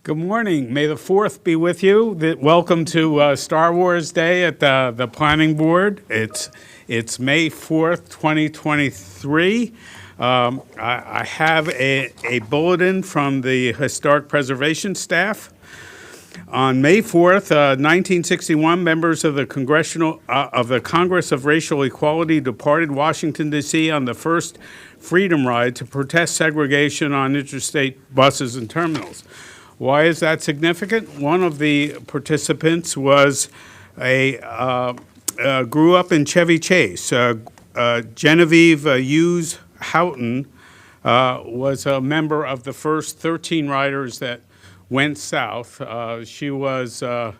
Good morning. May the 4th be with you. Welcome to Star Wars Day at the Planning Board. It's May 4th, 2023. I have a bulletin from the Historic Preservation staff. On May 4th, 1961, members of the Congress of Racial Equality departed Washington, D.C. on the first Freedom Ride to protest segregation on interstate buses and terminals. Why is that significant? One of the participants was grew up in Chevy Chase. Genevieve Hughes Houghton was a member of the first 13 riders that went south. She was hurt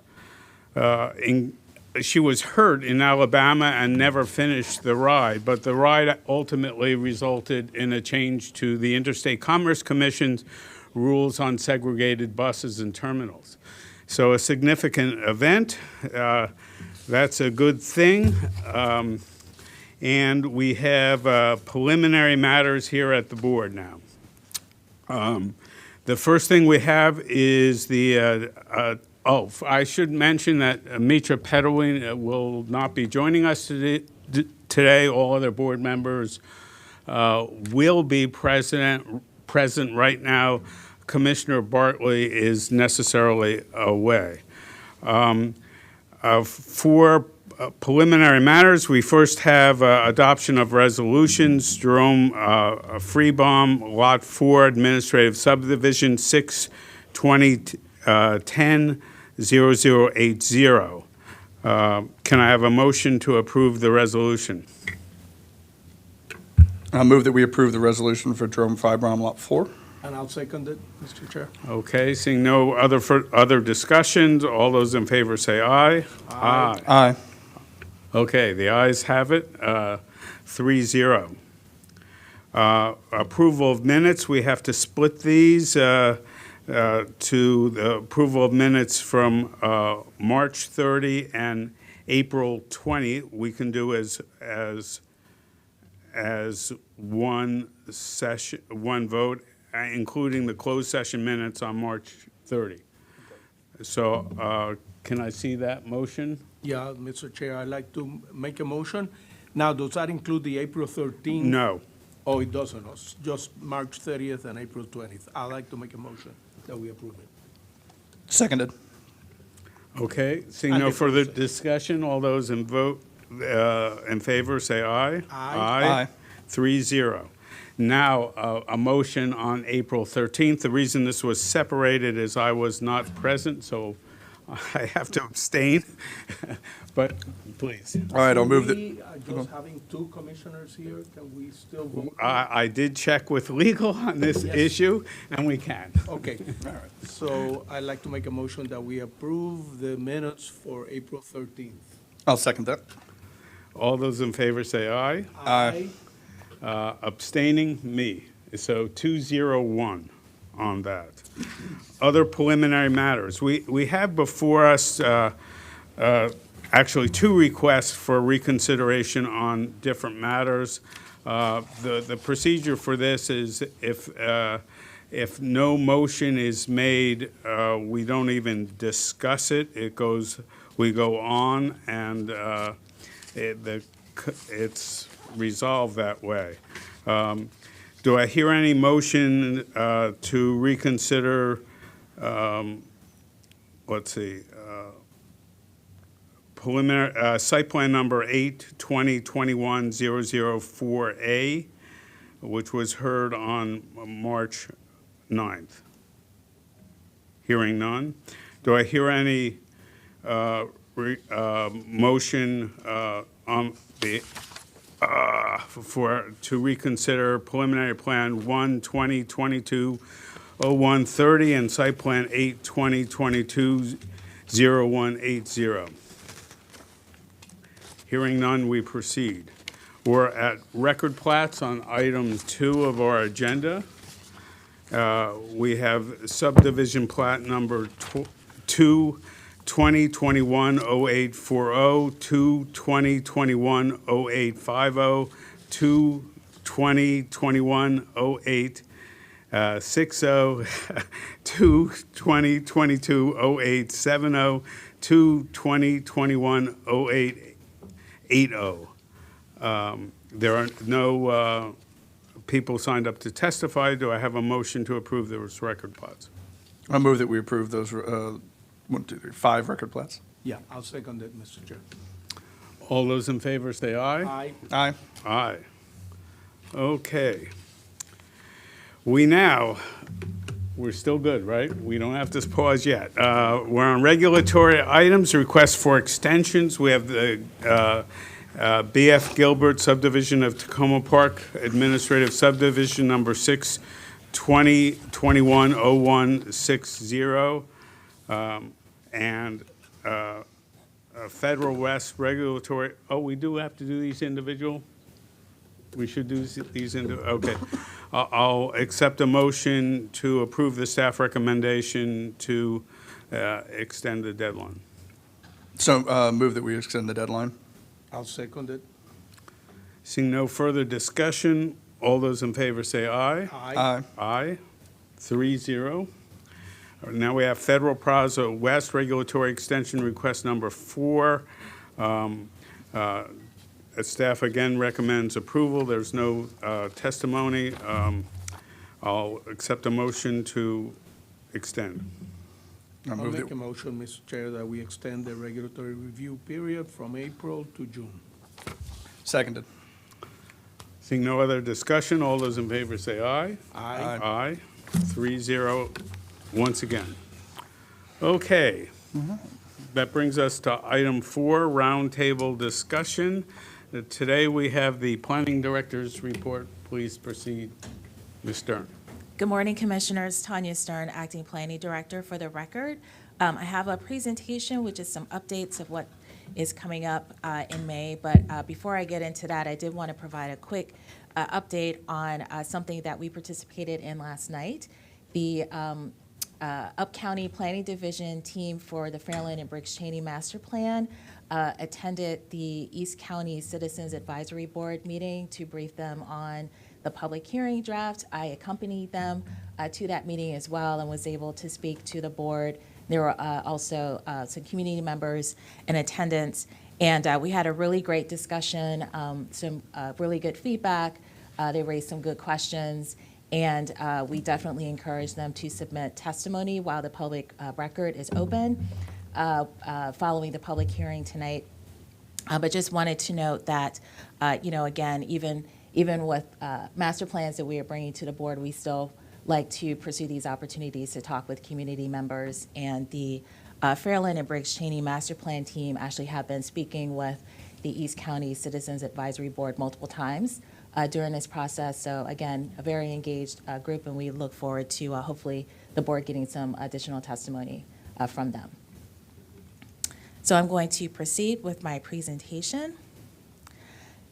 in Alabama and never finished the ride, but the ride ultimately resulted in a change to the Interstate Commerce Commission's rules on segregated buses and terminals. So a significant event. That's a good thing. And we have preliminary matters here at the board now. The first thing we have is the, I should mention that Mitra Pedowin will not be joining us today. All other board members will be present right now. Commissioner Bartley is necessarily away. For preliminary matters, we first have adoption of resolutions. Jerome Freebaum, Lot 4, Administrative Subdivision 6/2010-0080. Can I have a motion to approve the resolution? I'll move that we approve the resolution for Jerome Freebaum, Lot 4. And I'll second it, Mr. Chair. Okay, seeing no other discussions, all those in favor say aye. Aye. Aye. Okay, the ayes have it, 3-0. Approval of minutes, we have to split these to the approval of minutes from March 30 and April 20. We can do as one session, one vote, including the closed session minutes on March 30. So can I see that motion? Yeah, Mr. Chair, I'd like to make a motion. Now, does that include the April 13th? No. Oh, it doesn't. It's just March 30th and April 20th. I'd like to make a motion that we approve it. Seconded. Okay, seeing And no the further closed discussion, all those in favor say aye. Aye. 3-0. Now, a motion on April 13th. The reason this was separated is I was not present, so I have to abstain. But please. All right, I'll move that. Just having two commissioners here, can we still vote? I did check with legal on this Yes. issue, and we can. Okay. All right. So I'd like to make a motion that we approve the minutes for April 13th. I'll second that. All those in favor say aye. Aye. Abstaining, me. So 2-0-1 on that. Other preliminary matters. We have before us actually two requests for reconsideration on different matters. The procedure for this is if no motion is made, we don't even discuss it. We go on, and it's resolved that way. Do I hear any motion to reconsider, preliminary, site plan number 8/2021-004A, which was heard on March 9th? Hearing none. Do I hear any motion on the to reconsider preliminary plan 1/2022-0130 and site plan 8/2022-0180? Hearing none, we proceed. We're at record plats on item 2 of our agenda. We have subdivision plat number 2, 2021-0840, 2/2021-0850, 2/2021-08 60-2-2022-0870, 2-2021-0880. There are no people signed up to testify. Do I have a motion to approve those record plots? I move that we approve those, 5 record plats. Yeah, I'll second that, Mr. Chair. All those in favor say aye. Aye. Aye. Aye. Okay. We're still good, right? We don't have to pause yet. We're on regulatory items, requests for extensions. We have the BF Gilbert subdivision of Tacoma Park Administrative Subdivision number 6/2021-0160, and Federal West regulatory, we do have to do these individual? We should do these okay. I'll accept a motion to approve the staff recommendation to extend the deadline. So move that we extend the deadline. I'll second it. Seeing no further discussion, all those in favor say aye. Aye. Aye, 3-0. Now we have Federal Plaza West Regulatory Extension Request number 4. Staff again recommends approval. There's no testimony. I'll accept a motion to extend. I I'll move make a that, motion, Mr. Chair, that we extend the regulatory review period from April to June. seconded. Seeing no other discussion, all those in favor say aye. Aye. Aye, 3-0 once again. Okay. That brings us to item 4, roundtable discussion. Today we have the planning director's report. Please proceed, Ms. Stern. Good morning, Commissioners. Tanya Stern, Acting Planning Director. For the record, I have a presentation, which is some updates of what is coming up in May. But before I get into that, I did want to provide a quick update on something that we participated in last night. The Up County Planning Division team for the Fairland and Briggs Cheney Master Plan attended the East County Citizens Advisory Board meeting to brief them on the public hearing draft. I accompanied them to that meeting as well and was able to speak to the board. There were also some community members in attendance, and we had a really great discussion, some really good feedback. They raised some good questions, and we definitely encourage them to submit testimony while the public record is open following the public hearing tonight. But just wanted to note that, again, even with master plans that we are bringing to the board, we still like to pursue these opportunities to talk with community members. And the Fairland and Briggs Cheney Master Plan team actually have been speaking with the East County Citizens Advisory Board multiple times during this process. So again, a very engaged group, and we look forward to hopefully the board getting some additional testimony from them. So I'm going to proceed with my presentation.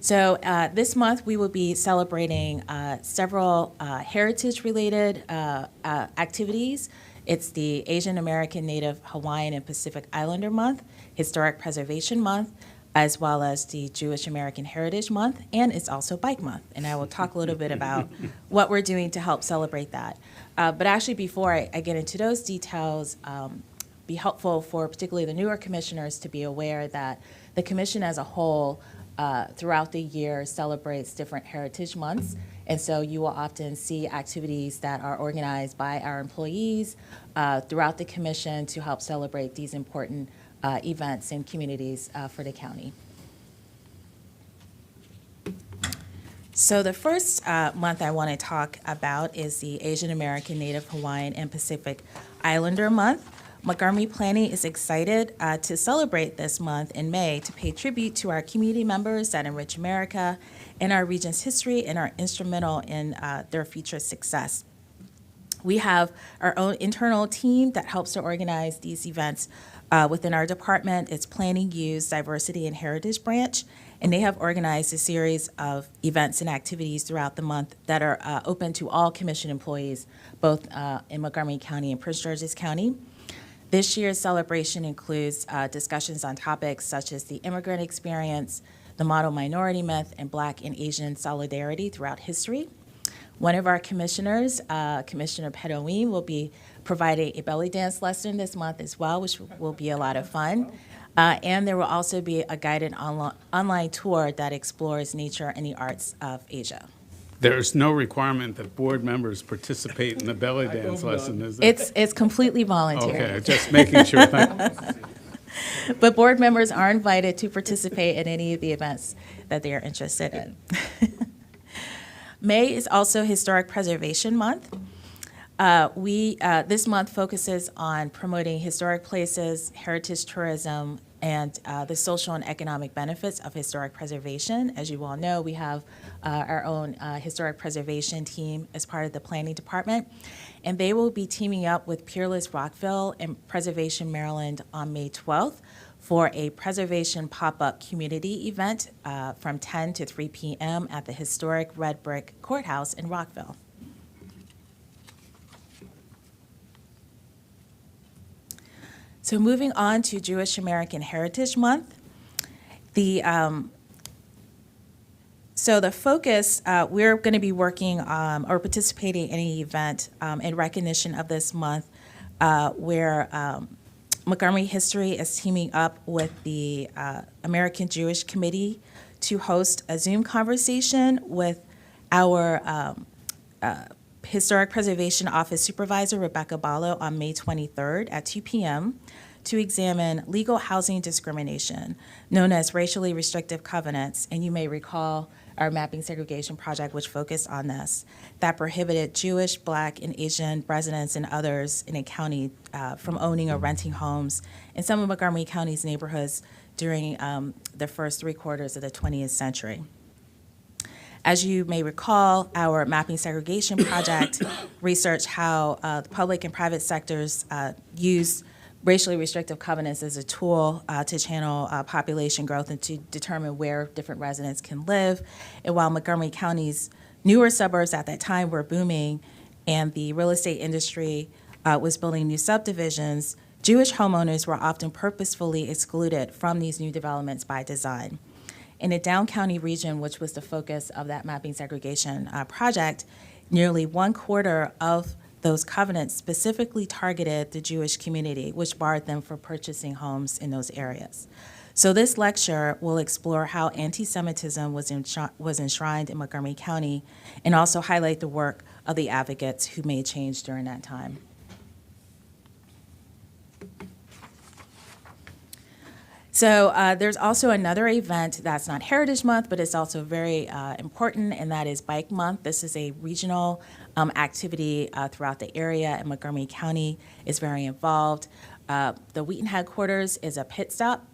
So this month we will be celebrating several heritage-related activities. It's the Asian American, Native Hawaiian, and Pacific Islander Month, Historic Preservation Month, as well as the Jewish American Heritage Month, and it's also Bike Month. And I will talk a little bit about what we're doing to help celebrate that. But actually, before I get into those details, be helpful for particularly the newer commissioners to be aware that the commission as a whole throughout the year celebrates different heritage months. And so you will often see activities that are organized by our employees throughout the commission to help celebrate these important events and communities for the county. So the first month I want to talk about is the Asian American, Native Hawaiian, and Pacific Islander Month. Montgomery Planning is excited to celebrate this month in May to pay tribute to our community members that enrich America and our region's history and are instrumental in their future success. We have our own internal team that helps to organize these events within our department. It's Planning U's Diversity and Heritage Branch, and they have organized a series of events and activities throughout the month that are open to all commission employees, both in Montgomery County and Prince George's County. This year's celebration includes discussions on topics such as the immigrant experience, the model minority myth, and Black and Asian solidarity throughout history. One of our commissioners, Commissioner Pedoween, will be providing a belly dance lesson this month as well, which will be a lot of fun. And there will also be a guided online tour that explores nature and the arts of Asia. There's no requirement that board members participate in the belly dance lesson, is there? It's completely voluntary. Okay, just making sure. But board members are invited to participate in any of the events that they are interested in. May is also Historic Preservation Month. This month focuses on promoting historic places, heritage tourism, and the social and economic benefits of historic preservation. As you all know, we have our own historic preservation team as part of the planning department, and they will be teaming up with Peerless Rockville and Preservation Maryland on May 12th for a preservation pop-up community event from 10 to 3 p.m. at the historic Red Brick Courthouse in Rockville. So moving on to Jewish American Heritage Month, so the focus, we're going to be working or participating in an event in recognition of this month where Montgomery History is teaming up with the American Jewish Committee to host a Zoom conversation with our Historic Preservation Office Supervisor, Rebecca Ballo, on May 23rd at 2 p.m. to examine legal housing discrimination, known as racially restrictive covenants. And you may recall our mapping segregation project, which focused on this, that prohibited Jewish, Black, and Asian residents and others in a county from owning or renting homes in some of Montgomery County's neighborhoods during the first 3 quarters of the 20th century. As you may recall, our mapping segregation project researched how the public and private sectors use racially restrictive covenants as a tool to channel population growth and to determine where different residents can live. And while Montgomery County's newer suburbs at that time were booming and the real estate industry was building new subdivisions, Jewish homeowners were often purposefully excluded from these new developments by design. In the Down County region, which was the focus of that mapping segregation project, nearly 1/4 of those covenants specifically targeted the Jewish community, which barred them from purchasing homes in those areas. So this lecture will explore how anti-Semitism was enshrined in Montgomery County and also highlight the work of the advocates who made change during that time. So there's also another event that's not Heritage Month, but it's also very important, and that is Bike Month. This is a regional activity throughout the area, and Montgomery County is very involved. The Wheaton headquarters is a pit stop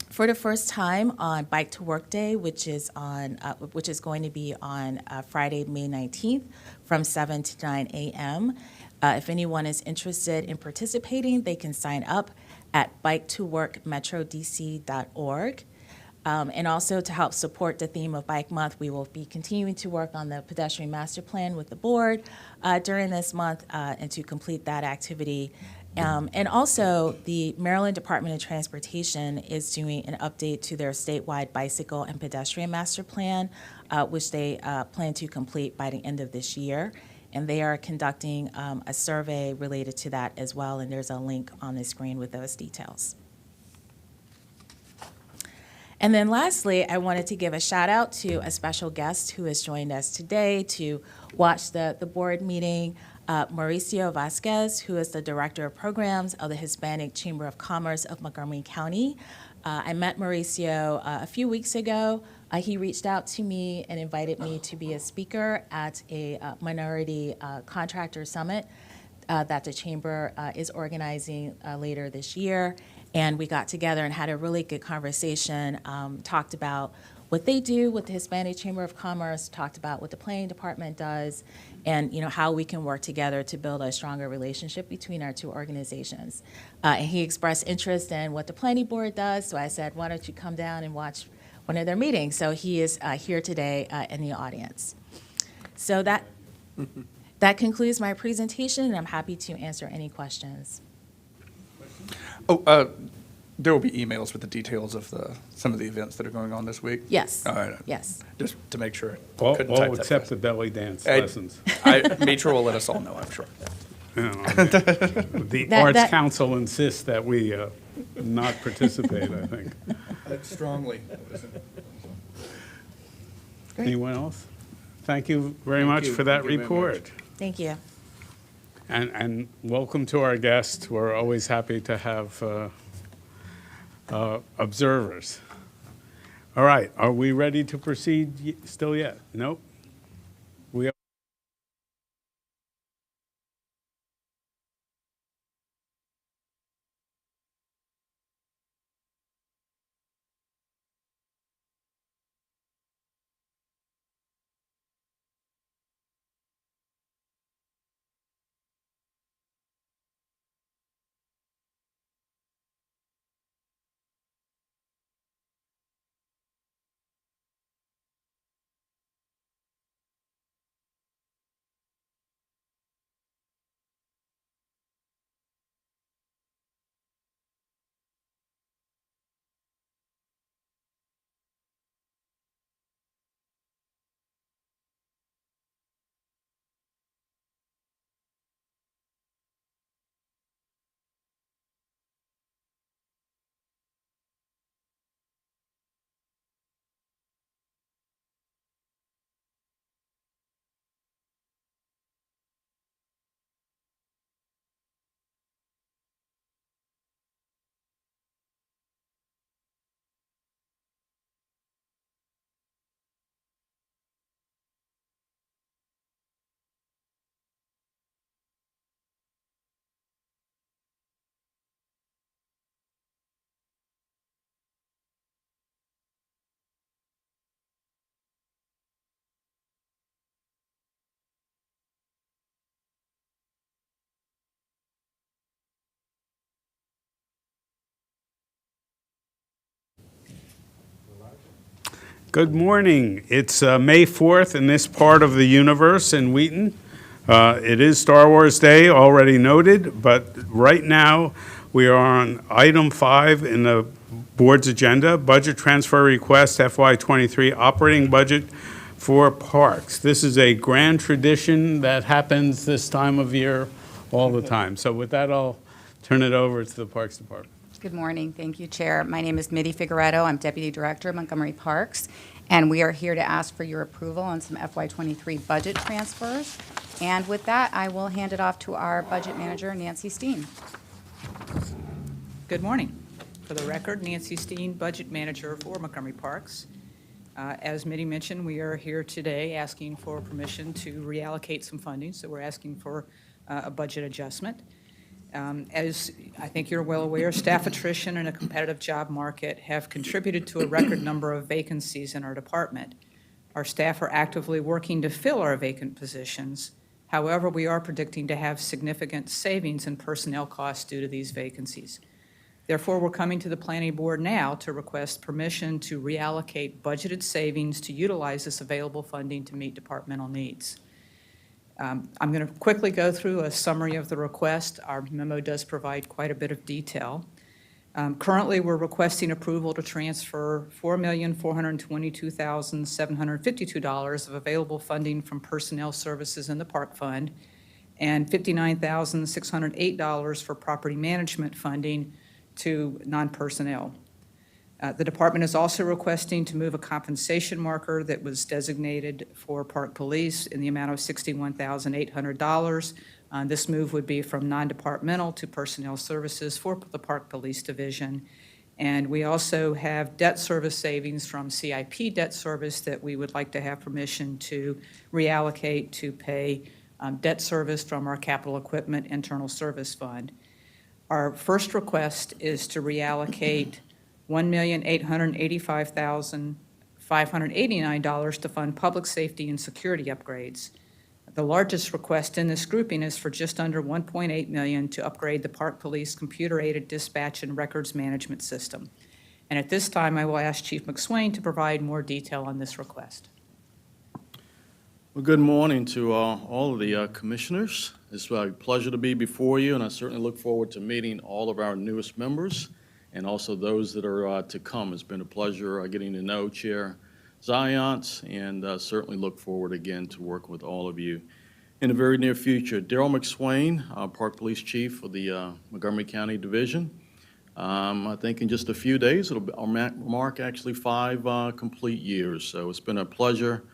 for the first time on Bike to Work Day, which is going to be on Friday, May 19th, from 7 to 9 a.m. If anyone is interested in participating, they can sign up at biketoworkmetrodc.org. And also to help support the theme of Bike Month, we will be continuing to work on the pedestrian master plan with the board during this month and to complete that activity. And also, the Maryland Department of Transportation is doing an update to their statewide bicycle and pedestrian master plan, which they plan to complete by the end of this year. And they are conducting a survey related to that as well, and there's a link on the screen with those details. And then lastly, I wanted to give a shout out to a special guest who has joined us today to watch the board meeting, Mauricio Vasquez, who is the Director of Programs of the Hispanic Chamber of Commerce of Montgomery County. I met Mauricio a few weeks ago. He reached out to me and invited me to be a speaker at a minority contractor summit that the Chamber is organizing later this year. And we got together and had a really good conversation, talked about what they do with the Hispanic Chamber of Commerce, talked about what the planning department does, and how we can work together to build a stronger relationship between our two organizations. And he expressed interest in what the planning board does, so I said, why don't you come down and watch one of their meetings? So he is here today in the audience. So that concludes my presentation, and I'm happy to answer any questions. There will be emails with the details of some of the events that are going on this week. Yes. All right. Yes. Just to make sure. All Couldn't type that except fast. the belly dance Hey. lessons. Mitra will let us all know, I'm sure. You know, The That- Arts that- Council insists that we not participate, I think. Strongly. Anyone else? Thank you very much you. for that Thank you very report. Thank you. And welcome to our guests. We're always happy to have observers. All right, are we ready to proceed still yet? Nope? We are. Good morning. It's May 4th in this part of the universe in Wheaton. It is Star Wars Day, already noted, but right now we are on item 5 in the board's agenda, budget transfer request FY23 operating budget for parks. This is a grand tradition that happens this time of year all the time. So with that, I'll turn it over to the Parks Department. Good morning. Thank you, Chair. My name is Mitty Figueredo. I'm Deputy Director of Montgomery Parks, and we are here to ask for your approval on some FY23 budget transfers. And with that, I will hand it off to our Budget Manager, Nancy Steen. Good morning. For the record, Nancy Steen, Budget Manager for Montgomery Parks. As Mitty mentioned, we are here today asking for permission to reallocate some funding, so we're asking for a budget adjustment. As I think you're well aware, staff attrition and a competitive job market have contributed to a record number of vacancies in our department. Our staff are actively working to fill our vacant positions. However, we are predicting to have significant savings in personnel costs due to these vacancies. Therefore, we're coming to the Planning Board now to request permission to reallocate budgeted savings to utilize this available funding to meet departmental needs. I'm going to quickly go through a summary of the request. Our memo does provide quite a bit of detail. Currently, we're requesting approval to transfer $4,422,752 of available funding from personnel services in the Park Fund and $59,608 for property management funding to non-personnel. The department is also requesting to move a compensation marker that was designated for Park Police in the amount of $61,800. This move would be from non-departmental to personnel services for the Park Police Division. And we also have debt service savings from CIP debt service that we would like to have permission to reallocate to pay debt service from our capital equipment internal service fund. Our first request is to reallocate $1,885,589 to fund public safety and security upgrades. The largest request in this grouping is for just under $1.8 million to upgrade the Park Police computer-aided dispatch and records management system. And at this time, I will ask Chief McSwain to provide more detail on this request. Well, good morning to all of the commissioners. It's a pleasure to be before you, and I certainly look forward to meeting all of our newest members and also those that are to come. It's been a pleasure getting to know Chair Zients, and certainly look forward again to working with all of you in the very near future. Daryl McSwain, Park Police Chief for the Montgomery County Division. I think in just a few days, it'll mark actually 5 complete years. So it's been a pleasure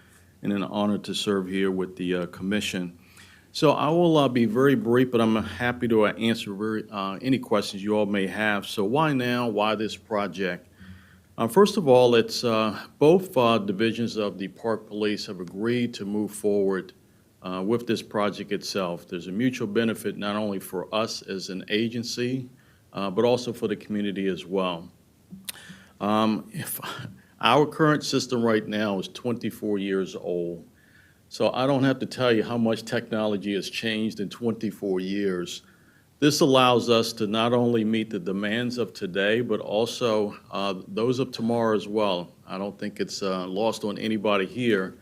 and an honor to serve here with the commission. So I will be very brief, but I'm happy to answer any questions you all may have. So why now? Why this project? First of all, it's both divisions of the Park Police have agreed to move forward with this project itself. There's a mutual benefit not only for us as an agency, but also for the community as well. If our current system right now is 24 years old, so I don't have to tell you how much technology has changed in 24 years. This allows us to not only meet the demands of today, but also those of tomorrow as well. I don't think it's lost on anybody here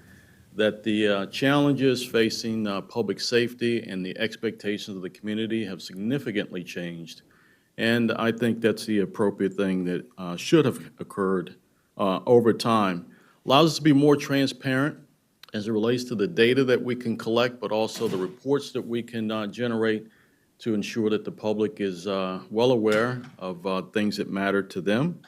that the challenges facing public safety and the expectations of the community have significantly changed. And I think that's the appropriate thing that should have occurred over time. Allows us to be more transparent as it relates to the data that we can collect, but also the reports that we can generate to ensure that the public is well aware of things that matter to them.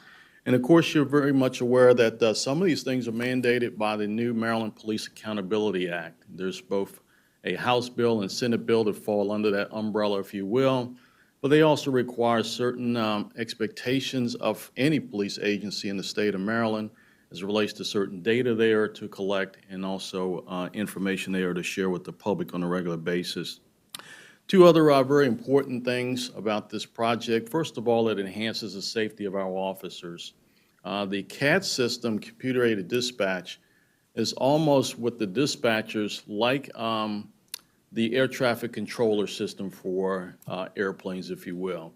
And of course, you're very much aware that some of these things are mandated by the new Maryland Police Accountability Act. There's both a House bill and Senate bill that fall under that umbrella, if you will, but they also require certain expectations of any police agency in the state of Maryland as it relates to certain data they are to collect and also information they are to share with the public on a regular basis. Two other very important things about this project. First of all, it enhances the safety of our officers. The CAD system, computer-aided dispatch, is almost with the dispatchers like the air traffic controller system for airplanes, if you will.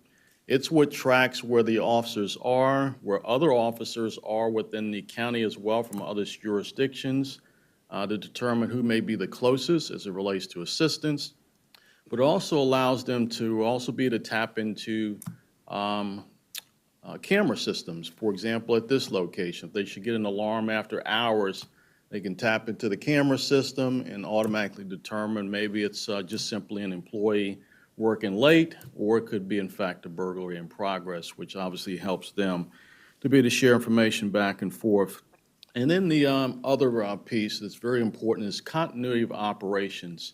It's what tracks where the officers are, where other officers are within the county as well from other jurisdictions to determine who may be the closest as it relates to assistance, but also allows them to also be able to tap into camera systems. For example, at this location, if they should get an alarm after hours, they can tap into the camera system and automatically determine maybe it's just simply an employee working late, or it could be in fact a burglary in progress, which obviously helps them to be able to share information back and forth. And then the other piece that's very important is continuity of operations.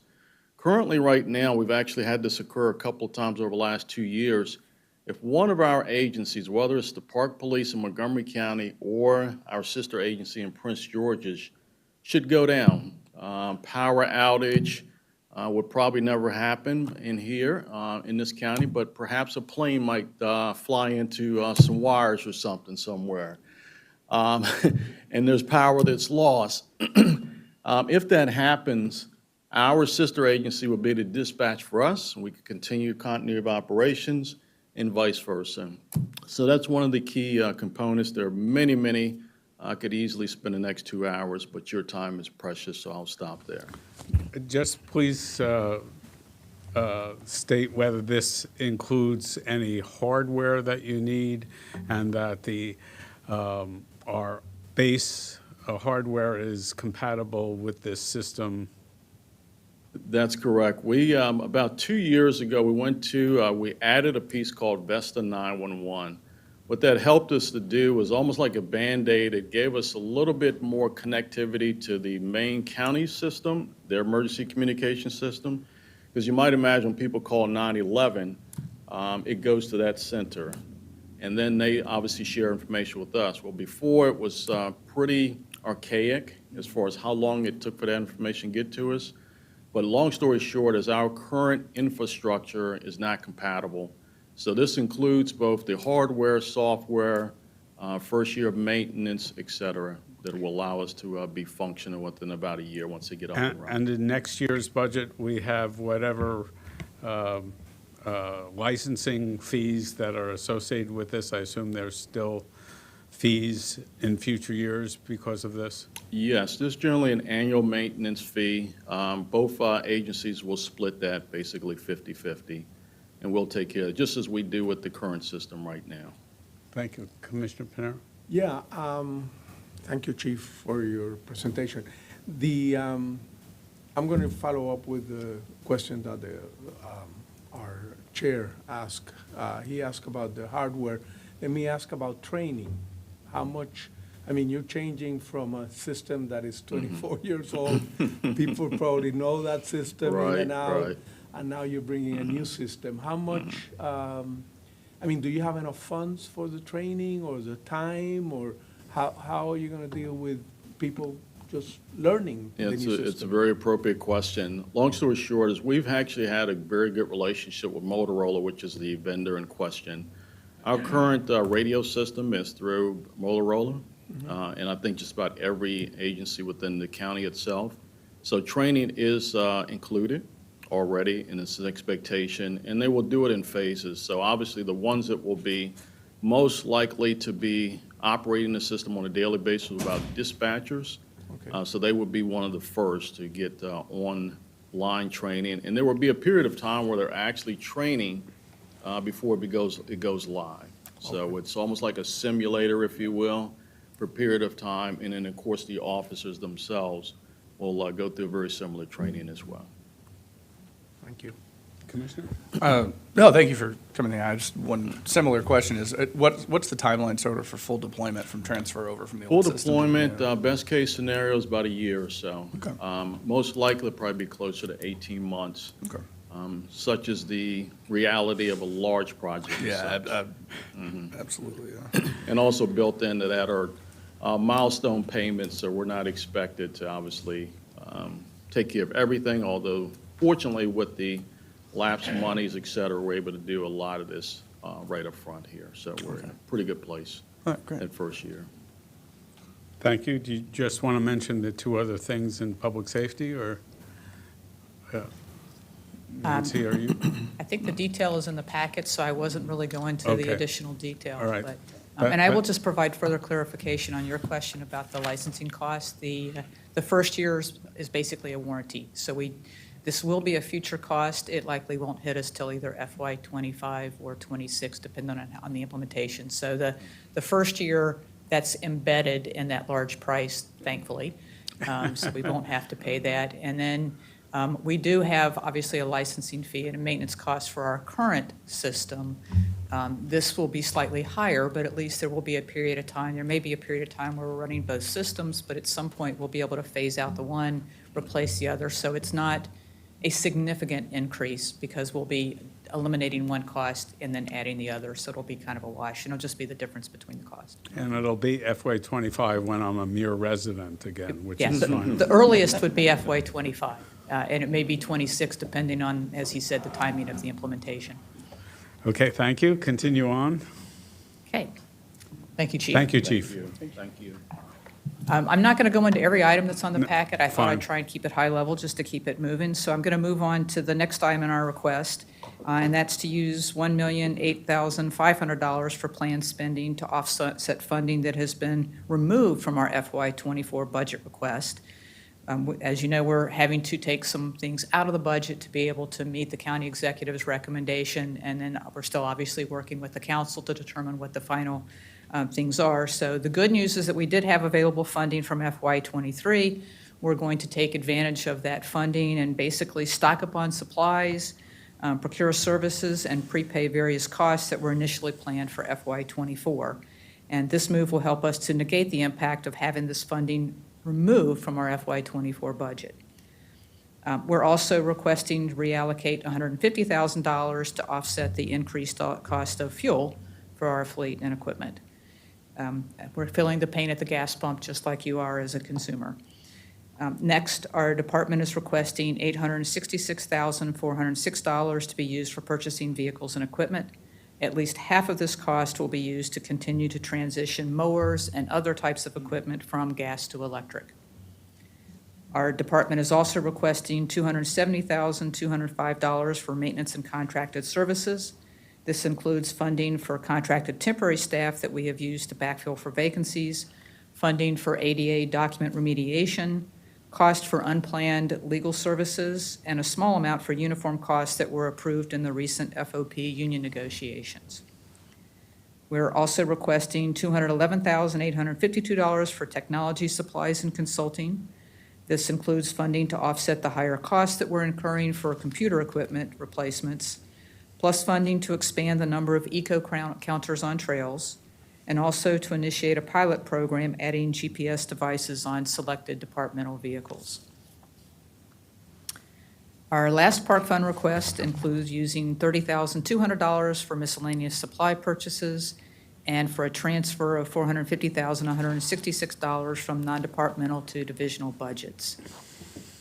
Currently, right now, we've actually had this occur a couple of times over the last 2 years. If one of our agencies, whether it's the Park Police in Montgomery County or our sister agency in Prince George's, should go down, power outage would probably never happen in here in this county, but perhaps a plane might fly into some wires or something somewhere. And there's power that's lost. If that happens, our sister agency will be to dispatch for us, and we can continue continuity of operations and vice versa. So that's one of the key components. There are many, many. I could easily spend the next 2 hours, but your time is precious, so I'll stop there. Just please state whether this includes any hardware that you need and that our base hardware is compatible with this system. That's correct. We, about 2 years ago, we added a piece called Vesta 911. What that helped us to do was almost like a Band-Aid. It gave us a little bit more connectivity to the main county system, their emergency communication system. Because you might imagine when people call 911, it goes to that center. And then they obviously share information with us. Well, before it was pretty archaic as far as how long it took for that information to get to us. But long story short is our current infrastructure is not compatible. So this includes both the hardware, software, first year of maintenance, et cetera, that will allow us to be functional within about a year once they get up and running. And in next year's budget, we have whatever licensing fees that are associated with this. I assume there's still fees in future years because of this? Yes, there's generally an annual maintenance fee. Both agencies will split that basically 50-50. And we'll take care of it, just as we do with the current system right now. Thank you. Commissioner Pinero? Yeah, thank you, Chief, for your presentation. I'm going to follow up with the question that our chair asked. He asked about the hardware. Let me ask about training. How much, I mean, you're changing from a system that is 24 years old. People probably know that system in Right, and out. right. And now you're bringing a new system. How much, I mean, do you have enough funds for the training or the time? Or how are you going to deal with people just learning the Yeah, new system? it's a very appropriate question. Long story short is we've actually had a very good relationship with Motorola, which is the vendor in question. Our current radio system is through Motorola, and I think just about every agency within the county itself. So training is included already, and it's an expectation, and they will do it in phases. So obviously, the ones that will be most likely to be operating the system on a daily basis are about dispatchers. Okay. So they would be one of the first to get online training, and there will be a period of time where they're actually training before it goes live. So it's almost like a simulator, if you will, for a period of time, and then, of course, the officers themselves will go through very similar training as well. Thank you. Commissioner? No, thank you for coming in. I just, one similar question is, what's the timeline sort of for full deployment from transfer over from the Full old system? to the deployment, new? best case scenario is about a year or so. Okay. Most likely, probably be closer to 18 months. Okay. Such is the reality of a large project. as Yeah, such. absolutely, yeah. And also built into that are milestone payments, so we're not expected to obviously take care of everything, although fortunately with the lapse monies, et cetera, we're able to do a lot of this right up front here. So we're in a pretty good place All right, great. that first year. Thank you. Do you just want to mention the two other things in public safety, or? Nancy, are you? I think the detail is in the packet, so I wasn't really going to Okay. the additional detail. All right. but, But- And I will but- just provide further clarification on your question about the licensing costs. The first year is basically a warranty. So this will be a future cost. It likely won't hit us till either FY '25 or '26, depending on the implementation. So the first year, that's embedded in that large price, thankfully. So we won't have to pay that. And then we do have, obviously, a licensing fee and a maintenance cost for our current system. This will be slightly higher, but at least there will be a period of time, there may be a period of time where we're running both systems, but at some point, we'll be able to phase out the one, replace the other. So it's not a significant increase because we'll be eliminating one cost and then adding the other. So it'll be kind of a wash, and it'll just be the difference between the cost. And it'll be FY '25 when I'm a mere resident again, which Yeah, is fine. the earliest would be FY '25, and it may be '26, depending on, as he said, the timing of the implementation. Okay, thank you. Continue on. Okay. Thank you, Chief. Thank you, Chief. Thank you. I'm not going to go into every item that's on the packet. I thought fine. I'd try and keep it high level just to keep it moving. So I'm going to move on to the next item in our request, and that's to use $1,008,500 for planned spending to offset funding that has been removed from our FY '24 budget request. As you know, we're having to take some things out of the budget to be able to meet the county executive's recommendation, and then we're still obviously working with the council to determine what the final things are. So the good news is that we did have available funding from FY '23. We're going to take advantage of that funding and basically stock up on supplies, procure services, and prepay various costs that were initially planned for FY '24. And this move will help us to negate the impact of having this funding removed from our FY '24 budget. We're also requesting to reallocate $150,000 to offset the increased cost of fuel for our fleet and equipment. We're feeling the pain at the gas pump just like you are as a consumer. Next, our department is requesting $866,406 to be used for purchasing vehicles and equipment. At least half of this cost will be used to continue to transition mowers and other types of equipment from gas to electric. Our department is also requesting $270,205 for maintenance and contracted services. This includes funding for contracted temporary staff that we have used to backfill for vacancies, funding for ADA document remediation, cost for unplanned legal services, and a small amount for uniform costs that were approved in the recent FOP union negotiations. We're also requesting $211,852 for technology supplies and consulting. This includes funding to offset the higher costs that we're incurring for computer equipment replacements, plus funding to expand the number of counters on trails, and also to initiate a pilot program adding GPS devices on selected departmental vehicles. Our last park fund request includes using $30,200 for miscellaneous supply purchases and for a transfer of $450,166 from non-departmental to divisional budgets.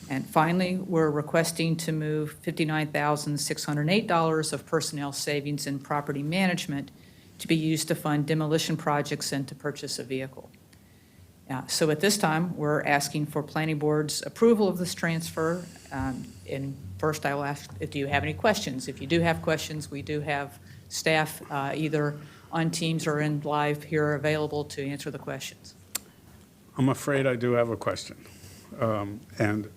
And finally, we're requesting to move $59,608 of personnel savings in property management to be used to fund demolition projects and to purchase a vehicle. So at this time, we're asking for Planning Board's approval of this transfer. And first, I will ask, do you have any questions? If you do have questions, we do have staff either on Teams or in live here available to answer the questions. I'm afraid I do have a question. And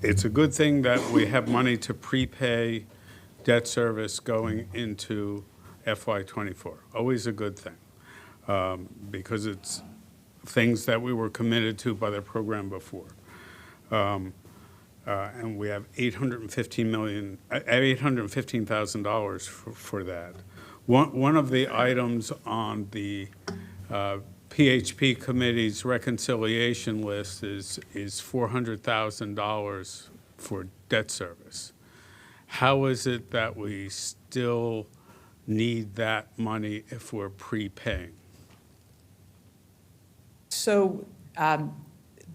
it's a good thing that we have money to prepay debt service going into FY24. Always a good thing, because it's things that we were committed to by the program before. And we have $815,000 for that. One of the items on the PHP committee's reconciliation list is $400,000 for debt service. How is it that we still need that money if we're prepaying? So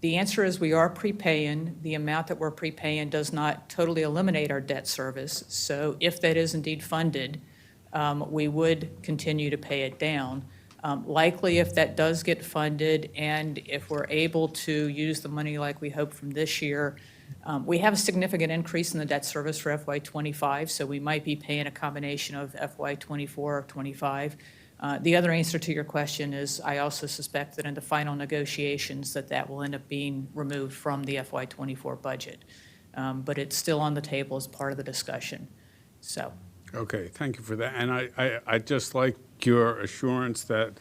the answer is we are prepaying. The amount that we're prepaying does not totally eliminate our debt service. So if that is indeed funded, we would continue to pay it down. Likely, if that does get funded and if we're able to use the money like we hope from this year, we have a significant increase in the debt service for FY25, so we might be paying a combination of FY24 or 25. The other answer to your question is I also suspect that in the final negotiations that will end up being removed from the FY24 budget. But it's still on the table as part of the discussion. So. Okay, thank you for that. And I'd just like your assurance that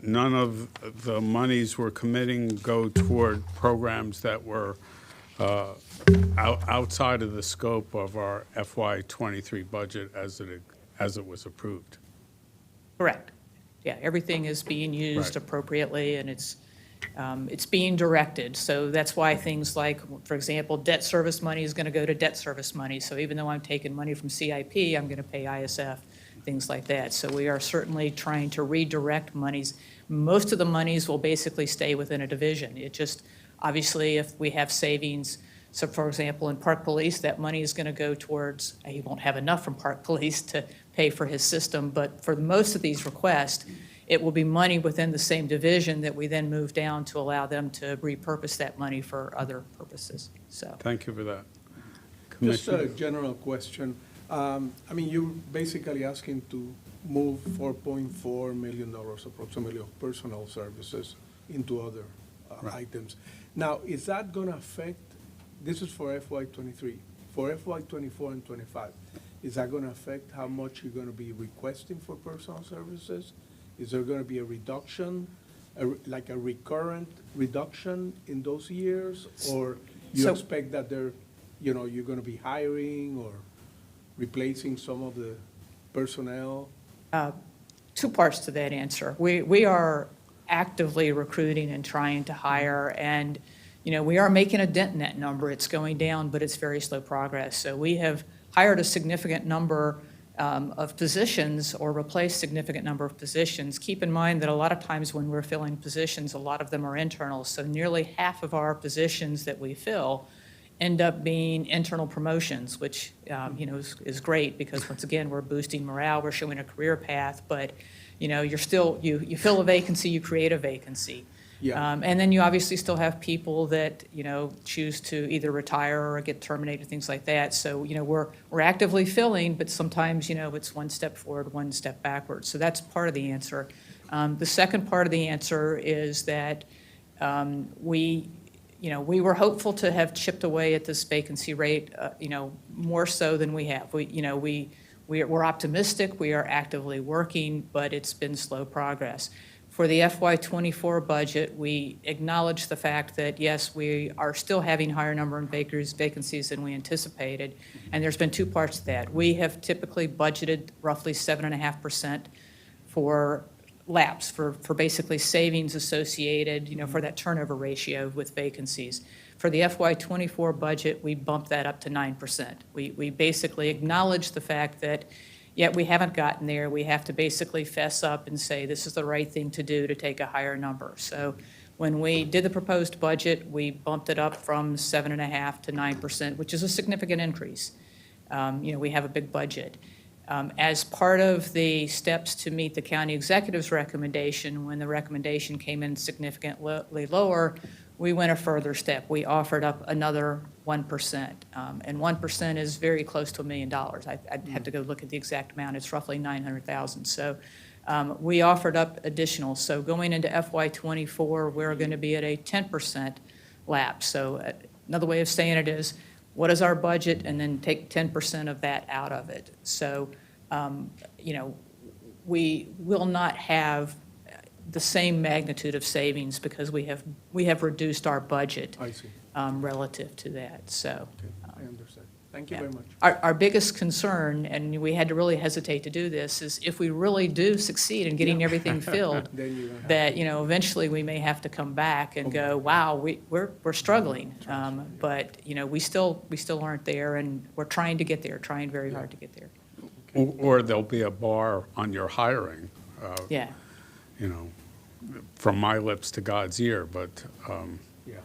none of the monies we're committing go toward programs that were outside of the scope of our FY23 budget as it was approved. Correct. Yeah, everything is being used Right. appropriately, and it's being directed. So that's why things like, for example, debt service money is going to go to debt service money. So even though I'm taking money from CIP, I'm going to pay ISF, things like that. So we are certainly trying to redirect monies. Most of the monies will basically stay within a division. It just, obviously, if we have savings, so for example, in Park Police, that money is going to go towards, he won't have enough from Park Police to pay for his system, but for most of these requests, it will be money within the same division that we then move down to allow them to repurpose that money for other purposes, so. Thank you for that. Just a Commissioner? general question. I mean, you're basically asking to move $4.4 million approximately of personal services into other items. Now, is that going to affect, this is for FY23, for FY24 and 25, is that going to affect how much you're going to be requesting for personal services? Is there going to be a reduction, like a recurrent reduction in those years? Or you So- expect that you're going to be hiring or replacing some of the personnel? Two parts to that answer. We are actively recruiting and trying to hire, and, we are making a dent in that number. It's going down, but it's very slow progress. So we have hired a significant number of positions or replaced significant number of positions. Keep in mind that a lot of times when we're filling positions, a lot of them are internal. So nearly half of our positions that we fill end up being internal promotions, which, is great because, once again, we're boosting morale, we're showing a career path, but, you're still, you fill a vacancy, you create a vacancy. Yeah. And then you obviously still have people that, choose to either retire or get terminated, things like that. So, we're actively filling, but sometimes, it's one step forward, one step backwards. So that's part of the answer. The second part of the answer is that we were hopeful to have chipped away at this vacancy rate, more so than we have. We we're optimistic, we are actively working, but it's been slow progress. For the FY '24 budget, we acknowledge the fact that, yes, we are still having higher number of vacancies than we anticipated, and there's been two parts to that. We have typically budgeted roughly 7.5% for lapse, for basically savings associated, for that turnover ratio with vacancies. For the FY '24 budget, we bumped that up to 9%. We basically acknowledge the fact that, yet we haven't gotten there. We have to basically fess up and say, this is the right thing to do to take a higher number. So when we did the proposed budget, we bumped it up from 7.5% to 9%, which is a significant increase. We have a big budget. As part of the steps to meet the county executive's recommendation, when the recommendation came in significantly lower, we went a further step. We offered up another 1%, and 1% is very close to $1 million. I'd have to go look at the exact amount. It's roughly 900,000. So we offered up additional. So going into FY '24, we're going to be at a 10% lapse. So another way of saying it is, what is our budget, and then take 10% of that out of it. So, we will not have the same magnitude of savings because we have reduced our budget I see. relative to that. So, Okay, I understand. Thank you yeah. very much. Our biggest concern, and we had to really hesitate to do this, is if we really do succeed in getting everything filled, Then you're gonna have that, eventually we may have to come back and go, wow, we're struggling. But, we still aren't there, and we're trying to get there, trying very hard to get there. Or there'll be a bar on your hiring, Yeah. from my lips to God's ear, but, Yeah.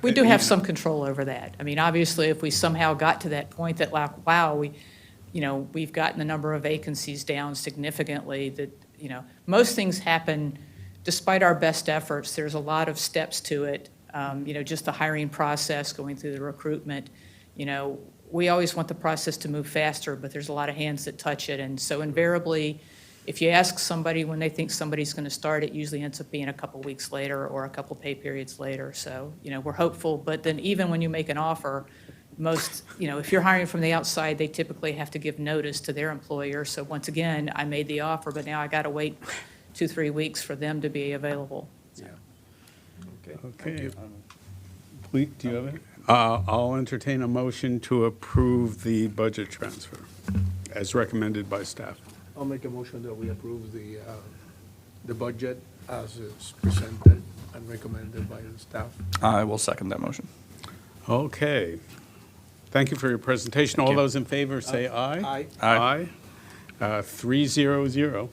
We do have some control over that. I mean, obviously, if we somehow got to that point that, like, wow, we've gotten the number of vacancies down significantly, that, most things happen despite our best efforts. There's a lot of steps to it, just the hiring process, going through the recruitment. We always want the process to move faster, but there's a lot of hands that touch it. And so invariably, if you ask somebody when they think somebody's going to start, it usually ends up being a couple weeks later or a couple pay periods later. So, we're hopeful. But then even when you make an offer, most, if you're hiring from the outside, they typically have to give notice to their employer. So once again, I made the offer, but now I got to wait 2-3 weeks for them to be available. Yeah. Okay. okay. Please, do you have it? I'll entertain a motion to approve the budget transfer as recommended by staff. I'll make a motion that we approve the budget as it's presented and recommended by the staff. I will second that motion. Okay. Thank you for your presentation. Thank All you. those in favor say aye. Aye. Aye. Aye. 300.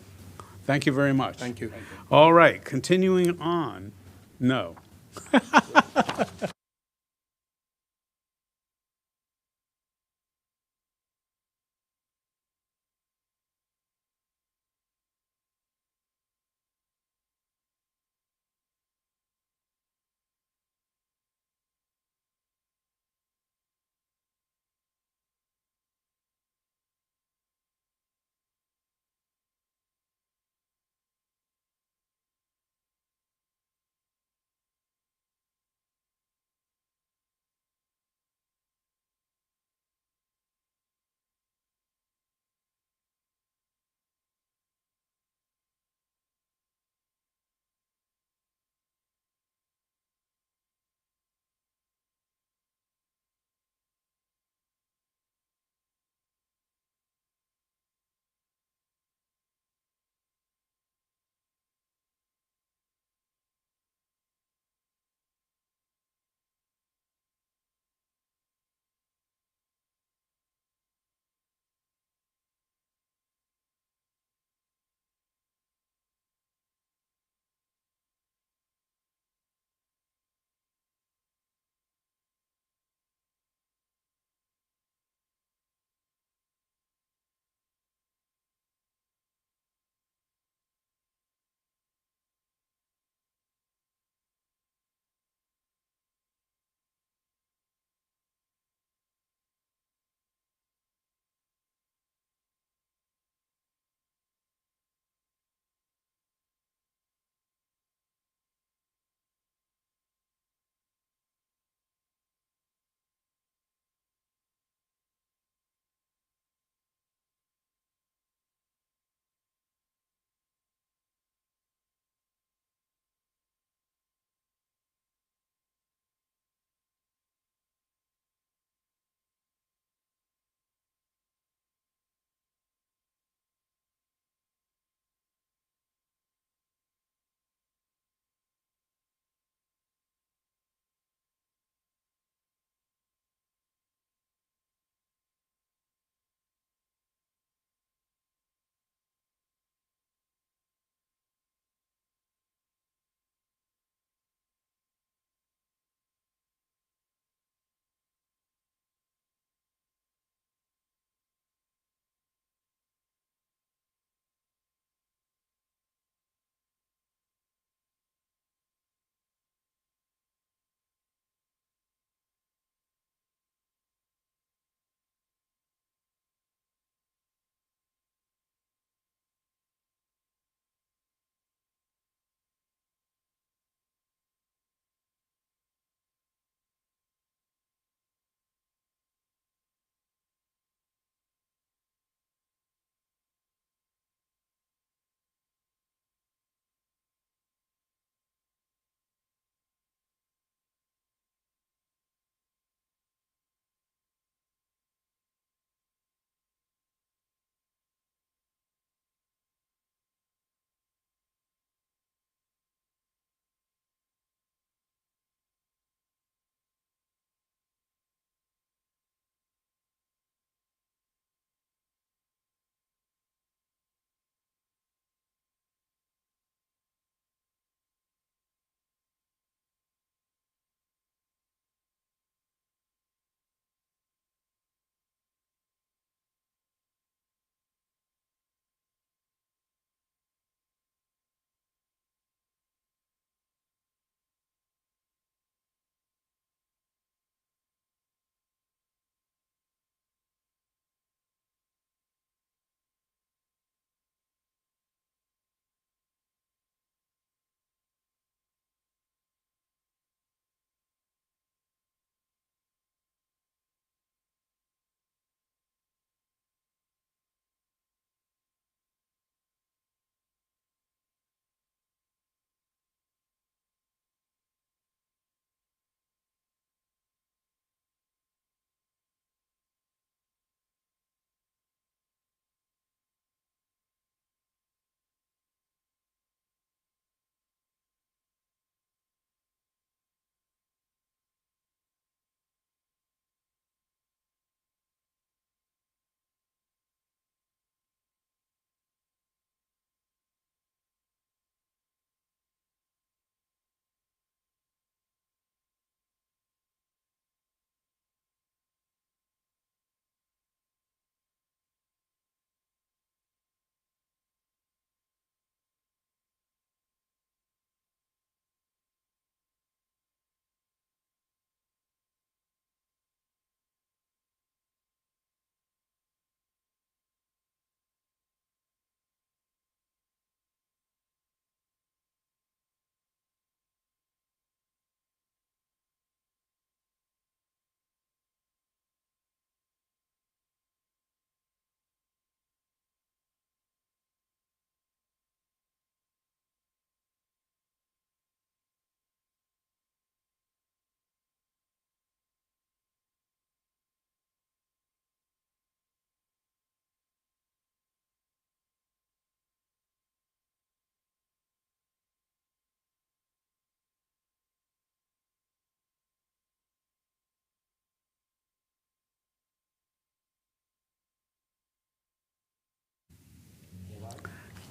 Thank you very much. Thank you. All right, continuing on. No.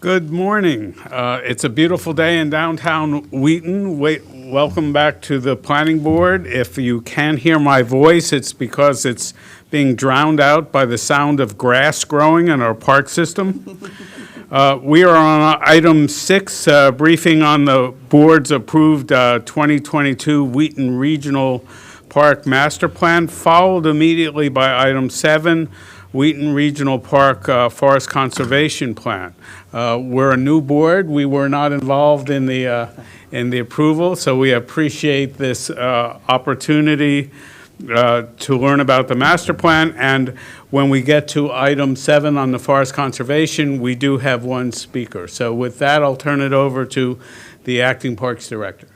Good morning. It's a beautiful day in downtown Wheaton. Welcome back to the Planning Board. If you can hear my voice, it's because it's being drowned out by the sound of grass growing in our park system. We are on item 6, briefing on the board's approved 2022 Wheaton Regional Park Master Plan, followed immediately by item 7, Wheaton Regional Park Forest Conservation Plan. We're a new board. We were not involved in the approval, so we appreciate this opportunity to learn about the master plan. And when we get to item 7 on the forest conservation, we do have one speaker. So with that, I'll turn it over to the acting Parks Director.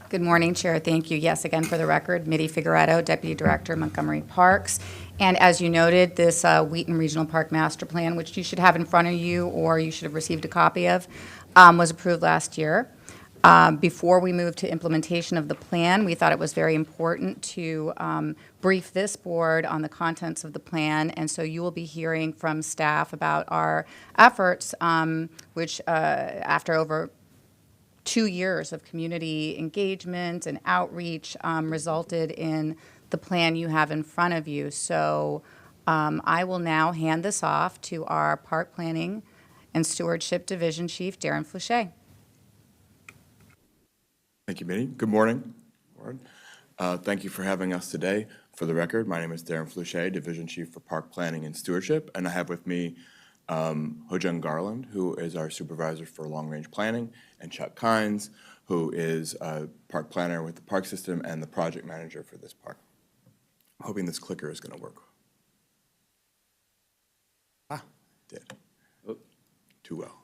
Good morning, Chair. Thank you. Yes, again, for the record, Mitty Figueredo, Deputy Director, Montgomery Parks. And as you noted, this Wheaton Regional Park Master Plan, which you should have in front of you or you should have received a copy of, was approved last year. Before we move to implementation of the plan, we thought it was very important to brief this board on the contents of the plan, and so you will be hearing from staff about our efforts, which after over 2 years of community engagement and outreach resulted in the plan you have in front of you. So I will now hand this off to our Park Planning and Stewardship Division Chief, Darren Flouché. Thank you, Mitty. Good morning, Board. Thank you for having us today. For the record, my name is Darren Flouché, Division Chief for Park Planning and Stewardship, and I have with me Hojung Garland, who is our Supervisor for Long-Range Planning, and Chuck Kynes, who is a Park Planner with the Park System and the Project Manager for this park. I'm hoping this clicker is going to work. Ah, it did. Oh, too well.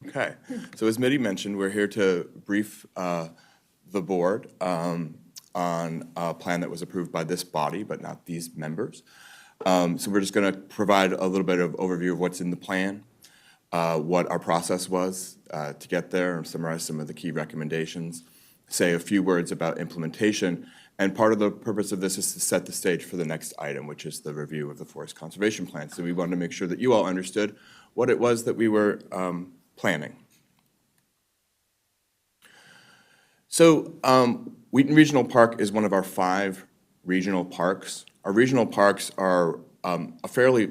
Okay, so as Mitty mentioned, we're here to brief the board on a plan that was approved by this body, but not these members. So we're just going to provide a little bit of overview of what's in the plan, what our process was to get there, and summarize some of the key recommendations, say a few words about implementation, and part of the purpose of this is to set the stage for the next item, which is the review of the Forest Conservation Plan. So we wanted to make sure that you all understood what it was that we were planning. So Wheaton Regional Park is one of our 5 regional parks. Our regional parks are a fairly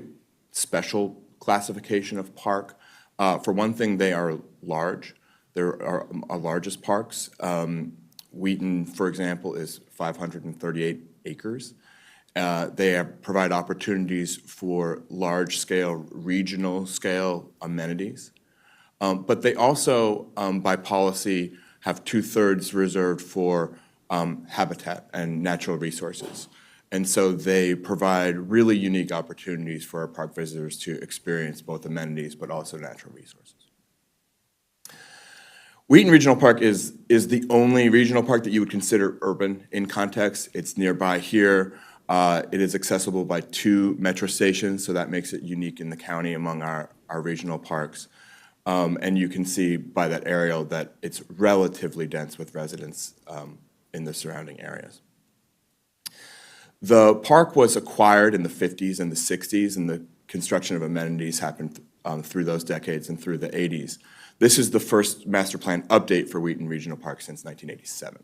special classification of park. For one thing, they are large. They're our largest parks. Wheaton, for example, is 538 acres. They provide opportunities for large-scale, regional-scale amenities. But they also, by policy, have 2/3 reserved for habitat and natural resources. And so they provide really unique opportunities for our park visitors to experience both amenities but also natural resources. Wheaton Regional Park is the only regional park that you would consider urban in context. It's nearby here. It is accessible by 2 metro stations, so that makes it unique in the county among our regional parks. And you can see by that aerial that it's relatively dense with residents in the surrounding areas. The park was acquired in the 50s and the 60s, and the construction of amenities happened through those decades and through the 80s. This is the first master plan update for Wheaton Regional Park since 1987.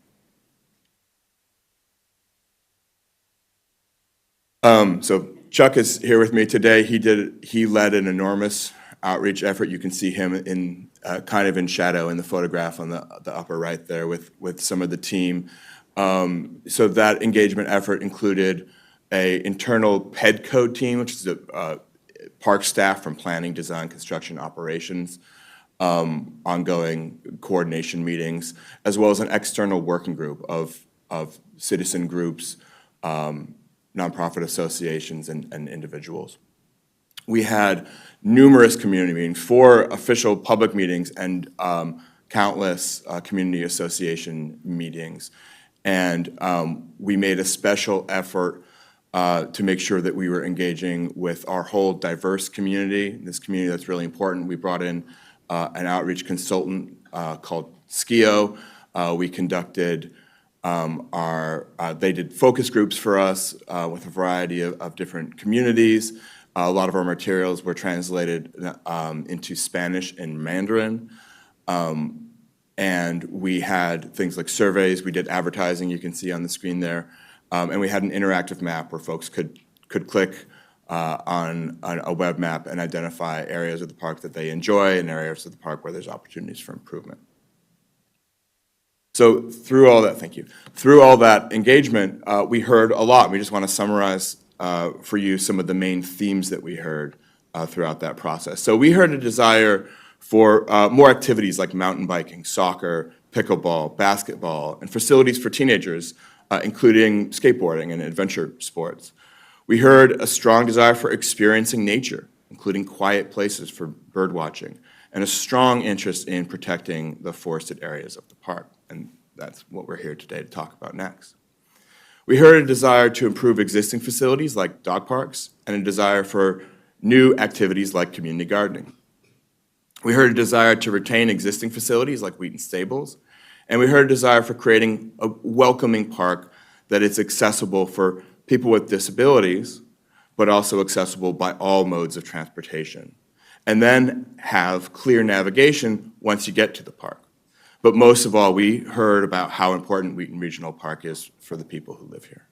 So Chuck is here with me today. He led an enormous outreach effort. You can see him in kind of in shadow in the photograph on the upper right there with some of the team. So that engagement effort included an internal PEDCO team, which is a park staff from planning, design, construction, operations, ongoing coordination meetings, as well as an external working group of citizen groups, nonprofit associations, and individuals. We had numerous community meetings, 4 official public meetings, and countless community association meetings. And we made a special effort to make sure that we were engaging with our whole diverse community, this community that's really important. We brought in an outreach consultant called SKIO. We conducted they did focus groups for us with a variety of different communities. A lot of our materials were translated into Spanish and Mandarin. And we had things like surveys, we did advertising, you can see on the screen there. And we had an interactive map where folks could click on a web map and identify areas of the park that they enjoy and areas of the park where there's opportunities for improvement. So through all that, thank you, through all that engagement, we heard a lot. We just want to summarize for you some of the main themes that we heard throughout that process. So we heard a desire for more activities like mountain biking, soccer, pickleball, basketball, and facilities for teenagers, including skateboarding and adventure sports. We heard a strong desire for experiencing nature, including quiet places for bird watching, and a strong interest in protecting the forested areas of the park. And that's what we're here today to talk about next. We heard a desire to improve existing facilities like dog parks and a desire for new activities like community gardening. We heard a desire to retain existing facilities like Wheaton Stables, and we heard a desire for creating a welcoming park that is accessible for people with disabilities, but also accessible by all modes of transportation, and then have clear navigation once you get to the park. But most of all, we heard about how important Wheaton Regional Park is for the people who live here.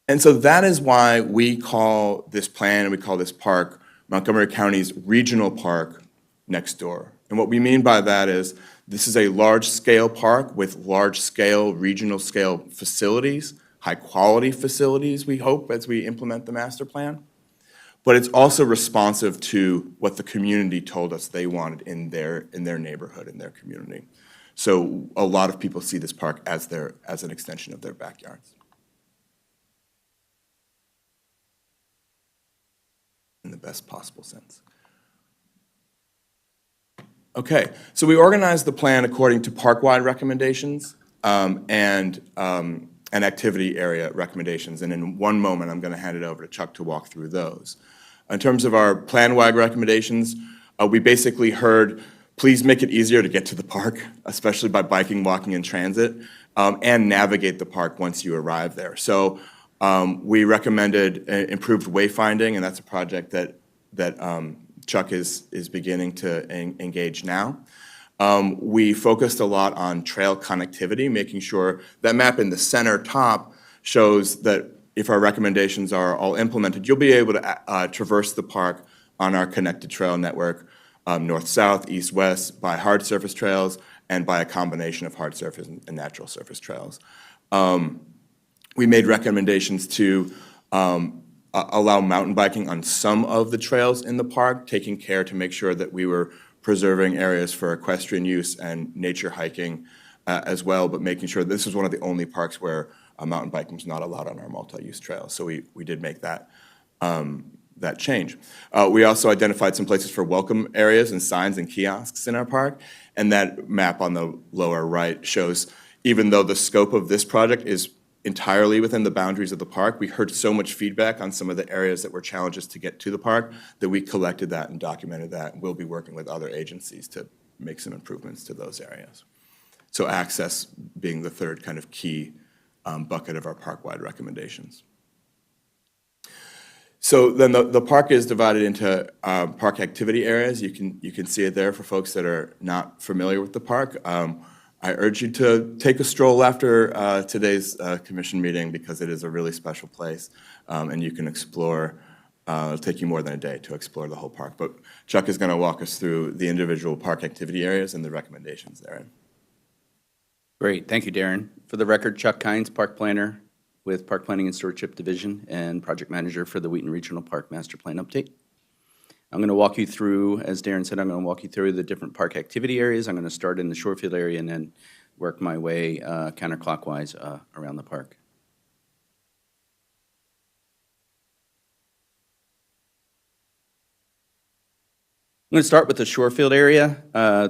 And so that is why we call this plan and we call this park Montgomery County's regional park next door. And what we mean by that is this is a large-scale park with large-scale, regional-scale facilities, high-quality facilities, we hope, as we implement the master plan. But it's also responsive to what the community told us they wanted in their neighborhood, in their community. So a lot of people see this park as an extension of their backyards. In the best possible sense. Okay, so we organized the plan according to park-wide recommendations and activity area recommendations. And in one moment, I'm going to hand it over to Chuck to walk through those. In terms of our plan-wide recommendations, we basically heard, please make it easier to get to the park, especially by biking, walking, and transit, and navigate the park once you arrive there. So we recommended improved wayfinding, and that's a project that Chuck is beginning to engage now. We focused a lot on trail connectivity, making sure that map in the center top shows that if our recommendations are all implemented, you'll be able to traverse the park on our connected trail network, north-south, east-west, by hard surface trails, and by a combination of hard surface and natural surface trails. We made recommendations to allow mountain biking on some of the trails in the park, taking care to make sure that we were preserving areas for equestrian use and nature hiking as well, but making sure this is one of the only parks where mountain biking is not allowed on our multi-use trails. So we did make that change. We also identified some places for welcome areas and signs and kiosks in our park, and that map on the lower right shows, even though the scope of this project is entirely within the boundaries of the park, we heard so much feedback on some of the areas that were challenges to get to the park that we collected that and documented that. We'll be working with other agencies to make some improvements to those areas. So access being the third kind of key bucket of our park-wide recommendations. So then the park is divided into park activity areas. You can see it there for folks that are not familiar with the park. I urge you to take a stroll after today's commission meeting because it is a really special place, and you can explore. It'll take you more than a day to explore the whole park. But Chuck is going to walk us through the individual park activity areas and the recommendations therein. Great, thank you, Darren. For the record, Chuck Kynes, Park Planner with Park Planning and Stewardship Division and Project Manager for the Wheaton Regional Park Master Plan Update. I'm going to walk you through, as Darren said, I'm going to walk you through the different park activity areas. I'm going to start in the Shorefield area and then work my way counterclockwise around the park. I'm going to start with the Shorefield area.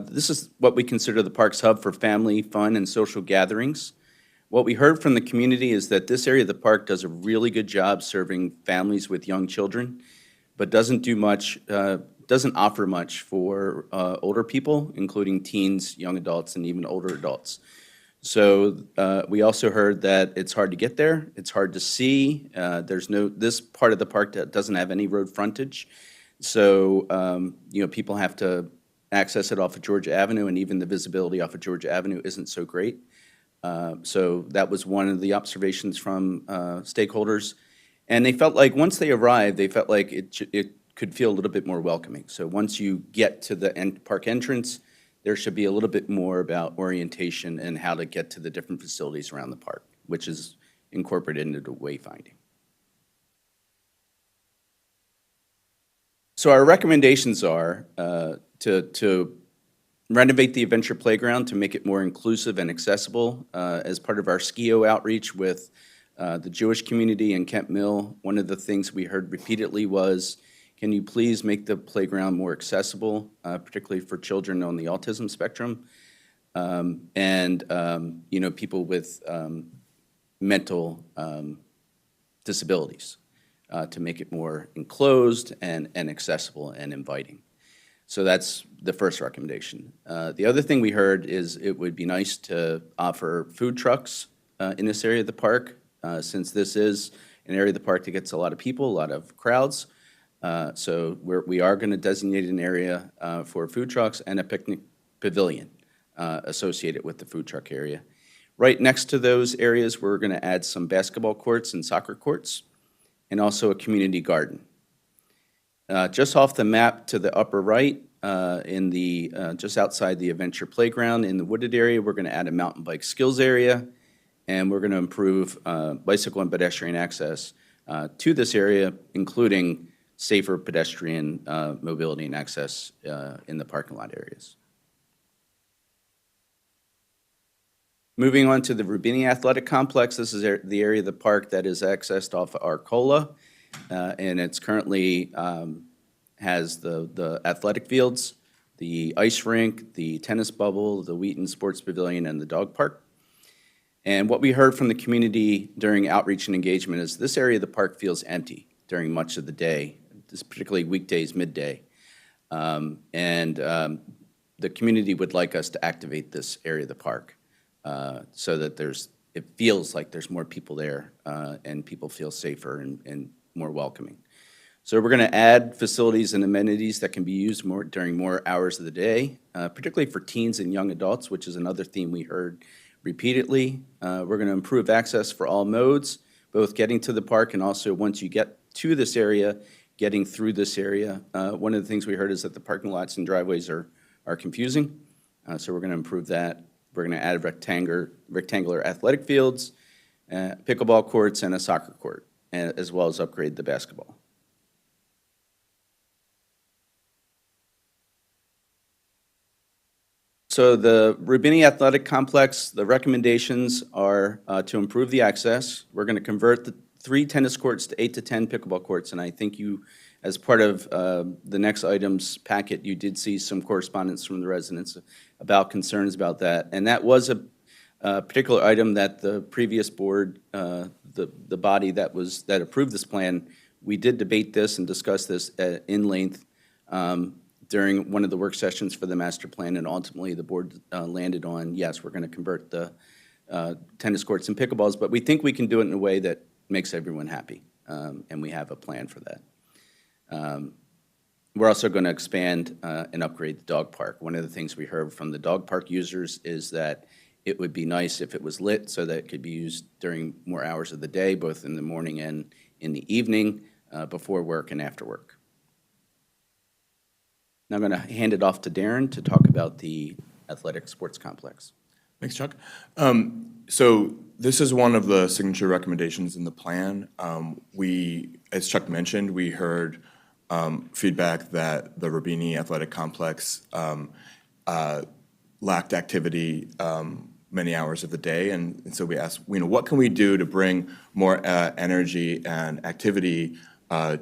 This is what we consider the park's hub for family, fun, and social gatherings. What we heard from the community is that this area of the park does a really good job serving families with young children, but doesn't offer much for older people, including teens, young adults, and even older adults. So we also heard that it's hard to get there, it's hard to see. This part of the park that doesn't have any road frontage. So, people have to access it off of Georgia Avenue, and even the visibility off of Georgia Avenue isn't so great. So that was one of the observations from stakeholders. And they felt like, once they arrived, they felt like it could feel a little bit more welcoming. So once you get to the park entrance, there should be a little bit more about orientation and how to get to the different facilities around the park, which is incorporated into the wayfinding. So our recommendations are to renovate the Adventure Playground to make it more inclusive and accessible. As part of our SKIO outreach with the Jewish community in Kent Mill, one of the things we heard repeatedly was, can you please make the playground more accessible, particularly for children on the autism spectrum, and people with mental disabilities, to make it more enclosed and accessible and inviting. So that's the first recommendation. The other thing we heard is it would be nice to offer food trucks in this area of the park, since this is an area of the park that gets a lot of people, a lot of crowds. So we are going to designate an area for food trucks and a picnic pavilion associated with the food truck area. Right next to those areas, we're going to add some basketball courts and soccer courts, and also a community garden. Just off the map to the upper right, just outside the Adventure Playground in the wooded area, we're going to add a mountain bike skills area, and we're going to improve bicycle and pedestrian access to this area, including safer pedestrian mobility and access in the parking lot areas. Moving on to the Rubini Athletic Complex, this is the area of the park that is accessed off Arcola, and it's currently has the athletic fields, the ice rink, the tennis bubble, the Wheaton Sports Pavilion, and the dog park. And what we heard from the community during outreach and engagement is this area of the park feels empty during much of the day, particularly weekdays, midday. The community would like us to activate this area of the park so that it feels like there's more people there and people feel safer and more welcoming. So we're going to add facilities and amenities that can be used during more hours of the day, particularly for teens and young adults, which is another theme we heard repeatedly. We're going to improve access for all modes, both getting to the park and also once you get to this area, getting through this area. One of the things we heard is that the parking lots and driveways are confusing, so we're going to improve that. We're going to add rectangular athletic fields, pickleball courts, and a soccer court, as well as upgrade the basketball. So the Rubini Athletic Complex, the recommendations are to improve the access. We're going to convert the 3 tennis courts to 8 to 10 pickleball courts, and I think you, as part of the next items packet, you did see some correspondence from the residents about concerns about that. And that was a particular item that the previous board, the body that approved this plan, we did debate this and discuss this in length during one of the work sessions for the master plan, and ultimately the board landed on, yes, we're going to convert the tennis courts and pickleballs, but we think we can do it in a way that makes everyone happy, and we have a plan for that. We're also going to expand and upgrade the dog park. One of the things we heard from the dog park users is that it would be nice if it was lit so that it could be used during more hours of the day, both in the morning and in the evening, before work and after work. Now I'm going to hand it off to Darren to talk about the athletic sports complex. Thanks, Chuck. So this is one of the signature recommendations in the plan. As Chuck mentioned, we heard feedback that the Rubini Athletic Complex lacked activity many hours of the day, and so we asked, what can we do to bring more energy and activity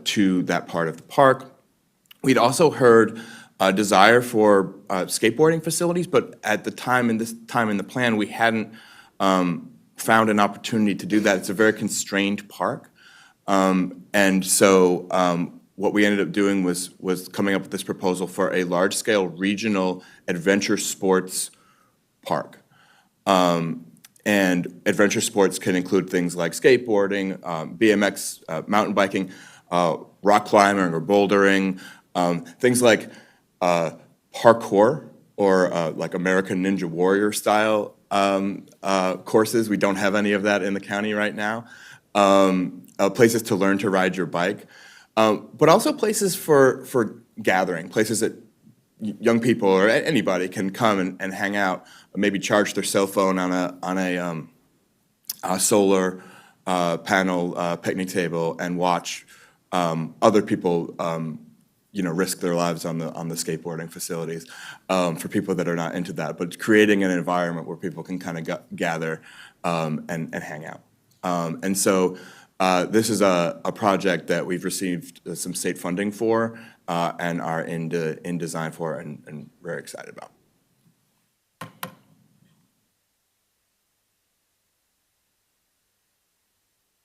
to that part of the park? We'd also heard a desire for skateboarding facilities, but at the time in the plan, we hadn't found an opportunity to do that. It's a very constrained park, and so what we ended up doing was coming up with this proposal for a large-scale regional adventure sports park. And adventure sports can include things like skateboarding, BMX, mountain biking, rock climbing or bouldering, things like parkour or like American Ninja Warrior style courses. We don't have any of that in the county right now. Places to learn to ride your bike, but also places for gathering, places that young people or anybody can come and hang out, maybe charge their cell phone on a solar panel picnic table and watch other people risk their lives on the skateboarding facilities for people that are not into that, but creating an environment where people can kind of gather and hang out. And so this is a project that we've received some state funding for and are in design for and very excited about.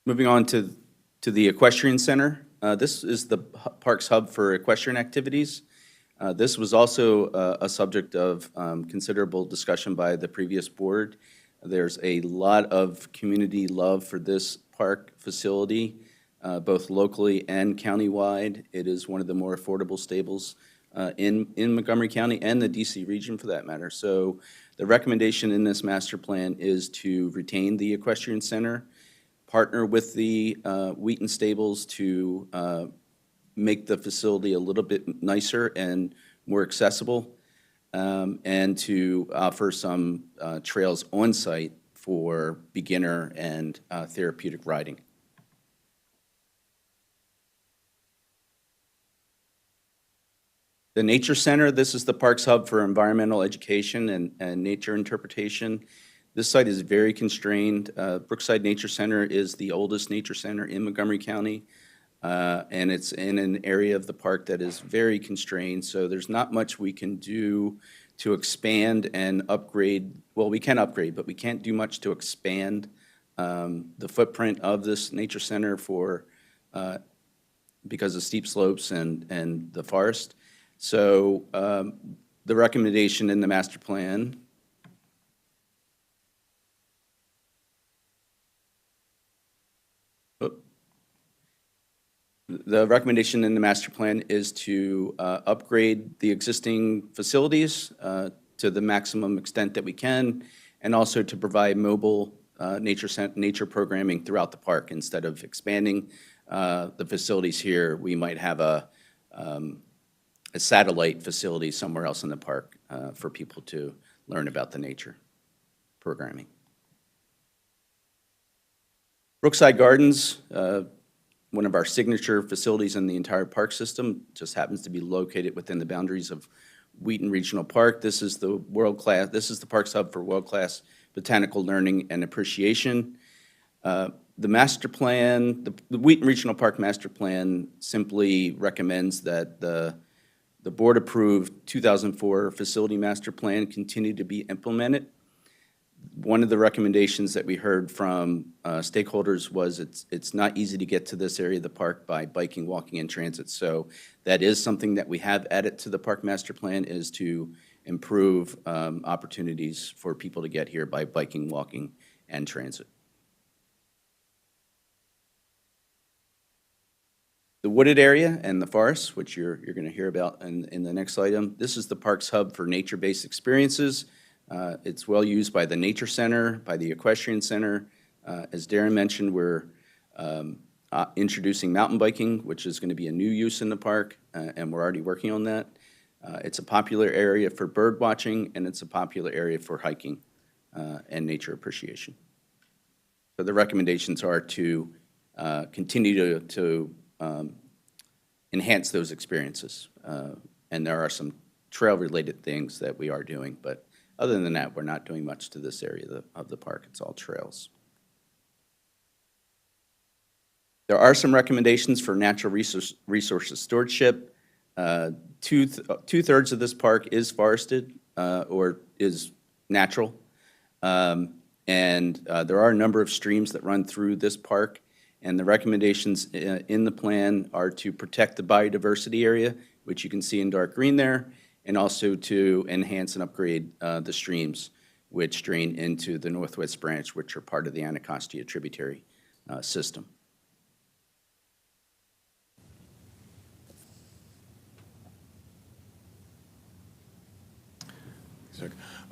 Moving on to the Equestrian Center. This is the park's hub for equestrian activities. This was also a subject of considerable discussion by the previous board. There's a lot of community love for this park facility, both locally and countywide. It is one of the more affordable stables in Montgomery County and the DC region for that matter. So the recommendation in this master plan is to retain the Equestrian Center, partner with the Wheaton Stables to make the facility a little bit nicer and more accessible, and to offer some trails on site for beginner and therapeutic riding. The Nature Center, this is the park's hub for environmental education and nature interpretation. This site is very constrained. Brookside Nature Center is the oldest nature center in Montgomery County, and it's in an area of the park that is very constrained, so there's not much we can do to expand and upgrade. Well, we can upgrade, but we can't do much to expand the footprint of this nature center because of steep slopes and the forest. So the recommendation in the master plan is to upgrade the existing facilities to the maximum extent that we can, and also to provide mobile nature programming throughout the park. Instead of expanding the facilities here, we might have a satellite facility somewhere else in the park for people to learn about the nature programming. Brookside Gardens, one of our signature facilities in the entire park system, just happens to be located within the boundaries of Wheaton Regional Park. This is the park's hub for world-class botanical learning and appreciation. The master plan, the Wheaton Regional Park Master Plan simply recommends that the board-approved 2004 Facility Master Plan continue to be implemented. One of the recommendations that we heard from stakeholders was it's not easy to get to this area of the park by biking, walking, and transit. So that is something that we have added to the Park Master Plan, is to improve opportunities for people to get here by biking, walking, and transit. The wooded area and the forest, which you're going to hear about in the next item, this is the park's hub for nature-based experiences. It's well used by the Nature Center, by the Equestrian Center. As Darren mentioned, we're introducing mountain biking, which is going to be a new use in the park, and we're already working on that. It's a popular area for bird watching, and it's a popular area for hiking and nature appreciation. So the recommendations are to continue to enhance those experiences. And there are some trail-related things that we are doing, but other than that, we're not doing much to this area of the park. It's all trails. There are some recommendations for natural resources stewardship. Two-thirds of this park is forested or is natural. And there are a number of streams that run through this park. And the recommendations in the plan are to protect the biodiversity area, which you can see in dark green there, and also to enhance and upgrade the streams which drain into the northwest branch, which are part of the Anacostia tributary system.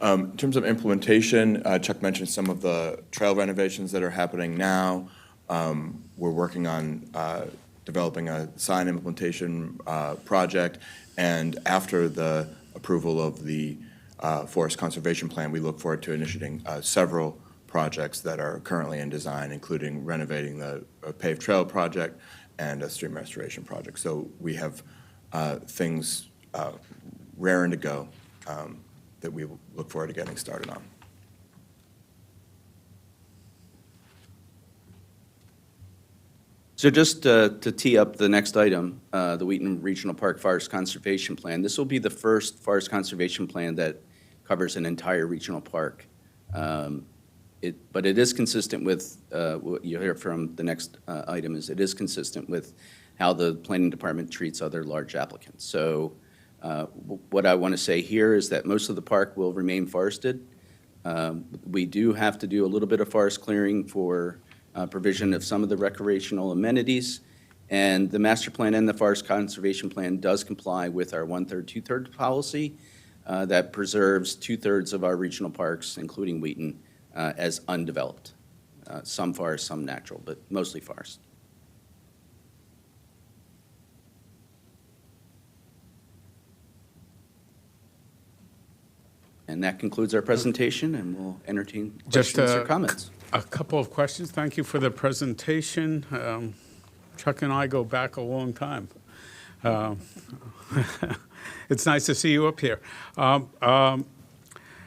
In terms of implementation, Chuck mentioned some of the trail renovations that are happening now. We're working on developing a sign implementation project, and after the approval of the Forest Conservation Plan, we look forward to initiating several projects that are currently in design, including renovating the paved trail project and a stream restoration project. So we have things raring to go that we will look forward to getting started on. So just to tee up the next item, the Wheaton Regional Park Forest Conservation Plan. This will be the first forest conservation plan that covers an entire regional park. But it is consistent with, what you hear from the next item is it is consistent with how the planning department treats other large applicants. So what I want to say here is that most of the park will remain forested. We do have to do a little bit of forest clearing for provision of some of the recreational amenities. And the master plan and the forest conservation plan does comply with our 1/3, 2/3 policy that preserves 2/3 of our regional parks, including Wheaton, as undeveloped. Some forest, some natural, but mostly forest. And that concludes our presentation, and we'll entertain Just, questions or comments. A couple of questions. Thank you for the presentation. Chuck and I go back a long time. It's nice to see you up here.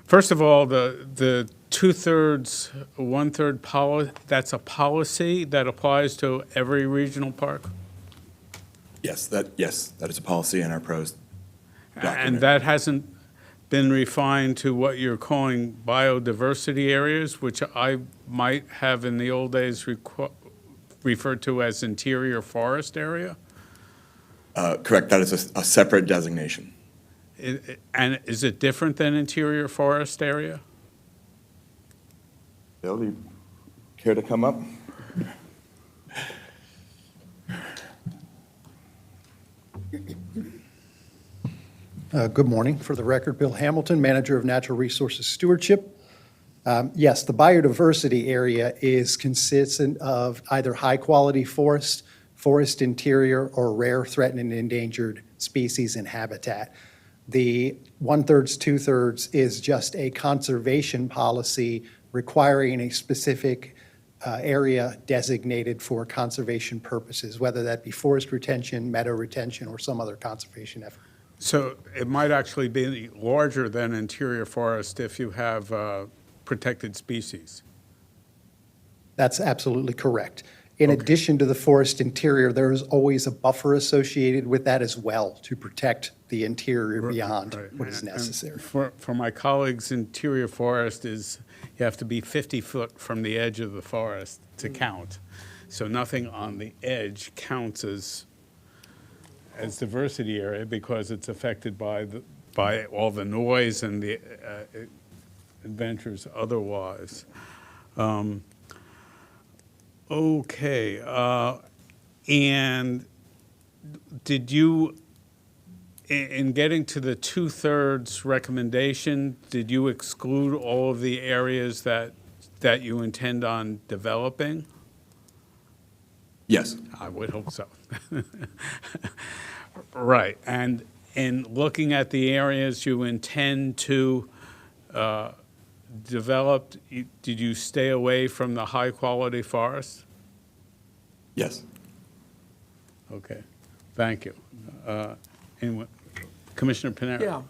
First of all, the 2/3, 1/3 policy, that's a policy that applies to every regional park? Yes, that is a policy in our pros document. And that hasn't been refined to what you're calling biodiversity areas, which I might have in the old days referred to as interior forest area? Correct, that is a separate designation. And is it different than interior forest area? Bill, do you care to come up? Good morning. For the record, Bill Hamilton, Manager of Natural Resources Stewardship. Yes, the biodiversity area is consistent of either high-quality forest, forest interior, or rare, threatened, and endangered species and habitat. The 1/3, 2/3 is just a conservation policy requiring a specific area designated for conservation purposes, whether that be forest retention, meadow retention, or some other conservation effort. So it might actually be larger than interior forest if you have protected species. That's absolutely correct. In addition to the forest interior, there is always a buffer associated with that as well to protect the interior beyond Right. what is And necessary. For my colleagues, interior forest is, you have to be 50 foot from the edge of the forest to count. So nothing on the edge counts as diversity area because it's affected by all the noise and the adventures otherwise. Okay, and did you, in getting to the 2/3 recommendation, did you exclude all of the areas that you intend on developing? Yes. I would hope so. Right, and in looking at the areas you intend to develop, did you stay away from the high-quality forest? Yes. Okay, thank you. Anyone, Commissioner Panera? Yeah,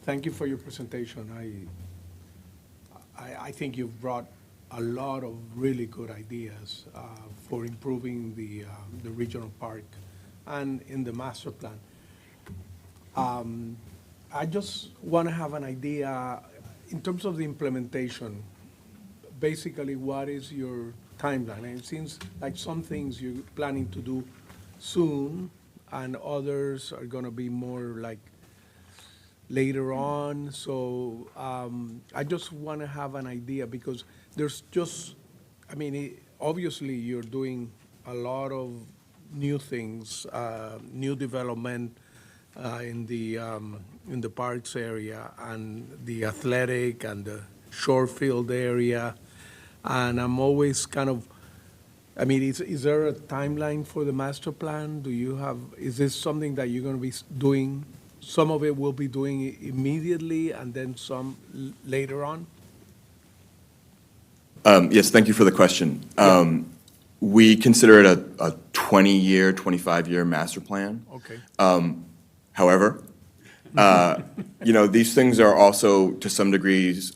thank you for your presentation. I think you've brought a lot of really good ideas for improving the regional park and in the master plan. I just want to have an idea, in terms of the implementation, basically what is your timeline? And it seems like some things you're planning to do soon and others are going to be more like later on. So I just want to have an idea because there's just, I mean, obviously you're doing a lot of new things, new development in the parks area and the athletic and the shore field area. And I'm always kind of, I mean, is there a timeline for the master plan? Do you have, is this something that you're going to be doing? Some of it will be doing immediately and then some later on? Yes, thank you for the question. We consider it a 20-year, 25-year master plan. Okay. However, these things are also, to some degrees,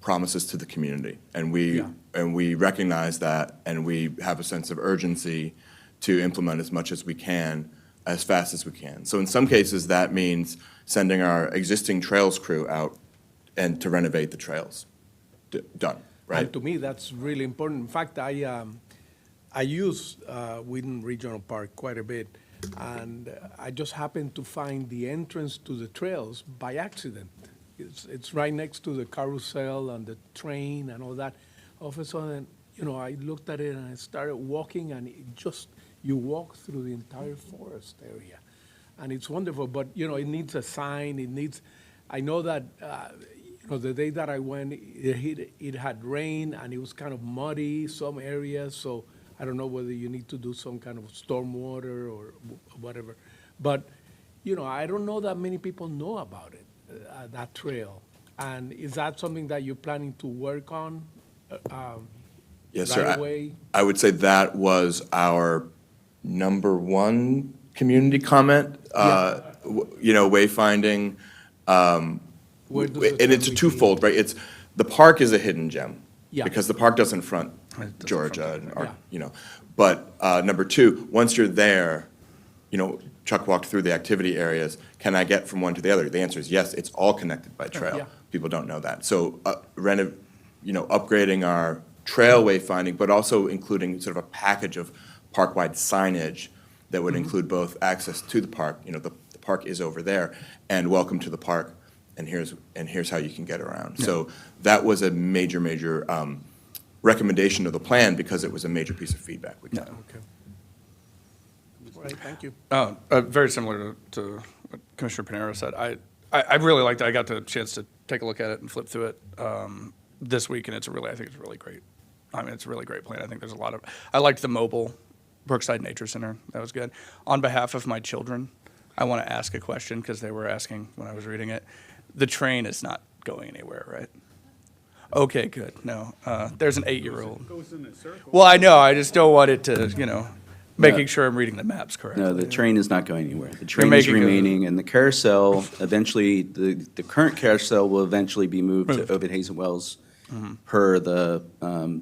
promises to the community. And we recognize that, and we have a sense of urgency to implement as much as we can, as fast as we can. So in some cases, that means sending our existing trails crew out and to renovate the trails. Done, right? And to me, that's really important. In fact, I use Wheaton Regional Park quite a bit, and I just happened to find the entrance to the trails by accident. It's right next to the carousel and the train and all that. All of a sudden, I looked at it and I started walking, and you walk through the entire forest area. And it's wonderful, but, it needs a sign, I know that, the day that I went, it had rain and it was kind of muddy, some areas, so I don't know whether you need to do some kind of stormwater or whatever. But, I don't know that many people know about it, that trail. And is that something that you're planning to work on Yes, right sir. away? I would say that was our number one community comment. Wayfinding. Where does the And trail it's begin? twofold, right? The park is a hidden gem. Yeah. Because the park doesn't front doesn't Georgia, front But number two, once you're there, Chuck walked through the activity areas. Can I get from one to the other? The answer is yes. It's all connected by trail. Yeah. People don't know that. So upgrading our trail wayfinding, but also including sort of a package of park-wide signage that would include both access to the park, the park is over there, and welcome to the park, and here's how you can get around. So that was a major recommendation of the plan because it was a major piece of feedback we got. Okay. All right, thank you. Very similar to what Commissioner Panero said. I really liked it. I got the chance to take a look at it and flip through it this week, and I think it's really great. I mean, it's a really great plan. I think there's I liked the mobile Brookside Nature Center. That was good. On behalf of my children, I want to ask a question because they were asking when I was reading it. The train is not going anywhere, right? Okay, good. No, there's an 8-year-old. Goes in a circle. Well, I know. I just don't want it to, making sure I'm reading the maps correctly. No, the train is not going anywhere. The train is making a- remaining, and the carousel, eventually, the current carousel will eventually be moved to Ovid Hazen Wells per the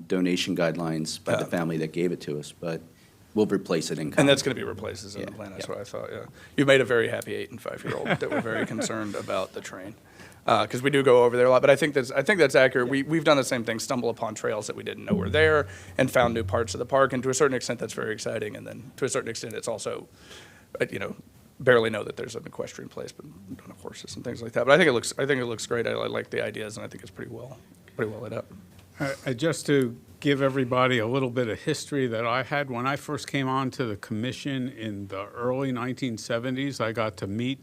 donation guidelines by the family that gave it to us, but we'll replace it in kind. And that's going to be replaced as in the Yeah, plan, that's yeah. what I thought, yeah. You made a very happy 8 and 5-year-old that were very concerned about the train. Because we do go over there a lot, but I think that's accurate. We've done the same thing, stumble upon trails that we didn't know were there and found new parts of the park, and to a certain extent, that's very exciting. And then to a certain extent, it's also, barely know that there's an equestrian place, but don't have horses and things like that. But I think it looks great. I like the ideas, and I think it's pretty well lit up. Just to give everybody a little bit of history that I had, when I first came onto the commission in the early 1970s, I got to meet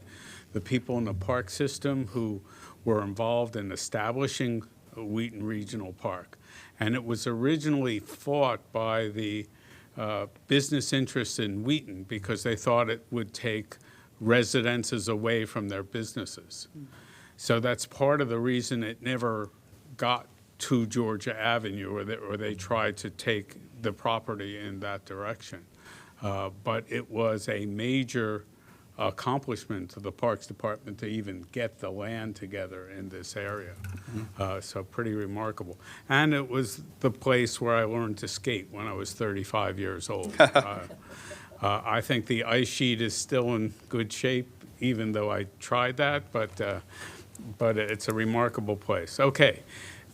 the people in the park system who were involved in establishing Wheaton Regional Park. And it was originally fought by the business interests in Wheaton because they thought it would take residences away from their businesses. So that's part of the reason it never got to Georgia Avenue, or they tried to take the property in that direction. But it was a major accomplishment to the Parks Department to even get the land together in this area. So pretty remarkable. And it was the place where I learned to skate when I was 35 years old. I think the ice sheet is still in good shape, even though I tried that, but it's a remarkable place. Okay.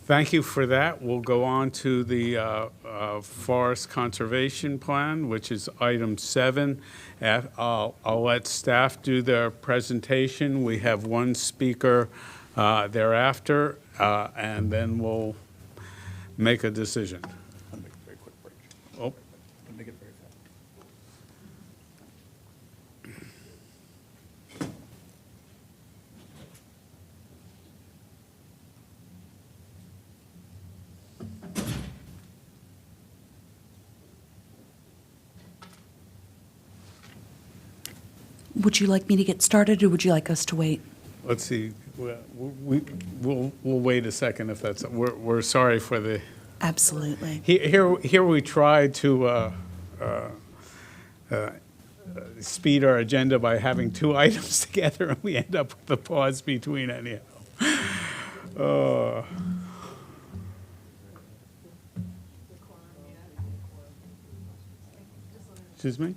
Thank you for that. We'll go on to the Forest Conservation Plan, which is item 7. I'll let staff do their presentation. We have one speaker thereafter, and then we'll make a decision. Oh. Would you like me to get started, or would you like us to wait? Let's see, we'll wait a second if that's, we're sorry for the, Absolutely. here we tried to speed our agenda by having 2 items together, and we end up with a pause between anyhow. Excuse me?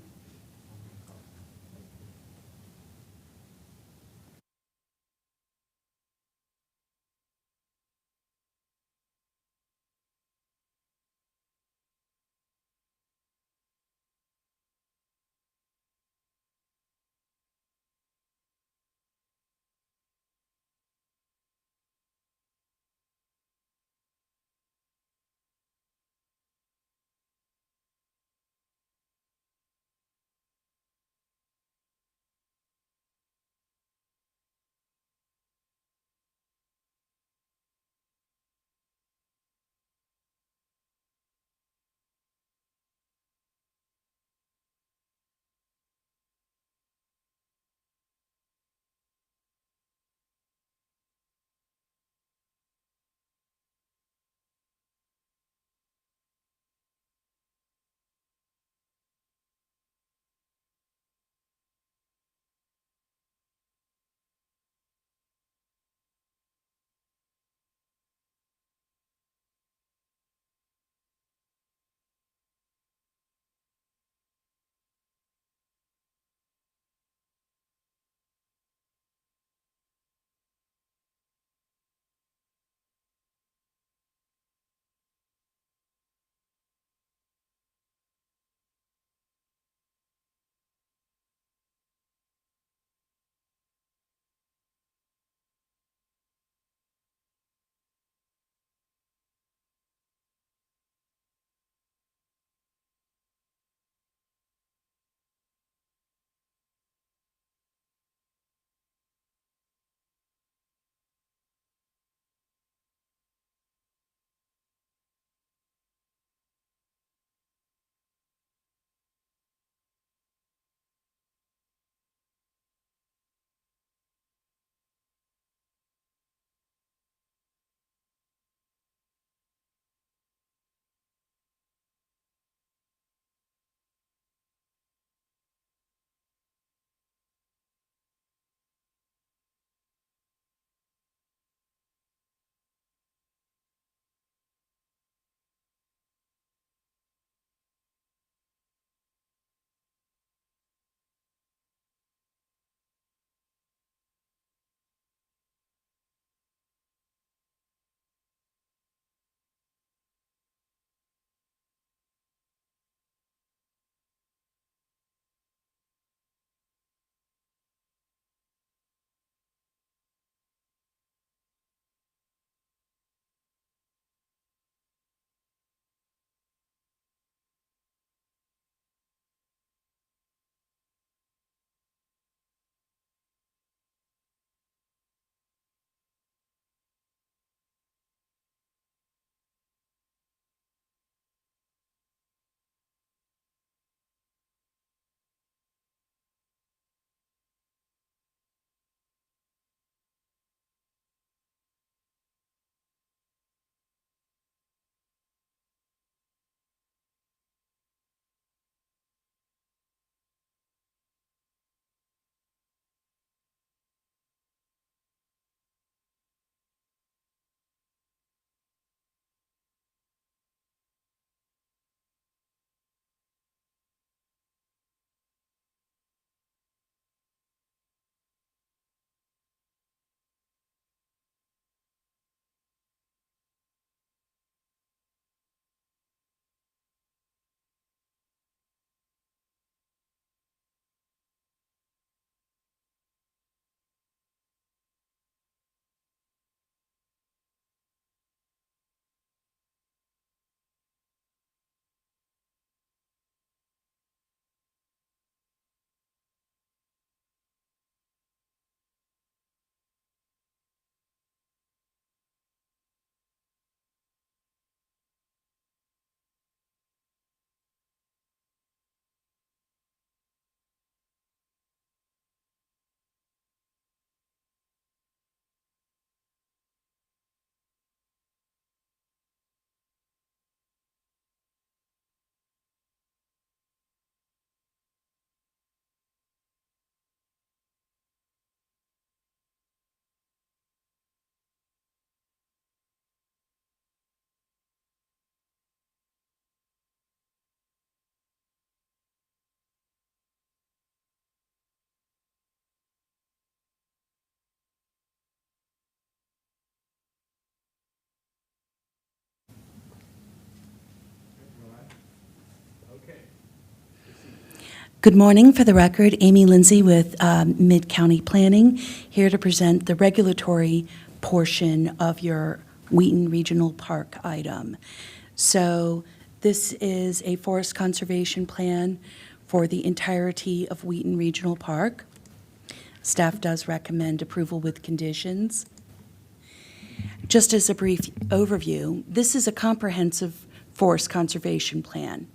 Good morning. For the record, Amy Lindsay with Mid-County Planning, here to present the regulatory portion of your Wheaton Regional Park item. So this is a forest conservation plan for the entirety of Wheaton Regional Park. Staff does recommend approval with conditions. Just as a brief overview, this is a comprehensive forest conservation plan.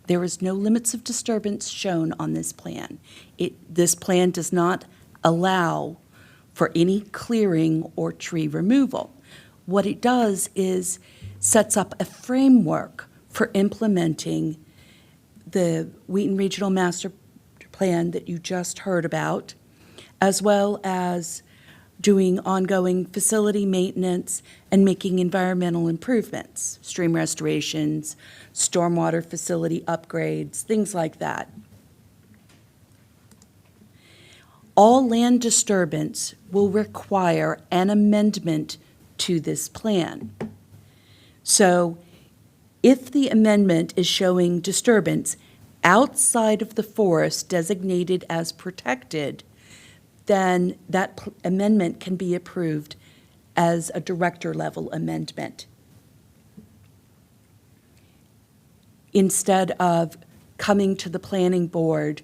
There is no limits of disturbance shown on this plan. This plan does not allow for any clearing or tree removal. What it does is sets up a framework for implementing the Wheaton Regional Master Plan that you just heard about, as well as doing ongoing facility maintenance and making environmental improvements, stream restorations, stormwater facility upgrades, things like that. All land disturbance will require an amendment to this plan. So if the amendment is showing disturbance outside of the forest designated as protected, then that amendment can be approved as a director-level amendment, instead of coming to the planning board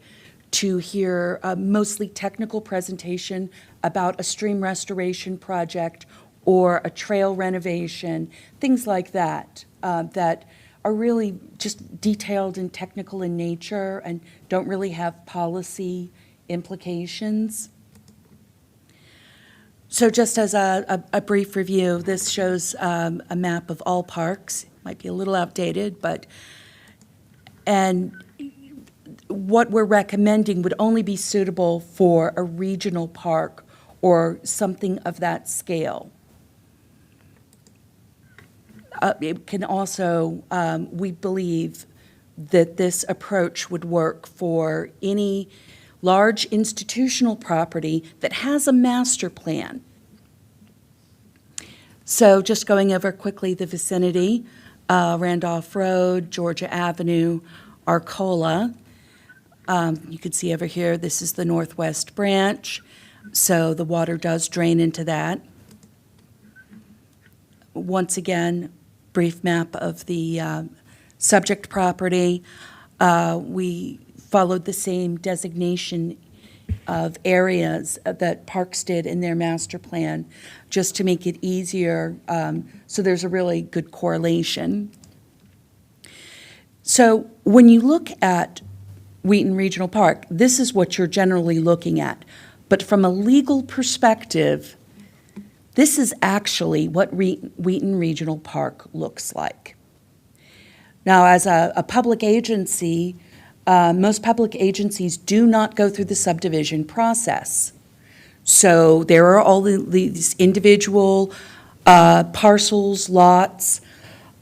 to hear a mostly technical presentation about a stream restoration project or a trail renovation, things like that, that are really just detailed and technical in nature and don't really have policy implications. So just as a brief review, this shows a map of all parks. Might be a little outdated, and what we're recommending would only be suitable for a regional park or something of that scale. It can also, we believe that this approach would work for any large institutional property that has a master plan. So just going over quickly the vicinity, Randolph Road, Georgia Avenue, Arcola. You can see over here, this is the northwest branch, so the water does drain into that. Once again, brief map of the subject property. We followed the same designation of areas that Parks did in their master plan, just to make it easier, so there's a really good correlation. So when you look at Wheaton Regional Park, this is what you're generally looking at. But from a legal perspective, this is actually what Wheaton Regional Park looks like. Now, as a public agency, most public agencies do not go through the subdivision process. So there are all these individual parcels, lots.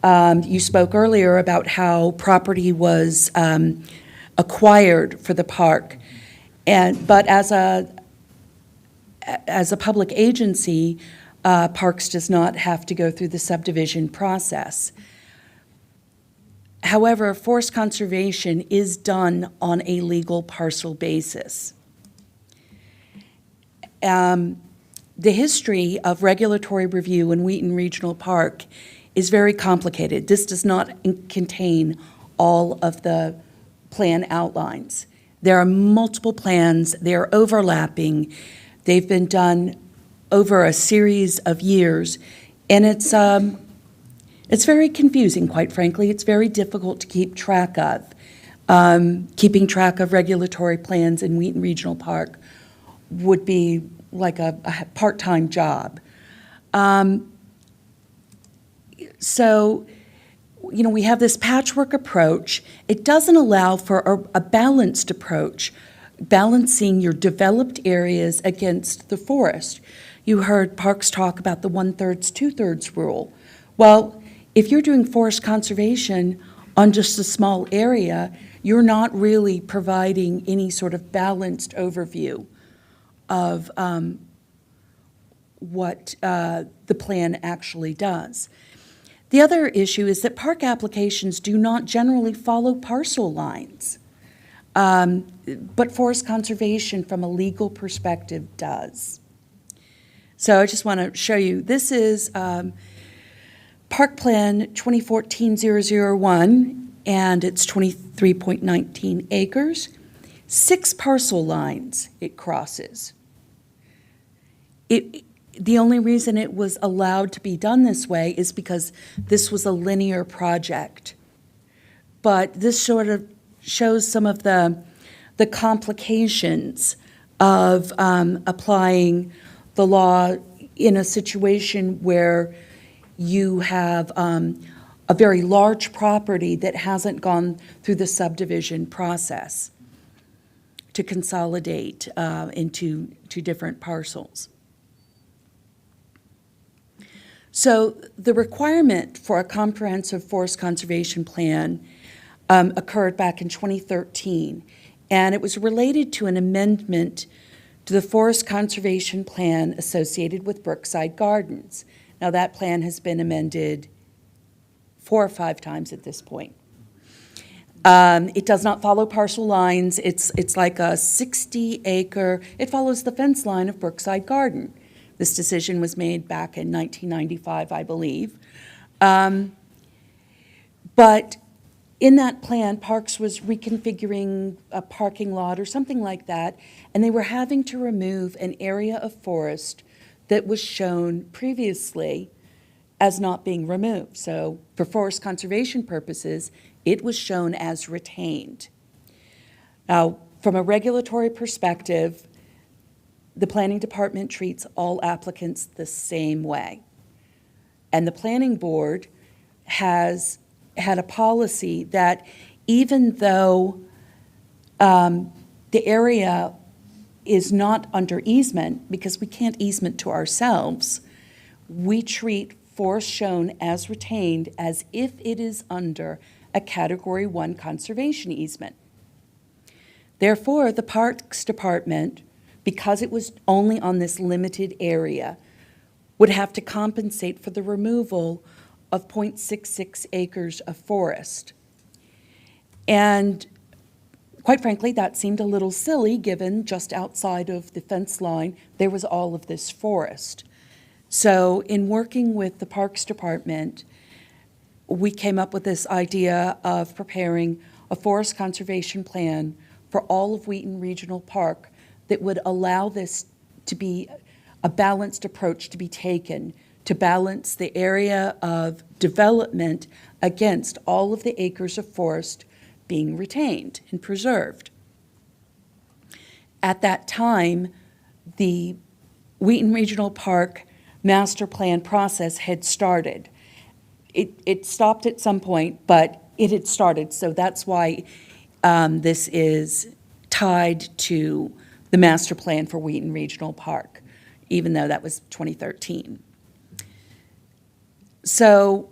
You spoke earlier about how property was acquired for the park, but as a public agency, Parks does not have to go through the subdivision process. However, forest conservation is done on a legal parcel basis. The history of regulatory review in Wheaton Regional Park is very complicated. This does not contain all of the plan outlines. There are multiple plans, they're overlapping, they've been done over a series of years, and it's very confusing, quite frankly. It's very difficult to keep track of. Keeping track of regulatory plans in Wheaton Regional Park would be like a part-time job. So, you know, we have this patchwork approach. It doesn't allow for a balanced approach, balancing your developed areas against the forest. You heard Parks talk about the 1/3, 2/3 rule. Well, if you're doing forest conservation on just a small area, you're not really providing any sort of balanced overview of what the plan actually does. The other issue is that park applications do not generally follow parcel lines. but forest conservation from a legal perspective does. So I just want to show you, this is Park Plan 2014-001, and it's 23.19 acres. 6 parcel lines it crosses. The only reason it was allowed to be done this way is because this was a linear project. But this sort of shows some of the complications of applying the law in a situation where you have a very large property that hasn't gone through the subdivision process to consolidate into 2 different parcels. So the requirement for a comprehensive forest conservation plan occurred back in 2013, and it was related to an amendment to the forest conservation plan associated with Brookside Gardens. Now, that plan has been amended 4 or 5 times at this point. It does not follow parcel lines. It's like a 60-acre, it follows the fence line of Brookside Garden. This decision was made back in 1995, I believe. But in that plan, Parks was reconfiguring a parking lot or something like that, and they were having to remove an area of forest that was shown previously as not being removed. So for forest conservation purposes, it was shown as retained. Now, from a regulatory perspective, the planning department treats all applicants the same way. And the planning board has had a policy that even though the area is not under easement, because we can't easement to ourselves, we treat forest shown as retained as if it is under a Category 1 conservation easement. Therefore, the Parks Department, because it was only on this limited area, would have to compensate for the removal of 0.66 acres of forest. And quite frankly, that seemed a little silly, given just outside of the fence line, there was all of this forest. So in working with the Parks Department, we came up with this idea of preparing a forest conservation plan for all of Wheaton Regional Park that would allow this to be a balanced approach to be taken to balance the area of development against all of the acres of forest being retained and preserved. At that time, the Wheaton Regional Park master plan process had started. It stopped at some point, but it had started, so that's why this is tied to the master plan for Wheaton Regional Park, even though that was 2013. So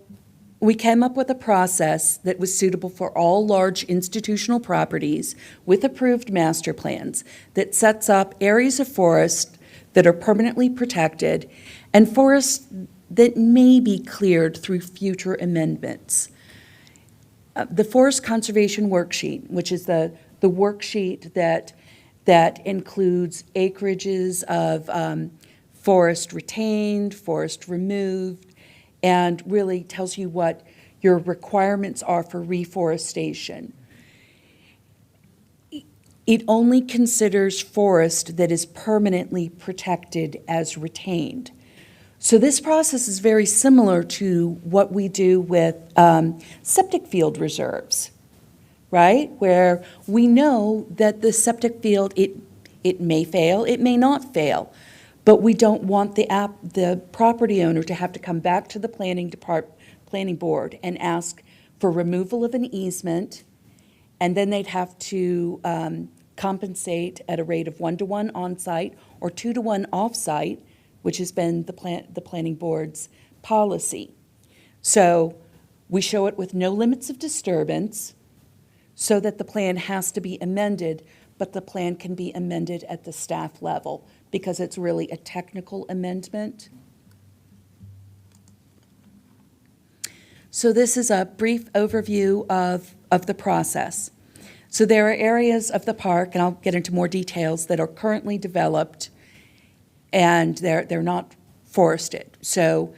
we came up with a process that was suitable for all large institutional properties with approved master plans that sets up areas of forest that are permanently protected and forests that may be cleared through future amendments. The Forest Conservation Worksheet, which is the worksheet that includes acreages of forest retained, forest removed, and really tells you what your requirements are for reforestation. It only considers forest that is permanently protected as retained. So this process is very similar to what we do with septic field reserves, right? Where we know that the septic field, it may fail, it may not fail, but we don't want the property owner to have to come back to the planning board and ask for removal of an easement, and then they'd have to compensate at a rate of 1-to-1 on-site or 2-to-1 off-site, which has been the planning board's policy. So we show it with no limits of disturbance so that the plan has to be amended, but the plan can be amended at the staff level because it's really a technical amendment. So this is a brief overview of the process. So there are areas of the park, and I'll get into more details, that are currently developed, and they're not forested. So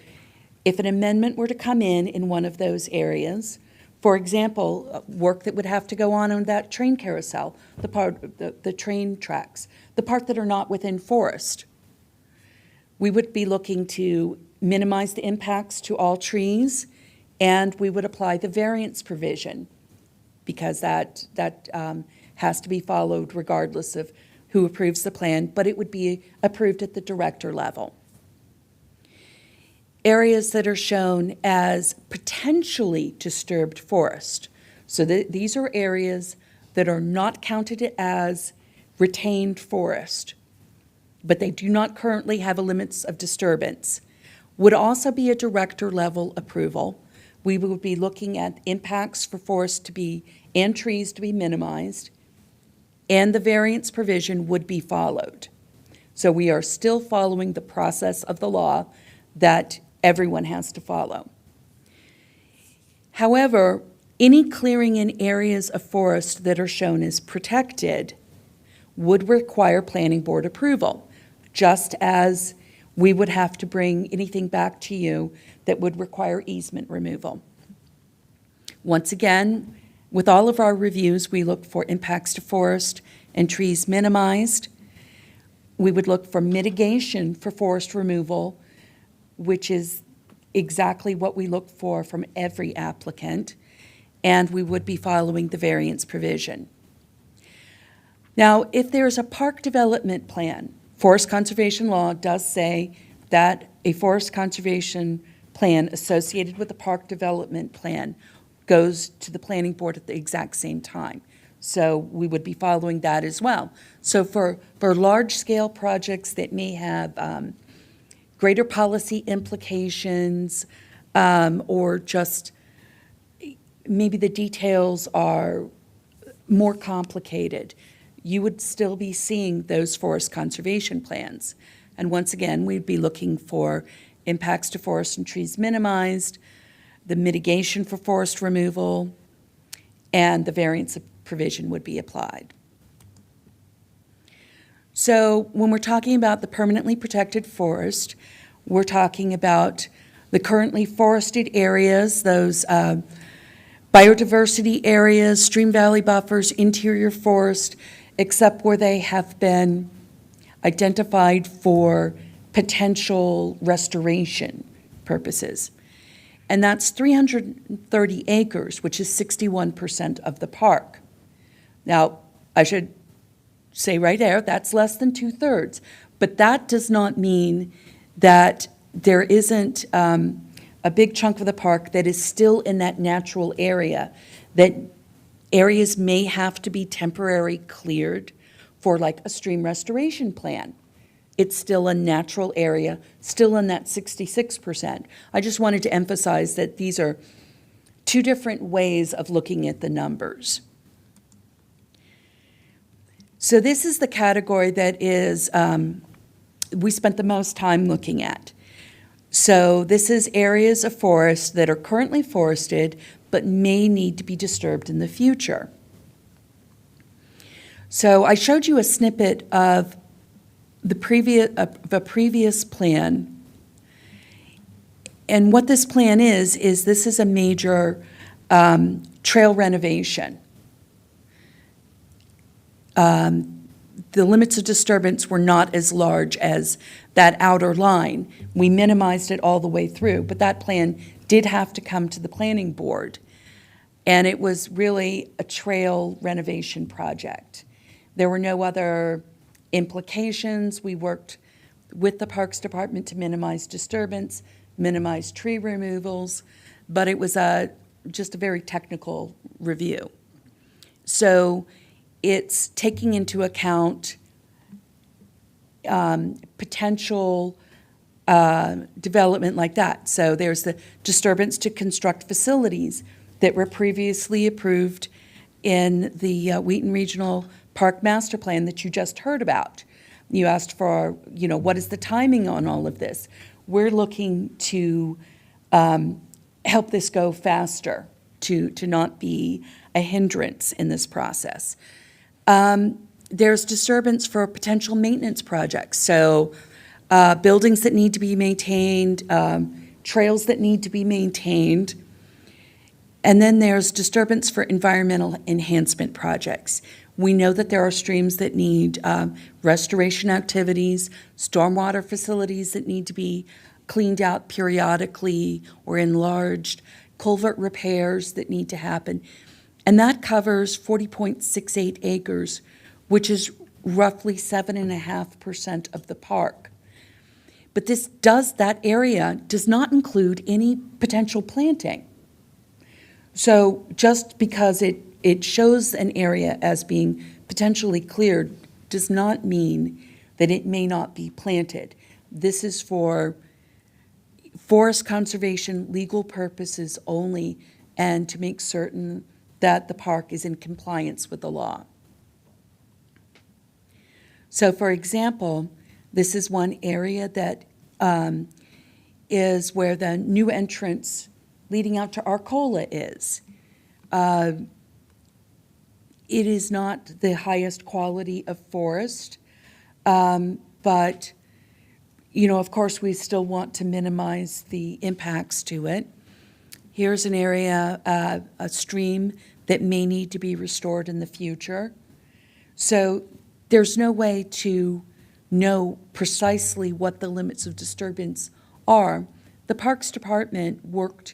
if an amendment were to come in one of those areas, for example, work that would have to go on that train carousel, the train tracks, the part that are not within forest, we would be looking to minimize the impacts to all trees, and we would apply the variance provision, because that has to be followed regardless of who approves the plan, but it would be approved at the director level. Areas that are shown as potentially disturbed forest. So these are areas that are not counted as retained forest, but they do not currently have a limits of disturbance, would also be a director level approval. We would be looking at impacts for forest and trees to be minimized, and the variance provision would be followed. So we are still following the process of the law that everyone has to follow. However, any clearing in areas of forest that are shown as protected would require planning board approval, just as we would have to bring anything back to you that would require easement removal. Once again, with all of our reviews, we look for impacts to forest and trees minimized. We would look for mitigation for forest removal, which is exactly what we look for from every applicant, and we would be following the variance provision. Now, if there's a park development plan, forest conservation law does say that a forest conservation plan associated with the park development plan goes to the planning board at the exact same time. So we would be following that as well. So for large-scale projects that may have greater policy implications, or just maybe the details are more complicated, you would still be seeing those forest conservation plans. And once again, we'd be looking for impacts to forest and trees minimized, the mitigation for forest removal, and the variance provision would be applied. So when we're talking about the permanently protected forest, we're talking about the currently forested areas, those biodiversity areas, stream valley buffers, interior forest, except where they have been identified for potential restoration purposes. And that's 330 acres, which is 61% of the park. Now, I should say right there, that's less than 2/3. But that does not mean that there isn't a big chunk of the park that is still in that natural area, that areas may have to be temporarily cleared for like a stream restoration plan. It's still a natural area, still in that 66%. I just wanted to emphasize that these are two different ways of looking at the numbers. So this is the category that is, we spent the most time looking at. So this is areas of forest that are currently forested but may need to be disturbed in the future. So I showed you a snippet of the previous plan. And what this plan is this is a major trail renovation. The limits of disturbance were not as large as that outer line. We minimized it all the way through, but that plan did have to come to the planning board. And it was really a trail renovation project. There were no other implications. We worked with the Parks Department to minimize disturbance, minimize tree removals, but it was just a very technical review. So it's taking into account potential development like that. So there's the disturbance to construct facilities that were previously approved in the Wheaton Regional Park Master Plan that you just heard about. You asked for, what is the timing on all of this? We're looking to help this go faster, to not be a hindrance in this process. There's disturbance for potential maintenance projects. So buildings that need to be maintained, trails that need to be maintained. And then there's disturbance for environmental enhancement projects. We know that there are streams that need restoration activities, stormwater facilities that need to be cleaned out periodically or enlarged, culvert repairs that need to happen. And that covers 40.68 acres, which is roughly 7.5% of the park. But that area does not include any potential planting. So just because it shows an area as being potentially cleared does not mean that it may not be planted. This is for forest conservation, legal purposes only, and to make certain that the park is in compliance with the law. So for example, this is one area that is where the new entrance leading out to Arcola is. It is not the highest quality of forest, but of course, we still want to minimize the impacts to it. Here's an area, a stream that may need to be restored in the future. So there's no way to know precisely what the limits of disturbance are. The Parks Department worked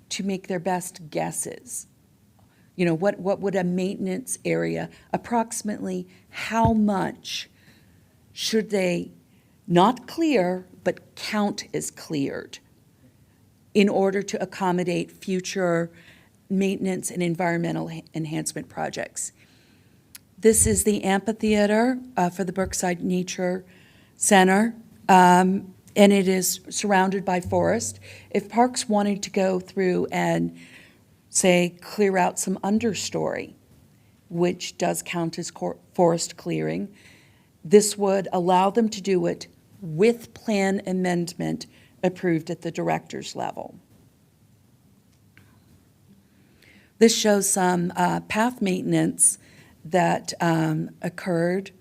to make their best guesses. What would a maintenance area, approximately how much should they not clear, but count as cleared in order to accommodate future maintenance and environmental enhancement projects. This is the amphitheater for the Brookside Nature Center, and it is surrounded by forest. If parks wanted to go through and, say, clear out some understory, which does count as forest clearing, this would allow them to do it with plan amendment approved at the director's level. This shows some path maintenance that occurred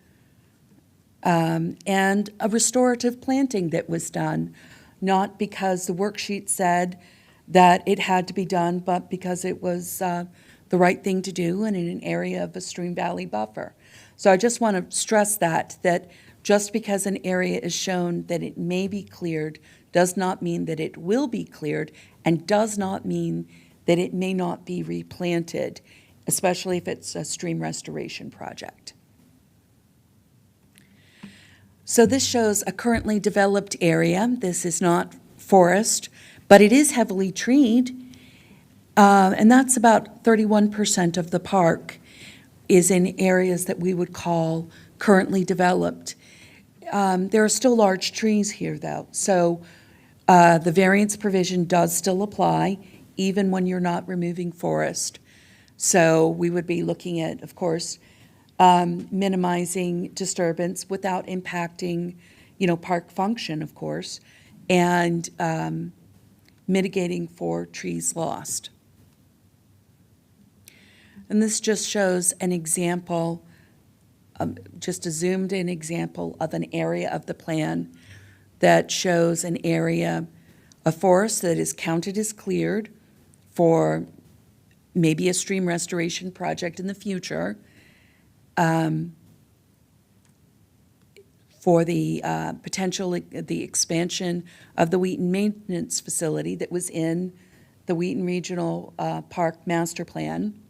and a restorative planting that was done, not because the worksheet said that it had to be done, but because it was the right thing to do and in an area of a stream valley buffer. So I just want to stress that just because an area is shown that it may be cleared does not mean that it will be cleared and does not mean that it may not be replanted, especially if it's a stream restoration project. So this shows a currently developed area. This is not forest, but it is heavily treed, and that's about 31% of the park is in areas that we would call currently developed. There are still large trees here, though, so the variance provision does still apply, even when you're not removing forest. So we would be looking at, of course, minimizing disturbance without impacting, park function, of course, and mitigating for trees lost. And this just shows an example, just a zoomed-in example of an area of the plan that shows an area of forest that is counted as cleared for maybe a stream restoration project in the future, for the the expansion of the Wheaton Maintenance Facility that was in the Wheaton Regional Park Master Plan,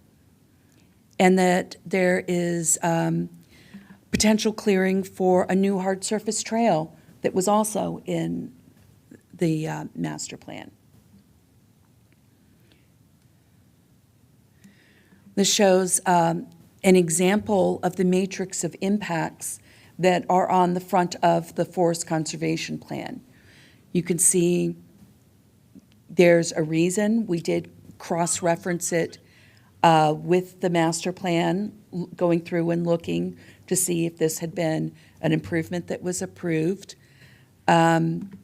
and that there is potential clearing for a new hard surface trail that was also in the master plan. This shows an example of the matrix of impacts that are on the front of the Forest Conservation Plan. You can see there's a reason. We did cross-reference it with the master plan, going through and looking to see if this had been an improvement that was approved. And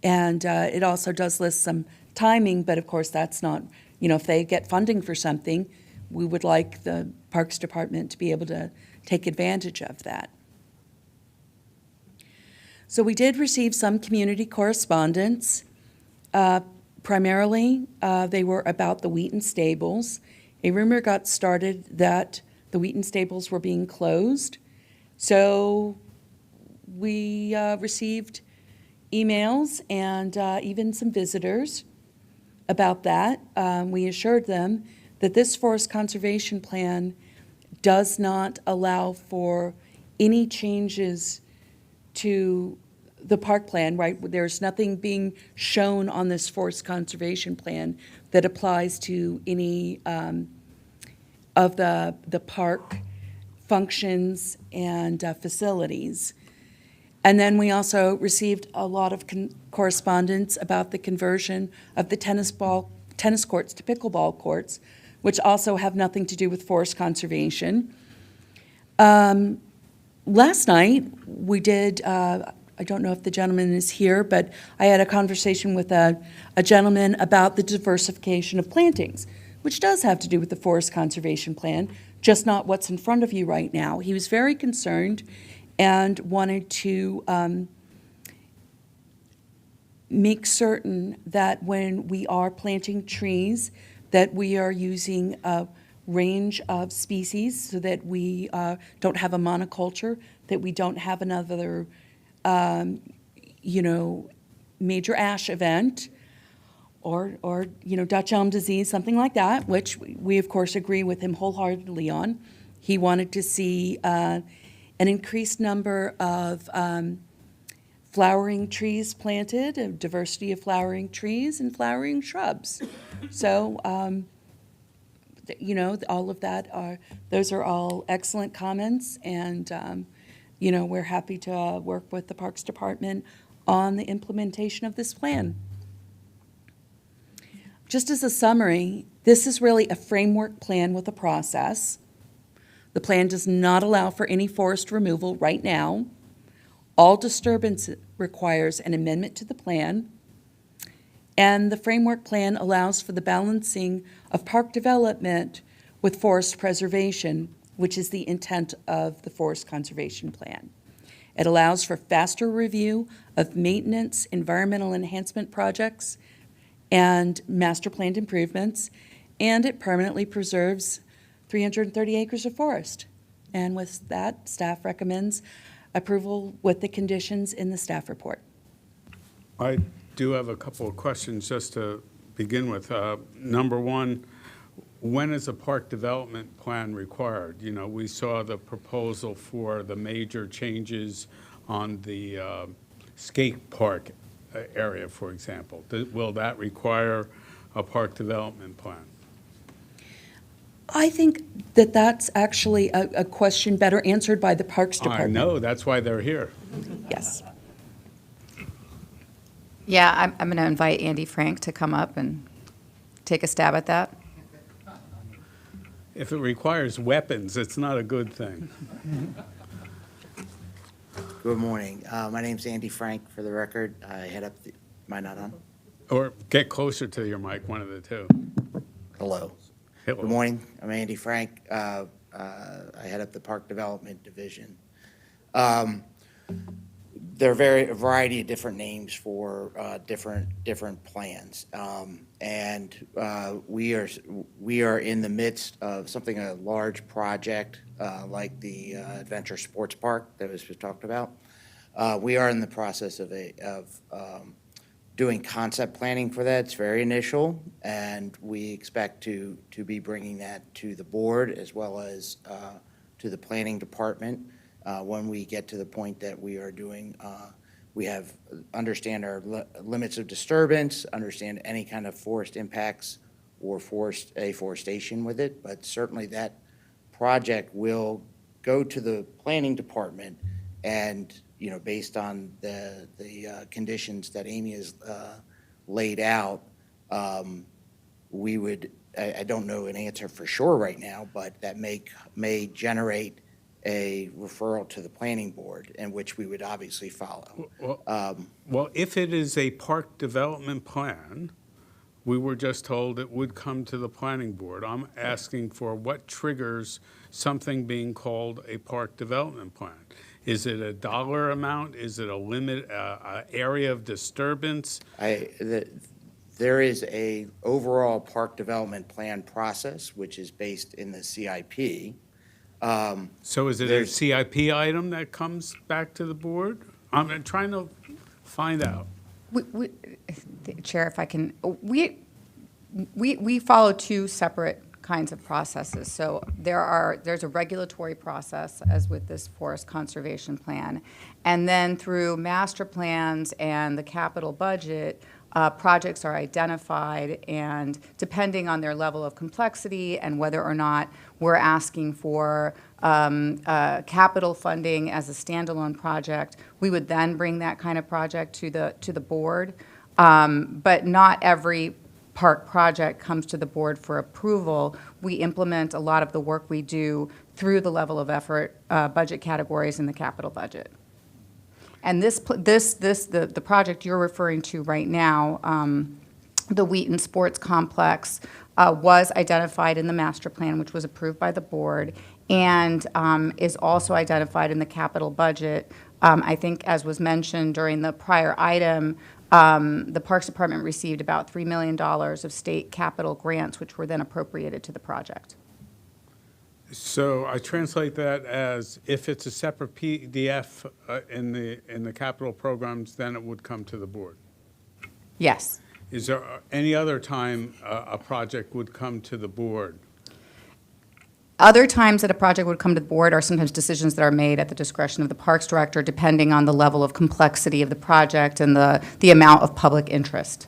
it also does list some timing, but of course, that's not, if they get funding for something, we would like the Parks Department to be able to take advantage of that. So we did receive some community correspondence. Primarily, they were about the Wheaton Stables. A rumor got started that the Wheaton Stables were being closed. So we received emails and even some visitors about that. We assured them that this forest conservation plan does not allow for any changes to the park plan, right? There's nothing being shown on this forest conservation plan that applies to any of the park functions and facilities. And then we also received a lot of correspondence about the conversion of the tennis courts to pickleball courts, which also have nothing to do with forest conservation. Last night, we did, I don't know if the gentleman is here, but I had a conversation with a gentleman about the diversification of plantings, which does have to do with the forest conservation plan, just not what's in front of you right now. He was very concerned and wanted to make certain that when we are planting trees, that we are using a range of species so that we don't have a monoculture, that we don't have another, major ash event or Dutch elm disease, something like that, which we of course agree with him wholeheartedly on. He wanted to see an increased number of flowering trees planted, a diversity of flowering trees and flowering shrubs. So, all of that those are all excellent comments, and, we're happy to work with the Parks Department on the implementation of this plan. Just as a summary, this is really a framework plan with a process. The plan does not allow for any forest removal right now. All disturbance requires an amendment to the plan. And the framework plan allows for the balancing of park development with forest preservation, which is the intent of the forest conservation plan. It allows for faster review of maintenance, environmental enhancement projects, and master planned improvements, and it permanently preserves 330 acres of forest. And with that, staff recommends approval with the conditions in the staff report. I do have a couple of questions just to begin with. Number one, when is a park development plan required? We saw the proposal for the major changes on the skate park area, for example. Will that require a park development plan? I think that that's actually a question better answered by the Parks I Department. know, that's why they're here. Yes. Yeah, I'm going to invite Andy Frank to come up and take a stab at that. If it requires weapons, it's not a good thing. Good morning. My name's Andy Frank, for the record. I head up the, am I not on? Or get closer to your mic, one of the two. Hello. Hello. Good morning. I'm Andy Frank. I head up the Park Development Division. There are a variety of different names for different plans. And we are in the midst of something, a large project like the Adventure Sports Park that was just talked about. We are in the process of doing concept planning for that. It's very initial, and we expect to be bringing that to the board as well as to the planning department when we get to the point that we are doing, understand our limits of disturbance, understand any kind of forest impacts or afforestation with it, but certainly that project will go to the planning department, and based on the conditions that Amy has laid out, we would, I don't know an answer for sure right now, but that may generate a referral to the planning board, in which we would obviously follow. Well, if it is a park development plan, we were just told it would come to the planning board. I'm asking for what triggers something being called a park development plan. Is it a dollar amount? Is it a limit, area of disturbance? There is a overall park development plan process, which is based in the CIP. So is it a There's- CIP item that comes back to the board? I'm trying to find out. Chair, if I can, we follow two separate kinds of processes. So there's a regulatory process, as with this forest conservation plan. And then through master plans and the capital budget, projects are identified, and depending on their level of complexity and whether or not we're asking for capital funding as a standalone project, we would then bring that kind of project to the board. But not every park project comes to the board for approval. We implement a lot of the work we do through the level of effort budget categories in the capital budget. And the project you're referring to right now, the Wheaton Sports Complex, was identified in the master plan, which was approved by the board, and is also identified in the capital budget. I think, as was mentioned during the prior item, the Parks Department received about $3 million of state capital grants, which were then appropriated to the project. So I translate that as if it's a separate PDF in the capital programs, then it would come to the board. Yes. Is there any other time a project would come to the board? Other times that a project would come to the board are sometimes decisions that are made at the discretion of the Parks Director, depending on the level of complexity of the project and the amount of public interest.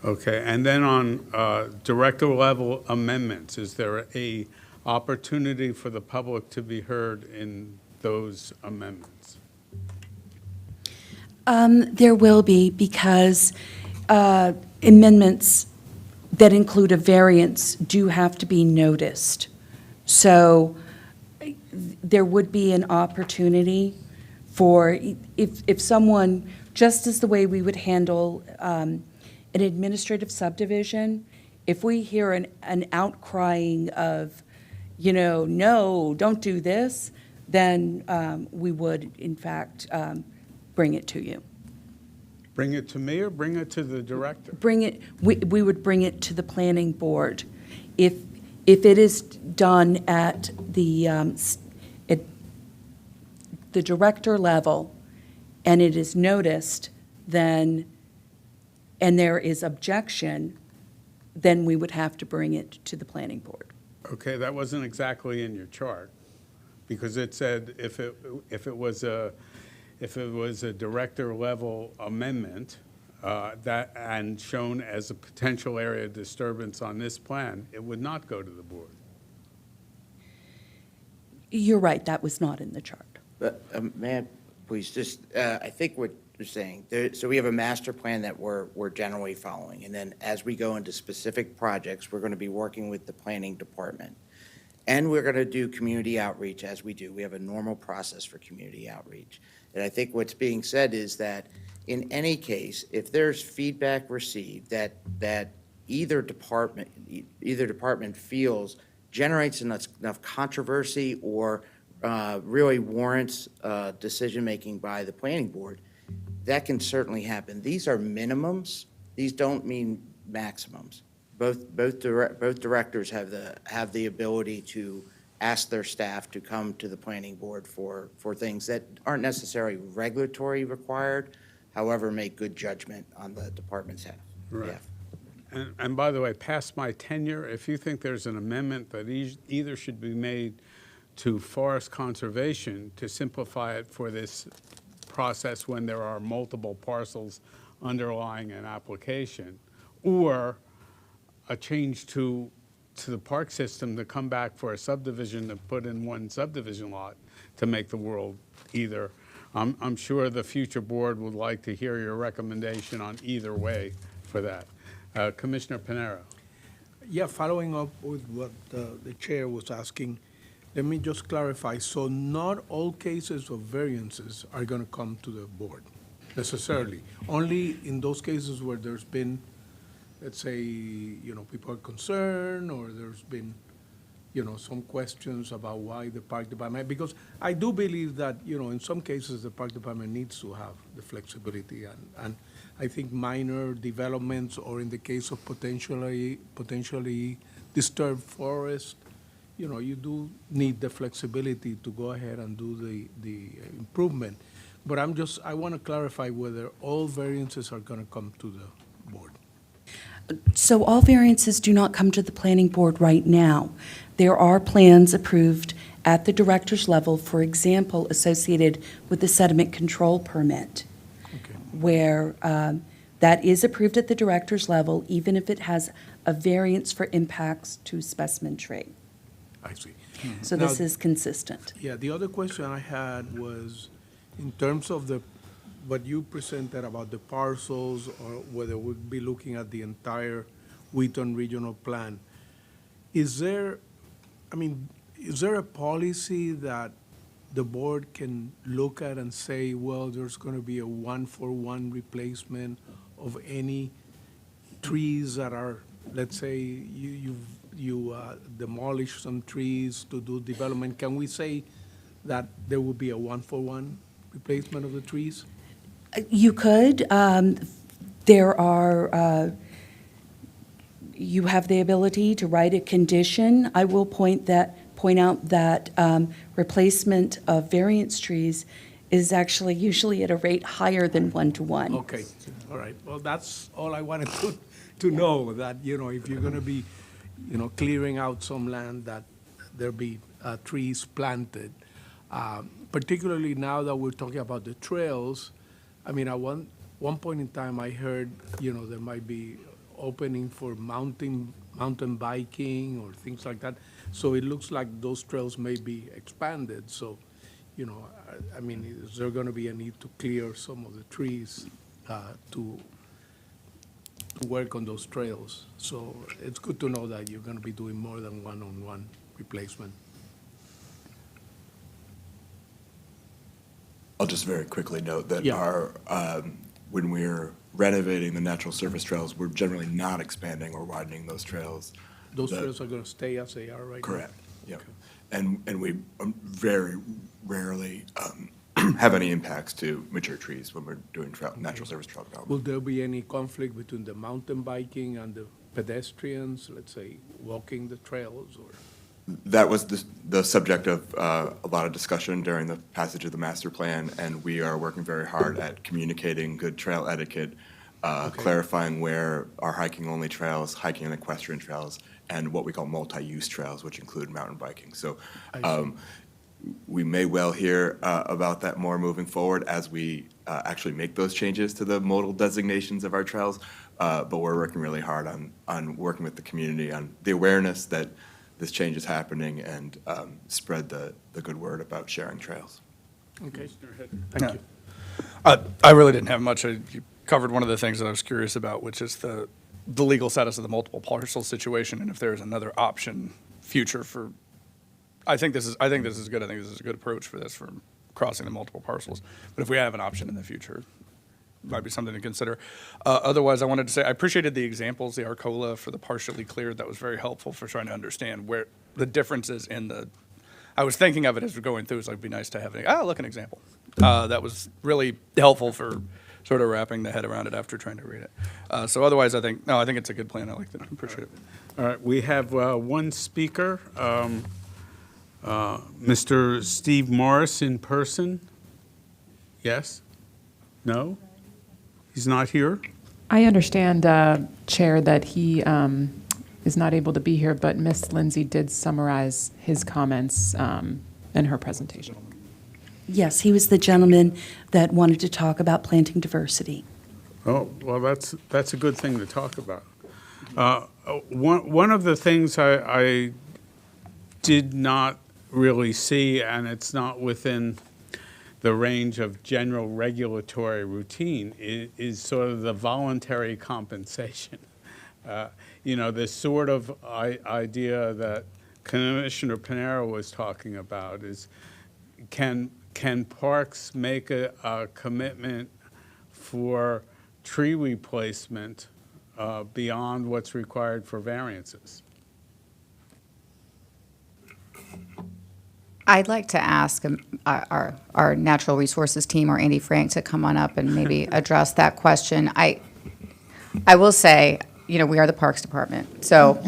Okay, and then on director level amendments, is there a opportunity for the public to be heard in those amendments? There will be, because amendments that include a variance do have to be noticed. So there would be an opportunity for, if someone, just as the way we would handle an administrative subdivision, if we hear an outcrying of, no, don't do this, then we would, in fact, bring it to you. Bring it to me or bring it to the director? We would bring it to the planning board. If it is done at the director level and it is noticed, then, and there is objection, then we would have to bring it to the planning board. Okay, that wasn't exactly in your chart, because it said if it was a director level amendment that and shown as a potential area of disturbance on this plan, it would not go to the board. You're right, that was not in the chart. But, may I please, just, I think what you're saying, so we have a master plan that we're generally following, and then as we go into specific projects, we're going to be working with the planning department. And we're going to do community outreach as we do. We have a normal process for community outreach. And I think what's being said is that in any case, if there's feedback received that either department feels generates enough controversy or really warrants decision-making by the planning board, that can certainly happen. These are minimums. These don't mean maximums. Both directors have the ability to ask their staff to come to the planning board for things that aren't necessarily regulatory required, however, make good judgment on the department's behalf. Right. And by the way, past my tenure, if you think there's an amendment that either should be made to forest conservation to simplify it for this process when there are multiple parcels underlying an application, or a change to the park system to come back for a subdivision to put in one subdivision lot to make the world either. I'm sure the future board would like to hear your recommendation on either way for that. Commissioner Pinero. Yeah, following up with what the chair was asking, let me just clarify. So not all cases of variances are going to come to the board necessarily. Only in those cases where there's been let's say, people are concerned, or there's been, some questions about why the park department, because I do believe that, in some cases, the park department needs to have the flexibility, and I think minor developments, or in the case of potentially disturbed forest, you do need the flexibility to go ahead and do the improvement. But I want to clarify whether all variances are going to come to the board. So all variances do not come to the planning board right now. There are plans approved at the director's level, for example, associated with the sediment control permit, Okay. where that is approved at the director's level, even if it has a variance for impacts to specimen tree. I see. So this Now- is consistent. Yeah, the other question I had was, in terms of what you presented about the parcels, or whether we'll be looking at the entire Wheaton Regional Plan, is there a policy that the board can look at and say, well, there's going to be a one-for-one replacement of any trees that are, let's say, you demolish some trees to do development? Can we say that there will be a one-for-one replacement of the trees? You could. There are, you have the ability to write a condition. I will point out that replacement of variance trees is actually usually at a rate higher than 1-to-1. Okay, all right. Well, that's all I wanted to know, that, if you're going to be, clearing out some land, that there be trees planted. Particularly now that we're talking about the trails, at one point in time, I heard, there might be opening for mountain biking or things like that. So it looks like those trails may be expanded. So, is there going to be a need to clear some of the trees to work on those trails? So it's good to know that you're going to be doing more than one-on-one replacement. I'll just very quickly note that Yeah. when we're renovating the natural surface trails, we're generally not expanding or widening those trails. Those The- trails are going to stay as they are right now? Correct, yep. Okay. And we very rarely have any impacts to mature trees when we're doing natural surface trail Will development. there be any conflict between the mountain biking and the pedestrians, let's say, walking the trails, or? That was the subject of a lot of discussion during the passage of the master plan, and we are working very hard at communicating good trail etiquette, clarifying where our hiking-only trails, hiking and equestrian trails, and what we call multi-use trails, which include mountain biking. So we may well hear about that more moving forward as we actually make those changes to the modal designations of our trails, but we're working really hard on working with the community on the awareness that this change is happening, and spread the good word about sharing trails. Okay, thank you. I really didn't have much. You covered one of the things that I was curious about, which is the legal status of the multiple parcel situation, and if there's another option future for. I think this is good. I think this is a good approach for this, for crossing the multiple parcels. But if we have an option in the future, might be something to consider. Otherwise, I wanted to say I appreciated the examples, the Arcola for the partially cleared. That was very helpful for trying to understand where the differences in the. I was thinking of it as we're going through. So it'd be nice to have an example. That was really helpful for sort of wrapping the head around it after trying to read it. So otherwise, I think it's a good plan. I like it. I appreciate it. All right, we have one speaker, Mr. Steve Morris in person. Yes? No? He's not here? I understand, Chair, that he is not able to be here, but Ms. Lindsay did summarize his comments in her presentation. Yes, he was the gentleman that wanted to talk about planting diversity. Oh, well, that's a good thing to talk about. One of the things I did not really see, and it's not within the range of general regulatory routine, is sort of the voluntary compensation. This sort of idea that Commissioner Panero was talking about is, can parks make a commitment for tree replacement beyond what's required for variances? I'd like to ask our natural resources team or Andy Frank to come on up and maybe address that question. I will say, we are the Parks Department, so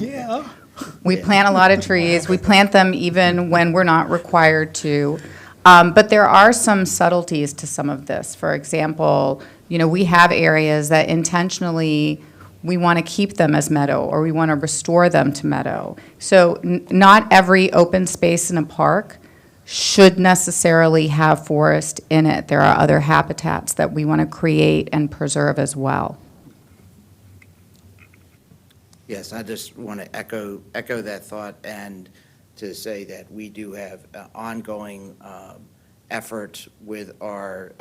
we plant a lot of trees. We plant them even when we're not required to. But there are some subtleties to some of this. For example, we have areas that intentionally we want to keep them as meadow, or we want to restore them to meadow. So not every open space in a park should necessarily have forest in it. There are other habitats that we want to create and preserve as well. Yes, I just want to echo that thought and to say that we do have ongoing efforts with our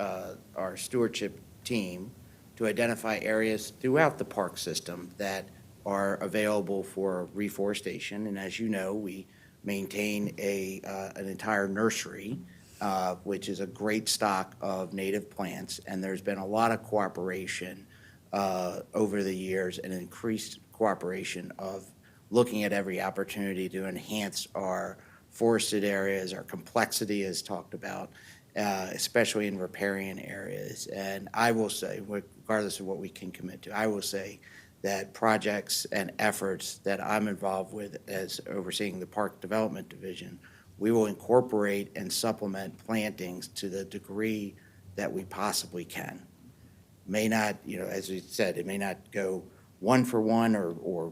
stewardship team to identify areas throughout the park system that are available for reforestation. And as you know, we maintain an entire nursery, which is a great stock of native plants. And there's been a lot of cooperation over the years, and increased cooperation of looking at every opportunity to enhance our forested areas, our complexity is talked about, especially in riparian areas. And I will say, regardless of what we can commit to, I will say that projects and efforts that I'm involved with as overseeing the Park Development Division, we will incorporate and supplement plantings to the degree that we possibly can. May not, as we said, it may not go one for one or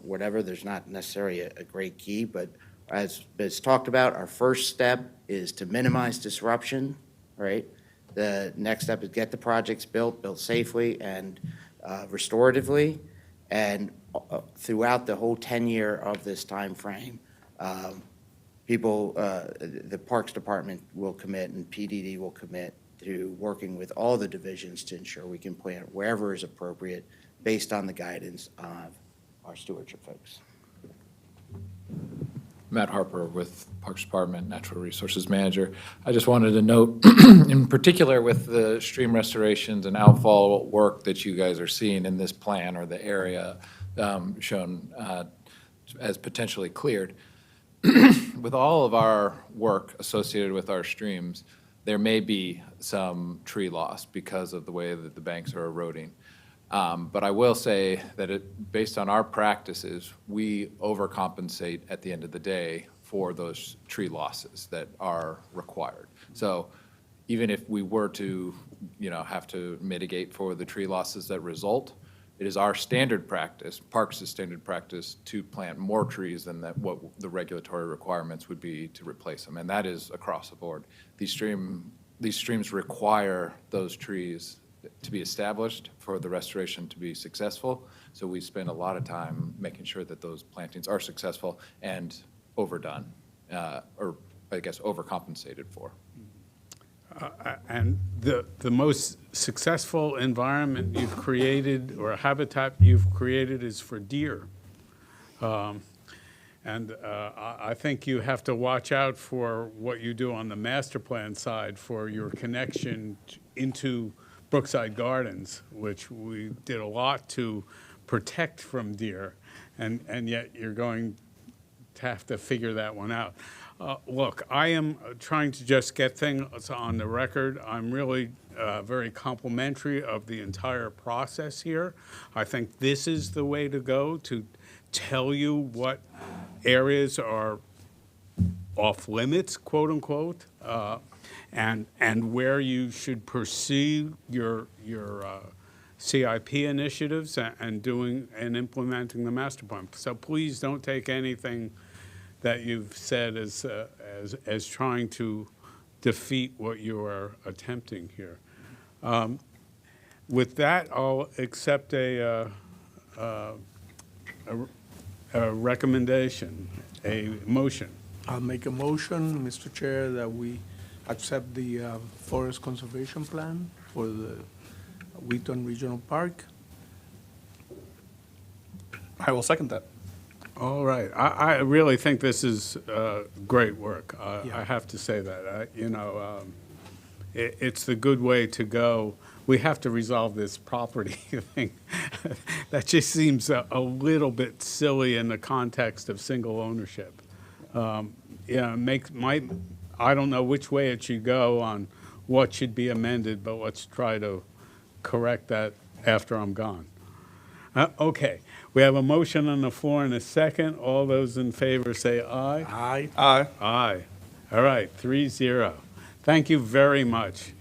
whatever. There's not necessarily a great key, but as talked about, our first step is to minimize disruption, right? The next step is get the projects built safely and restoratively, and throughout the whole 10-year of this time frame, the Parks Department will commit and PDD will commit to working with all the divisions to ensure we can plant wherever is appropriate based on the guidance of our stewardship folks. Matt Harper with Parks Department, Natural Resources Manager. I just wanted to note, in particular with the stream restorations and outfall work that you guys are seeing in this plan, or the area shown as potentially cleared, with all of our work associated with our streams, there may be some tree loss because of the way that the banks are eroding. But I will say that based on our practices, we overcompensate at the end of the day for those tree losses that are required. So even if we were to, have to mitigate for the tree losses that result, it is our standard practice, Parks' standard practice, to plant more trees than what the regulatory requirements would be to replace them. And that is across the board. These streams require those trees to be established for the restoration to be successful. So we spend a lot of time making sure that those plantings are successful and overdone, or I guess overcompensated for. And the most successful environment you've created, or habitat you've created, is for deer. And I think you have to watch out for what you do on the master plan side for your connection into Brookside Gardens, which we did a lot to protect from deer, and yet you're going to have to figure that one out. Look, I am trying to just get things on the record. I'm really very complimentary of the entire process here. I think this is the way to go, to tell you what areas are off limits, quote unquote, and where you should pursue your CIP initiatives and doing and implementing the master plan. So please don't take anything that you've said as trying to defeat what you are attempting here. With that, I'll accept a recommendation, a motion. I'll make a motion, Mr. Chair, that we accept the forest conservation plan for the Wheaton Regional Park. I will second that. All right. I really think this is great work. Yeah. I have to say that. It's the good way to go we have to resolve this property thing. That just seems a little bit silly in the context of single ownership. Yeah, I don't know which way it should go on what should be amended, but let's try to correct that after I'm gone. Okay, we have a motion on the floor and a second. All those in favor say aye. Aye. Aye. Aye. All right, 3-0. Thank you very much.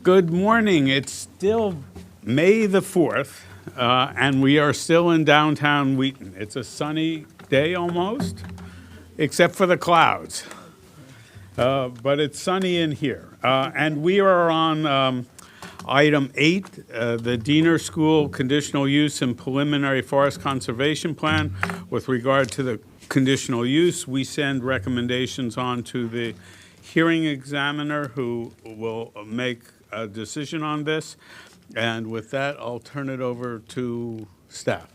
Good morning. It's still May the 4th, and we are still in downtown Wheaton. It's a sunny day almost, except for the clouds. But it's sunny in here. And we are on item 8, the Diener School Conditional Use and Preliminary Forest Conservation Plan. With regard to the conditional use, we send recommendations on to the hearing examiner who will make a decision on this. And with that, I'll turn it over to staff.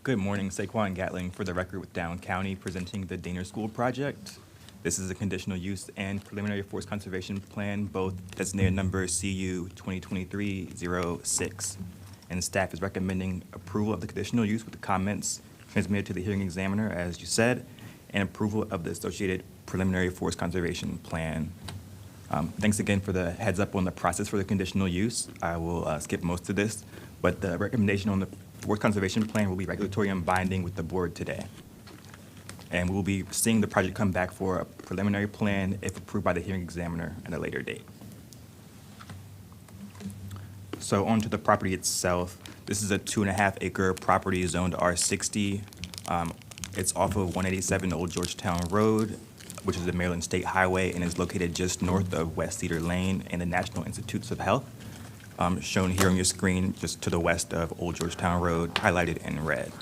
Good morning, Saquon Gatling for the record with Down County presenting the Diener School project. This is a conditional use and preliminary forest conservation plan, both designated number CU 2023-06. And staff is recommending approval of the conditional use with the comments transmitted to the hearing examiner, as you said, and approval of the associated preliminary forest conservation plan. Thanks again for the heads up on the process for the conditional use. I will skip most of this, but the recommendation on the forest conservation plan will be regulatory and binding with the board today. And we will be seeing the project come back for a preliminary plan if approved by the hearing examiner at a later date. So on to the property itself. This is a 2.5 acre property zoned R60. It's off of 187 Old Georgetown Road, which is a Maryland State Highway, and is located just north of West Cedar Lane and the National Institutes of Health, shown here on your screen, just to the west of Old Georgetown Road, highlighted in red.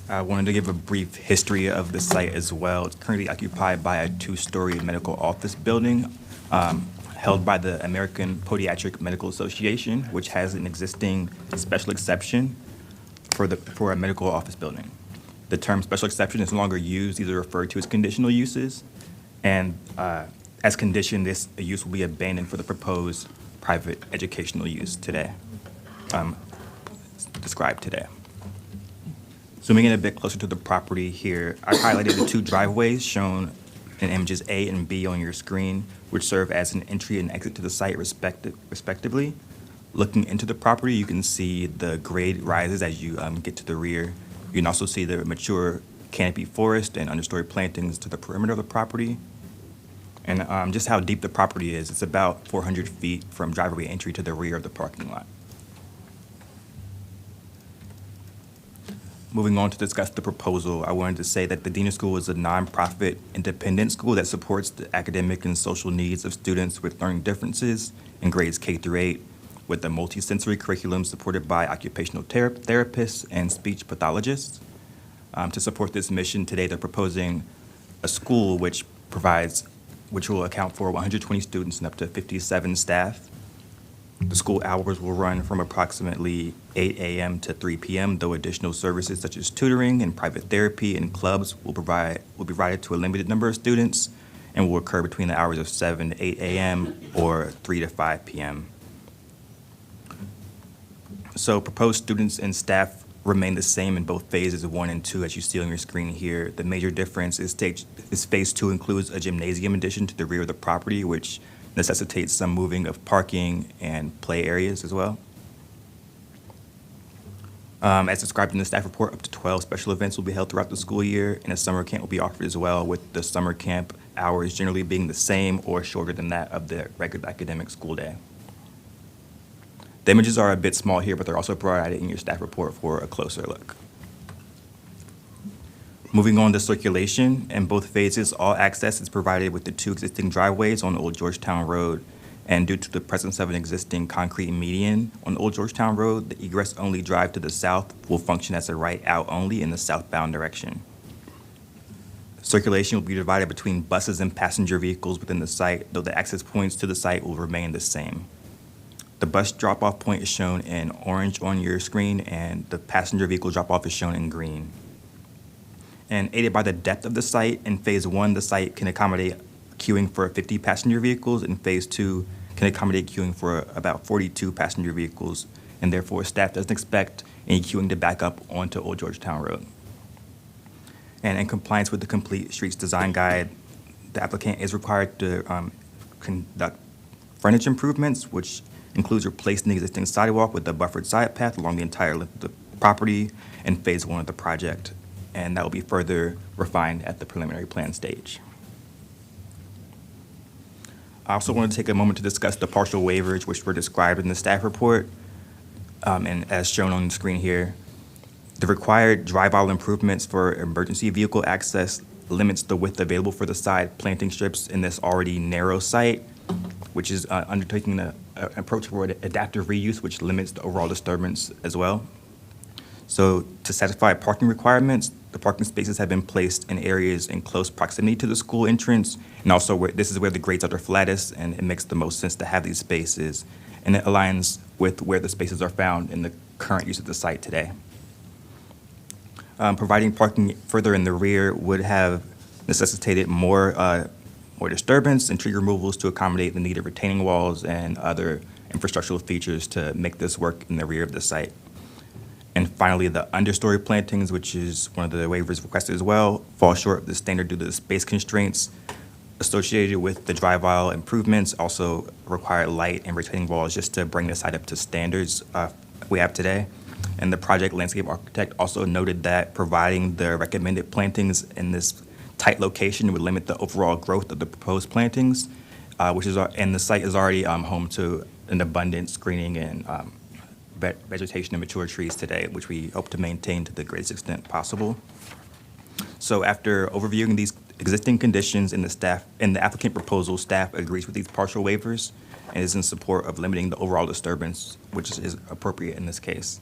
I wanted to give a brief history of the site as well. It's currently occupied by a 2-story medical office building held by the American Podiatric Medical Association, which has an existing special exception for a medical office building. The term special exception is no longer used. These are referred to as conditional uses. And as conditioned, this use will be abandoned for the proposed private educational use today, described today. Zooming in a bit closer to the property here, I highlighted the 2 driveways shown in images A and B on your screen, which serve as an entry and exit to the site respectively. Looking into the property, you can see the grade rises as you get to the rear. You can also see the mature canopy forest and understory plantings to the perimeter of the property. And just how deep the property is, it's about 400 feet from driveway entry to the rear of the parking lot. Moving on to discuss the proposal, I wanted to say that the Diener School is a nonprofit independent school that supports the academic and social needs of students with learning differences in grades K through 8, with a multisensory curriculum supported by occupational therapists and speech pathologists. To support this mission, today they're proposing a school which will account for 120 students and up to 57 staff. The school hours will run from approximately 8 a.m. to 3 p.m., though additional services such as tutoring and private therapy and clubs will be provided to a limited number of students and will occur between the hours of 7 to 8 a.m. or 3 to 5 p.m. So proposed students and staff remain the same in both phases 1 and 2, as you see on your screen here. The major difference is phase 2 includes a gymnasium addition to the rear of the property, which necessitates some moving of parking and play areas as well. As described in the staff report, up to 12 special events will be held throughout the school year, and a summer camp will be offered as well, with the summer camp hours generally being the same or shorter than that of the regular academic school day. The images are a bit small here, but they're also provided in your staff report for a closer look. Moving on to circulation, in both phases, all access is provided with the 2 existing driveways on Old Georgetown Road. And due to the presence of an existing concrete median on Old Georgetown Road, the egress-only drive to the south will function as a right-out only in the southbound direction. Circulation will be divided between buses and passenger vehicles within the site, though the access points to the site will remain the same. The bus drop-off point is shown in orange on your screen, and the passenger vehicle drop-off is shown in green. And aided by the depth of the site, in phase 1, the site can accommodate queuing for 50 passenger vehicles. In phase 2, can accommodate queuing for about 42 passenger vehicles, and therefore staff doesn't expect any queuing to back up onto Old Georgetown Road. And in compliance with the Complete Streets Design Guide, the applicant is required to conduct frontage improvements, which includes replacing the existing sidewalk with a buffered side path along the entire length of the property in phase 1 of the project, and that will be further refined at the preliminary plan stage. I also want to take a moment to discuss the partial waivers which were described in the staff report, and as shown on the screen here. The required drive aisle improvements for emergency vehicle access limits the width available for the side planting strips in this already narrow site, which is undertaking the approach toward adaptive reuse, which limits the overall disturbance as well. So to satisfy parking requirements, the parking spaces have been placed in areas in close proximity to the school entrance, and also this is where the grades are the flattest, and it makes the most sense to have these spaces, and it aligns with where the spaces are found in the current use of the site today. Providing parking further in the rear would have necessitated more disturbance and tree removals to accommodate the needed retaining walls and other infrastructural features to make this work in the rear of the site. And finally, the understory plantings, which is one of the waivers requested as well, fall short of the standard due to the space constraints associated with the drive aisle improvements, also require light and retaining walls just to bring the site up to standards we have today. And the project landscape architect also noted that providing the recommended plantings in this tight location would limit the overall growth of the proposed plantings, and the site is already home to an abundant screening and vegetation and mature trees today, which we hope to maintain to the greatest extent possible. So after overviewing these existing conditions in the applicant proposal, staff agrees with these partial waivers and is in support of limiting the overall disturbance, which is appropriate in this case.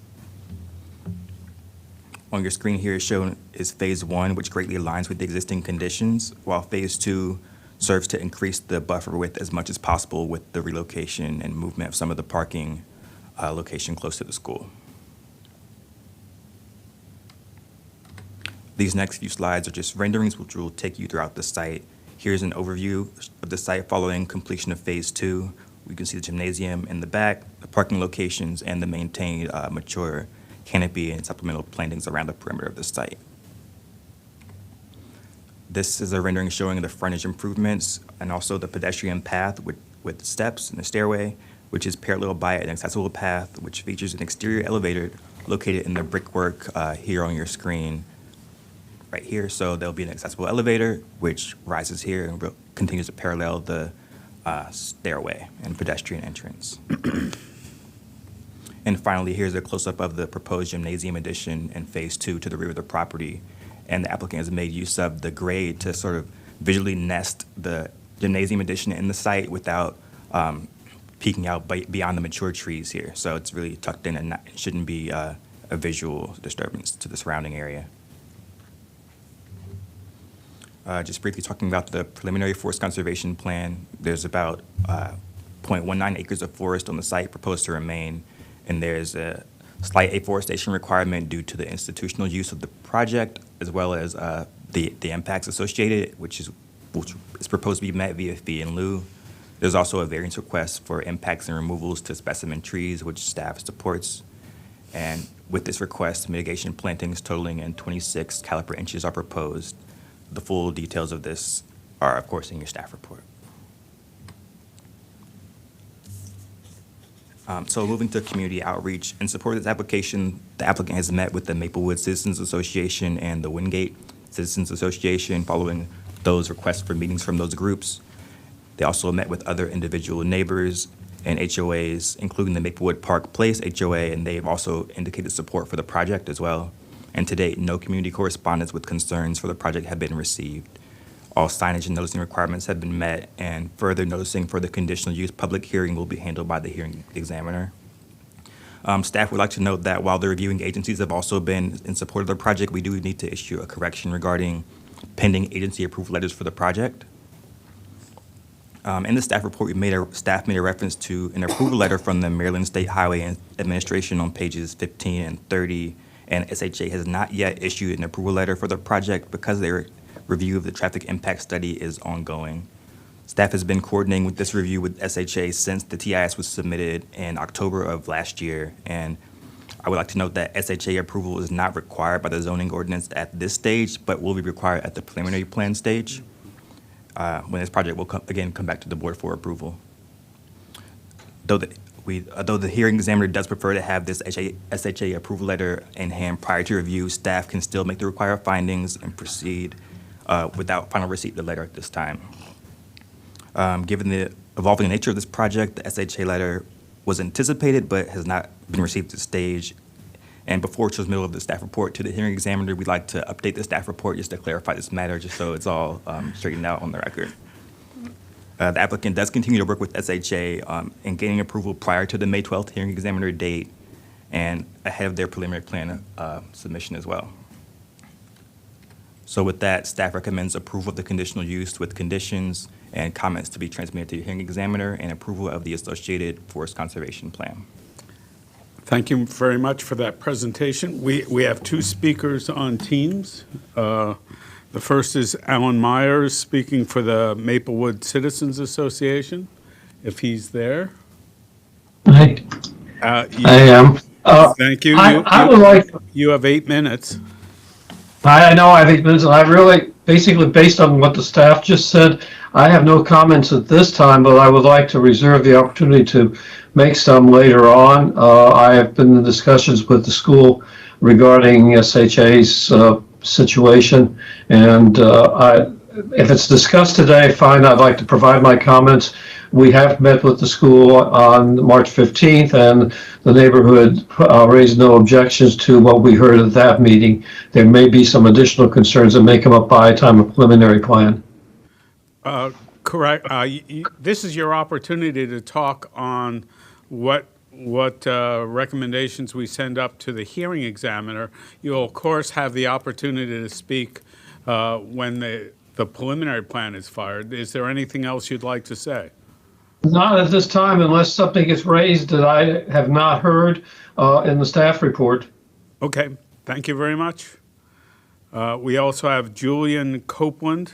On your screen here is shown is phase 1, which greatly aligns with the existing conditions, while phase 2 serves to increase the buffer width as much as possible with the relocation and movement of some of the parking location close to the school. These next few slides are just renderings which will take you throughout the site. Here's an overview of the site following completion of phase 2. We can see the gymnasium in the back, the parking locations, and the maintained mature canopy and supplemental plantings around the perimeter of the site. This is a rendering showing the frontage improvements and also the pedestrian path with steps and a stairway, which is parallel by an accessible path, which features an exterior elevator located in the brickwork here on your screen, right here. So there'll be an accessible elevator, which rises here and continues to parallel the stairway and pedestrian entrance. And finally, here's a close-up of the proposed gymnasium addition in phase 2 to the rear of the property. And the applicant has made use of the grade to sort of visually nest the gymnasium addition in the site without peeking out beyond the mature trees here. So it's really tucked in and shouldn't be a visual disturbance to the surrounding area. Just briefly talking about the preliminary forest conservation plan, there's about 0.19 acres of forest on the site proposed to remain, and there's a slight afforestation requirement due to the institutional use of the project, as well as the impacts associated, which is proposed to be met via fee in lieu. There's also a variance request for impacts and removals to specimen trees, which staff supports. And with this request, mitigation plantings totaling in 26 caliper inches are proposed. The full details of this are, of course, in your staff report. So moving to community outreach, in support of this application, the applicant has met with the Maplewood Citizens Association and the Wingate Citizens Association following those requests for meetings from those groups. They also met with other individual neighbors and HOAs, including the Maplewood Park Place HOA, and they've also indicated support for the project as well. And to date, no community correspondence with concerns for the project have been received. All signage and noticing requirements have been met, and further noticing for the conditional use public hearing will be handled by the hearing examiner. Staff would like to note that while the reviewing agencies have also been in support of the project, we do need to issue a correction regarding pending agency approval letters for the project. In the staff report, staff made a reference to an approval letter from the Maryland State Highway Administration on pages 15 and 30, and SHA has not yet issued an approval letter for the project because their review of the traffic impact study is ongoing. Staff has been coordinating with this review with SHA since the TIS was submitted in October of last year, and I would like to note that SHA approval is not required by the zoning ordinance at this stage, but will be required at the preliminary plan stage, when this project will come back to the board for approval. Though the hearing examiner does prefer to have this SHA approval letter in hand prior to review, staff can still make the required findings and proceed without final receipt of the letter at this time. Given the evolving the nature of this project, the SHA letter was anticipated but has not been received at this stage. And before transmittal of the staff report to the hearing examiner, we'd like to update the staff report just to clarify this matter, just so it's all straightened out on the record. The applicant does continue to work with SHA in gaining approval prior to the May 12th hearing examiner date and ahead of their preliminary plan submission as well. So with that, staff recommends approval of the conditional use with conditions and comments to be transmitted to the hearing examiner and approval of the associated forest conservation plan. Thank you very much for that presentation. We have two speakers on Teams. The first is Alan Myers, speaking for the Maplewood Citizens Association, if he's there. I am. Thank you. I would like. You have 8 minutes. I know. I think I really, basically, based on what the staff just said, I have no comments at this time, but I would like to reserve the opportunity to make some later on. I have been in discussions with the school regarding SHA's situation, and if it's discussed today, fine. I'd like to provide my comments. We have met with the school on March 15th, and the neighborhood raised no objections to what we heard at that meeting. There may be some additional concerns that may come up by the time of preliminary plan. Correct. This is your opportunity to talk on what recommendations we send up to the hearing examiner. You'll, of course, have the opportunity to speak when the preliminary plan is fired. Is there anything else you'd like to say? Not at this time, unless something is raised that I have not heard in the staff report. Okay, thank you very much. We also have Julian Copeland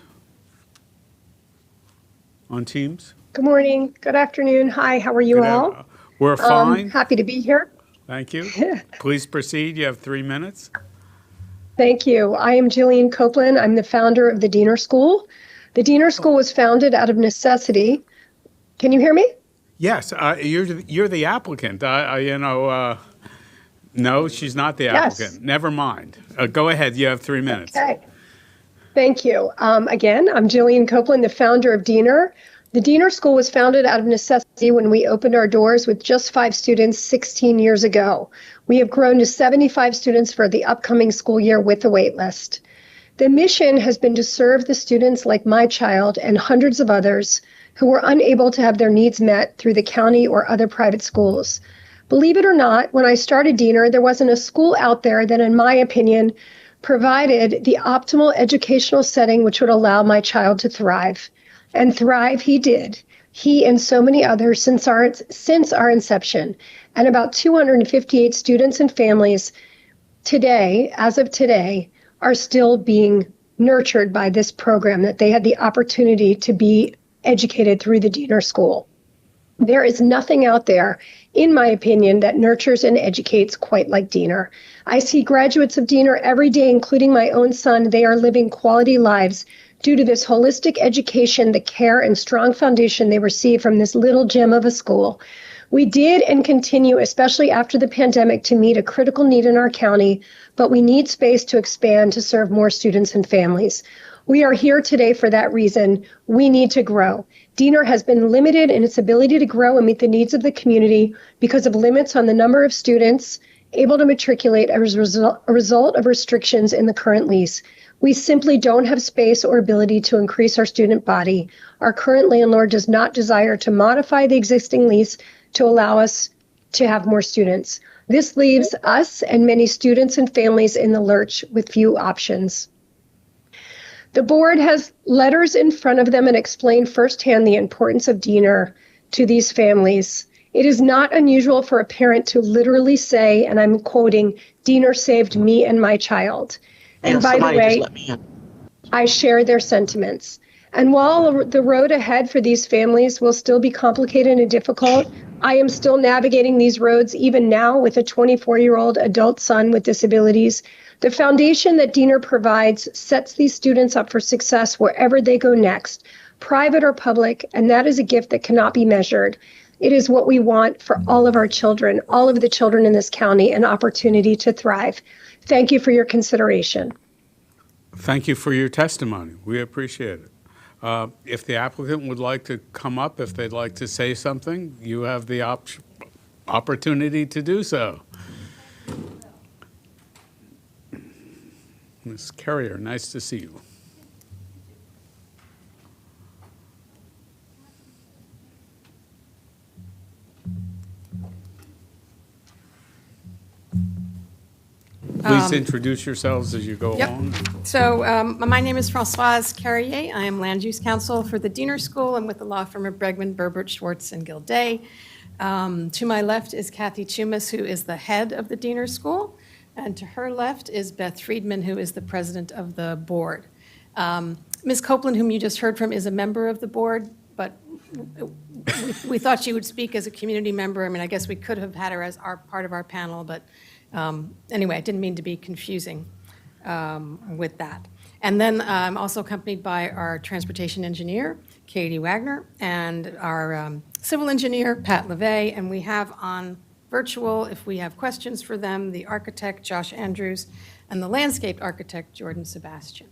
on Teams. Good morning, good afternoon. Hi, how are you all? We're fine. Happy to be here. Thank you. Please proceed. You have 3 minutes. Thank you. I am Jillian Copeland. I'm the founder of the Diener School. The Diener School was founded out of necessity. Can you hear me? Yes, you're the applicant. No, she's not the applicant. Never mind. Go ahead. You have 3 minutes. Okay. Thank you. Again, I'm Jillian Copeland, the founder of Diener. The Diener School was founded out of necessity when we opened our doors with just 5 students 16 years ago. We have grown to 75 students for the upcoming school year with the wait list. The mission has been to serve the students like my child and hundreds of others who were unable to have their needs met through the county or other private schools. Believe it or not, when I started Diener, there wasn't a school out there that, in my opinion, provided the optimal educational setting which would allow my child to thrive. And thrive he did. He and so many others since our inception. And about 258 students and families today, as of today, are still being nurtured by this program, that they had the opportunity to be educated through the Diener School. There is nothing out there, in my opinion, that nurtures and educates quite like Diener. I see graduates of Diener every day, including my own son. They are living quality lives due to this holistic education, the care and strong foundation they receive from this little gem of a school. We did and continue, especially after the pandemic, to meet a critical need in our county, but we need space to expand to serve more students and families. We are here today for that reason. We need to grow. Diener has been limited in its ability to grow and meet the needs of the community because of limits on the number of students able to matriculate as a result of restrictions in the current lease. We simply don't have space or ability to increase our student body. Our current landlord does not desire to modify the existing lease to allow us to have more students. This leaves us and many students and families in the lurch with few options. The board has letters in front of them and explained firsthand the importance of Diener to these families. It is not unusual for a parent to literally say, and I'm quoting, "Diener saved me and my child." And by the way, I share their sentiments. And while the road ahead for these families will still be complicated and difficult, I am still navigating these roads even now with a 24-year-old adult son with disabilities. The foundation that Diener provides sets these students up for success wherever they go next, private or public, and that is a gift that cannot be measured. It is what we want for all of our children, all of the children in this county, an opportunity to thrive. Thank you for your consideration. Thank you for your testimony. We appreciate it. If the applicant would like to come up, if they'd like to say something, you have the opportunity to do so. Ms. Carrier, nice to see you. Please introduce yourselves as you go Yep. along. So my name is Françoise Carrier. I am Land Use Counsel for the Diener School and with the law firm of Bregman, Burbert, Schwartz, and Gilday. To my left is Kathy Chumas, who is the head of the Diener School. And to her left is Beth Friedman, who is the president of the board. Ms. Copeland, whom you just heard from, is a member of the board, but we thought she would speak as a community member. I mean, I guess we could have had her as part of our panel, but anyway, I didn't mean to be confusing with that. And then I'm also accompanied by our transportation engineer, Katie Wagner, and our civil engineer, Pat LeVay, and we have on virtual, if we have questions for them, the architect, Josh Andrews, and the landscape architect, Jordan Sebastian.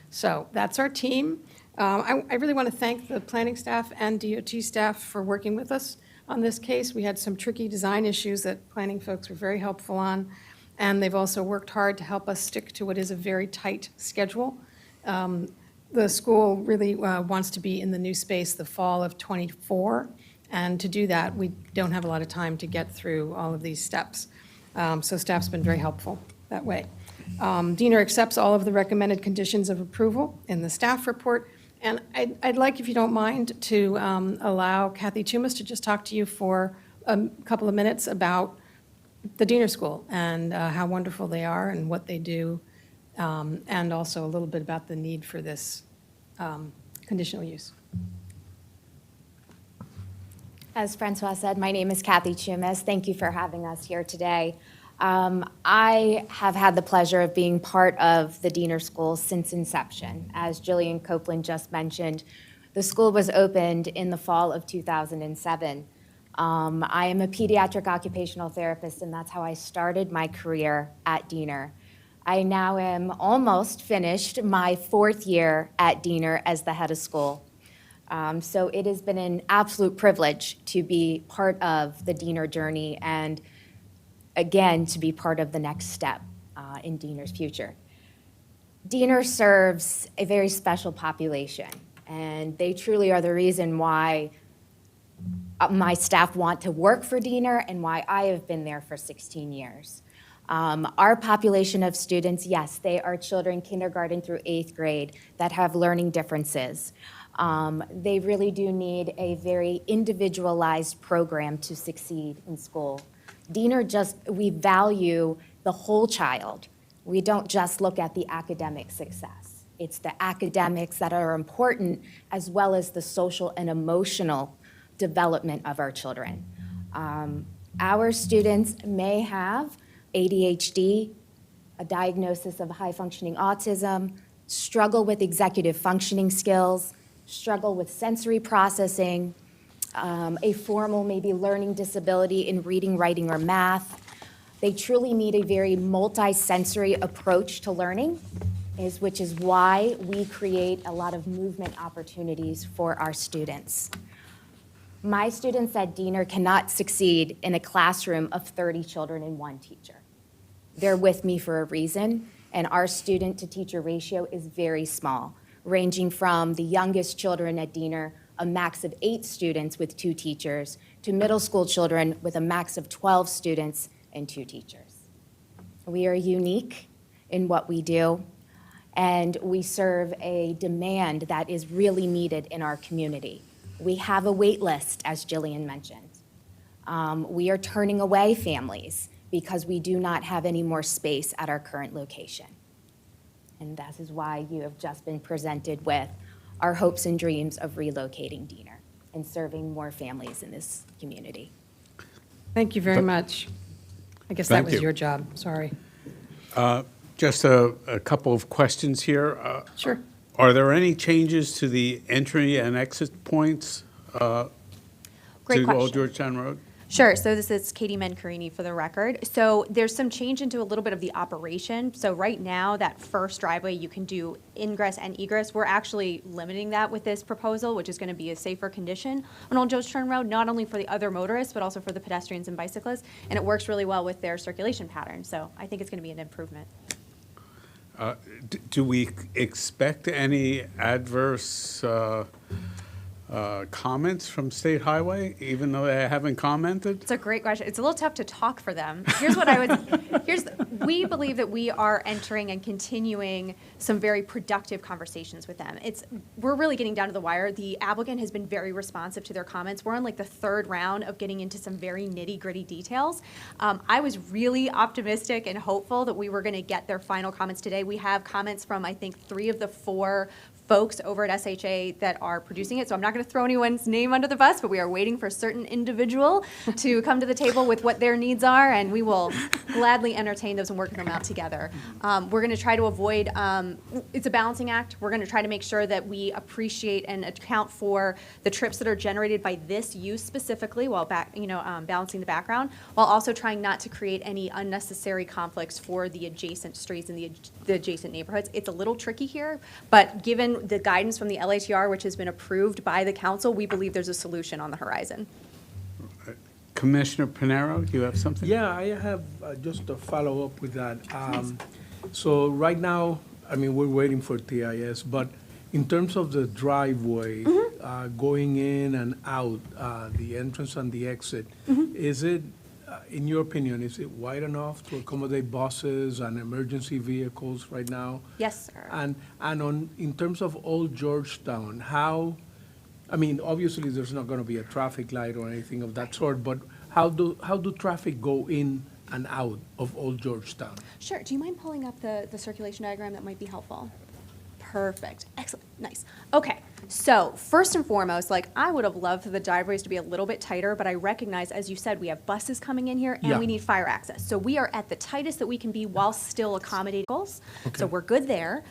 So that's our team. I really want to thank the planning staff and DOT staff for working with us on this case. We had some tricky design issues that planning folks were very helpful on, and they've also worked hard to help us stick to what is a very tight schedule. The school really wants to be in the new space the fall of '24, and to do that, we don't have a lot of time to get through all of these steps. So staff's been very helpful that way. Diener accepts all of the recommended conditions of approval in the staff report. And I'd like, if you don't mind, to allow Kathy Chumas to just talk to you for a couple of minutes about the Diener School and how wonderful they are and what they do, and also a little bit about the need for this conditional use. As Francois said, my name is Kathy Chumas. Thank you for having us here today. I have had the pleasure of being part of the Diener School since inception. As Jillian Copeland just mentioned, the school was opened in the fall of 2007. I am a pediatric occupational therapist, and that's how I started my career at Diener. I now am almost finished my 4th year at Diener as the head of school. So it has been an absolute privilege to be part of the Diener journey and again, to be part of the next step in Diener's future. Diener serves a very special population, and they truly are the reason why my staff want to work for Diener and why I have been there for 16 years. Our population of students, yes, they are children kindergarten through 8th grade that have learning differences. They really do need a very individualized program to succeed in school. Diener we value the whole child. We don't just look at the academic success. It's the academics that are important as well as the social and emotional development of our children. Our students may have ADHD, a diagnosis of high-functioning autism, struggle with executive functioning skills, struggle with sensory processing, a formal maybe learning disability in reading, writing, or math. They truly need a very multi-sensory approach to learning, which is why we create a lot of movement opportunities for our students. My students at Diener cannot succeed in a classroom of 30 children and 1 teacher. They're with me for a reason, and our student-to-teacher ratio is very small, ranging from the youngest children at Diener, a max of 8 students with 2 teachers, to middle school children with a max of 12 students and 2 teachers. We are unique in what we do, and we serve a demand that is really needed in our community. We have a wait list, as Jillian mentioned. We are turning away families because we do not have any more space at our current location. And that is why you have just been presented with our hopes and dreams of relocating Diener and serving more families in this community. Thank you very much. I guess that was your job, sorry. Just a couple of questions here. Sure. Are there any changes to the entry and exit points Great to question. Old Georgetown Road? Sure. So this is Katie Mencarini for the record. So there's some change into a little bit of the operation. So right now, that first driveway, you can do ingress and egress. We're actually limiting that with this proposal, which is going to be a safer condition on Old Georgetown Road, not only for the other motorists, but also for the pedestrians and bicyclists. And it works really well with their circulation pattern. So I think it's going to be an improvement. Do we expect any adverse comments from State Highway, even though they haven't commented? It's a great question. It's a little tough to talk for them. We believe that we are entering and continuing some very productive conversations with them. We're really getting down to the wire. The applicant has been very responsive to their comments. We're on like the third round of getting into some very nitty-gritty details. I was really optimistic and hopeful that we were going to get their final comments today. We have comments from, I think, 3 of the 4 folks over at SHA that are producing it. So I'm not going to throw anyone's name under the bus, but we are waiting for a certain individual to come to the table with what their needs are, and we will gladly entertain those and work them out together. We're going to try to avoid, it's a balancing act. We're going to try to make sure that we appreciate and account for the trips that are generated by this use specifically while balancing the background, while also trying not to create any unnecessary conflicts for the adjacent streets and the adjacent neighborhoods. It's a little tricky here, but given the guidance from the LATR, which has been approved by the council, we believe there's a solution on the horizon. Commissioner Pinero, you have something? Yeah, I have just a follow-up with that. So right now, I mean, we're waiting for TIS, but in terms of the driveway, going in and out, the entrance and the exit, is it, in your opinion, is it wide enough to accommodate buses and emergency vehicles right now? Yes, sir. And in terms of Old Georgetown, how, I mean, obviously, there's not going to be a traffic light or anything of that sort, but how do traffic go in and out of Old Georgetown? Sure. Do you mind pulling up the circulation diagram? That might be helpful. Perfect. Excellent. Nice. Okay. So first and foremost, I would have loved for the driveways to be a little bit tighter, but I recognize, as you said, we have buses coming in here and we need fire access. So we are at the tightest that we can be while still accommodating vehicles. Okay. So we're good there.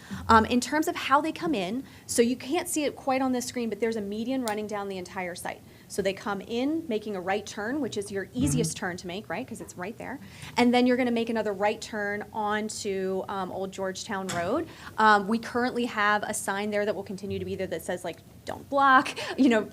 In terms of how they come in, so you can't see it quite on this screen, but there's a median running down the entire site. So they come in, making a right turn, which is your easiest turn to make, right? Because it's right there. And then you're going to make another right turn onto Old Georgetown Road. We currently have a sign there that will continue to be there that says, don't block,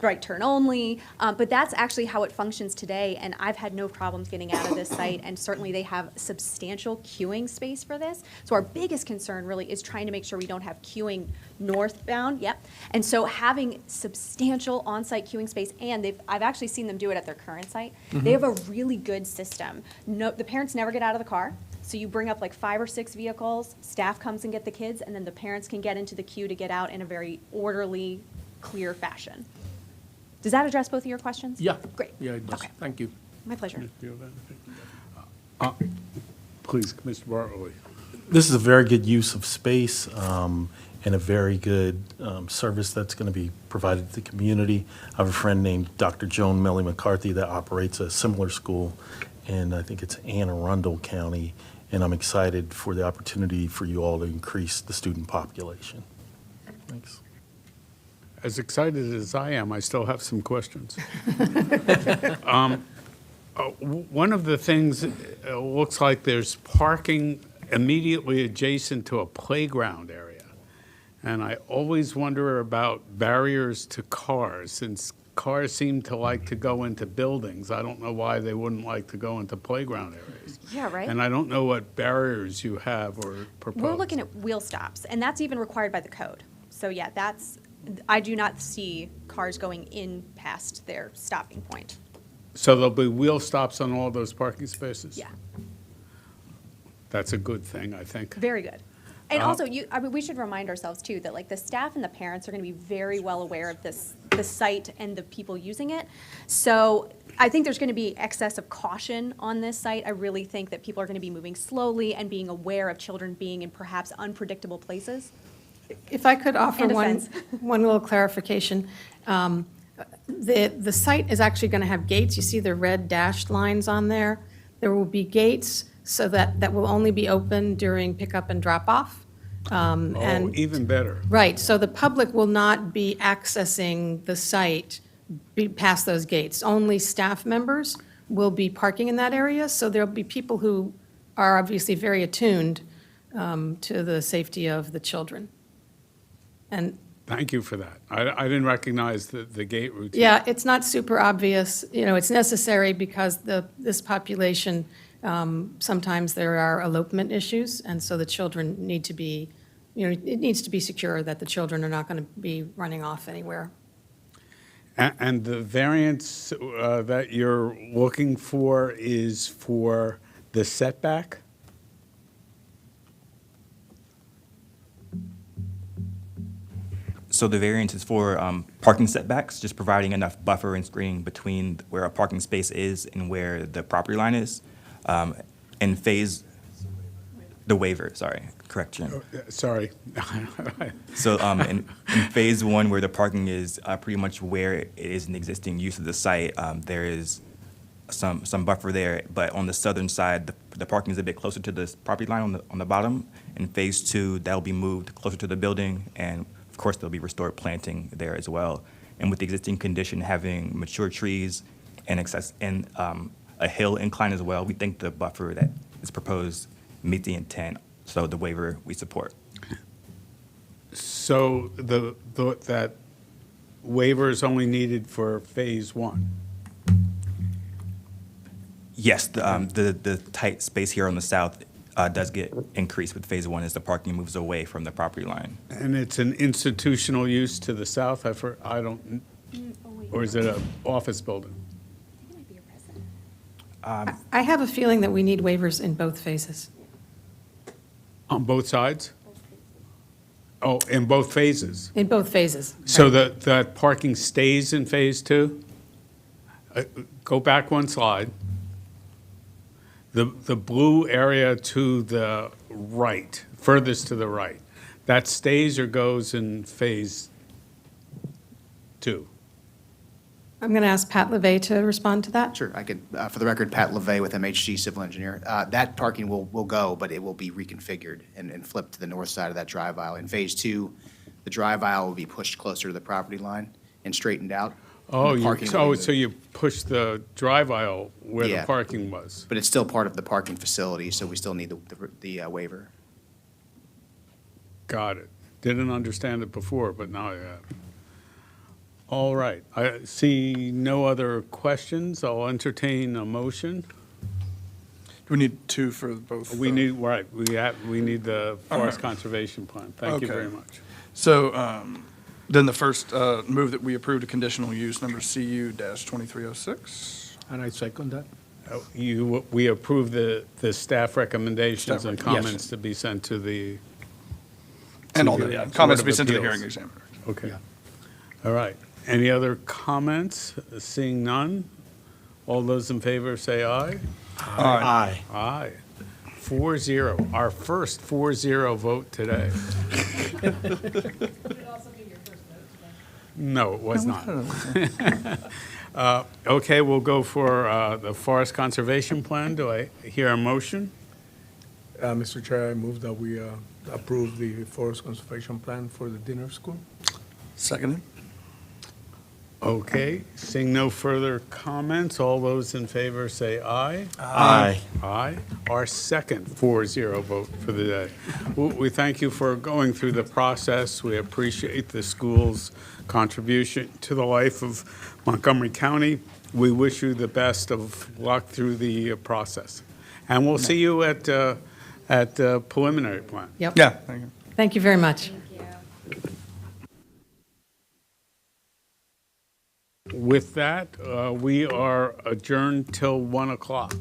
right turn only. But that's actually how it functions today. And I've had no problems getting out of this site. And certainly they have substantial queuing space for this. So our biggest concern really is trying to make sure we don't have queuing northbound. Yep. And so having substantial on-site queuing space, and I've actually seen them do it at their current site. They have a really good system. No, the parents never get out of the car. So you bring up 5 or 6 vehicles, staff comes and get the kids, and then the parents can get into the queue to get out in a very orderly, clear fashion. Does that address both of your questions? Yeah. Great. Yeah, it does. Okay. Thank you. My pleasure. Please, Mr. Bartley. This is a very good use of space and a very good service that's going to be provided to the community. I have a friend named Dr. Joan Melly McCarthy that operates a similar school, and I think it's Anne Arundel County, and I'm excited for the opportunity for you all to increase the student population. Thanks. As excited as I am, I still have some questions. One of the things, it looks like there's parking immediately adjacent to a playground area. And I always wonder about barriers to cars, since cars seem to like to go into buildings. I don't know why they wouldn't like to go into playground areas. Yeah, right. And I don't know what barriers you have or propose. We're looking at wheel stops, and that's even required by the code. So yeah, I do not see cars going in past their stopping point. So there'll be wheel stops on all those parking spaces? Yeah. That's a good thing, I think. Very good. And also, we should remind ourselves, too, that the staff and the parents are going to be very well aware of the site and the people using it. So I think there's going to be excess of caution on this site. I really think that people are going to be moving slowly and being aware of children being in perhaps unpredictable places. If I could offer And one little clarification. The site is actually going to have gates. You see the red dashed lines on there. There will be gates so that will only be open during pickup and drop-off. And even better. right, so the public will not be accessing the site past those gates. Only staff members will be parking in that area, so there'll be people who are obviously very attuned to the safety of the children. And Thank you for that. I didn't recognize the gate routine. yeah, it's not super obvious. You know, it's necessary because this population, sometimes there are elopement issues, and so the children need to be, you know, it needs to be secure that the children are not going to be running off anywhere. And the variance that you're looking for is for the setback? So the variance is for parking setbacks, just providing enough buffer and screening between where a parking space is and where the property line is. In phase, the waiver, sorry, correction. Sorry. So in phase one, where the parking is pretty much where it is in the existing use of the site, there is some buffer there, but on the southern side, the parking is a bit closer to the property line on the bottom. In phase two, that'll be moved closer to the building, and of course, there'll be restored planting there as well. And with the existing condition having mature trees and a hill incline as well, we think the buffer that is proposed meets the intent, so the waiver we support. So that waiver is only needed for phase one? Yes, the tight space here on the south does get increased with phase one as the parking moves away from the property line. And it's an institutional use to the south? Or is it an office building? I have a feeling that we need waivers in both phases. On both sides? Oh, in both phases? In both phases. So that parking stays in phase two? Go back one slide. The blue area to the right, furthest to the right, that stays or goes in phase two? I'm going to ask Pat LeVay to respond to that. Sure, I could, for the record, Pat LeVay with MHC Civil Engineer. That parking will go, but it will be reconfigured and flipped to the north side of that drive aisle. In phase two, the drive aisle will be pushed closer to the property line and straightened out. Oh, And the parking will be so you push the drive aisle where the Yeah. parking was? But it's still part of the parking facility, so we still need the waiver. Got it. Didn't understand it before, but now I have. All right. I see no other questions. I'll entertain a motion. Do we need two for both? We need, right, we need the forest conservation plan. Thank you Okay. very much. So then the first move that we approved a conditional use number CU-2306. And I second that. We approve the staff recommendations and Yes. comments to be sent to the. And to all the the Board comments of to be sent to the Appeals. hearing examiner. Okay. All right. Any other comments? Seeing none? All those in favor say aye. Aye. Aye. 4-0, our first 4-0 vote today. No, it was not. Okay, we'll go for the forest conservation plan. Do I hear a motion? Mr. Chair, I move that we approve the forest conservation plan for the dinner school. Seconded. Okay, seeing no further comments, all those in favor say aye. Aye. Aye. Our second 4-0 vote for the day. We thank you for going through the process. We appreciate the school's contribution to the life of Montgomery County. We wish you the best of luck through the process. And we'll see you at preliminary plan. Yep. Yeah, thank you. Thank you very much. With that, we are adjourned till 1 o'clock.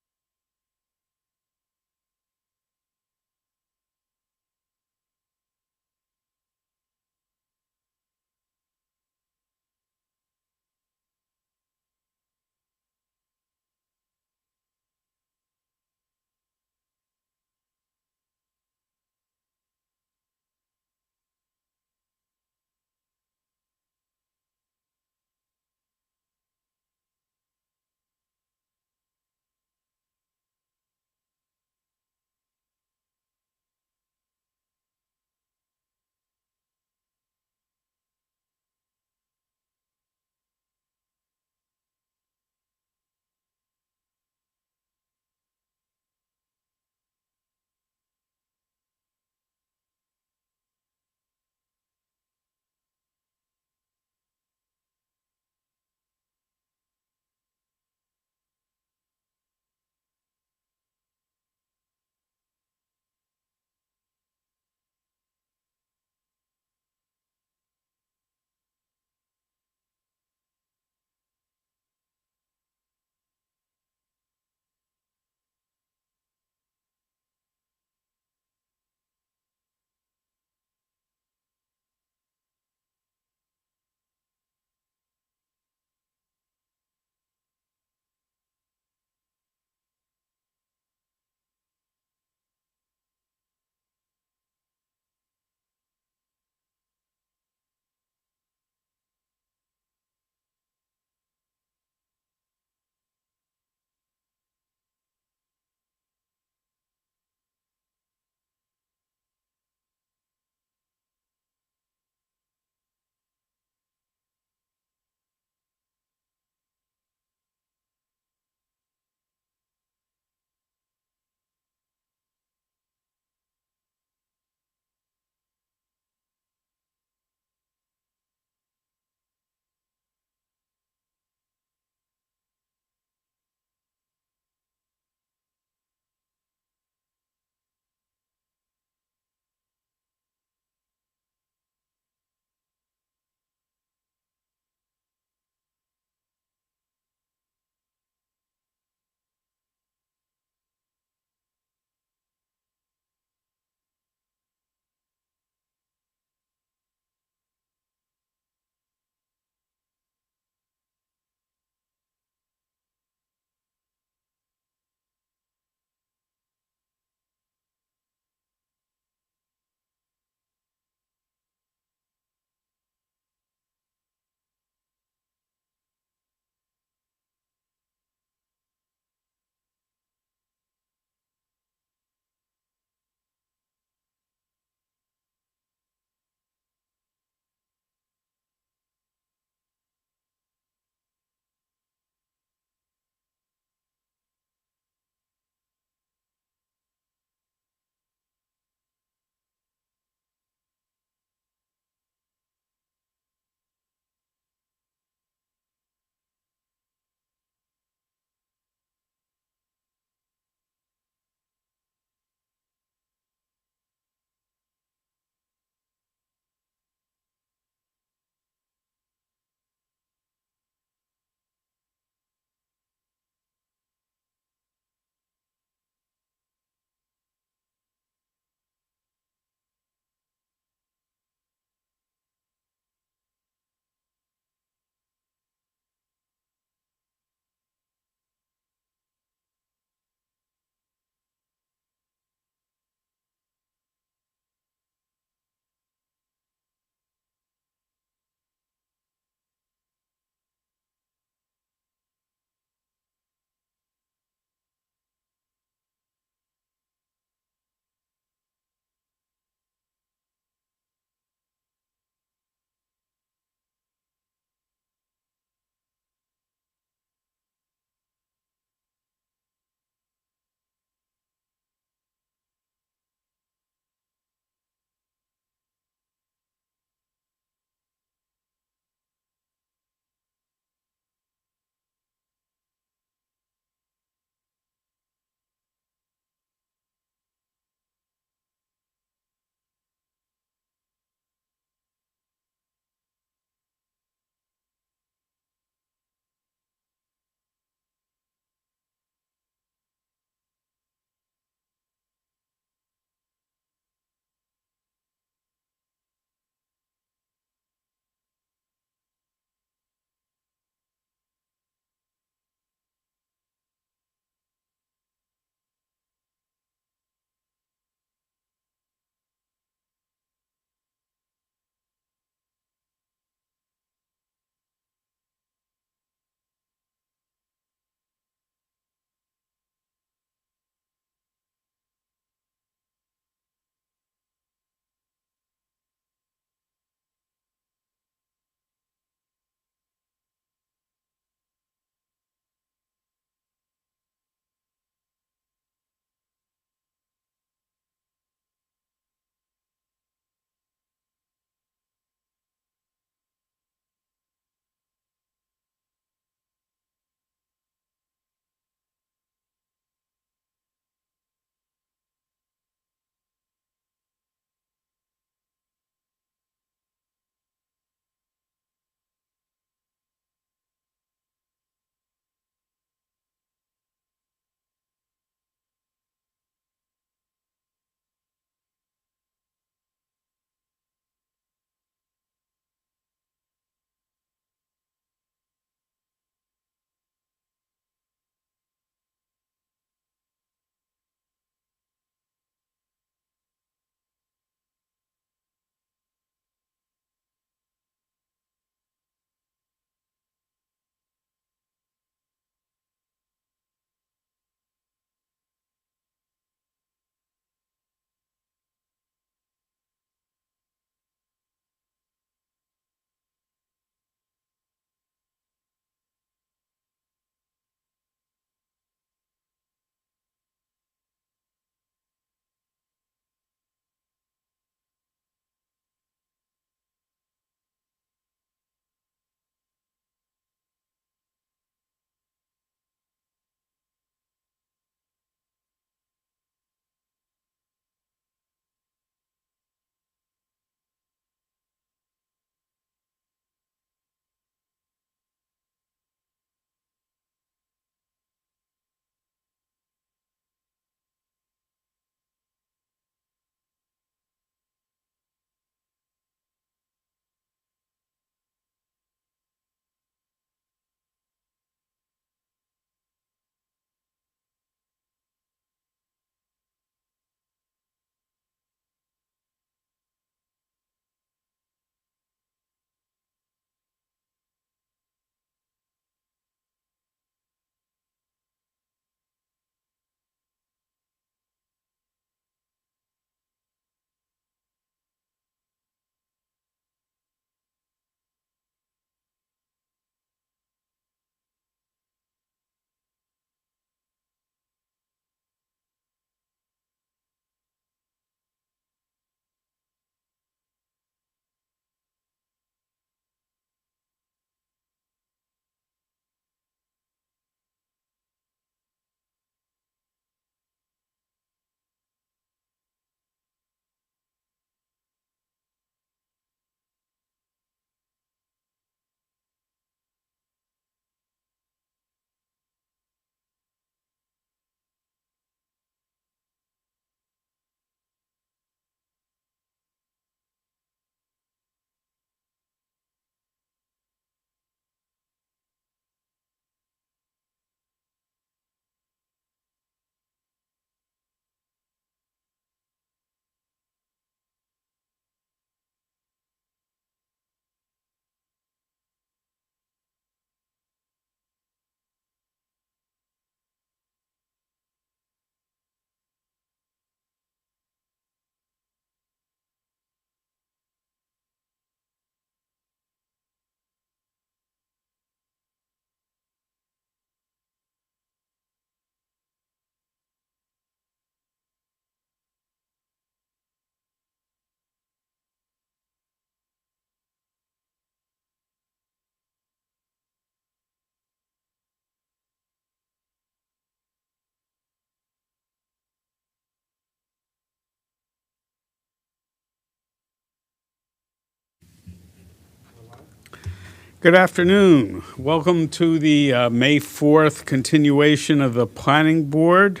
Good afternoon. Welcome to the May 4th continuation of the Planning Board.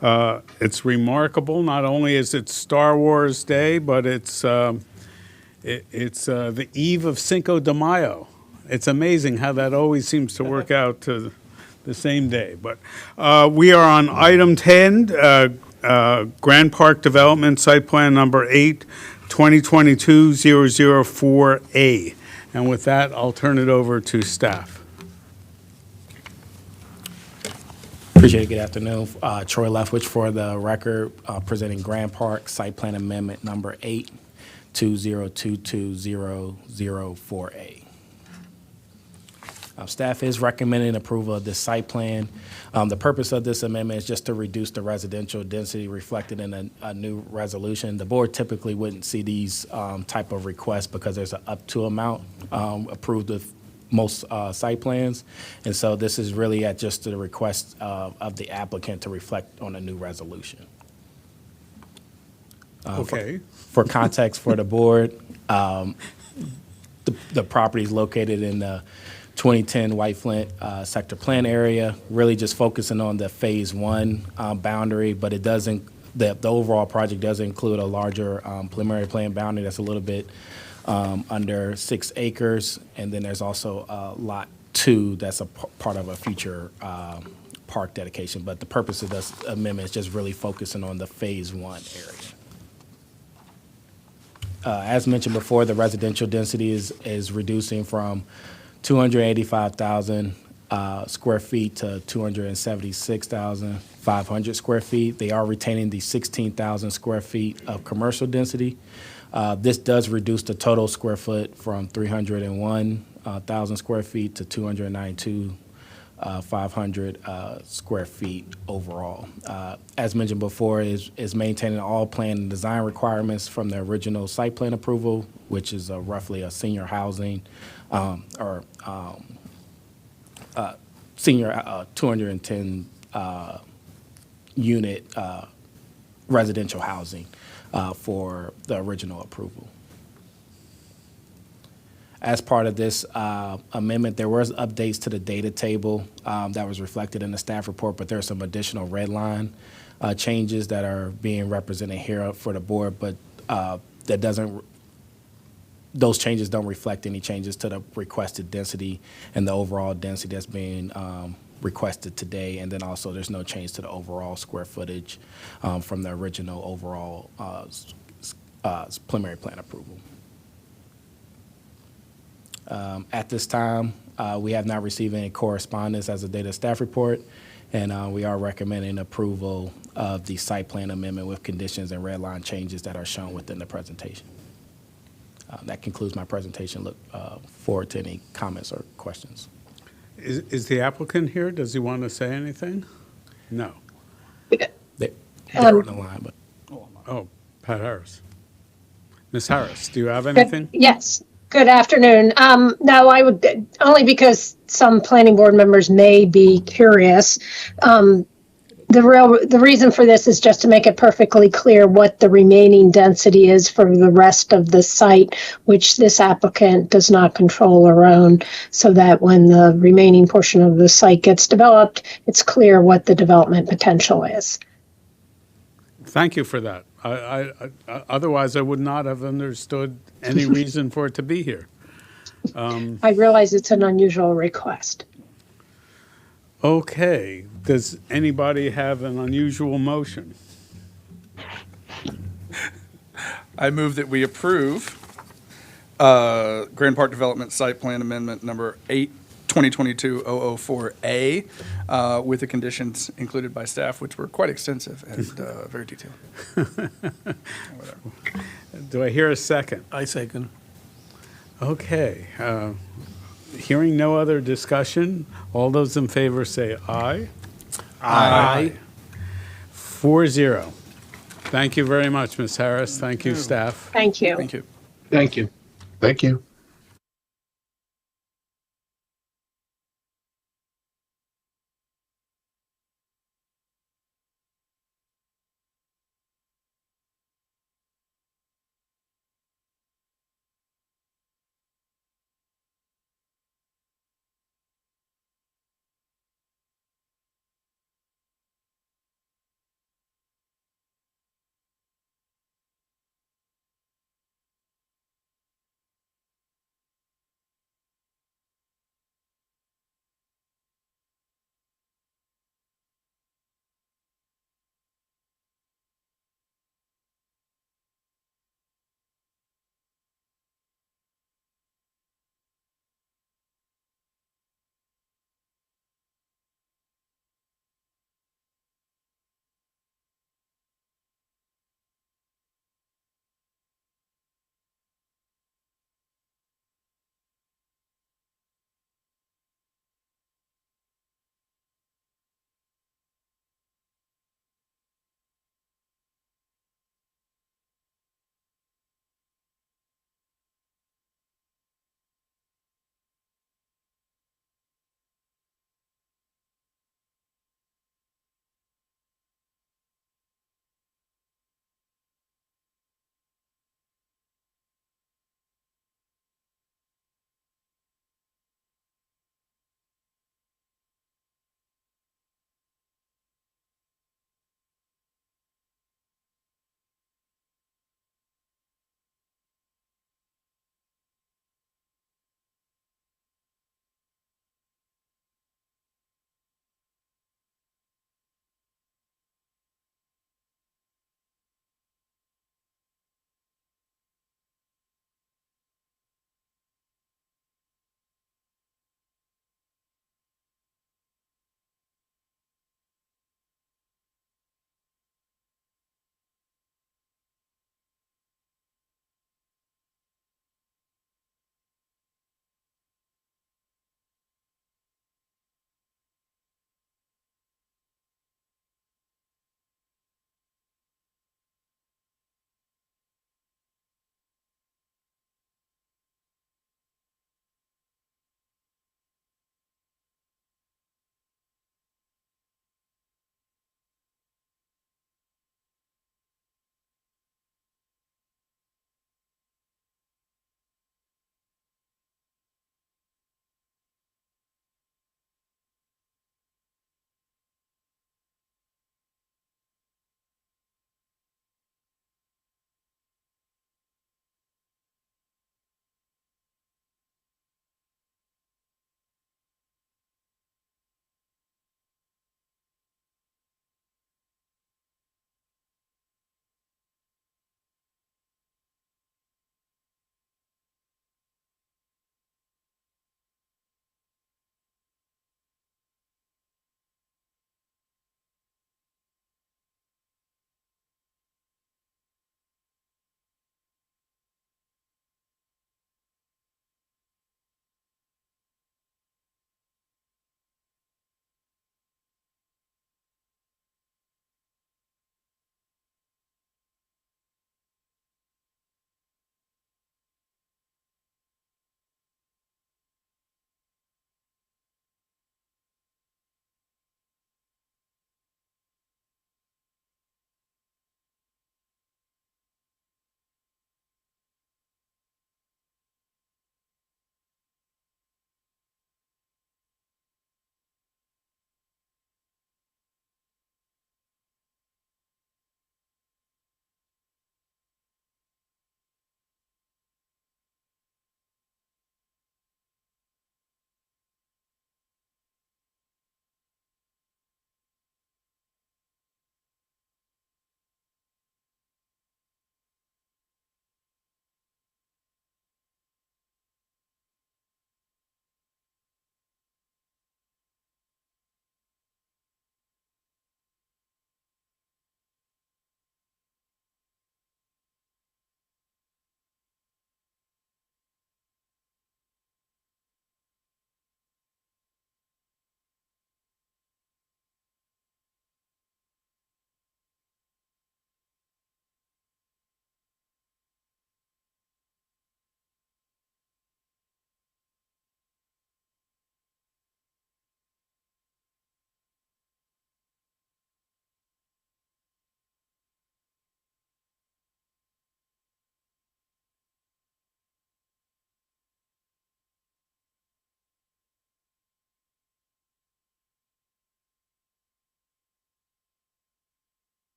It's remarkable. Not only is it Star Wars Day, but it's the eve of Cinco de Mayo. It's amazing how that always seems to work out to the same day. But we are on item 10, Grand Park Development Site Plan Number 8, 2022-004A. And with that, I'll turn it over to staff. Appreciate it. Good afternoon. Troy Leftwich for the record, presenting Grand Park Site Plan Amendment Number 8, 2022-004A. Staff is recommending approval of this site plan. The purpose of this amendment is just to reduce the residential density reflected in a new resolution. The board typically wouldn't see these type of requests because there's an up to amount approved with most site plans. And so this is really at just the request of the applicant to reflect on a new resolution. Okay. For context for the board, the property is located in the 2010 White Flint sector plan area, really just focusing on the phase 1 boundary, but it doesn't, the overall project does include a larger preliminary plan boundary that's a little bit under 6 acres. And then there's also lot 2 that's a part of a future park dedication. But the purpose of this amendment is just really focusing on the phase 1 area. As mentioned before, the residential density is reducing from 285,000 square feet to 276,500 square feet. They are retaining the 16,000 square feet of commercial density. This does reduce the total square foot from 301,000 square feet to 292,500 square feet overall. As mentioned before, is maintaining all plan and design requirements from the original site plan approval, which is roughly a senior housing senior 210 unit residential housing for the original approval. As part of this amendment, there was updates to the data table that was reflected in the staff report, but there are some additional red line changes that are being represented here for the board, but that doesn't, those changes don't reflect any changes to the requested density and the overall density that's being requested today. And then also there's no change to the overall square footage from the original overall preliminary plan approval. At this time, we have not received any correspondence as a data staff report, and we are recommending approval of the site plan amendment with conditions and red line changes that are shown within the presentation. That concludes my presentation. Look forward to any comments or questions. Is the applicant here? Does he want to say anything? No. They're on the line, but. Oh, Pat Harris. Ms. Harris, do you have anything? Yes. Good afternoon. No, I would, only because some planning board members may be curious. The reason for this is just to make it perfectly clear what the remaining density is for the rest of the site, which this applicant does not control or own, so that when the remaining portion of the site gets developed, it's clear what the development potential is. Thank you for that. Otherwise, I would not have understood any reason for it to be here. I realize it's an unusual request. Okay. Does anybody have an unusual motion? I move that we approve Grand Park Development Site Plan Amendment Number 8, 2022-004A, with the conditions included by staff, which were quite extensive and very detailed. Do I hear a second? I second. Okay. Hearing no other discussion, all those in favor say aye. Aye. 4-0. Thank you very much, Ms. Harris. Thank you, staff. Thank you. Thank you. Thank you. Thank you.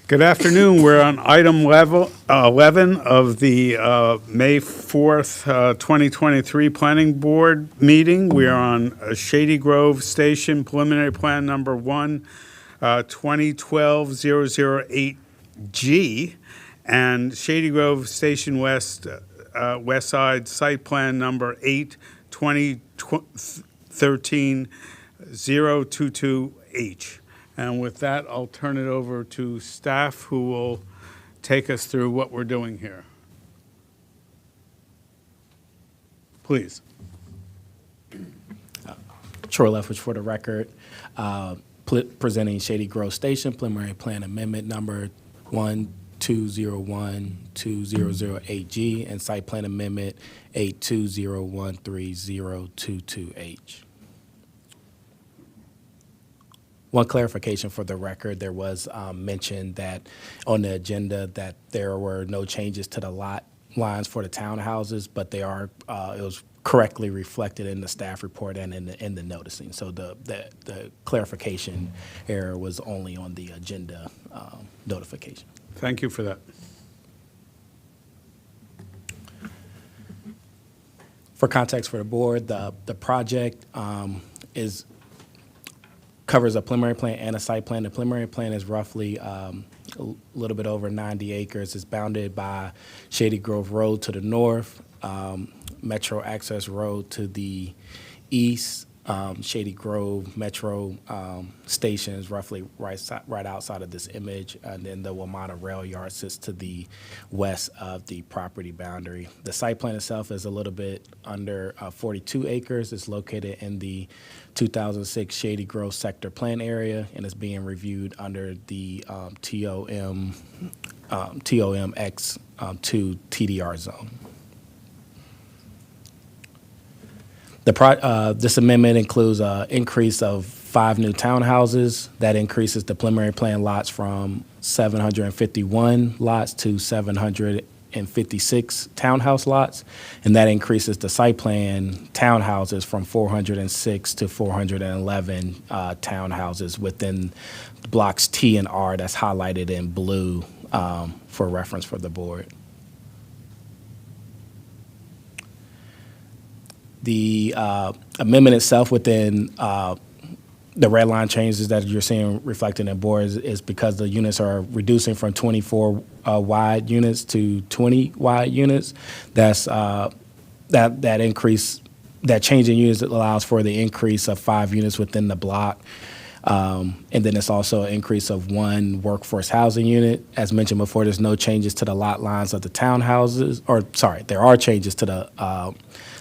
Good afternoon. We're on item 11 of the May 4th, 2023 Planning Board meeting. We are on Shady Grove Station Preliminary Plan Number 1, 2012-008G, and Shady Grove Station West, West Side Site Plan Number 8, 2013-022H. And with that, I'll turn it over to staff who will take us through what we're doing here. Please. Troy Leftwich for the record, presenting Shady Grove Station Preliminary Plan Amendment Number 120120008G and Site Plan Amendment 820130022H. One clarification for the record, there was mention that on the agenda that there were no changes to the lot lines for the townhouses, but they are, it was correctly reflected in the staff report and in the noticing. So the clarification error was only on the agenda notification. Thank you for that. For context for the board, the project covers a preliminary plan and a site plan. The preliminary plan is roughly a little bit over 90 acres. It's bounded by Shady Grove Road to the north, Metro Access Road to the east, Shady Grove Metro Station is roughly right outside of this image, and then the Wamana Rail Yard sits to the west of the property boundary. The site plan itself is a little bit under 42 acres. It's located in the 2006 Shady Grove Sector Plan area, and is being reviewed under the TOMX2 TDR zone. This amendment includes an increase of 5 new townhouses. That increases the preliminary plan lots from 751 lots to 756 townhouse lots, and that increases the site plan townhouses from 406 to 411 townhouses within blocks T and R that's highlighted in blue for reference for the board. The amendment itself within the red line changes that you're seeing reflected in board is because the units are reducing from 24 wide units to 20 wide units. That's that increase, that change in units allows for the increase of 5 units within the block. And then it's also an increase of 1 workforce housing unit. As mentioned before, there's no changes to the lot lines of the townhouses, or sorry, there are changes to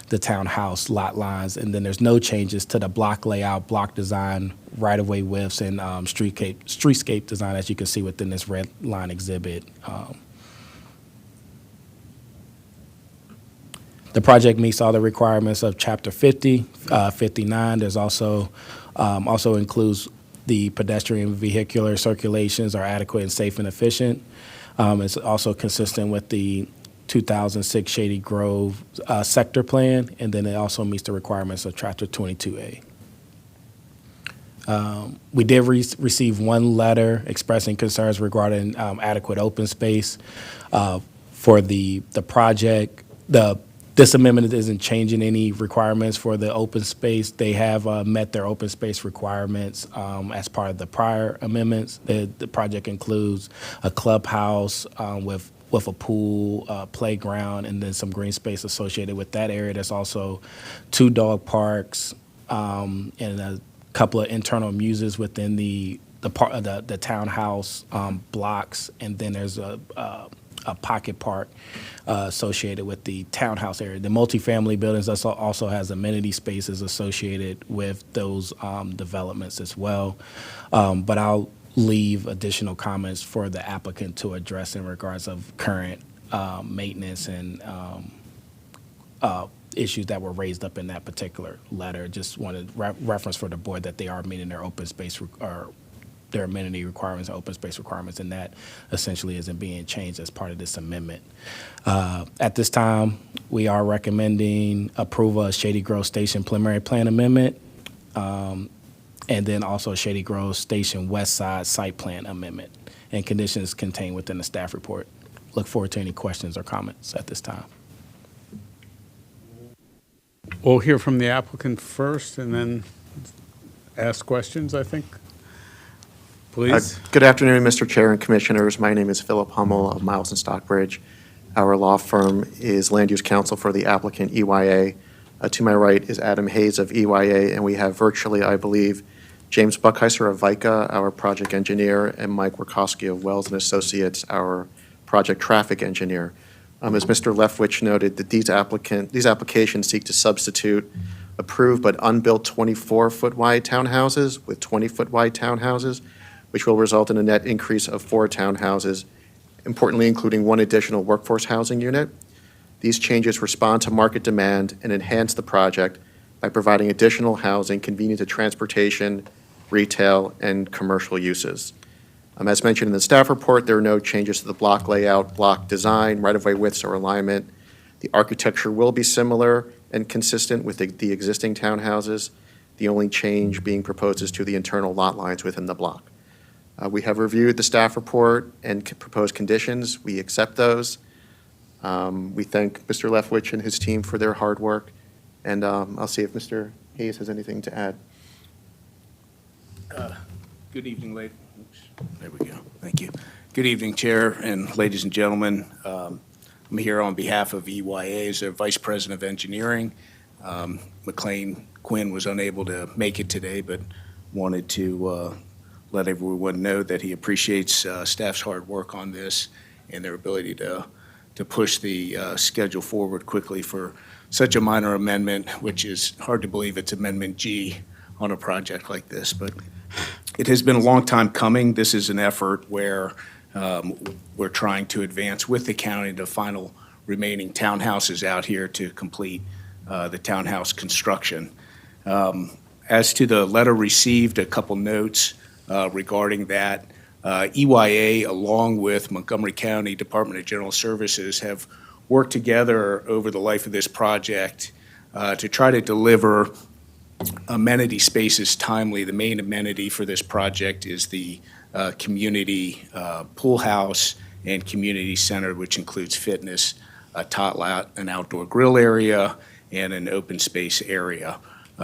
the townhouse lot lines, and then there's no changes to the block layout, block design, right-of-way widths, and streetscape design, as you can see within this red line exhibit. The project meets all the requirements of Chapter 50, 59. There's also includes the pedestrian vehicular circulations are adequate and safe and efficient. It's also consistent with the 2006 Shady Grove sector plan, and then it also meets the requirements of Chapter 22A. We did receive 1 letter expressing concerns regarding adequate open space for the project. This amendment isn't changing any requirements for the open space. They have met their open space requirements as part of the prior amendments. The project includes a clubhouse with a pool, playground, and then some green space associated with that area. There's also 2 dog parks and a couple of internal muses within the townhouse blocks, and then there's a pocket park associated with the townhouse area. The multifamily buildings also has amenity spaces associated with those developments as well. But I'll leave additional comments for the applicant to address in regards of current maintenance and issues that were raised up in that particular letter. Just wanted reference for the board that they are meeting their open space or their amenity requirements, open space requirements, and that essentially isn't being changed as part of this amendment. At this time, we are recommending approval of Shady Grove Station Preliminary Plan Amendment, and then also Shady Grove Station West Side Site Plan Amendment. and conditions contained within the staff report. Look forward to any questions or comments at this time. We'll hear from the applicant first and then ask questions, I think. Please. Good afternoon, Mr. Chair and Commissioners. My name is Philip Hummel of Miles and Stockbridge. Our law firm is Land Use Counsel for the applicant EYA. To my right is Adam Hayes of EYA, and we have virtually, I believe, James Buckheiser of VICA, our project engineer, and Mike Wierkowski of Wells and Associates, our project traffic engineer. As Mr. Leftwich noted, that these applications seek to substitute approved but unbuilt 24-foot wide townhouses with 20-foot wide townhouses, which will result in a net increase of 4 townhouses, importantly including 1 additional workforce housing unit. These changes respond to market demand and enhance the project by providing additional housing convenient to transportation, retail, and commercial uses. As mentioned in the staff report, there are no changes to the block layout, block design, right-of-way widths, or alignment. The architecture will be similar and consistent with the existing townhouses. The only change being proposed is to the internal lot lines within the block. We have reviewed the staff report and proposed conditions. We accept those. We thank Mr. Leftwich and his team for their hard work, and I'll see if Mr. Hayes has anything to add. Good evening, ladies. There we go. Thank you. Good evening, Chair and ladies and gentlemen. I'm here on behalf of EYA as their Vice President of Engineering. McLean Quinn was unable to make it today, but wanted to let everyone know that he appreciates staff's hard work on this and their ability to push the schedule forward quickly for such a minor amendment, which is hard to believe it's Amendment G on a project like this. But it has been a long time coming. This is an effort where we're trying to advance with the county the final remaining townhouses out here to complete the townhouse construction. As to the letter received, a couple notes regarding that. EYA, along with Montgomery County Department of General Services, have worked together over the life of this project to try to deliver amenity spaces timely. The main amenity for this project is the community pool house and community center, which includes fitness, a tot lot, an outdoor grill area, and an open space area.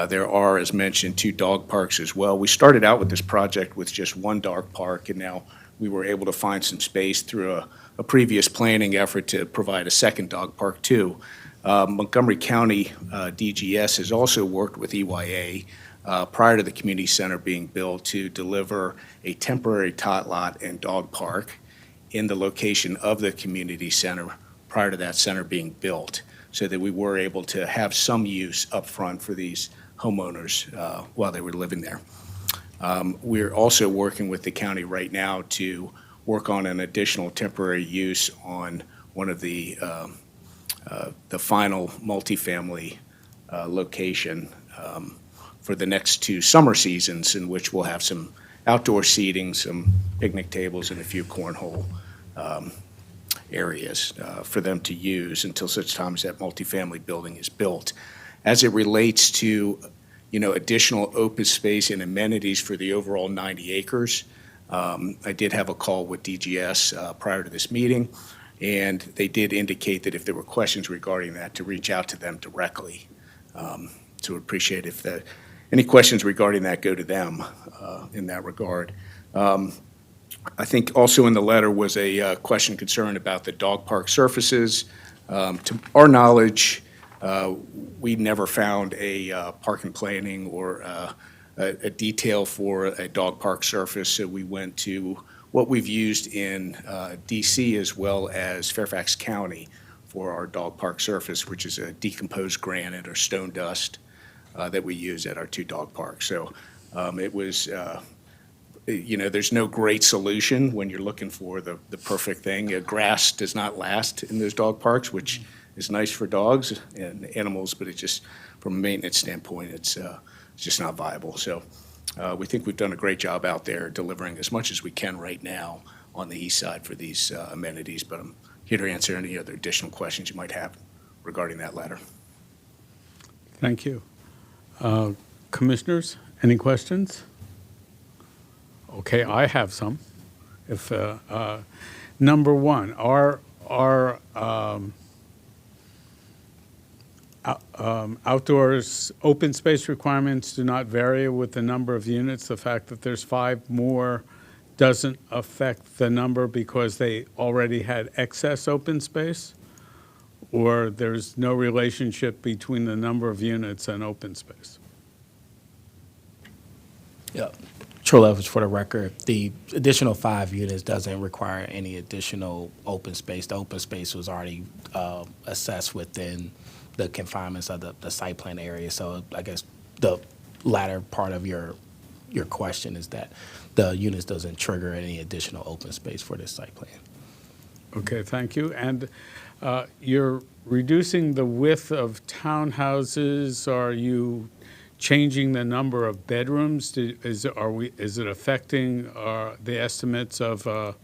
There are, as mentioned, 2 dog parks as well. We started out with this project with just 1 dog park, and now we were able to find some space through a previous planning effort to provide a second dog park too. Montgomery County DGS has also worked with EYA prior to the community center being built to deliver a temporary tot lot and dog park in the location of the community center prior to that center being built, so that we were able to have some use up front for these homeowners while they were living there. We're also working with the county right now to work on an additional temporary use on one of the final multifamily location for the next 2 summer seasons, in which we'll have some outdoor seating, some picnic tables, and a few cornhole areas for them to use until such time as that multifamily building is built. As it relates to, additional open space and amenities for the overall 90 acres, I did have a call with DGS prior to this meeting, and they did indicate that if there were questions regarding that, to reach out to them directly. So appreciate if any questions regarding that go to them in that regard. I think also in the letter was a question concerned about the dog park surfaces. To our knowledge, we never found a parking planning or a detail for a dog park surface, so we went to what we've used in DC as well as Fairfax County for our dog park surface, which is a decomposed granite or stone dust that we use at our 2 dog parks. So it was, there's no great solution when you're looking for the perfect thing. Grass does not last in those dog parks, which is nice for dogs and animals, but it just, from a maintenance standpoint, it's just not viable. So we think we've done a great job out there delivering as much as we can right now on the east side for these amenities, but I'm here to answer any other additional questions you might have regarding that letter. Thank you. Commissioners, any questions? Okay, I have some. If, number one, outdoors open space requirements do not vary with the number of units. The fact that there's 5 more doesn't affect the number because they already had excess open space? Or there's no relationship between the number of units and open space? Yeah. Chair Leverage, for the record, the additional 5 units doesn't require any additional open space. The open space was already assessed within the confinements of the site plan area. So I guess the latter part of your question is that the units doesn't trigger any additional open space for this site plan. Okay, thank you. And you're reducing the width of townhouses. Are you changing the number of bedrooms? Is it affecting the estimates of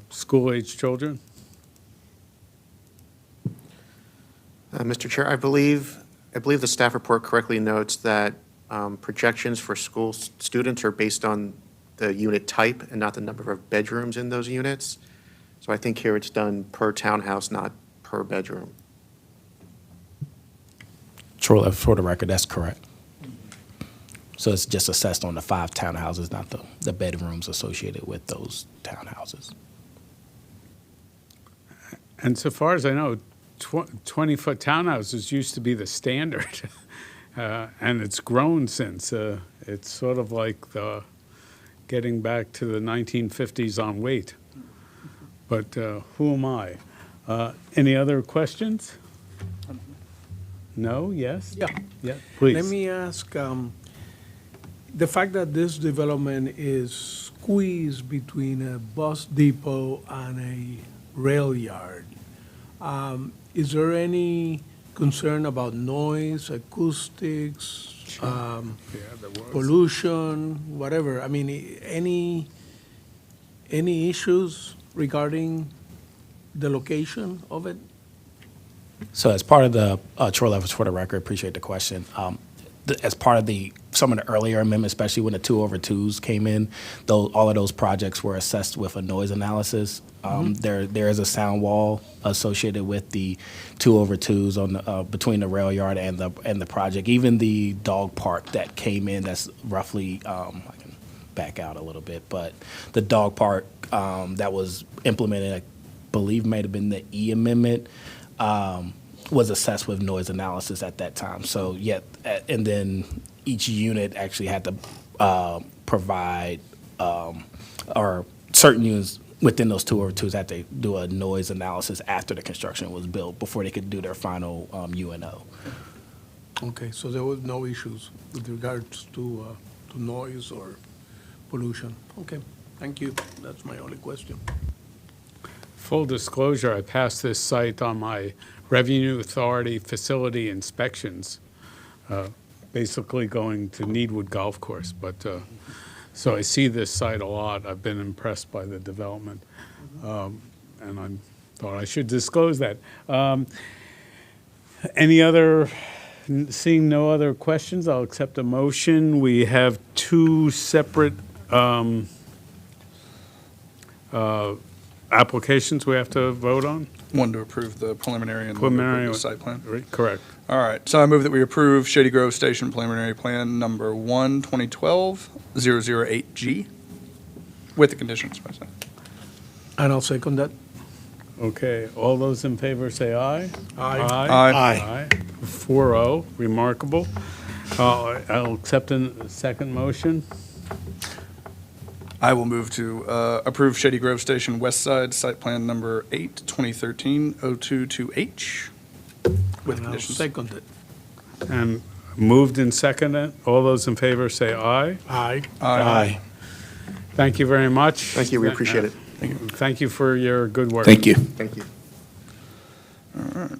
school-age children? Mr. Chair, I believe the staff report correctly notes that projections for school students are based on the unit type and not the number of bedrooms in those units. So I think here it's done per townhouse, not per bedroom. Chair Leverage, for the record, that's correct. So it's just assessed on the 5 townhouses, not the bedrooms associated with those townhouses. And so far as I know, 20-foot townhouses used to be the standard, and it's grown since. It's sort of like getting back to the 1950s on weight. But who am I? Any other questions? No? Yes? Yeah. Yeah, please. Let me ask, the fact that this development is squeezed between a bus depot and a rail yard, is there any concern about noise, acoustics, pollution, whatever? I mean, any issues regarding the location of it? So as part of the, Chair Leverage, for the record, appreciate the question. As part of some of the earlier amendments, especially when the 2/2s came in, all of those projects were assessed with a noise analysis. There is a sound wall associated with the 2/2s on between the rail yard and the project. Even the dog park that came in, that's roughly, I can back out a little bit, but the dog park that was implemented, I believe might have been the E amendment, was assessed with noise analysis at that time. So and then each unit actually had to provide, or certain units within those 2/2s had to do a noise analysis after the construction was built before they could do their final UNO. Okay, so there was no issues with regards to noise or pollution? Okay, thank you. That's my only question. Full disclosure, I passed this site on my Revenue Authority facility inspections, basically going to Needwood Golf Course. But so I see this site a lot. I've been impressed by the development, and I thought I should disclose that. Seeing no other questions, I'll accept a motion. We have 2 separate applications we have to vote on. One to approve the preliminary and one to approve the site plan. Correct. All right, so I move that we approve Shady Grove Station Preliminary Plan Number 1, 2012-008G with the conditions. And I'll second that. Okay, all those in favor say aye. Aye. Aye. 4-0, remarkable. I'll accept a second motion. I will move to approve Shady Grove Station West Side Site Plan Number 8, 2013-022H with And I'll conditions. second it. And moved and seconded. All those in favor say aye. Aye. Aye. Thank you very much. Thank you, we appreciate it. Thank you for your good work. Thank you. Thank you. All right.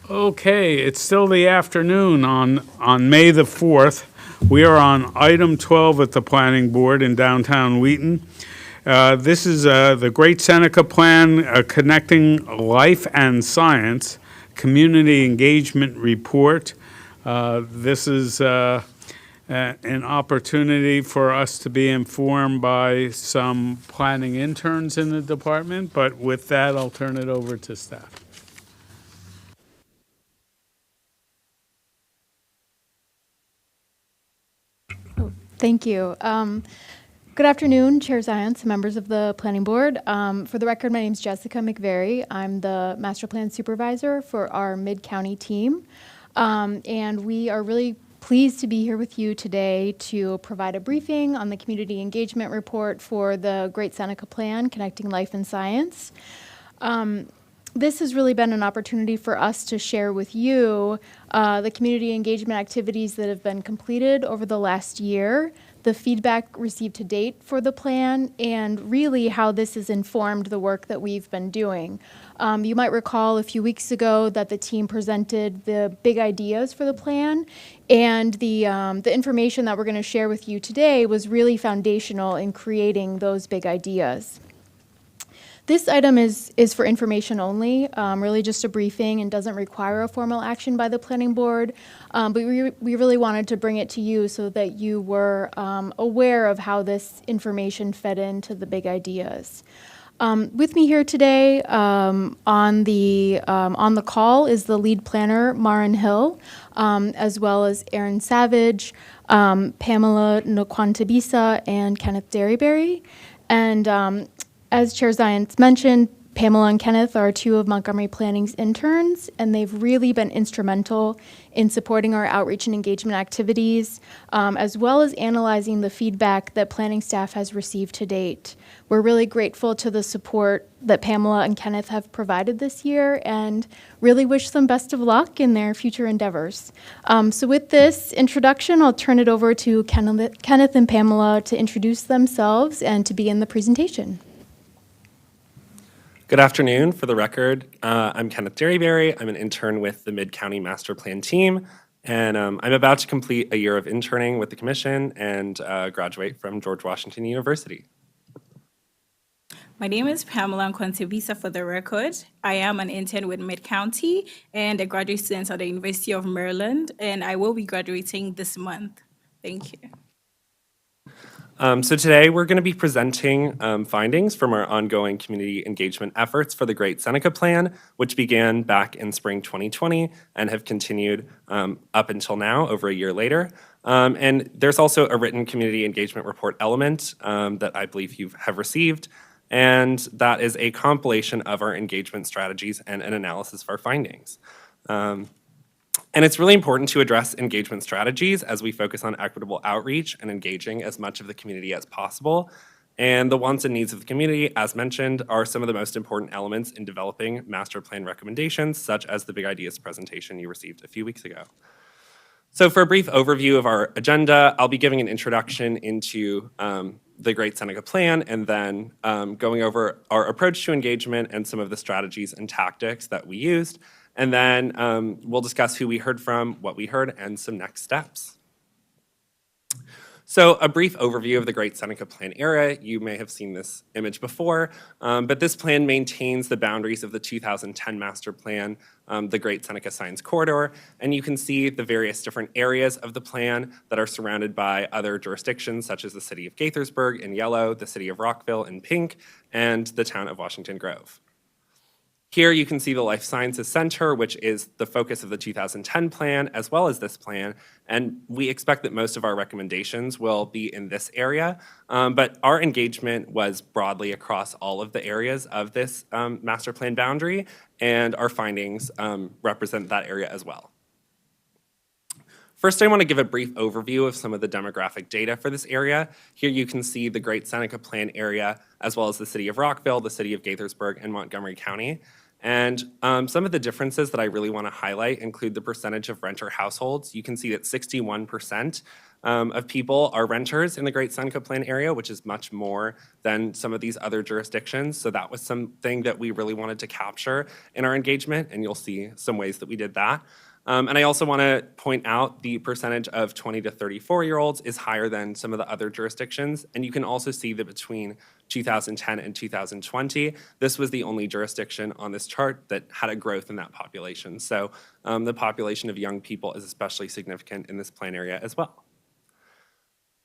Okay, it's still the afternoon on May the 4th. We are on item 12 at the Planning Board in downtown Wheaton. This is the Great Seneca Plan, Connecting Life and Science Community Engagement Report. This is an opportunity for us to be informed by some planning interns in the department, but with that, I'll turn it over to staff. Thank you. Good afternoon, Chair Zients, members of the Planning Board. For the record, my name is Jessica McVeary. I'm the Master Plan Supervisor for our Mid-County team. And we are really pleased to be here with you today to provide a briefing on the Community Engagement Report for the Great Seneca Plan, Connecting Life and Science. This has really been an opportunity for us to share with you the community engagement activities that have been completed over the last year, the feedback received to date for the plan, and really how this has informed the work that we've been doing. You might recall a few weeks ago that the team presented the big ideas for the plan, and the information that we're going to share with you today was really foundational in creating those big ideas. This item is for information only, really just a briefing and doesn't require a formal action by the Planning Board. But we really wanted to bring it to you so that you were aware of how this information fed into the big ideas. With me here today on the call is the lead planner, Marin Hill, as well as Aaron Savage, Pamela Nkwantabisa, and Kenneth Derryberry. And as Chair Zients mentioned, Pamela and Kenneth are two of Montgomery Planning's interns, and they've really been instrumental in supporting our outreach and engagement activities, as well as analyzing the feedback that planning staff has received to date. We're really grateful to the support that Pamela and Kenneth have provided this year and really wish them best of luck in their future endeavors. So with this introduction, I'll turn it over to Kenneth and Pamela to introduce themselves and to begin the presentation. Good afternoon. For the record, I'm Kenneth Derryberry. I'm an intern with the Mid-County Master Plan team, and I'm about to complete a year of interning with the Commission and graduate from George Washington University. My name is Pamela Nkwantabisa, for the record. I am an intern with Mid-County and a graduate student at the University of Maryland, and I will be graduating this month. Thank you. So today we're going to be presenting findings from our ongoing community engagement efforts for the Great Seneca Plan, which began back in spring 2020 and have continued up until now, over a year later. And there's also a written community engagement report element that I believe you have received, and that is a compilation of our engagement strategies and an analysis of our findings. And it's really important to address engagement strategies as we focus on equitable outreach and engaging as much of the community as possible. And the wants and needs of the community, as mentioned, are some of the most important elements in developing master plan recommendations, such as the Big Ideas presentation you received a few weeks ago. So for a brief overview of our agenda, I'll be giving an introduction into the Great Seneca Plan, and then going over our approach to engagement and some of the strategies and tactics that we used. And then we'll discuss who we heard from, what we heard, and some next steps. So a brief overview of the Great Seneca Plan area. You may have seen this image before, but this plan maintains the boundaries of the 2010 Master Plan, the Great Seneca Science Corridor, and you can see the various different areas of the plan that are surrounded by other jurisdictions, such as the city of Gaithersburg in yellow, the city of Rockville in pink, and the town of Washington Grove. Here you can see the Life Sciences Center, which is the focus of the 2010 plan, as well as this plan. And we expect that most of our recommendations will be in this area. But our engagement was broadly across all of the areas of this master plan boundary, and our findings represent that area as well. First, I want to give a brief overview of some of the demographic data for this area. Here you can see the Great Seneca Plan area, as well as the city of Rockville, the city of Gaithersburg, and Montgomery County. And some of the differences that I really want to highlight include the percentage of renter households. You can see that 61% of people are renters in the Great Seneca Plan area, which is much more than some of these other jurisdictions. So that was something that we really wanted to capture in our engagement, and you'll see some ways that we did that. And I also want to point out the percentage of 20 to 34-year-olds is higher than some of the other jurisdictions. And you can also see that between 2010 and 2020, this was the only jurisdiction on this chart that had a growth in that population. So the population of young people is especially significant in this plan area as well.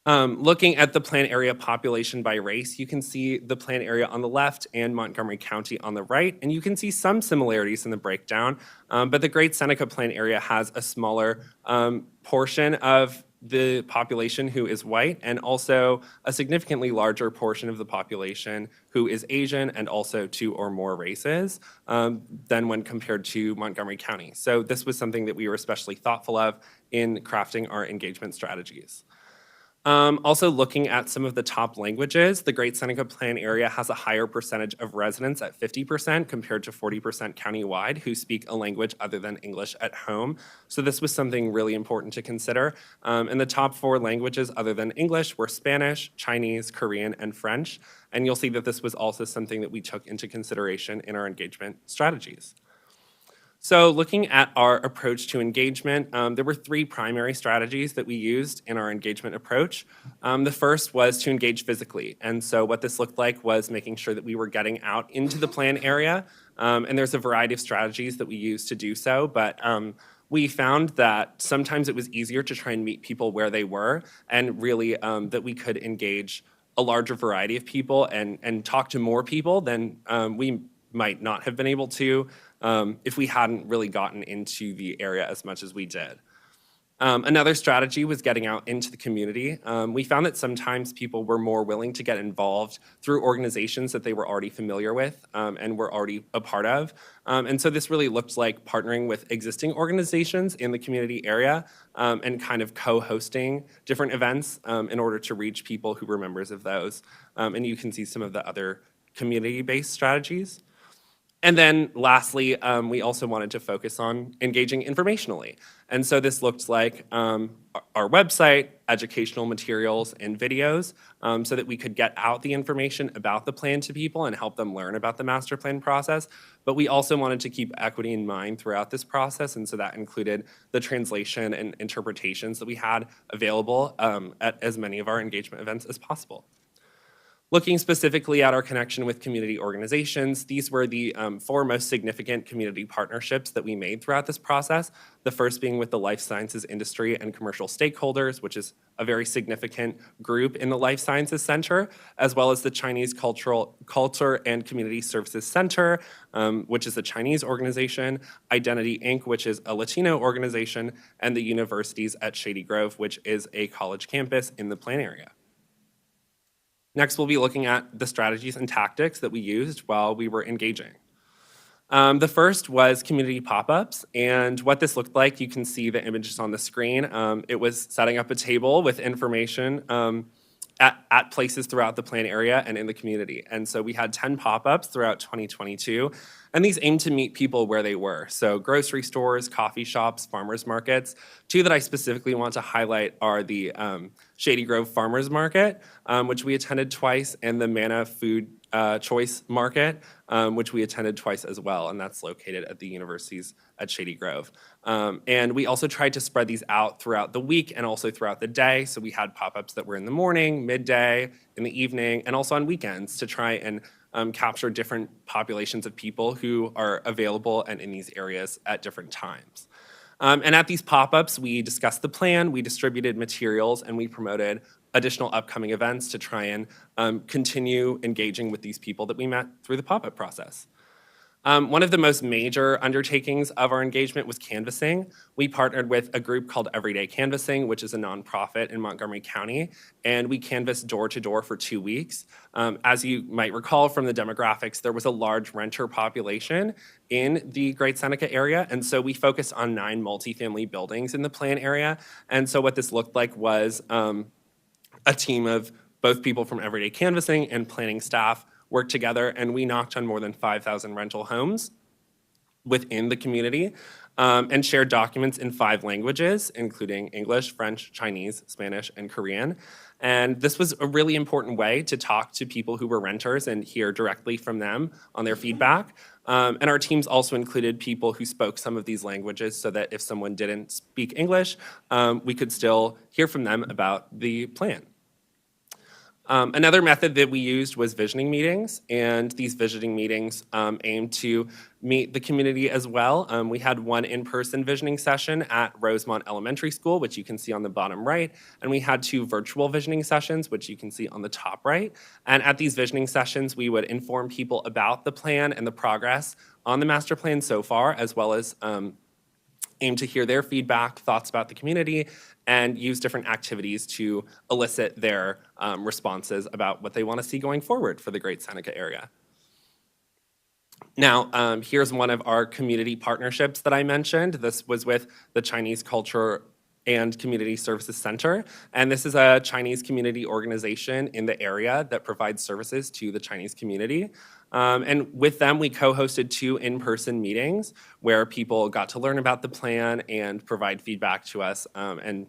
Looking at the plan area population by race, you can see the plan area on the left and Montgomery County on the right, and you can see some similarities in the breakdown, but the Great Seneca Plan area has a smaller portion of the population who is white, and also a significantly larger portion of the population who is Asian, and also 2 or more races than when compared to Montgomery County. So this was something that we were especially thoughtful of in crafting our engagement strategies. Also looking at some of the top languages, the Great Seneca Plan area has a higher percentage of residents at 50% compared to 40% countywide who speak a language other than English at home. So this was something really important to consider. And the top 4 languages other than English were Spanish, Chinese, Korean, and French. And you'll see that this was also something that we took into consideration in our engagement strategies. So looking at our approach to engagement, there were 3 primary strategies that we used in our engagement approach. The first was to engage physically. And so what this looked like was making sure that we were getting out into the plan area. And there's a variety of strategies that we used to do so. But we found that sometimes it was easier to try and meet people where they were, and really that we could engage a larger variety of people and talk to more people than we might not have been able to if we hadn't really gotten into the area as much as we did. Another strategy was getting out into the community. We found that sometimes people were more willing to get involved through organizations that they were already familiar with and were already a part of. And so this really looked like partnering with existing organizations in the community area and kind of co-hosting different events in order to reach people who were members of those. And you can see some of the other community-based strategies. And then lastly, we also wanted to focus on engaging informationally. And so this looked like our website, educational materials, and videos so that we could get out the information about the plan to people and help them learn about the master plan process. But we also wanted to keep equity in mind throughout this process. And so that included the translation and interpretations that we had available at as many of our engagement events as possible. Looking specifically at our connection with community organizations, these were the 4 most significant community partnerships that we made throughout this process. The first being with the life sciences industry and commercial stakeholders, which is a very significant group in the Life Sciences Center, as well as the Chinese Culture and Community Services Center, which is a Chinese organization, Identity Inc., which is a Latino organization, and the universities at Shady Grove, which is a college campus in the plan area. Next, we'll be looking at the strategies and tactics that we used while we were engaging. The first was community pop-ups, and what this looked like, you can see the images on the screen. It was setting up a table with information at places throughout the plan area and in the community. And so we had 10 pop-ups throughout 2022, and these aimed to meet people where they were. So grocery stores, coffee shops, farmers markets. 2 that I specifically want to highlight are the Shady Grove Farmers Market, which we attended twice, and the Manna Food Choice Market, which we attended twice as well, and that's located at the universities at Shady Grove. And we also tried to spread these out throughout the week and also throughout the day. So we had pop-ups that were in the morning, midday, in the evening, and also on weekends to try and capture different populations of people who are available and in these areas at different times. And at these pop-ups, we discussed the plan, we distributed materials, and we promoted additional upcoming events to try and continue engaging with these people that we met through the pop-up process. One of the most major undertakings of our engagement was canvassing. We partnered with a group called Everyday Canvassing, which is a nonprofit in Montgomery County, and we canvassed door to door for 2 weeks. As you might recall from the demographics, there was a large renter population in the Great Seneca area, and so we focused on 9 multifamily buildings in the plan area. And so what this looked like was a team of both people from Everyday Canvassing and planning staff worked together, and we knocked on more than 5,000 rental homes within the community, and shared documents in 5 languages, including English, French, Chinese, Spanish, and Korean. And this was a really important way to talk to people who were renters and hear directly from them on their feedback. And our teams also included people who spoke some of these languages so that if someone didn't speak English, we could still hear from them about the plan. Another method that we used was visioning meetings, and these visioning meetings aimed to meet the community as well. We had one in-person visioning session at Rosemont Elementary School, which you can see on the bottom right, and we had 2 virtual visioning sessions, which you can see on the top right. And at these visioning sessions, we would inform people about the plan and the progress on the master plan so far, as well as aim to hear their feedback, thoughts about the community, and use different activities to elicit their responses about what they want to see going forward for the Great Seneca area. Now, here's one of our community partnerships that I mentioned. This was with the Chinese Culture and Community Services Center, and this is a Chinese community organization in the area that provides services to the Chinese community. And with them, we co-hosted 2 in-person meetings where people got to learn about the plan and provide feedback to us and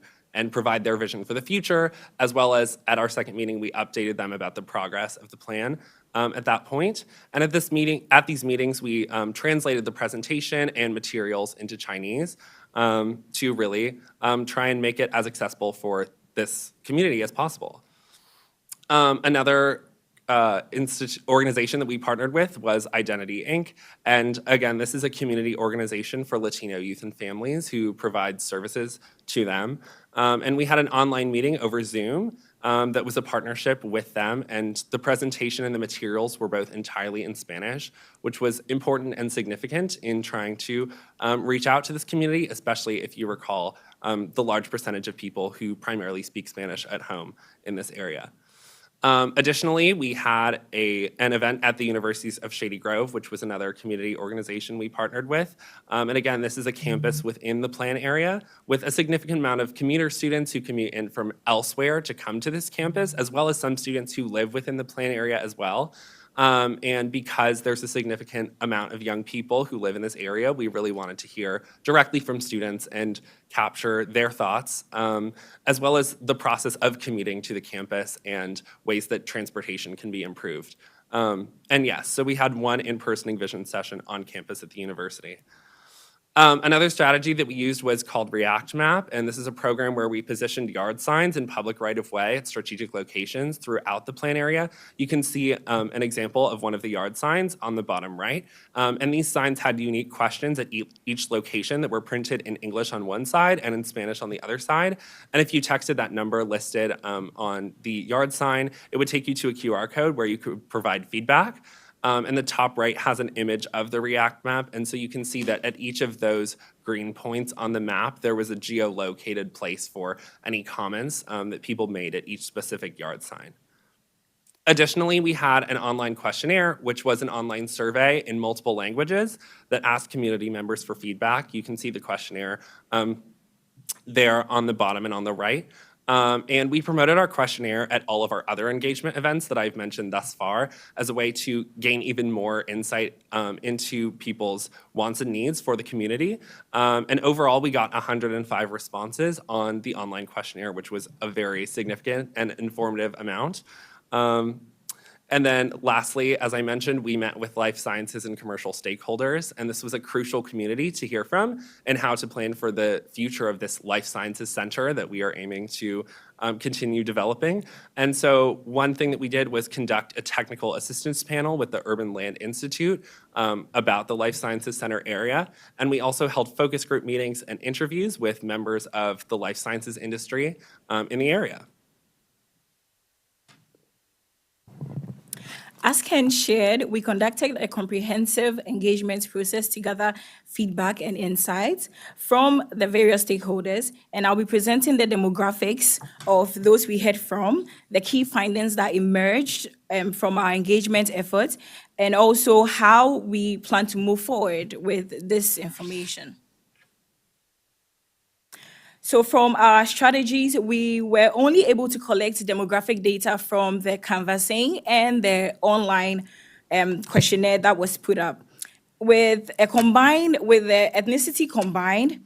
provide their vision for the future, as well as at our second meeting, we updated them about the progress of the plan at that point. And at these meetings, we translated the presentation and materials into Chinese to really try and make it as accessible for this community as possible. Another organization that we partnered with was Identity Inc. And again, this is a community organization for Latino youth and families who provide services to them. And we had an online meeting over Zoom that was a partnership with them, and the presentation and the materials were both entirely in Spanish, which was important and significant in trying to reach out to this community, especially if you recall the large percentage of people who primarily speak Spanish at home in this area. Additionally, we had an event at the Universities of Shady Grove, which was another community organization we partnered with. And again, this is a campus within the plan area with a significant amount of commuter students who commute in from elsewhere to come to this campus, as well as some students who live within the plan area as well. And because there's a significant amount of young people who live in this area, we really wanted to hear directly from students and capture their thoughts, as well as the process of commuting to the campus and ways that transportation can be improved. And yes, so we had one in-person Envision session on campus at the university. Another strategy that we used was called React Map, and this is a program where we positioned yard signs in public right-of-way at strategic locations throughout the plan area. You can see an example of one of the yard signs on the bottom right, and these signs had unique questions at each location that were printed in English on one side and in Spanish on the other side. And if you texted that number listed on the yard sign, it would take you to a QR code where you could provide feedback. And the top right has an image of the React map. And so you can see that at each of those green points on the map, there was a geolocated place for any comments that people made at each specific yard sign. Additionally, we had an online questionnaire, which was an online survey in multiple languages that asked community members for feedback. You can see the questionnaire there on the bottom and on the right. And we promoted our questionnaire at all of our other engagement events that I've mentioned thus far as a way to gain even more insight into people's wants and needs for the community. And overall, we got 105 responses on the online questionnaire, which was a very significant and informative amount. And then lastly, as I mentioned, we met with life sciences and commercial stakeholders, and this was a crucial community to hear from and how to plan for the future of this life sciences center that we are aiming to continue developing. And so one thing that we did was conduct a technical assistance panel with the Urban Land Institute about the life sciences center area. And we also held focus group meetings and interviews with members of the life sciences industry in the area. As Ken shared, we conducted a comprehensive engagement process to gather feedback and insights from the various stakeholders, and I'll be presenting the demographics of those we heard from, the key findings that emerged from our engagement efforts, and also how we plan to move forward with this information. So from our strategies, we were only able to collect demographic data from the canvassing and the online questionnaire that was put up. with the ethnicity combined,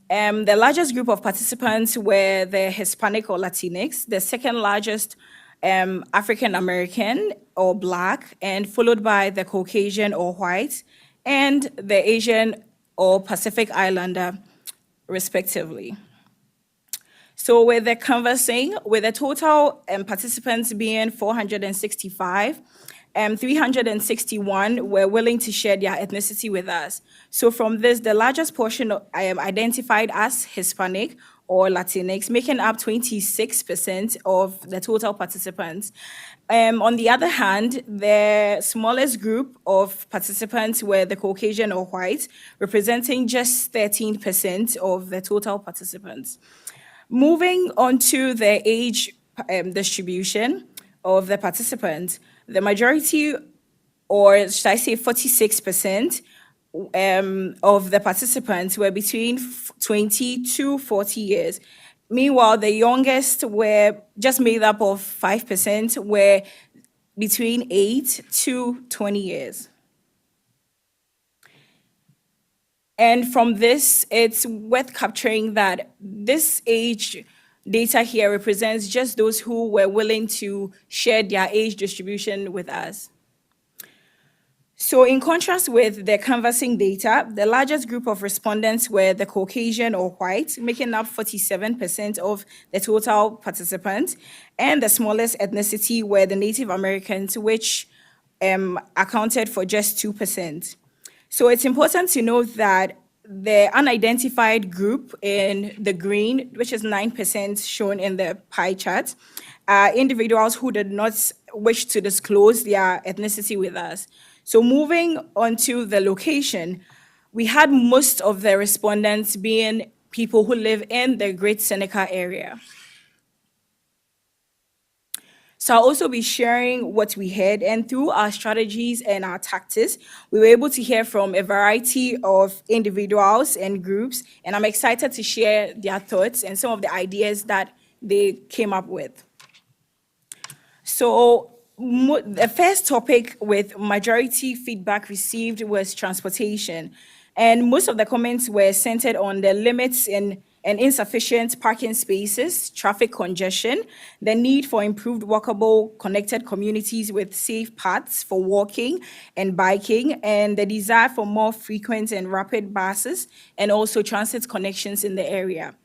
the largest group of participants were the Hispanic or Latinx, the second largest African American or Black, and followed by the Caucasian or white, and the Asian or Pacific Islander, respectively. So with the canvassing, with the total participants being 465, 361 were willing to share their ethnicity with us. So from this, the largest portion identified as Hispanic or Latinx, making up 26% of the total participants. On the other hand, the smallest group of participants were the Caucasian or white, representing just 13% of the total participants. Moving on to the age distribution of the participants, the majority, or should I say 46%, of the participants were between 20 to 40 years. Meanwhile, the youngest were just made up of 5%, were between 8 to 20 years. And from this, it's worth capturing that this age data here represents just those who were willing to share their age distribution with us. So in contrast with the canvassing data, the largest group of respondents were the Caucasian or white, making up 47% of the total participants, and the smallest ethnicity were the Native Americans, which accounted for just 2%. So it's important to note that the unidentified group in the green, which is 9% shown in the pie chart, are individuals who did not wish to disclose their ethnicity with us. So moving on to the location, we had most of the respondents being people who live in the Great Seneca area. So I'll also be sharing what we heard, and through our strategies and our tactics, we were able to hear from a variety of individuals and groups, and I'm excited to share their thoughts and some of the ideas that they came up with. So the first topic with majority feedback received was transportation, and most of the comments were centered on the limits in and insufficient parking spaces, traffic congestion, the need for improved walkable, connected communities with safe paths for walking and biking, and the desire for more frequent and rapid buses, and also transit connections in the area.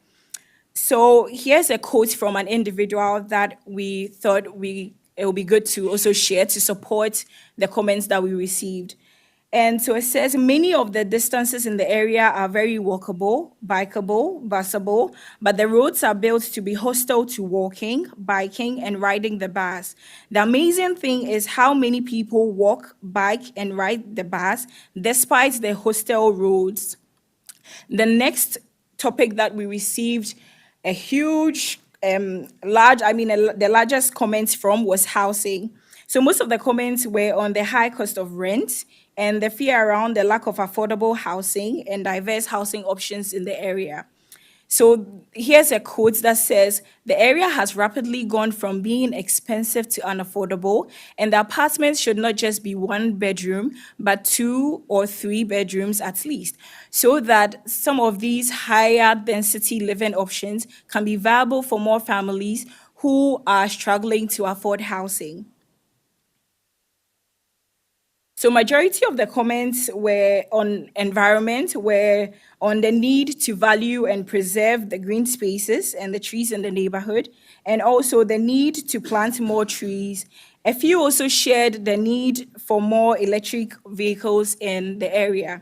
So here's a quote from an individual that we thought it would be good to also share to support the comments that we received. And so it says, many of the distances in the area are very walkable, bikeable, busable, but the roads are built to be hostile to walking, biking, and riding the bus. The amazing thing is how many people walk, bike, and ride the bus despite the hostile roads. The next topic that we received a huge, the largest comments from was housing. So most of the comments were on the high cost of rent and the fear around the lack of affordable housing and diverse housing options in the area. So here's a quote that says, the area has rapidly gone from being expensive to unaffordable, and the apartments should not just be 1 bedroom, but 2 or 3 bedrooms at least, so that some of these higher density living options can be viable for more families who are struggling to afford housing. So majority of the comments were on environment, were on the need to value and preserve the green spaces and the trees in the neighborhood, and also the need to plant more trees. A few also shared the need for more electric vehicles in the area.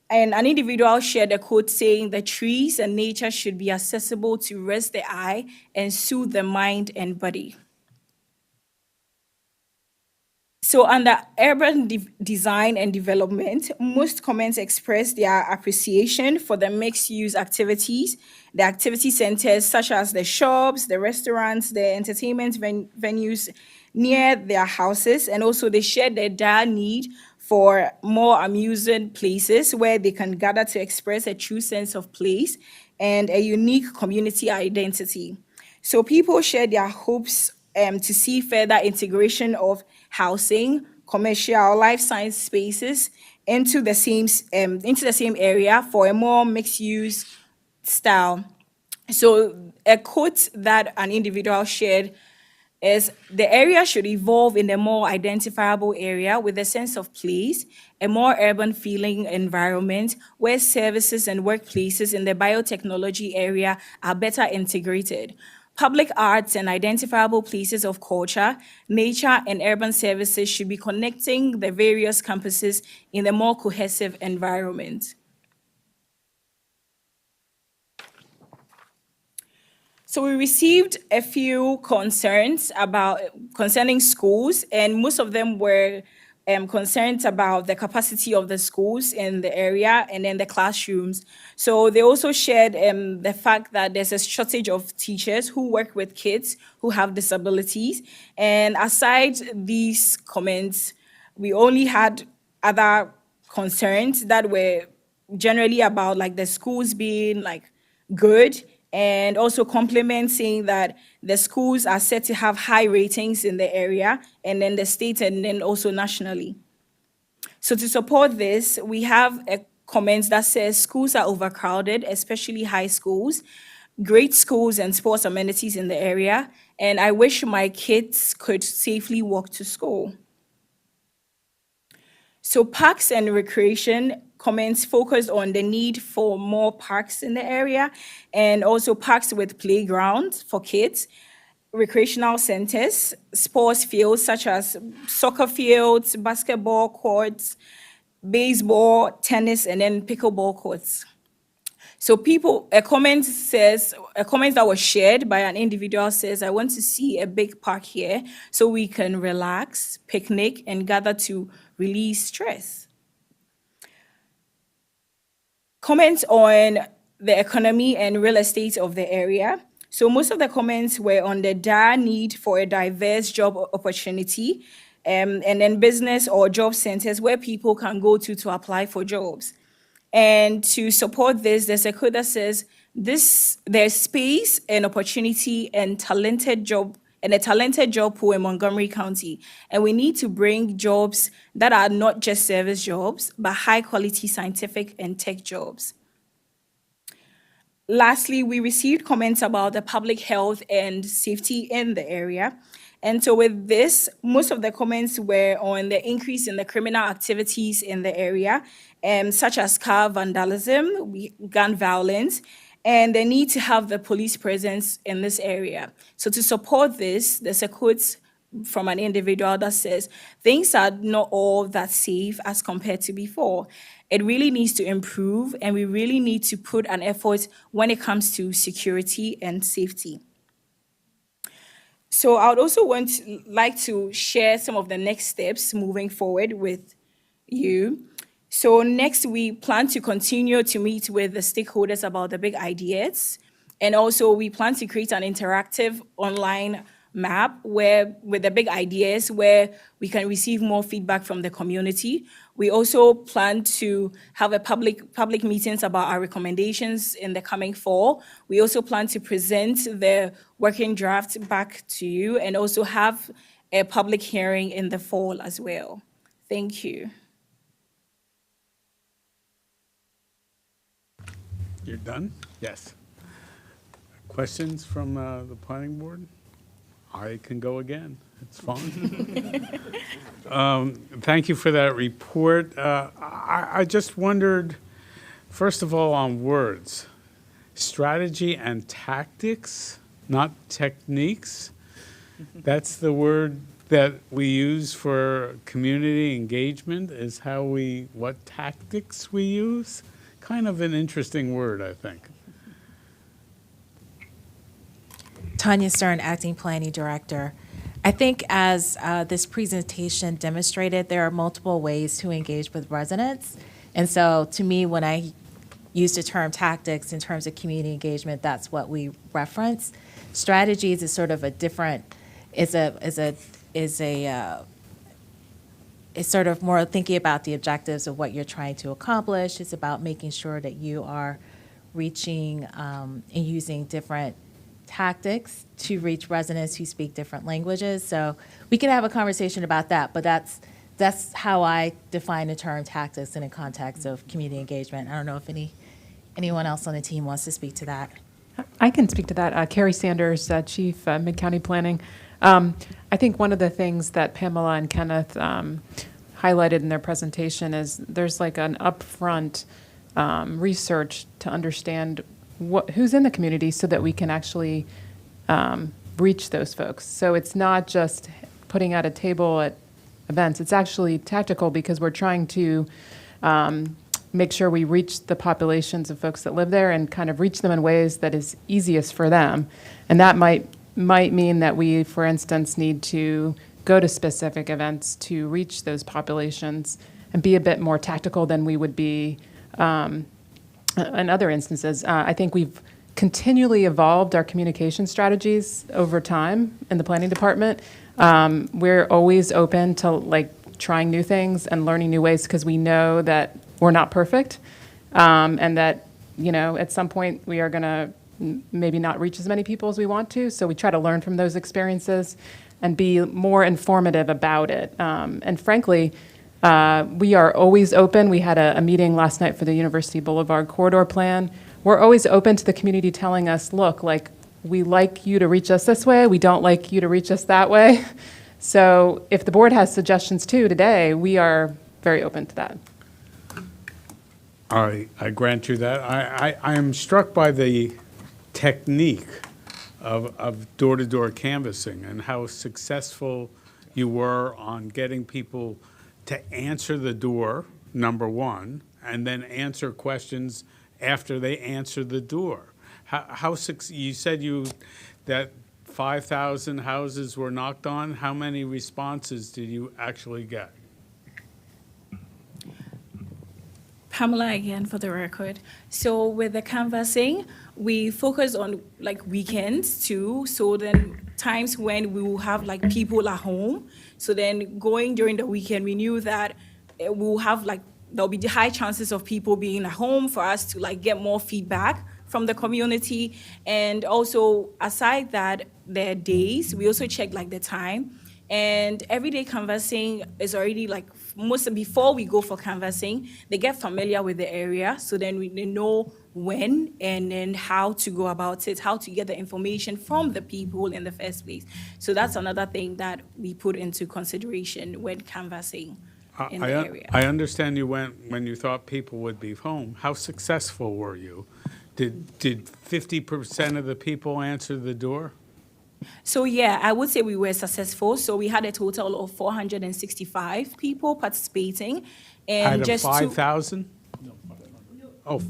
And an individual shared a quote saying the trees and nature should be accessible to rest the eye and soothe the mind and body. So under urban design and development, most comments express their appreciation for the mixed-use activities, the activity centers such as the shops, the restaurants, the entertainment venues near their houses, and also they share their dire need for more amusing places where they can gather to express a true sense of place and a unique community identity. So people share their hopes to see further integration of housing, commercial, life science spaces, into the same area for a more mixed-use style. So a quote that an individual shared is, the area should evolve in a more identifiable area with a sense of place, a more urban feeling environment where services and workplaces in the biotechnology area are better integrated. Public arts and identifiable places of culture, nature, and urban services should be connecting the various campuses in a more cohesive environment. So we received a few concerns concerning schools, and most of them were concerns about the capacity of the schools in the area and then the classrooms. So they also shared the fact that there's a shortage of teachers who work with kids who have disabilities. And aside these comments, we only had other concerns that were generally about like the schools being like good, and also complimenting that the schools are said to have high ratings in the area and then the state and then also nationally. So to support this, we have a comment that says schools are overcrowded, especially high schools, great schools and sports amenities in the area, and I wish my kids could safely walk to school. So parks and recreation comments focused on the need for more parks in the area and also parks with playgrounds for kids, recreational centers, sports fields such as soccer fields, basketball courts, baseball, tennis, and then pickleball courts. So a comment that was shared by an individual says, I want to see a big park here so we can relax, picnic, and gather to release stress. Comments on the economy and real estate of the area. So most of the comments were on the dire need for a diverse job opportunity, and then business or job centers where people can go to apply for jobs. And to support this, there's a quote that says, there's space and opportunity and a talented job pool in Montgomery County. And we need to bring jobs that are not just service jobs, but high quality scientific and tech jobs. Lastly, we received comments about the public health and safety in the area. And so with this, most of the comments were on the increase in the criminal activities in the area, such as car vandalism, gun violence, and the need to have the police presence in this area. So to support this, there's a quote from an individual that says, things are not all that safe as compared to before. It really needs to improve, and we really need to put an effort when it comes to security and safety. So I would also like to share some of the next steps moving forward with you. So next, we plan to continue to meet with the stakeholders about the big ideas. And also we plan to create an interactive online map with the big ideas where we can receive more feedback from the community. We also plan to have a public meetings about our recommendations in the coming fall. We also plan to present the working draft back to you and also have a public hearing in the fall as well. Thank you. You're done? Yes. Questions from the planning board? I can go again. It's fine. Thank you for that report. I just wondered, first of all, on words, strategy and tactics, not techniques. That's the word that we use for community engagement, is what tactics we use. Kind of an interesting word, I think. Tanya Stern, Acting Planning Director. I think as this presentation demonstrated, there are multiple ways to engage with residents. And so to me, when I use the term tactics in terms of community engagement, that's what we reference. Strategies is sort of a different, it's sort of more thinking about the objectives of what you're trying to accomplish. It's about making sure that you are reaching and using different tactics to reach residents who speak different languages. So we can have a conversation about that, but that's that's how I define the term tactics in the context of community engagement. I don't know if anyone else on the team wants to speak to that. I can speak to that. Carrie Sanders, Chief, Mid-County Planning. I think one of the things that Pamela and Kenneth highlighted in their presentation is there's like an upfront research to understand who's in the community so that we can actually reach those folks. So it's not just putting out a table at events. It's actually tactical because we're trying to make sure we reach the populations of folks that live there and kind of reach them in ways that is easiest for them. And that might mean that we, for instance, need to go to specific events to reach those populations and be a bit more tactical than we would be in other instances. I think we've continually evolved our communication strategies over time in the planning department. We're always open to like trying new things and learning new ways because we know that we're not perfect, and that, you know, at some point we are going to maybe not reach as many people as we want to. So we try to learn from those experiences and be more informative about it. And frankly, we are always open. We had a meeting last night for the University Boulevard Corridor Plan. We're always open to the community telling us, look, like, we like you to reach us this way. We don't like you to reach us that way. So if the board has suggestions too today, we are very open to that. All right, I grant you that. I am struck by the technique of door-to-door canvassing and how successful you were on getting people to answer the door, number one, and then answer questions after they answer the door. You said that 5,000 houses were knocked on. How many responses did you actually get? Pamela again for the record. So with the canvassing, we focus on like weekends too. So then times when we will have like people at home. So then going during the weekend, we knew that we'll have like, there'll be high chances of people being at home for us to like get more feedback from the community. And also aside that, their days, we also check like the time. And everyday canvassing is already like most before we go for canvassing, they get familiar with the area. So then they know when and then how to go about it, how to get the information from the people in the first place. So that's another thing that we put into consideration when canvassing in the area. I understand you went when you thought people would be home. How successful were you? Did 50% of the people answer the door? So yeah, I would say we were successful. So we had a total of 465 people participating. And Out just of 5,000? Oh,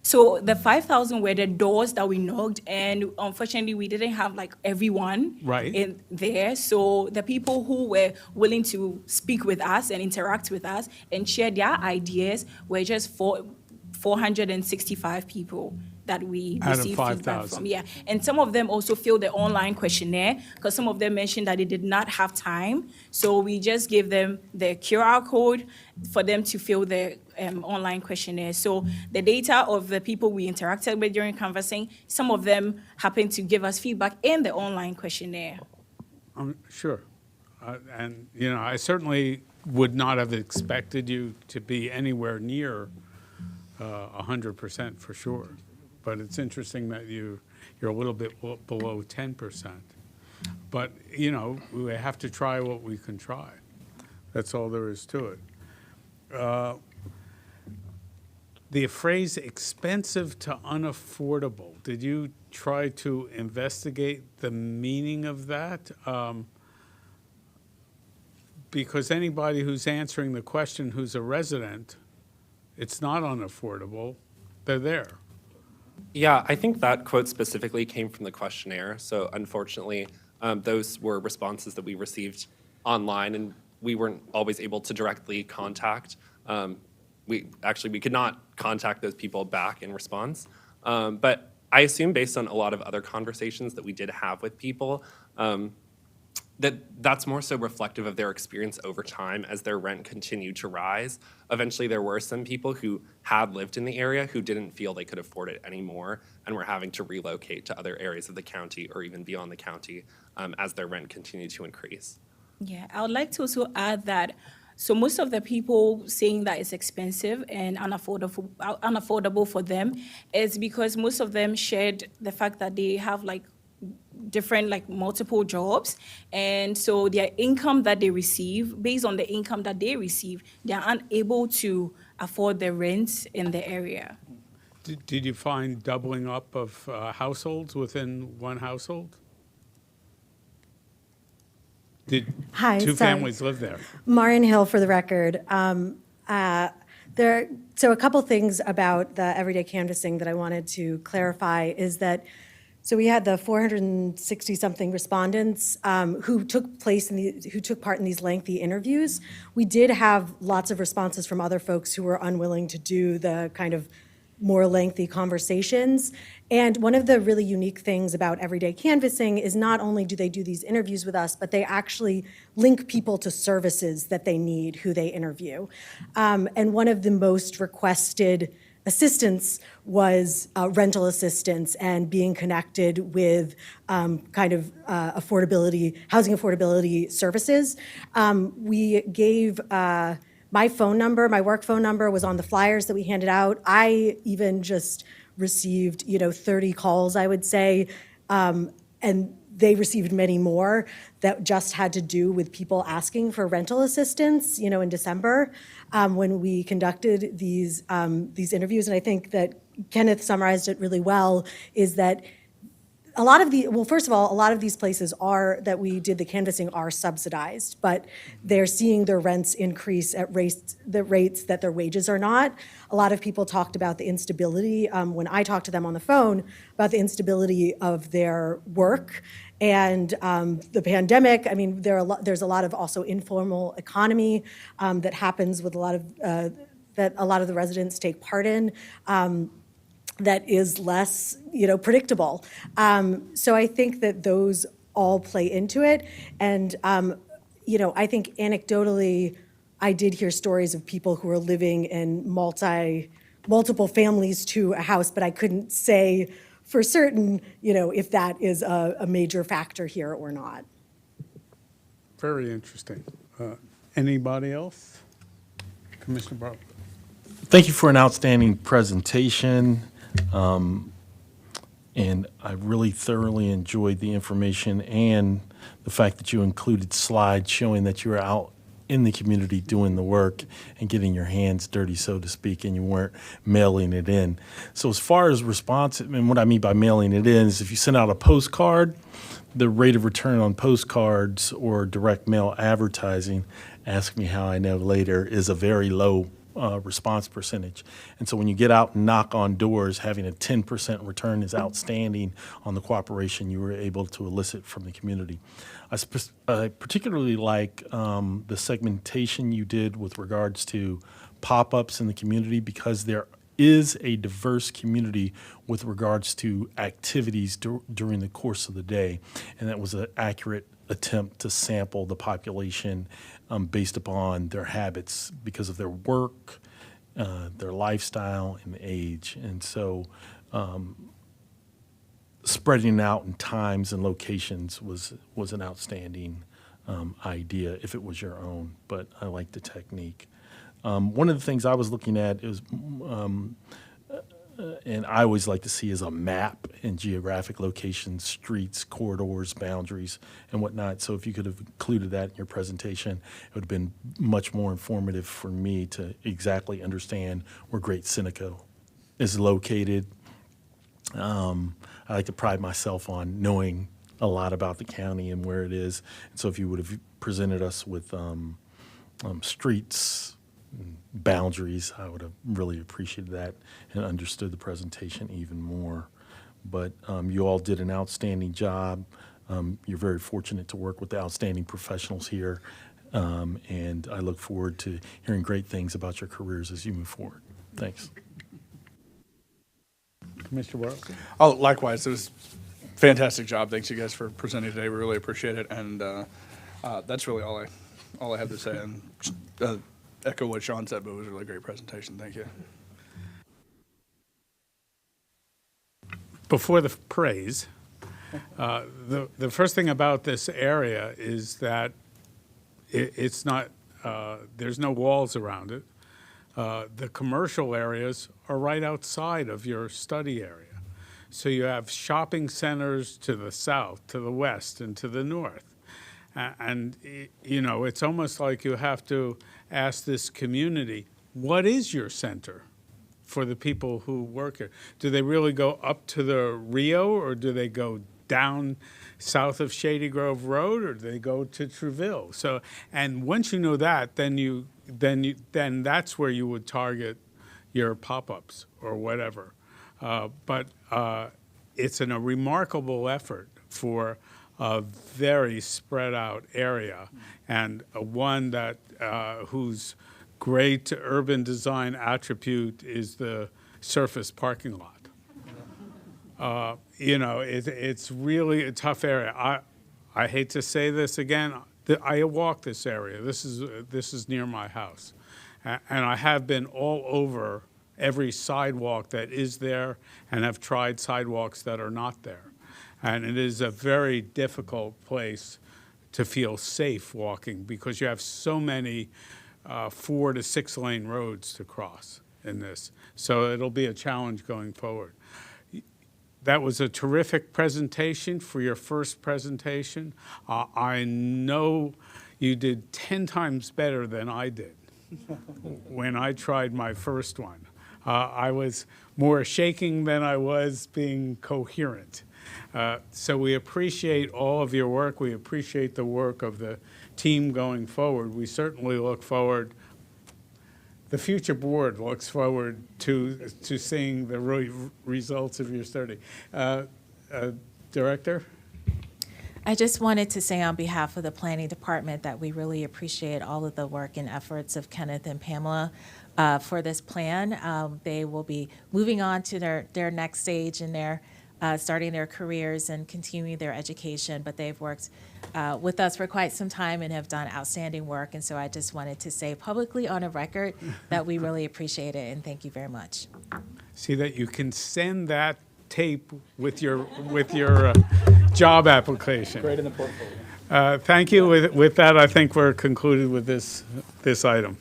so the 5,000 were the doors that we knocked, and unfortunately we didn't have like everyone in there. So the people who were willing to speak with us and interact with us and share their ideas were just 465 people that we out of received feedback 5,000. from. Yeah, and some of them also filled the online questionnaire because some of them mentioned that they did not have time. So we just gave them the QR code for them to fill the online questionnaire. So the data of the people we interacted with during canvassing, some of them happened to give us feedback in the online questionnaire. Sure. And, you know, I certainly would not have expected you to be anywhere near 100% for sure. But it's interesting that you're a little bit below 10%. But, you know, we have to try what we can try. That's all there is to it. The phrase expensive to unaffordable, did you try to investigate the meaning of that? Because anybody who's answering the question who's a resident, it's not unaffordable, they're there. Yeah, I think that quote specifically came from the questionnaire. So unfortunately, those were responses that we received online, and we weren't always able to directly contact. We could not contact those people back in response. But I assume based on a lot of other conversations that we did have with people, that's more so reflective of their experience over time as their rent continued to rise. Eventually, there were some people who had lived in the area who didn't feel they could afford it anymore and were having to relocate to other areas of the county or even beyond the county as their rent continued to increase. Yeah, I would like to also add that So most of the people saying that it's expensive and unaffordable for them is because most of them shared the fact that they have like different like multiple jobs, and so their income that they receive, based on the income that they receive, they are unable to afford the rent in the area. Did you find doubling up of households within one household? Did Hi, two sorry. families live there? Marion Hill for the record. So a couple things about the everyday canvassing that I wanted to clarify is that, so we had the 460-something respondents who took part in these lengthy interviews. We did have lots of responses from other folks who were unwilling to do the kind of more lengthy conversations. And one of the really unique things about everyday canvassing is not only do they do these interviews with us, but they actually link people to services that they need, who they interview. And one of the most requested assistance was rental assistance and being connected with kind of housing affordability services. We gave my phone number, my work phone number was on the flyers that we handed out. I even just received, 30 calls, I would say, and they received many more that just had to do with people asking for rental assistance, in December when we conducted these interviews. And I think that Kenneth summarized it really well, is that first of all, a lot of these places that we did the canvassing are subsidized, but they're seeing their rents increase at the rates that their wages are not. A lot of people talked about the instability, when I talked to them on the phone, about the instability of their work and the pandemic. I mean, there's a lot of also informal economy that happens with that a lot of the residents take part in. That is less, predictable. So I think that those all play into it. And, I think anecdotally, I did hear stories of people who are living in multiple families to a house, but I couldn't say for certain, if that is a major factor here or not. Very interesting. Anybody else? Commissioner Bartlett. Thank you for an outstanding presentation. And I really thoroughly enjoyed the information and the fact that you included slides showing that you were out in the community doing the work and getting your hands dirty, so to speak, and you weren't mailing it in. So as far as response, and what I mean by mailing it in is if you send out a postcard, the rate of return on postcards or direct mail advertising, ask me how I know later, is a very low response percentage. And so when you get out and knock on doors, having a 10% return is outstanding on the cooperation you were able to elicit from the community. I particularly like the segmentation you did with regards to pop-ups in the community, because there is a diverse community with regards to activities during the course of the day. And that was an accurate attempt to sample the population based upon their habits because of their work, their lifestyle, and age. And so spreading out in times and locations was an outstanding idea if it was your own, but I like the technique. One of the things I was looking at is, and I always like to see, is a map and geographic locations, streets, corridors, boundaries, and whatnot. So if you could have included that in your presentation, it would have been much more informative for me to exactly understand where Great Seneca is located. I like to pride myself on knowing a lot about the county and where it is. And so if you would have presented us with streets, boundaries, I would have really appreciated that and understood the presentation even more. But you all did an outstanding job. You're very fortunate to work with the outstanding professionals here, and I look forward to hearing great things about your careers as you move forward. Thanks. Commissioner Wells? Oh, likewise. It was a fantastic job. Thanks, you guys, for presenting today. We really appreciate it. And that's really all I have to say. And echo what Sean said, but it was a really great presentation. Thank you. Before the praise, the first thing about this area is that it's not there's no walls around it. The commercial areas are right outside of your study area. So you have shopping centers to the south, to the west, and to the north. And, you know, it's almost like you have to ask this community, what is your center for the people who work here? Do they really go up to the Rio, or do they go down south of Shady Grove Road, or do they go to Trouville? So, and once you know that, then that's where you would target your pop-ups or whatever. But it's a remarkable effort for a very spread out area, and one that whose great urban design attribute is the surface parking lot. You know, it's really a tough area. I hate to say this again. I walk this area. This is near my house, and I have been all over every sidewalk that is there, and have tried sidewalks that are not there. And it is a very difficult place to feel safe walking, because you have so many 4 to 6 lane roads to cross in this. So it'll be a challenge going forward. That was a terrific presentation for your first presentation. I know you did 10 times better than I did when I tried my first one. I was more shaking than I was being coherent. So we appreciate all of your work. We appreciate the work of the team going forward. We certainly look forward, the future board looks forward to seeing the results of your study. Director? I just wanted to say on behalf of the planning department that we really appreciate all of the work and efforts of Kenneth and Pamela for this plan. They will be moving on to their next stage in their starting their careers and continuing their education, but they've worked with us for quite some time and have done outstanding work. And so I just wanted to say publicly on a record that we really appreciate it, and thank you very much. See that you can send that tape with your job application. Great in the portfolio. Thank you. With that, I think we're concluded with this item.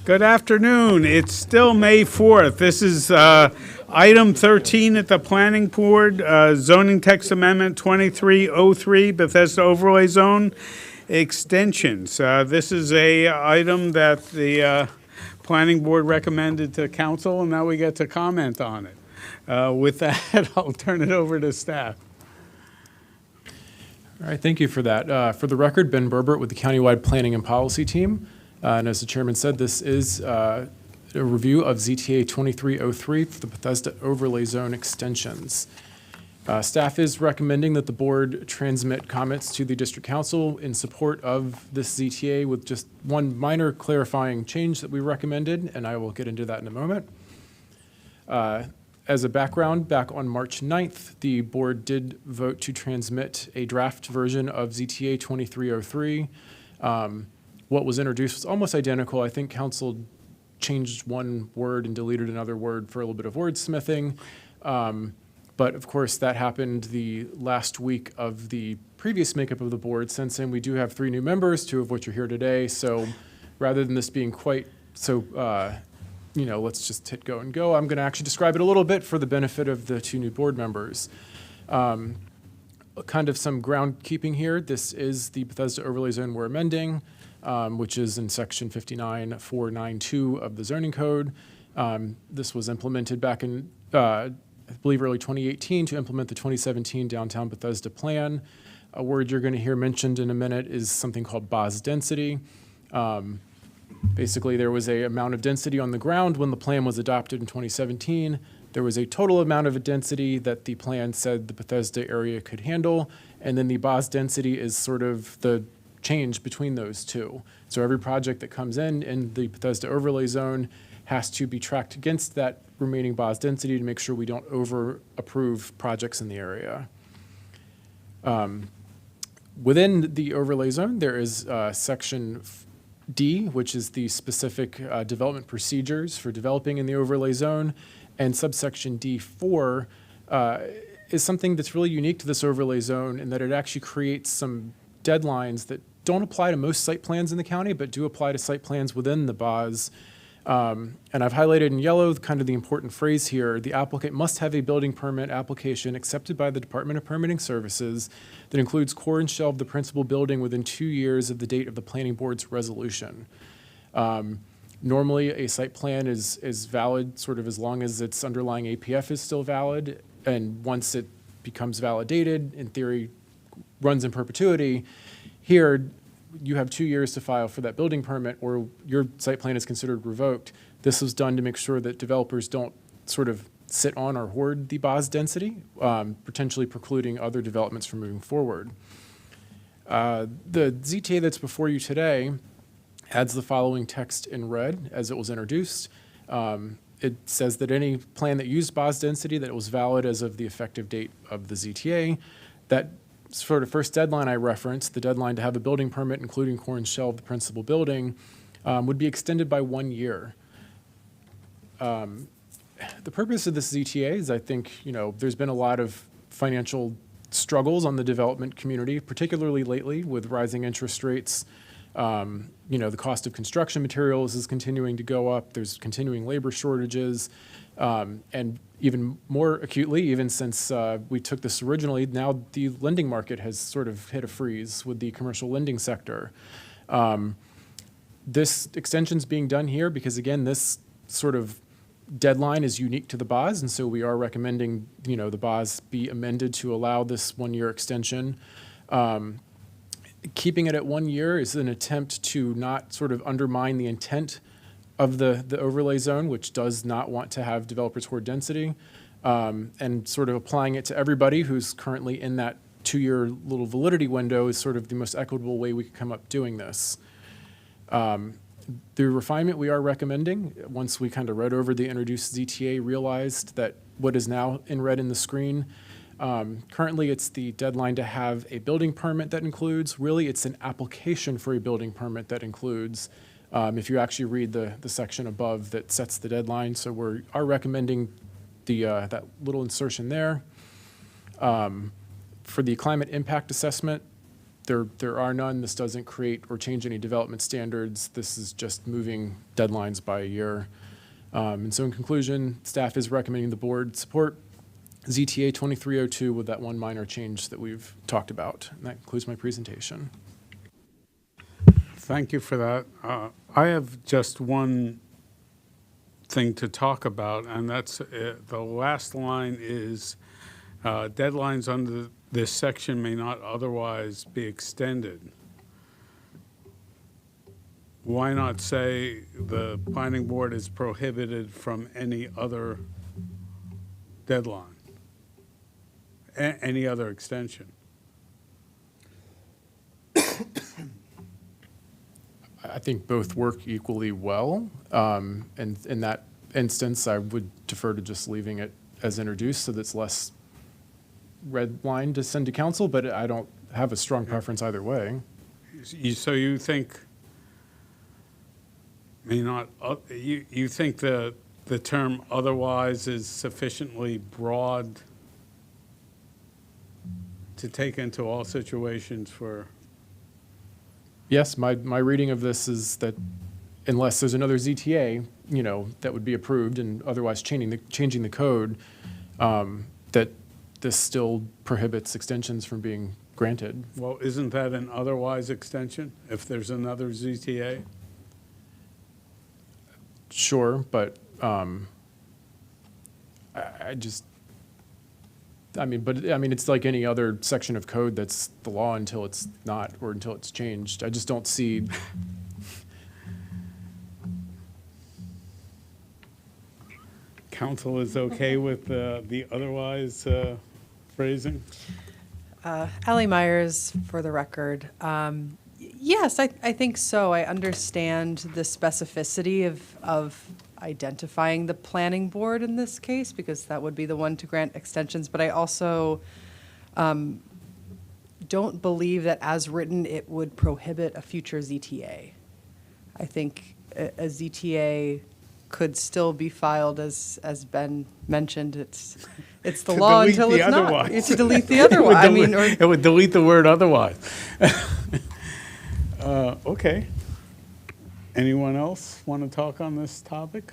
Good afternoon. It's still May 4th. This is item 13 at the Planning Board, zoning text amendment 2303, Bethesda Overlay Zone extensions. This is a item that the Planning Board recommended to council, and now we get to comment on it. With that, I'll turn it over to staff. All right, thank you for that. For the record, Ben Berbert with the Countywide Planning and Policy Team. And as the chairman said, this is a review of ZTA 2303 for the Bethesda Overlay Zone extensions. Staff is recommending that the board transmit comments to the district council in support of this ZTA with just one minor clarifying change that we recommended, and I will get into that in a moment. As a background, back on March 9th, the board did vote to transmit a draft version of ZTA 2303. What was introduced was almost identical. I think council changed one word and deleted another word for a little bit of wordsmithing. But of course, that happened the last week of the previous makeup of the board. Since then, we do have 3 new members, 2 of which are here today. So rather than this being quite so, let's just hit go and go, I'm going to actually describe it a little bit for the benefit of the 2 new board members. Kind of some groundkeeping here. This is the Bethesda Overlay Zone we're amending, which is in section 59492 of the zoning code. This was implemented back in, I believe, early 2018 to implement the 2017 Downtown Bethesda Plan. A word you're going to hear mentioned in a minute is something called BOS density. Basically, there was a amount of density on the ground when the plan was adopted in 2017. There was a total amount of density that the plan said the Bethesda area could handle, and then the BOS density is sort of the change between those two. So every project that comes in the Bethesda overlay zone has to be tracked against that remaining BOS density to make sure we don't over approve projects in the area. Within the overlay zone, there is section D, which is the specific development procedures for developing in the overlay zone, and subsection D4 is something that's really unique to this overlay zone in that it actually creates some deadlines that don't apply to most site plans in the county, but do apply to site plans within the BOS. And I've highlighted in yellow kind of the important phrase here. The applicant must have a building permit application accepted by the Department of Permitting Services that includes core and shell of the principal building within 2 years of the date of the planning board's resolution. Normally, a site plan is valid sort of as long as its underlying APF is still valid. And once it becomes validated, in theory, runs in perpetuity. Here, you have 2 years to file for that building permit or your site plan is considered revoked. This was done to make sure that developers don't sort of sit on or hoard the BOS density, potentially precluding other developments from moving forward. The ZTA that's before you today adds the following text in red as it was introduced. It says that any plan that used BOS density that was valid as of the effective date of the ZTA, that sort of first deadline I referenced, the deadline to have a building permit, including core and shell of the principal building, would be extended by 1 year. The purpose of this ZTA is, I think, there's been a lot of financial struggles on the development community, particularly lately with rising interest rates. The cost of construction materials is continuing to go up. There's continuing labor shortages. And even more acutely, even since we took this originally, now the lending market has sort of hit a freeze with the commercial lending sector. This extension's being done here because, again, this sort of deadline is unique to the BOS, and so we are recommending, the BOS be amended to allow this 1 year extension. Keeping it at 1 year is an attempt to not sort of undermine the intent of the overlay zone, which does not want to have developers hoard density, and sort of applying it to everybody who's currently in that 2 year little validity window is sort of the most equitable way we could come up doing this. The refinement we are recommending, once we kind of read over the introduced ZTA, realized that what is now in red in the screen, currently it's the deadline to have a building permit that includes, really it's an application for a building permit that includes, if you actually read the section above that sets the deadline. So we are recommending that little insertion there. For the climate impact assessment, There are none. This doesn't create or change any development standards. This is just moving deadlines by a year. And so in conclusion, staff is recommending the board support ZTA 2302 with that one minor change that we've talked about. And that concludes my presentation. Thank you for that. I have just one thing to talk about, and that's the last line is deadlines under this section may not otherwise be extended. Why not say the planning board is prohibited from any other deadline? Any other extension? I think both work equally well. And in that instance, I would defer to just leaving it as introduced so that's less red line to send to council, but I don't have a strong preference either way. So you think may not, you think the term otherwise is sufficiently broad to take into all situations for? Yes, my reading of this is that unless there's another ZTA, that would be approved and otherwise changing the code, that this still prohibits extensions from being granted. Well, isn't that an otherwise extension if there's another ZTA? Sure, but it's like any other section of code that's the law until it's not, or until it's changed. I just don't see. Council is okay with the otherwise phrasing? Allie Myers, for the record. Yes, I think so. I understand the specificity of identifying the planning board in this case, because that would be the one to grant extensions. But I also don't believe that as written, it would prohibit a future ZTA. I think a ZTA could still be filed as Ben mentioned. It's the law until it's not. It's to delete the otherwise. It would delete the word otherwise. Okay. Anyone else want to talk on this topic?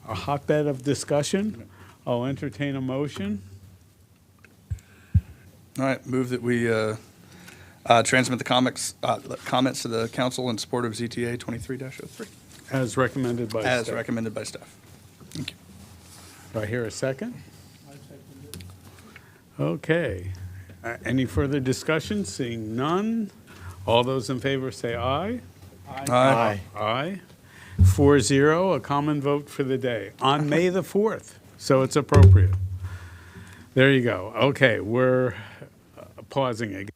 A hotbed of discussion. I'll entertain a motion. All right, move that we transmit the comments to the council in support of ZTA 23-03. As recommended by staff. As recommended by staff. Thank you. Do I hear a second? Okay. Any further discussion? Seeing none. All those in favor say aye. Aye. Aye. 4-0, a common vote for the day on May the 4th, so it's appropriate. There you go. Okay, we're pausing again.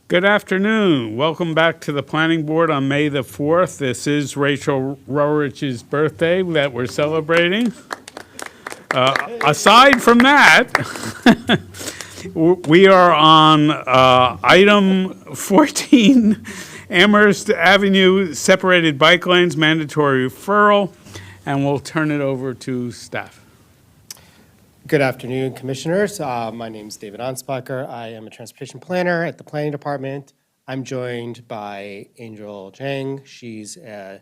Good afternoon. Welcome back to the Planning Board on May the 4th. This is Rachel Rorich's birthday that we're celebrating. Aside from that, we are on item 14, Amherst Avenue separated bike lanes mandatory referral, and we'll turn it over to staff. Good afternoon, Commissioners. My name is David Anspacher. I am a transportation planner at the Planning Department. I'm joined by Angel Chang. She's an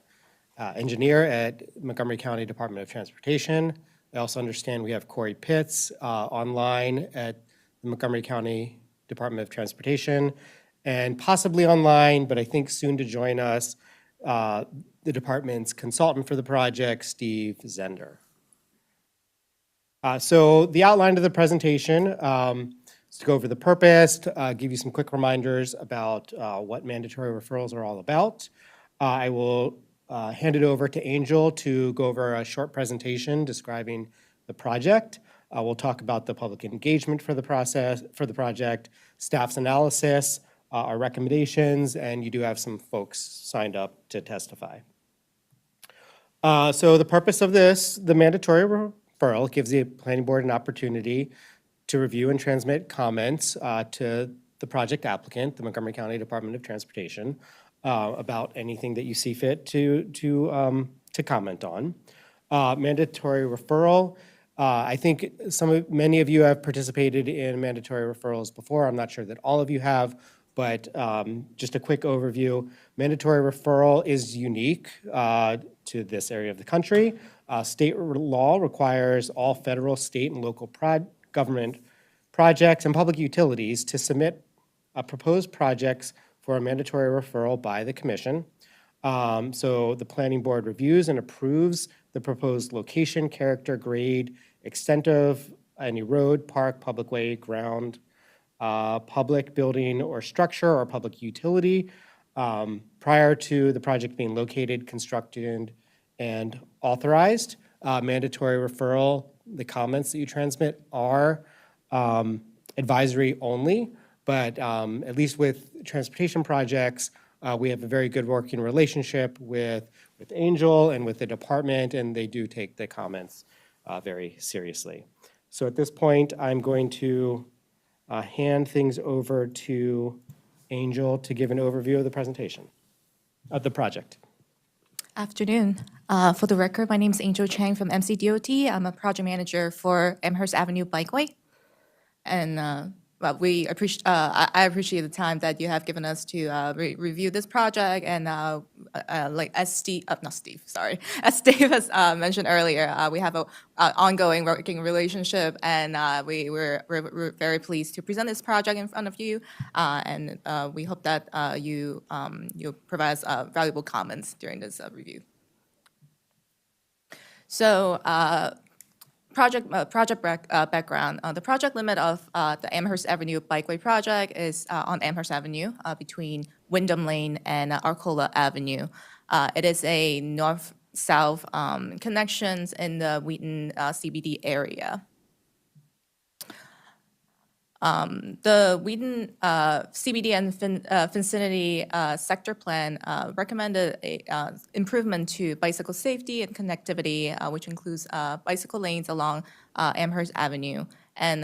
engineer at Montgomery County Department of Transportation. I also understand we have Corey Pitts online at the Montgomery County Department of Transportation, and possibly online, but I think soon to join us, the department's consultant for the project, Steve Zender. So the outline of the presentation is to go over the purpose, give you some quick reminders about what mandatory referrals are all about. I will hand it over to Angel to go over a short presentation describing the project. We'll talk about the public engagement for the project, staff's analysis, our recommendations, and you do have some folks signed up to testify. So the purpose of this, the mandatory referral gives the Planning Board an opportunity to review and transmit comments to the project applicant, the Montgomery County Department of Transportation, about anything that you see fit to comment on. Mandatory referral. I think many of you have participated in mandatory referrals before. I'm not sure that all of you have, but just a quick overview. Mandatory referral is unique to this area of the country. State law requires all federal, state, and local government projects and public utilities to submit proposed projects for a mandatory referral by the commission. So the Planning Board reviews and approves the proposed location, character, grade, extent of any road, park, public way, ground, public building or structure, or public utility prior to the project being located, constructed, and authorized. Mandatory referral, the comments that you transmit are advisory only, but at least with transportation projects, we have a very good working relationship with Angel and with the department, and they do take the comments very seriously. So at this point, I'm going to hand things over to Angel to give an overview of the presentation, of the project. Afternoon. For the record, my name is Angel Chang from MCDOT. I'm a project manager for Amherst Avenue Bikeway. And I appreciate the time that you have given us to review this project. And as Steve has mentioned earlier, we have an ongoing working relationship, and we're very pleased to present this project in front of you. And we hope that you'll provide us valuable comments during this review. So project background. The project limit of the Amherst Avenue Bikeway project is on Amherst Avenue between Wyndham Lane and Arcola Avenue. It is a north-south connections in the Wheaton CBD area. The Wheaton CBD and vicinity sector plan recommended a improvement to bicycle safety and connectivity, which includes bicycle lanes along Amherst Avenue. And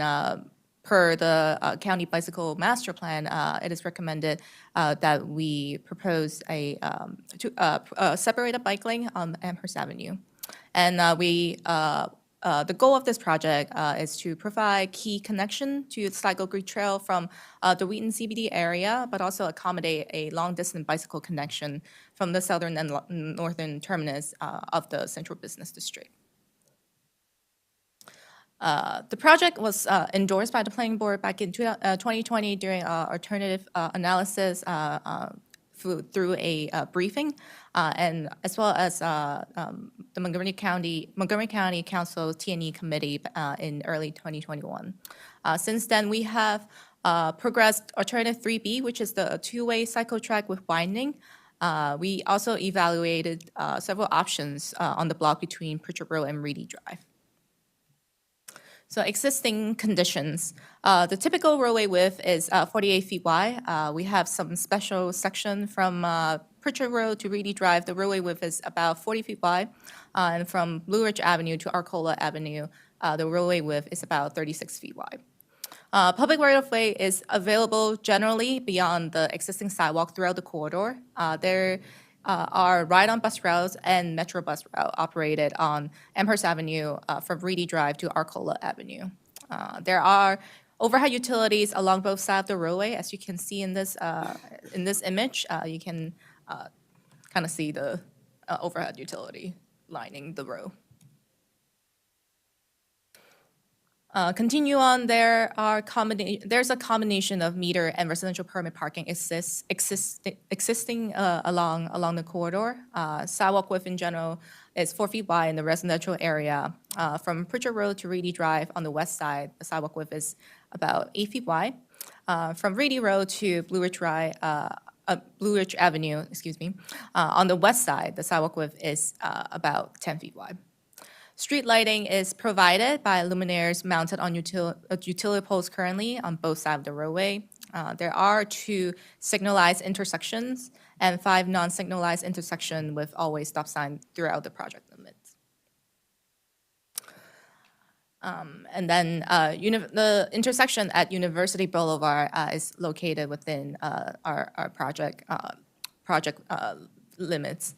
per the county bicycle master plan, it is recommended that we propose a separated bike lane on Amherst Avenue. And the goal of this project is to provide key connection to the Sligo Creek Trail from the Wheaton CBD area, but also accommodate a long-distance bicycle connection from the southern and northern terminus of the Central Business District. The project was endorsed by the Planning Board back in 2020 during alternative analysis through a briefing, and as well as the Montgomery County Council T&E Committee in early 2021. Since then, we have progressed Alternative 3B, which is the two-way cycle track with widening. We also evaluated several options on the block between Pritchard Road and Reedy Drive. So existing conditions. The typical roadway width is 48 feet wide. We have some special section from Pritchard Road to Reedy Drive. The roadway width is about 40 feet wide. And from Blue Ridge Avenue to Arcola Avenue, the roadway width is about 36 feet wide. Public right-of-way is available generally beyond the existing sidewalk throughout the corridor. There are ride-on bus routes and Metro bus route operated on Amherst Avenue from Reedy Drive to Arcola Avenue. There are overhead utilities along both sides of the roadway. As you can see in this image, you can kind of see the overhead utility lining the road. Continue on, there's a combination of meter and residential permit parking existing along the corridor. Sidewalk width in general is 4 feet wide in the residential area. From Pritchard Road to Reedy Drive on the west side, the sidewalk width is about 8 feet wide. From Reedy Road to Blue Ridge Avenue, on the west side, the sidewalk width is about 10 feet wide. Street lighting is provided by luminaires mounted on utility poles currently on both sides of the roadway. There are 2 signalized intersections and 5 non-signalized intersections with always stop sign throughout the project limits. And then the intersection at University Boulevard is located within our project limits.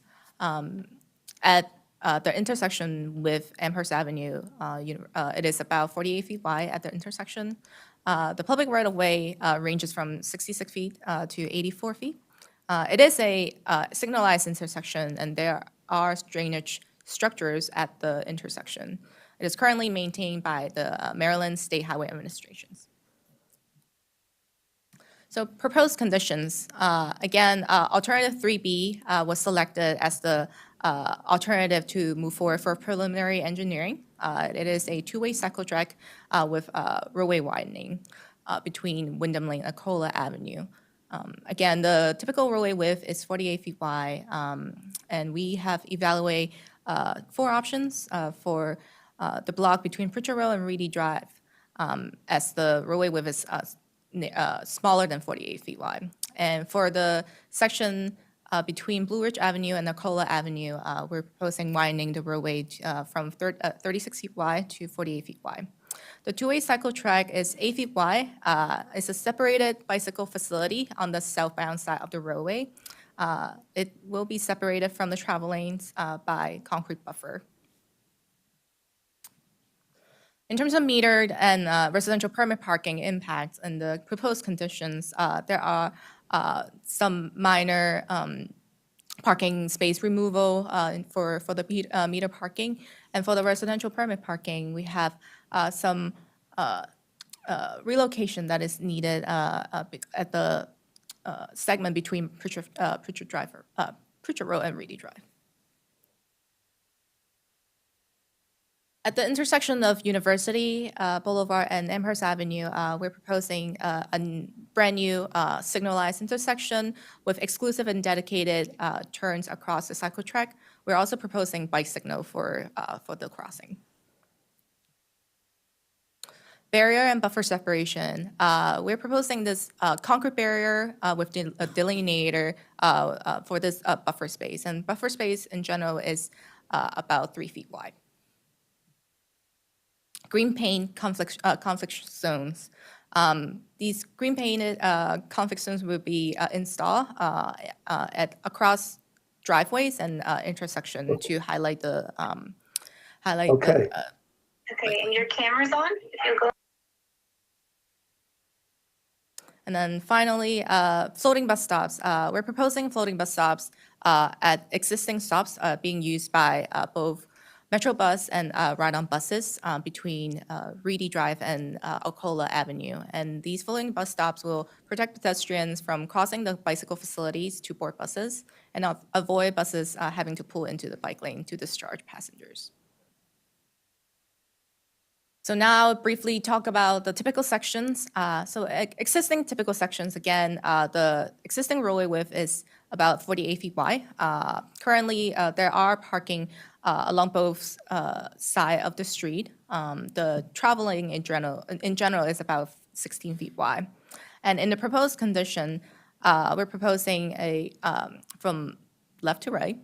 At the intersection with Amherst Avenue, it is about 48 feet wide at the intersection. The public right-of-way ranges from 66 feet to 84 feet. It is a signalized intersection, and there are drainage structures at the intersection. It is currently maintained by the Maryland State Highway Administrations. So proposed conditions, again, alternative 3B was selected as the alternative to move forward for preliminary engineering. It is a 2-way cycle track with roadway widening between Wyndham Lane and Arcola Avenue. Again, the typical roadway width is 48 feet wide, and we have evaluated 4 options for the block between Pritchard Road and Reedy Drive, as the roadway width is smaller than 48 feet wide. And for the section between Blue Ridge Avenue and Arcola Avenue, we're proposing widening the roadway from 36 feet wide to 48 feet wide. The 2-way cycle track is 8 feet wide. It's a separated bicycle facility on the southbound side of the roadway. It will be separated from the travel lanes by concrete buffer. In terms of metered and residential permit parking impacts and the proposed conditions, there are some minor parking space removal for the meter parking. And for the residential permit parking, we have some relocation that is needed at the segment between Pritchard Road and Reedy Drive. At the intersection of University Boulevard and Amherst Avenue, we're proposing a brand-new signalized intersection with exclusive and dedicated turns across the cycle track. We're also proposing bike signal for the crossing. Barrier and buffer separation. We're proposing this concrete barrier with a delineator for this buffer space. And buffer space in general is about 3 feet wide. Green paint conflict zones. These green painted conflict zones will be installed across driveways and intersection to highlight the Okay, and your camera's on? And then finally, floating bus stops. We're proposing floating bus stops at existing stops being used by both Metro bus and ride-on buses between Reedy Drive and Arcola Avenue. And these floating bus stops will protect pedestrians from crossing the bicycle facilities to board buses and avoid buses having to pull into the bike lane to discharge passengers. So now I'll briefly talk about the typical sections. Existing typical sections, again, the existing roadway width is about 48 feet wide. Currently, there are parking along both sides of the street. The traveling in general is about 16 feet wide. And in the proposed condition, we're proposing from left to right,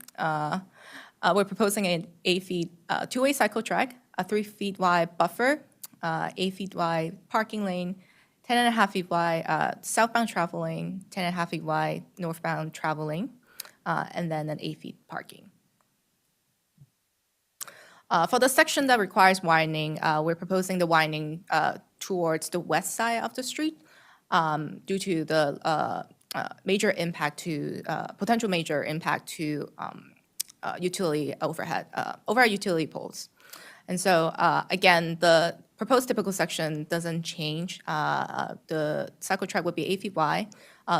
we're proposing an 8 feet two-way cycle track, a 3 feet wide buffer, 8 feet wide parking lane, 10.5 feet wide southbound travel lane, 10.5 feet wide northbound travel lane, and then an 8 feet parking. For the section that requires widening, we're proposing the widening towards the west side of the street due to the major impact to potential major impact to utility overhead utility poles. And so again, the proposed typical section doesn't change. The cycle track would be 8 feet wide.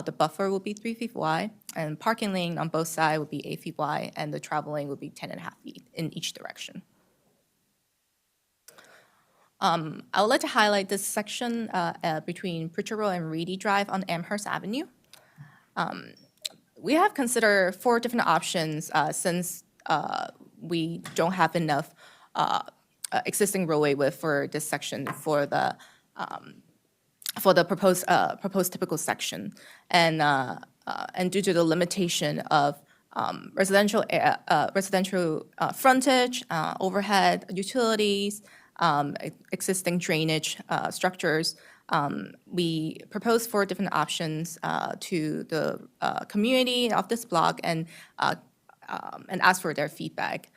The buffer will be 3 feet wide, and parking lane on both sides would be 8 feet wide, and the travel lane would be 10.5 feet in each direction. I would like to highlight this section between Preacher Road and Reedy Drive on Amherst Avenue. We have considered 4 different options since we don't have enough existing roadway width for this section for the proposed typical section, and due to the limitation of residential frontage, overhead utilities, existing drainage structures, we proposed 4 different options to the community of this block and asked for their feedback.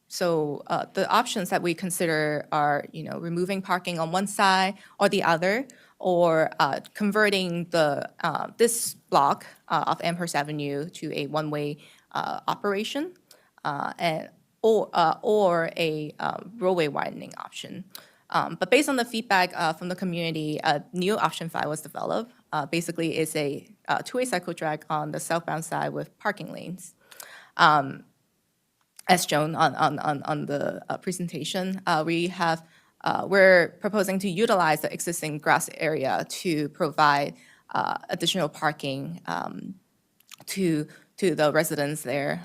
So the options that we consider are, removing parking on one side or the other, or converting this block of Amherst Avenue to a one-way operation, or a roadway widening option. But based on the feedback from the community, a new option 5 was developed. Basically, it's a two-way cycle track on the southbound side with parking lanes. As shown on the presentation, we're proposing to utilize the existing grass area to provide additional parking to the residents there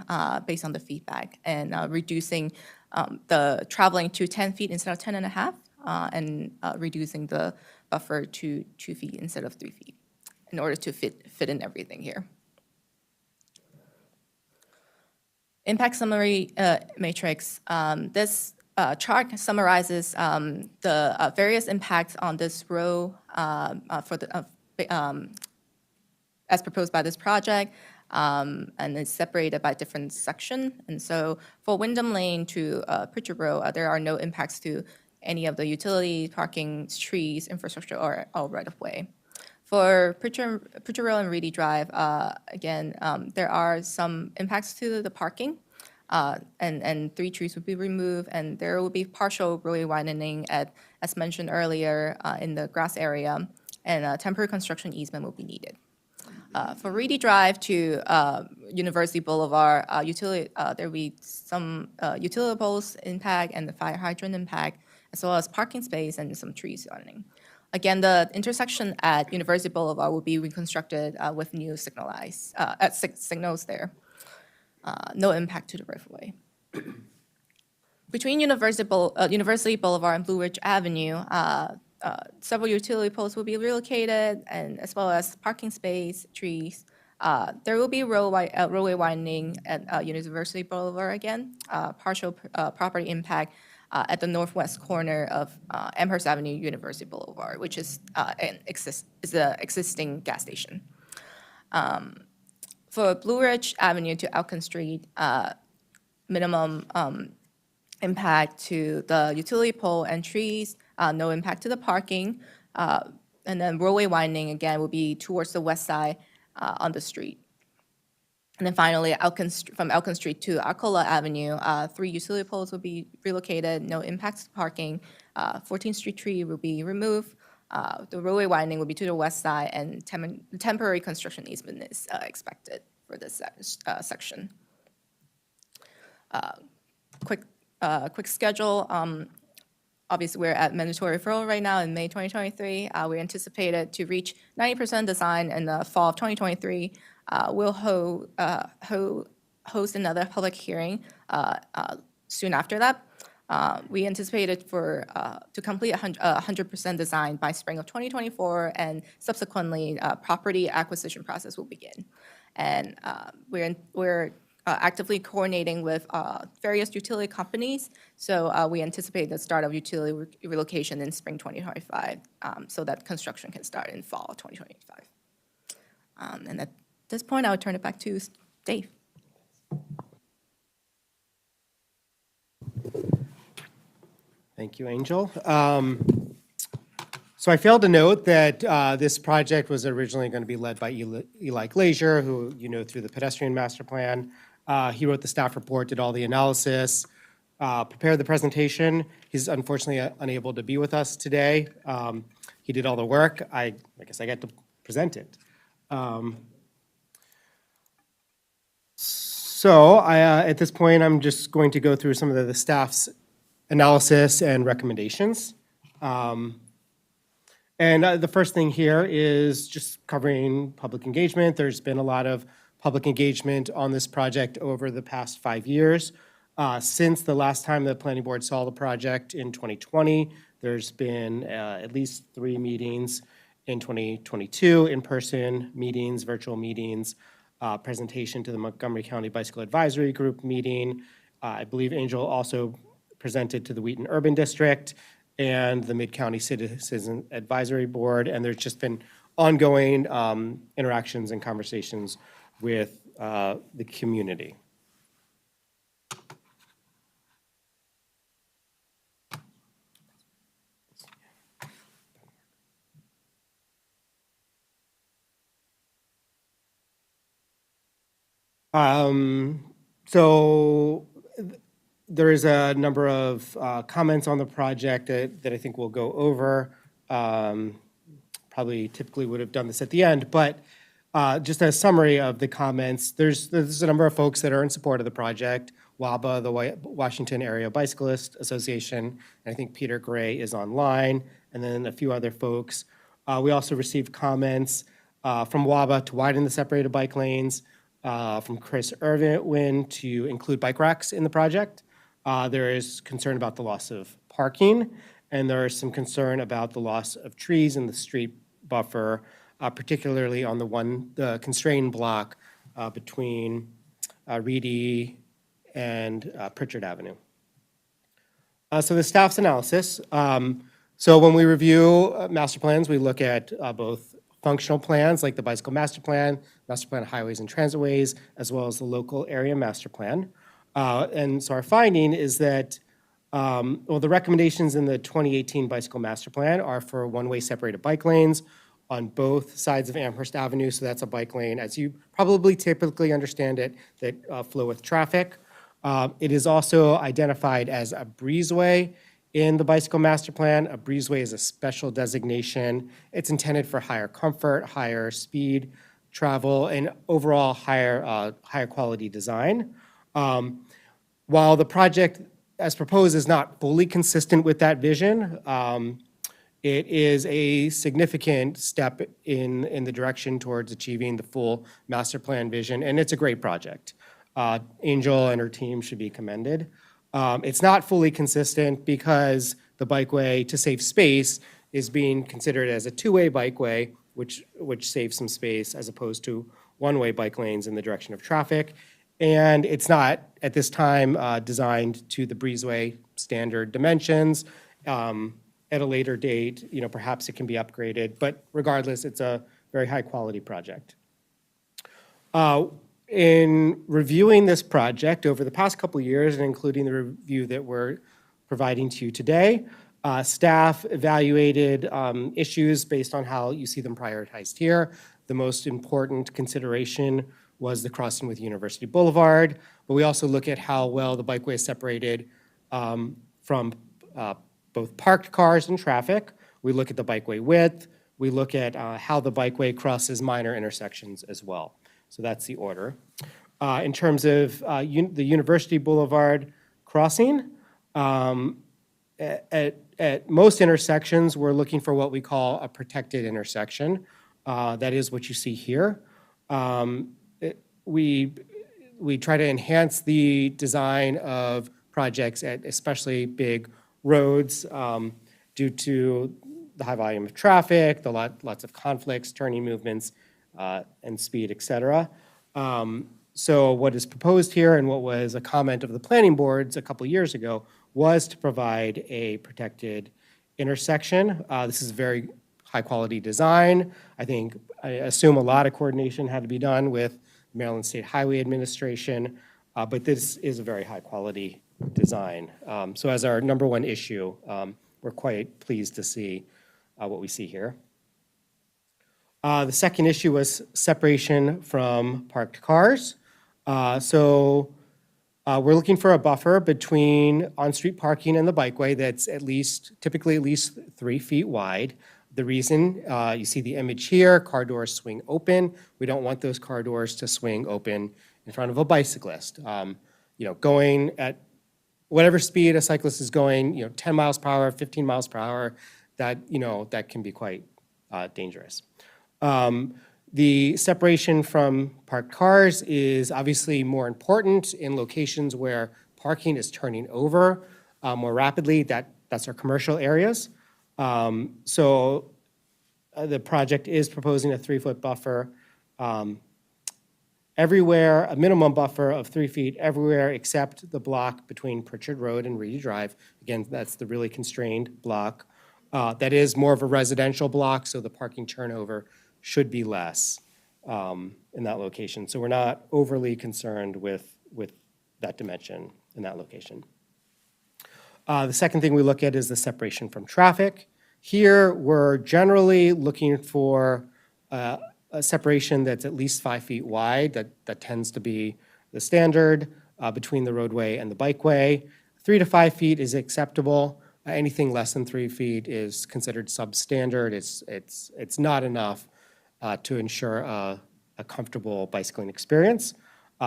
based on the feedback, and reducing the traveling to 10 feet instead of 10.5, and reducing the buffer to 2 feet instead of 3 feet in order to fit in everything here. Impact summary matrix. This chart summarizes the various impacts on this row as proposed by this project, and it's separated by different sections. And so for Wyndham Lane to Preacher Road, there are no impacts to any of the utilities, parking, trees, infrastructure, or right-of-way. For Preacher Road and Reedy Drive, again, there are some impacts to the parking, and 3 trees would be removed, and there will be partial roadway widening as mentioned earlier, in the grass area, and a temporary construction easement will be needed. For Reedy Drive to University Boulevard, there will be some utility poles impact and the fire hydrant impact, as well as parking space and some trees running. Again, the intersection at University Boulevard will be reconstructed with new signals there. No impact to the right-of-way. Between University Boulevard and Blue Ridge Avenue, several utility poles will be relocated, and as well as parking space, trees. There will be roadway widening at University Boulevard again, partial property impact at the northwest corner of Amherst Avenue, University Boulevard, which is an existing gas station. For Blue Ridge Avenue to Elkin Street, minimum impact to the utility pole and trees, no impact to the parking, and then roadway widening again will be towards the west side on the street. And then finally, from Elkin Street to Arcola Avenue, 3 utility poles will be relocated, no impacts to parking. 14th Street tree will be removed. The roadway widening will be to the west side, and temporary construction easement is expected for this section. Quick schedule. Obviously, we're at mandatory referral right now in May 2023. We anticipated to reach 90% design in the fall of 2023. We'll hold host another public hearing soon after that. We anticipated to complete 100% design by spring of 2024, and subsequently, property acquisition process will begin. And we're actively coordinating with various utility companies, so we anticipate the start of utility relocation in spring 2025, so that construction can start in fall 2025. And at this point, I would turn it back to Dave. Thank you, Angel. So I failed to note that this project was originally going to be led by Eli Glazier, who you know through the pedestrian master plan. He wrote the staff report, did all the analysis, prepared the presentation. He's unfortunately unable to be with us today. He did all the work. I guess I get to present it. At this point, I'm just going to go through some of the staff's analysis and recommendations. And the first thing here is just covering public engagement. There's been a lot of public engagement on this project over the past 5 years. Since the last time the planning board saw the project in 2020, there's been at least 3 meetings in 2022, in-person meetings, virtual meetings, presentation to the Montgomery County Bicycle Advisory Group meeting. I believe Angel also presented to the Wheaton Urban District and the Mid-County Citizen Advisory Board, and there's just been ongoing interactions and conversations with the community. There is a number of comments on the project that I think we'll go over. Probably typically would have done this at the end, but just a summary of the comments. There's a number of folks that are in support of the project. WABA, the Washington Area Bicyclist Association, and I think Peter Gray is online, and then a few other folks. We also received comments from WABA to widen the separated bike lanes, from Chris Irwin to include bike racks in the project. There is concern about the loss of parking, and there is some concern about the loss of trees in the street buffer, particularly on the constrained block between Reedy and Pritchard Avenue. So the staff's analysis. So when we review master plans, we look at both functional plans like the bicycle master plan of highways and transitways, as well as the local area master plan. And so our finding is that, the recommendations in the 2018 bicycle master plan are for one-way separated bike lanes on both sides of Amherst Avenue. So that's a bike lane, as you probably typically understand it, that flow with traffic. It is also identified as a breezeway in the bicycle master plan. A breezeway is a special designation. It's intended for higher comfort, higher speed travel, and overall higher quality design. While the project as proposed is not fully consistent with that vision, it is a significant step in the direction towards achieving the full master plan vision, and it's a great project. Angel and her team should be commended. It's not fully consistent because the bikeway, to save space, is being considered as a two-way bikeway, which saves some space as opposed to one-way bike lanes in the direction of traffic. And it's not, at this time, designed to the breezeway standard dimensions. At a later date, perhaps it can be upgraded, but regardless, it's a very high-quality project. In reviewing this project over the past couple of years, and including the review that we're providing to you today, staff evaluated issues based on how you see them prioritized here. The most important consideration was the crossing with University Boulevard, but we also look at how well the bikeway is separated from both parked cars and traffic. We look at the bikeway width. We look at how the bikeway crosses minor intersections as well. So that's the order. In terms of the University Boulevard crossing, at most intersections, we're looking for what we call a protected intersection. That is what you see here. we try to enhance the design of projects at especially big roads due to the high volume of traffic, lots of conflicts, turning movements, and speed, et cetera. So what is proposed here and what was a comment of the planning boards a couple years ago was to provide a protected intersection. This is very high-quality design. I assume a lot of coordination had to be done with Maryland State Highway Administration, but this is a very high-quality design. So as our number one issue, we're quite pleased to see what we see here. The second issue was separation from parked cars. We're looking for a buffer between on-street parking and the bikeway that's typically at least 3 feet wide. The reason, you see the image here, car doors swing open. We don't want those car doors to swing open in front of a bicyclist. Going at whatever speed a cyclist is going, 10 miles per hour, 15 miles per hour, that can be quite dangerous. The separation from parked cars is obviously more important in locations where parking is turning over more rapidly. That's our commercial areas. The project is proposing a 3-foot buffer everywhere, a minimum buffer of 3 feet everywhere except the block between Pritchard Road and Reedy Drive. Again, that's the really constrained block. That is more of a residential block, so the parking turnover should be less in that location. So we're not overly concerned with that dimension in that location. The second thing we look at is the separation from traffic. Here, we're generally looking for a separation that's at least 5 feet wide. That tends to be the standard between the roadway and the bikeway. 3 to 5 feet is acceptable. Anything less than 3 feet is considered substandard. It's not enough to ensure a comfortable bicycling experience.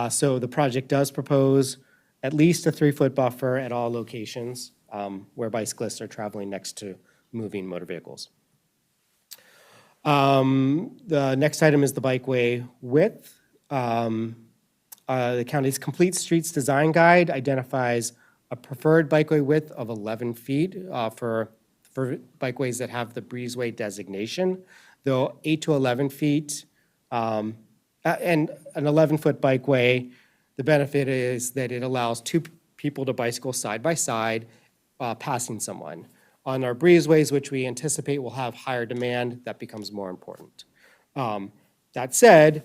So the project does propose at least a 3-foot buffer at all locations where bicyclists are traveling next to moving motor vehicles. The next item is the bikeway width. The county's Complete Streets Design Guide identifies a preferred bikeway width of 11 feet for bikeways that have the breezeway designation, though 8 to 11 feet and an 11-foot bikeway, the benefit is that it allows 2 people to bicycle side by side passing someone. On our breezeways, which we anticipate will have higher demand, that becomes more important. That said,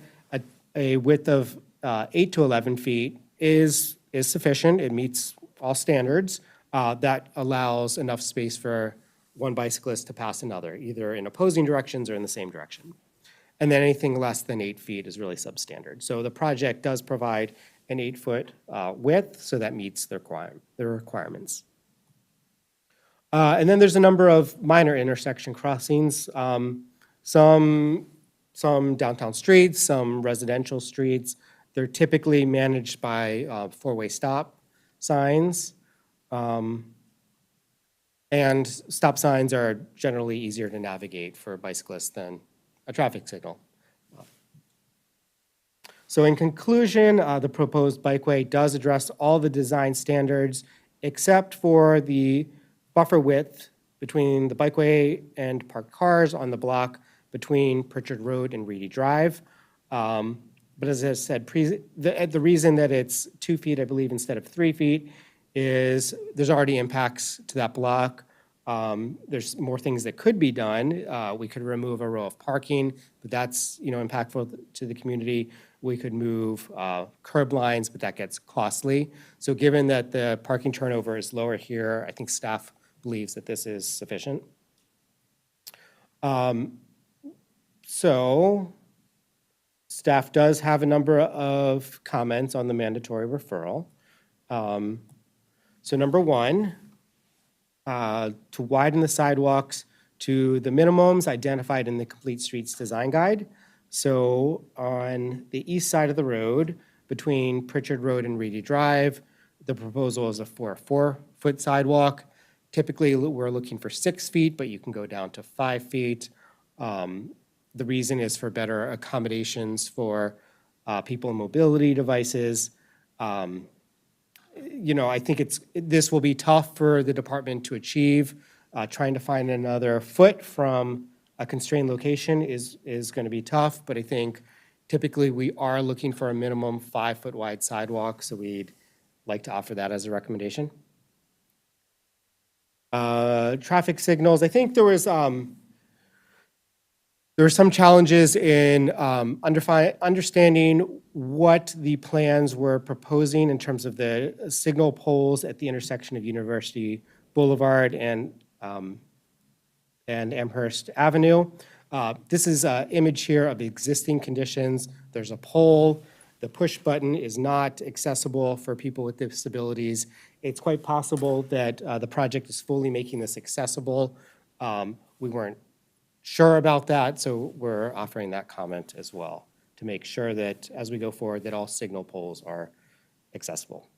a width of 8 to 11 feet is sufficient. It meets all standards. That allows enough space for one bicyclist to pass another, either in opposing directions or in the same direction. And then anything less than 8 feet is really substandard. So the project does provide an 8-foot width, so that meets the requirements. And then there's a number of minor intersection crossings, some downtown streets, some residential streets. They're typically managed by 4-way stop signs. And stop signs are generally easier to navigate for bicyclists than a traffic signal. So in conclusion, the proposed bikeway does address all the design standards except for the buffer width between the bikeway and parked cars on the block between Pritchard Road and Reedy Drive. But as I said, the reason that it's 2 feet, I believe, instead of 3 feet is there's already impacts to that block. There's more things that could be done. We could remove a row of parking, but that's impactful to the community. We could move curb lines, but that gets costly. So given that the parking turnover is lower here, I think staff believes that this is sufficient. So staff does have a number of comments on the mandatory referral. So number one, to widen the sidewalks to the minimums identified in the Complete Streets Design Guide. So on the east side of the road, between Pritchard Road and Reedy Drive, the proposal is for a 4-foot sidewalk. Typically, we're looking for 6 feet, but you can go down to 5 feet. The reason is for better accommodations for people in mobility devices. I think this will be tough for the department to achieve. Trying to find another foot from a constrained location is going to be tough, but I think typically we are looking for a minimum 5-foot wide sidewalk, so we'd like to offer that as a recommendation. Traffic signals, I think there were some challenges in understanding what the plans were proposing in terms of the signal poles at the intersection of University Boulevard and Amherst Avenue. This is an image here of existing conditions. There's a pole. The push button is not accessible for people with disabilities. It's quite possible that the project is fully making this accessible. We weren't sure about that, so we're offering that comment as well to make sure that as we go forward that all signal poles are accessible.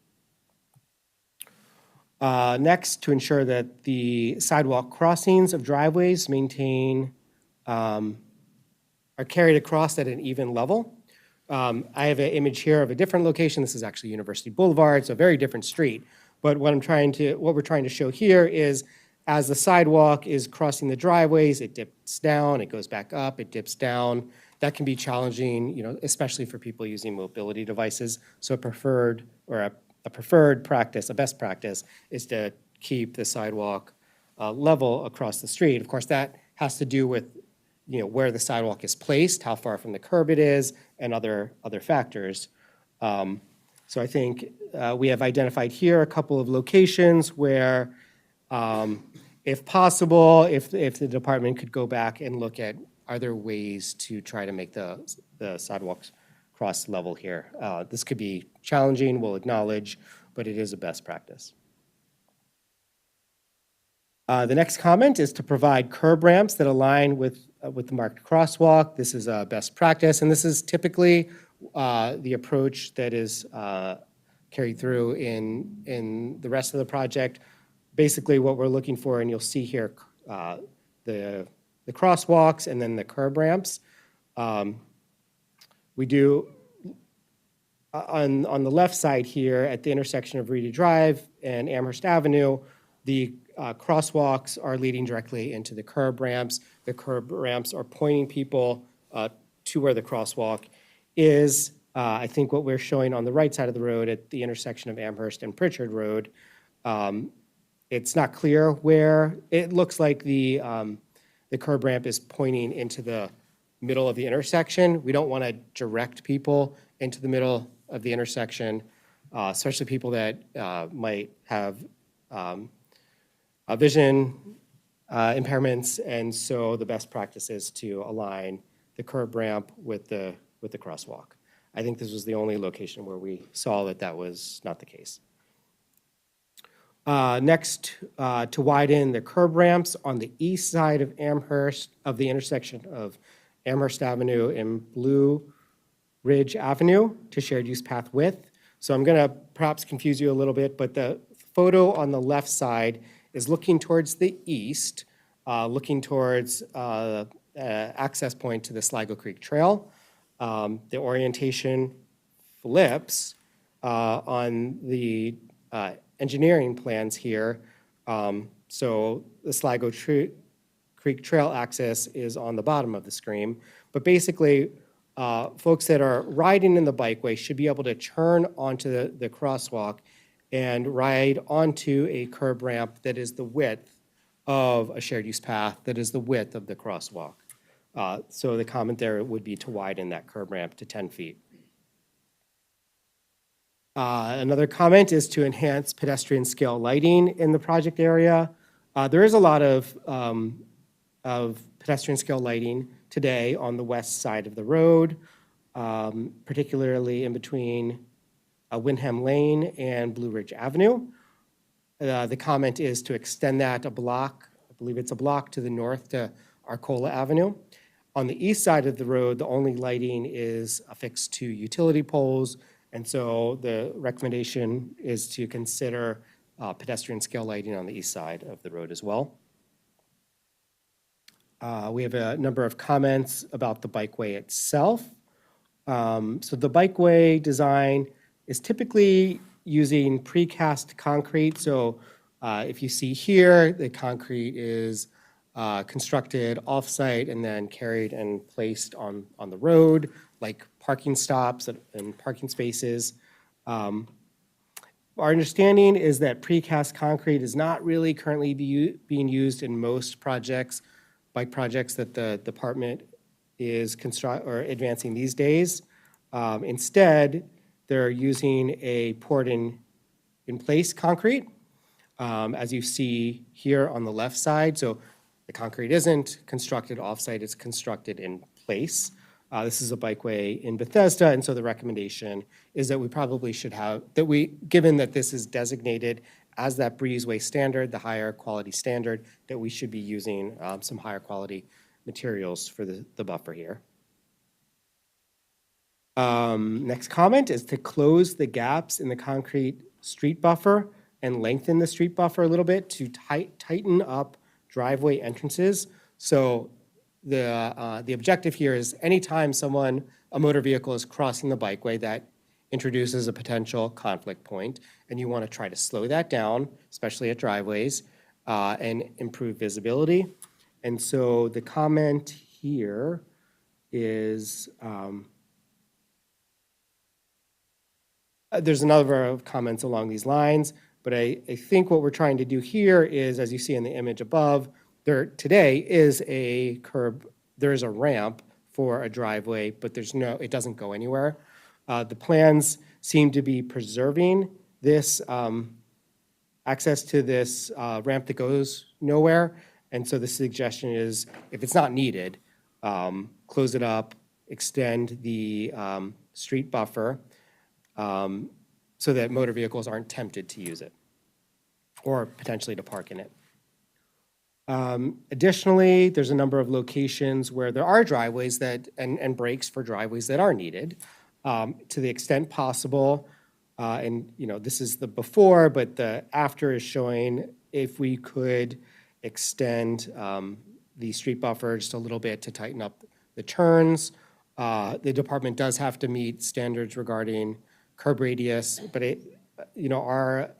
Next, to ensure that the sidewalk crossings of driveways are carried across at an even level. I have an image here of a different location. This is actually University Boulevard, so a very different street. But what we're trying to show here is as the sidewalk is crossing the driveways, it dips down, it goes back up, it dips down. That can be challenging, especially for people using mobility devices. So a preferred practice, a best practice, is to keep the sidewalk level across the street. Of course, that has to do with where the sidewalk is placed, how far from the curb it is, and other factors. So I think we have identified here a couple of locations where, if possible, if the department could go back and look at, are there ways to try to make the sidewalks cross level here? This could be challenging, we'll acknowledge, but it is a best practice. The next comment is to provide curb ramps that align with the marked crosswalk. This is a best practice, and this is typically the approach that is carried through in the rest of the project. Basically, what we're looking for, and you'll see here, the crosswalks and then the curb ramps. We do, on the left side here at the intersection of Reedy Drive and Amherst Avenue, the crosswalks are leading directly into the curb ramps. The curb ramps are pointing people to where the crosswalk is. I think what we're showing on the right side of the road at the intersection of Amherst and Pritchard Road, it's not clear where. It looks like the curb ramp is pointing into the middle of the intersection. We don't want to direct people into the middle of the intersection, especially people that might have vision impairments, and so the best practice is to align the curb ramp with the crosswalk. I think this was the only location where we saw that was not the case. Next, to widen the curb ramps on the east side of Amherst, of the intersection of Amherst Avenue and Blue Ridge Avenue to shared use path width. So I'm going to perhaps confuse you a little bit, but the photo on the left side is looking towards the east, looking towards access point to the Sligo Creek Trail. The orientation flips on the engineering plans here. So the Sligo Creek Trail access is on the bottom of the screen. But basically, folks that are riding in the bikeway should be able to turn onto the crosswalk and ride onto a curb ramp that is the width of a shared use path, that is the width of the crosswalk. So the comment there would be to widen that curb ramp to 10 feet. Another comment is to enhance pedestrian scale lighting in the project area. There is a lot of pedestrian scale lighting today on the west side of the road, particularly in between Wyndham Lane and Blue Ridge Avenue. The comment is to extend that a block, I believe it's a block to the north to Arcola Avenue. On the east side of the road, the only lighting is affixed to utility poles, and so the recommendation is to consider pedestrian scale lighting on the east side of the road as well. We have a number of comments about the bikeway itself. So the bikeway design is typically using precast concrete. So if you see here, the concrete is constructed off-site and then carried and placed on the road, like parking stops and parking spaces. Our understanding is that precast concrete is not really currently being used in most projects, bike projects that the department is advancing these days. Instead, they're using a poured-in-place concrete, as you see here on the left side. So the concrete isn't constructed off-site, it's constructed in place. This is a bikeway in Bethesda, and so the recommendation is that we probably should have, given that this is designated as that breezeway standard, the higher quality standard, that we should be using some higher quality materials for the buffer here. Next comment is to close the gaps in the concrete street buffer and lengthen the street buffer a little bit to tighten up driveway entrances. So the objective here is anytime a motor vehicle is crossing the bikeway, that introduces a potential conflict point, and you want to try to slow that down, especially at driveways, and improve visibility. And so the comment here is, there's a number of comments along these lines, but I think what we're trying to do here is, as you see in the image above, there today is a curb, there is a ramp for a driveway, but it doesn't go anywhere. The plans seem to be preserving this access to this ramp that goes nowhere. And so the suggestion is, if it's not needed, close it up, extend the street buffer so that motor vehicles aren't tempted to use it or potentially to park in it. Additionally, there's a number of locations where there are driveways and breaks for driveways that are needed. To the extent possible, and this is the before, but the after is showing if we could extend the street buffer just a little bit to tighten up the turns. The department does have to meet standards regarding curb radius, but our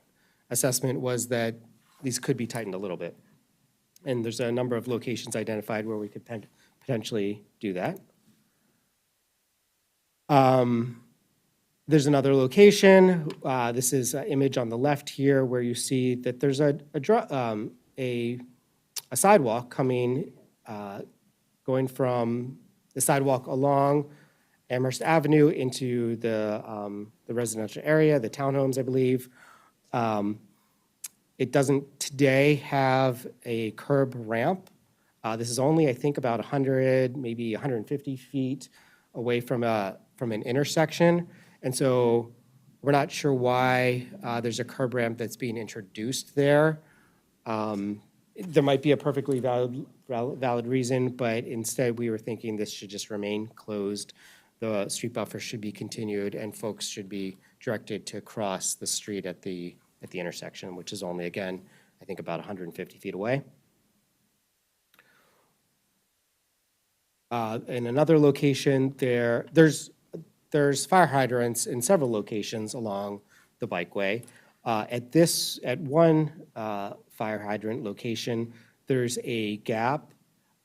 assessment was that these could be tightened a little bit. And there's a number of locations identified where we could potentially do that. There's another location. This is an image on the left here where you see that there's a sidewalk coming, going from the sidewalk along Amherst Avenue into the residential area, the townhomes, I believe. It doesn't today have a curb ramp. This is only, I think, about 100, maybe 150 feet away from an intersection. And so we're not sure why there's a curb ramp that's being introduced there. There might be a perfectly valid reason, but instead we were thinking this should just remain closed. The street buffer should be continued and folks should be directed to cross the street at the intersection, which is only, again, I think about 150 feet away. In another location, there's fire hydrants in several locations along the bikeway. At one fire hydrant location, there's a gap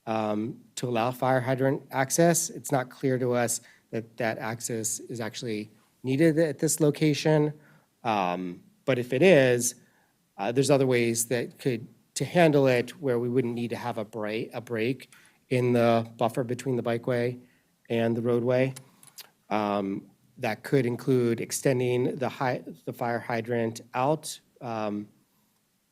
to allow fire hydrant access. It's not clear to us that access is actually needed at this location. But if it is, there's other ways to handle it where we wouldn't need to have a break in the buffer between the bikeway and the roadway. That could include extending the fire hydrant out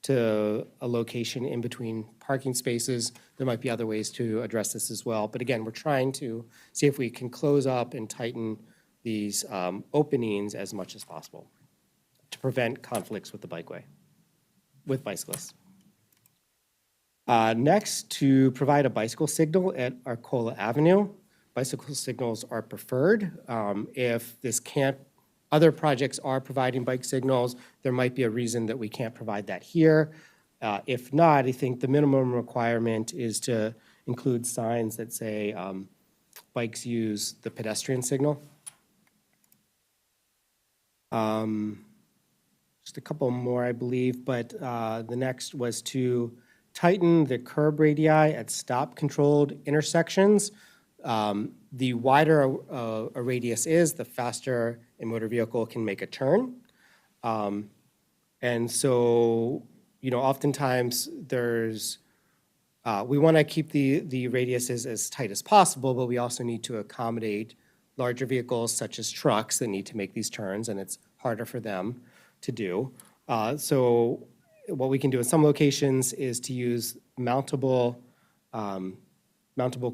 to a location in between parking spaces. There might be other ways to address this as well. But again, we're trying to see if we can close up and tighten these openings as much as possible to prevent conflicts with the bikeway, with bicyclists. Next, to provide a bicycle signal at Arcola Avenue. Bicycle signals are preferred. If other projects are providing bike signals, there might be a reason that we can't provide that here. If not, I think the minimum requirement is to include signs that say bikes use the pedestrian signal. Just a couple more, I believe, but the next was to tighten the curb radii at stop-controlled intersections. The wider a radius is, the faster a motor vehicle can make a turn. And so, oftentimes there's, we want to keep the radiuses as tight as possible, but we also need to accommodate larger vehicles such as trucks that need to make these turns, and it's harder for them to do. So what we can do in some locations is to use mountable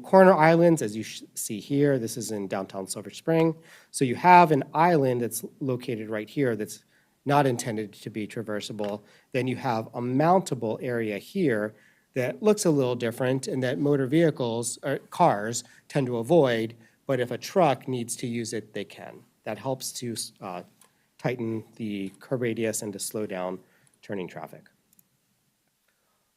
corner islands, as you see here. This is in downtown Silver Spring. So you have an island that's located right here that's not intended to be traversable. Then you have a mountable area here that looks a little different and that motor vehicles or cars tend to avoid, but if a truck needs to use it, they can. That helps to tighten the curb radius and to slow down turning traffic.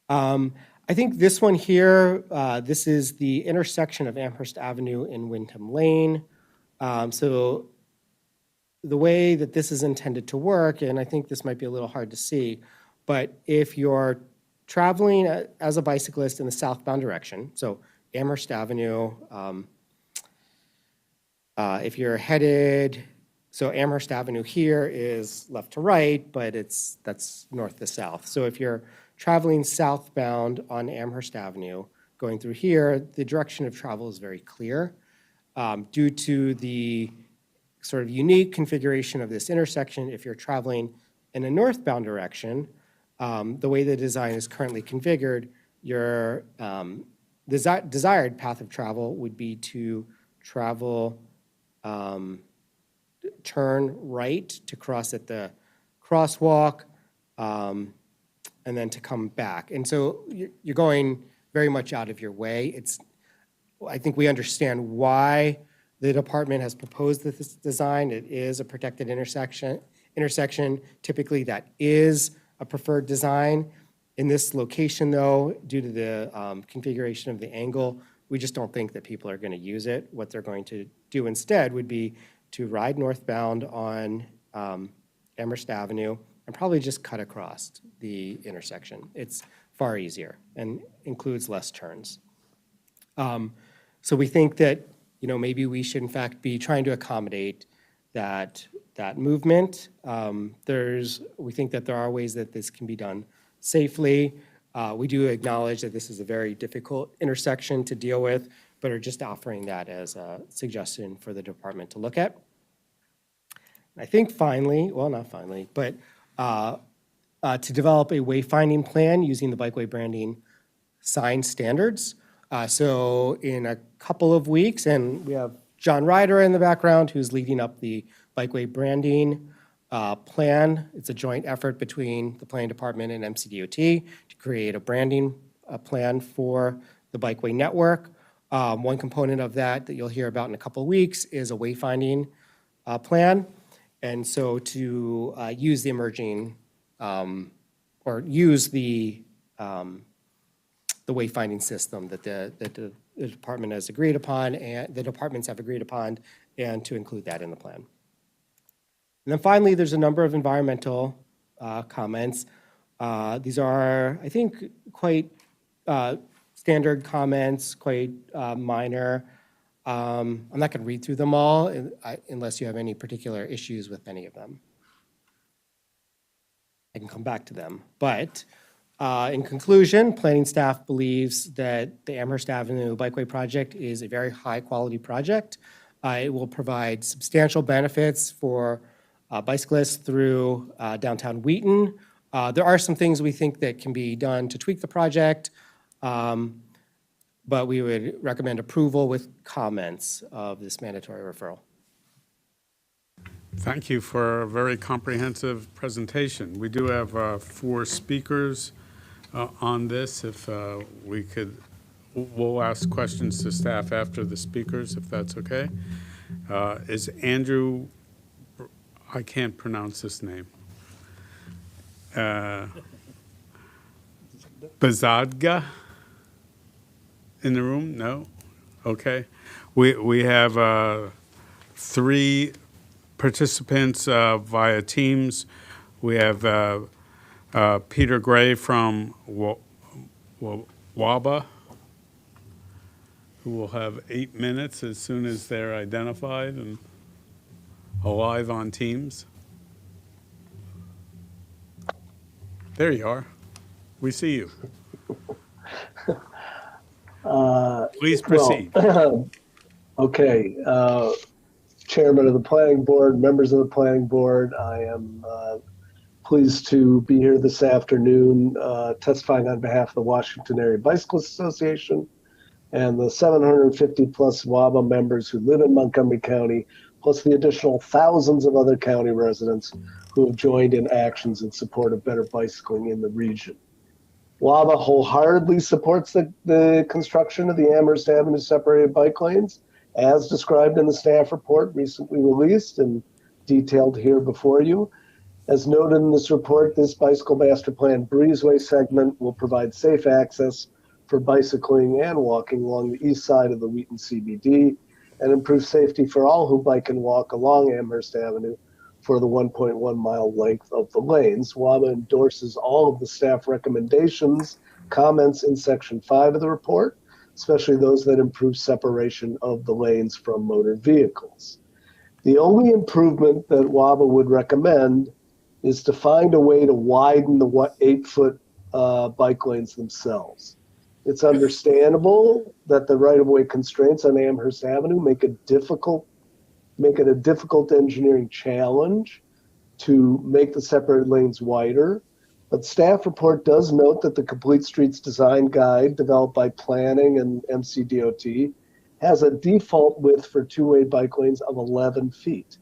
I think this one here, this is the intersection of Amherst Avenue and Wyndham Lane. So the way that this is intended to work, and I think this might be a little hard to see, but if you're traveling as a bicyclist in the southbound direction, so Amherst Avenue, if you're headed, so Amherst Avenue here is left to right, but that's north to south. So if you're traveling southbound on Amherst Avenue, going through here, the direction of travel is very clear. Due to the sort of unique configuration of this intersection, if you're traveling in a northbound direction, the way the design is currently configured, your desired path of travel would be to travel, turn right to cross at the crosswalk, and then to come back. And so you're going very much out of your way. I think we understand why the department has proposed this design. It is a protected intersection. Typically, that is a preferred design. In this location, though, due to the configuration of the angle, we just don't think that people are going to use it. What they're going to do instead would be to ride northbound on Amherst Avenue and probably just cut across the intersection. It's far easier and includes less turns. So we think that maybe we should in fact be trying to accommodate that movement. We think that there are ways that this can be done safely. We do acknowledge that this is a very difficult intersection to deal with, but are just offering that as a suggestion for the department to look at. I think finally, well, not finally, but to develop a wayfinding plan using the bikeway branding sign standards. So in a couple of weeks, and we have John Ryder in the background who's leading up the bikeway branding plan. It's a joint effort between the planning department and MCDOT to create a branding plan for the bikeway network. One component of that you'll hear about in a couple of weeks is a wayfinding plan. And so to use the emerging, or use the wayfinding system that the department has agreed upon and the departments have agreed upon, and to include that in the plan. And then finally, there's a number of environmental comments. These are, I think, quite standard comments, quite minor. I'm not going to read through them all unless you have any particular issues with any of them. I can come back to them. But in conclusion, planning staff believes that the Amherst Avenue Bikeway project is a very high-quality project. It will provide substantial benefits for bicyclists through downtown Wheaton. There are some things we think that can be done to tweak the project, but we would recommend approval with comments of this mandatory referral. Thank you for a very comprehensive presentation. We do have 4 speakers on this. If we could, we'll ask questions to staff after the speakers, if that's okay. Is Andrew, I can't pronounce his name, Bazadga in the room? No? Okay. We have 3 participants via Teams. We have Peter Gray from WABA, who will have 8 minutes as soon as they're identified and alive on Teams. There you are. We see you. Please proceed. Well, okay. Chairman of the Planning Board, members of the Planning Board, I am pleased to be here this afternoon testifying on behalf of the Washington Area Bicyclists Association and the 750 plus WABA members who live in Montgomery County, plus the additional thousands of other county residents who have joined in actions in support of better bicycling in the region. WABA wholeheartedly supports the construction of the Amherst Avenue separated bike lanes, as described in the staff report recently released and detailed here before you. As noted in this report, this bicycle master plan breezeway segment will provide safe access for bicycling and walking along the east side of the Wheaton CBD and improve safety for all who bike and walk along Amherst Avenue for the 1.1 mile length of the lanes. WABA endorses all of the staff recommendations, comments in section 5 of the report, especially those that improve separation of the lanes from motor vehicles. The only improvement that WABA would recommend is to find a way to widen the 8-foot bike lanes themselves. It's understandable that the right-of-way constraints on Amherst Avenue make it a difficult engineering challenge to make the separated lanes wider. But staff report does note that the Complete Streets Design Guide developed by Planning and MCDOT has a default width for two-way bike lanes of 11 feet.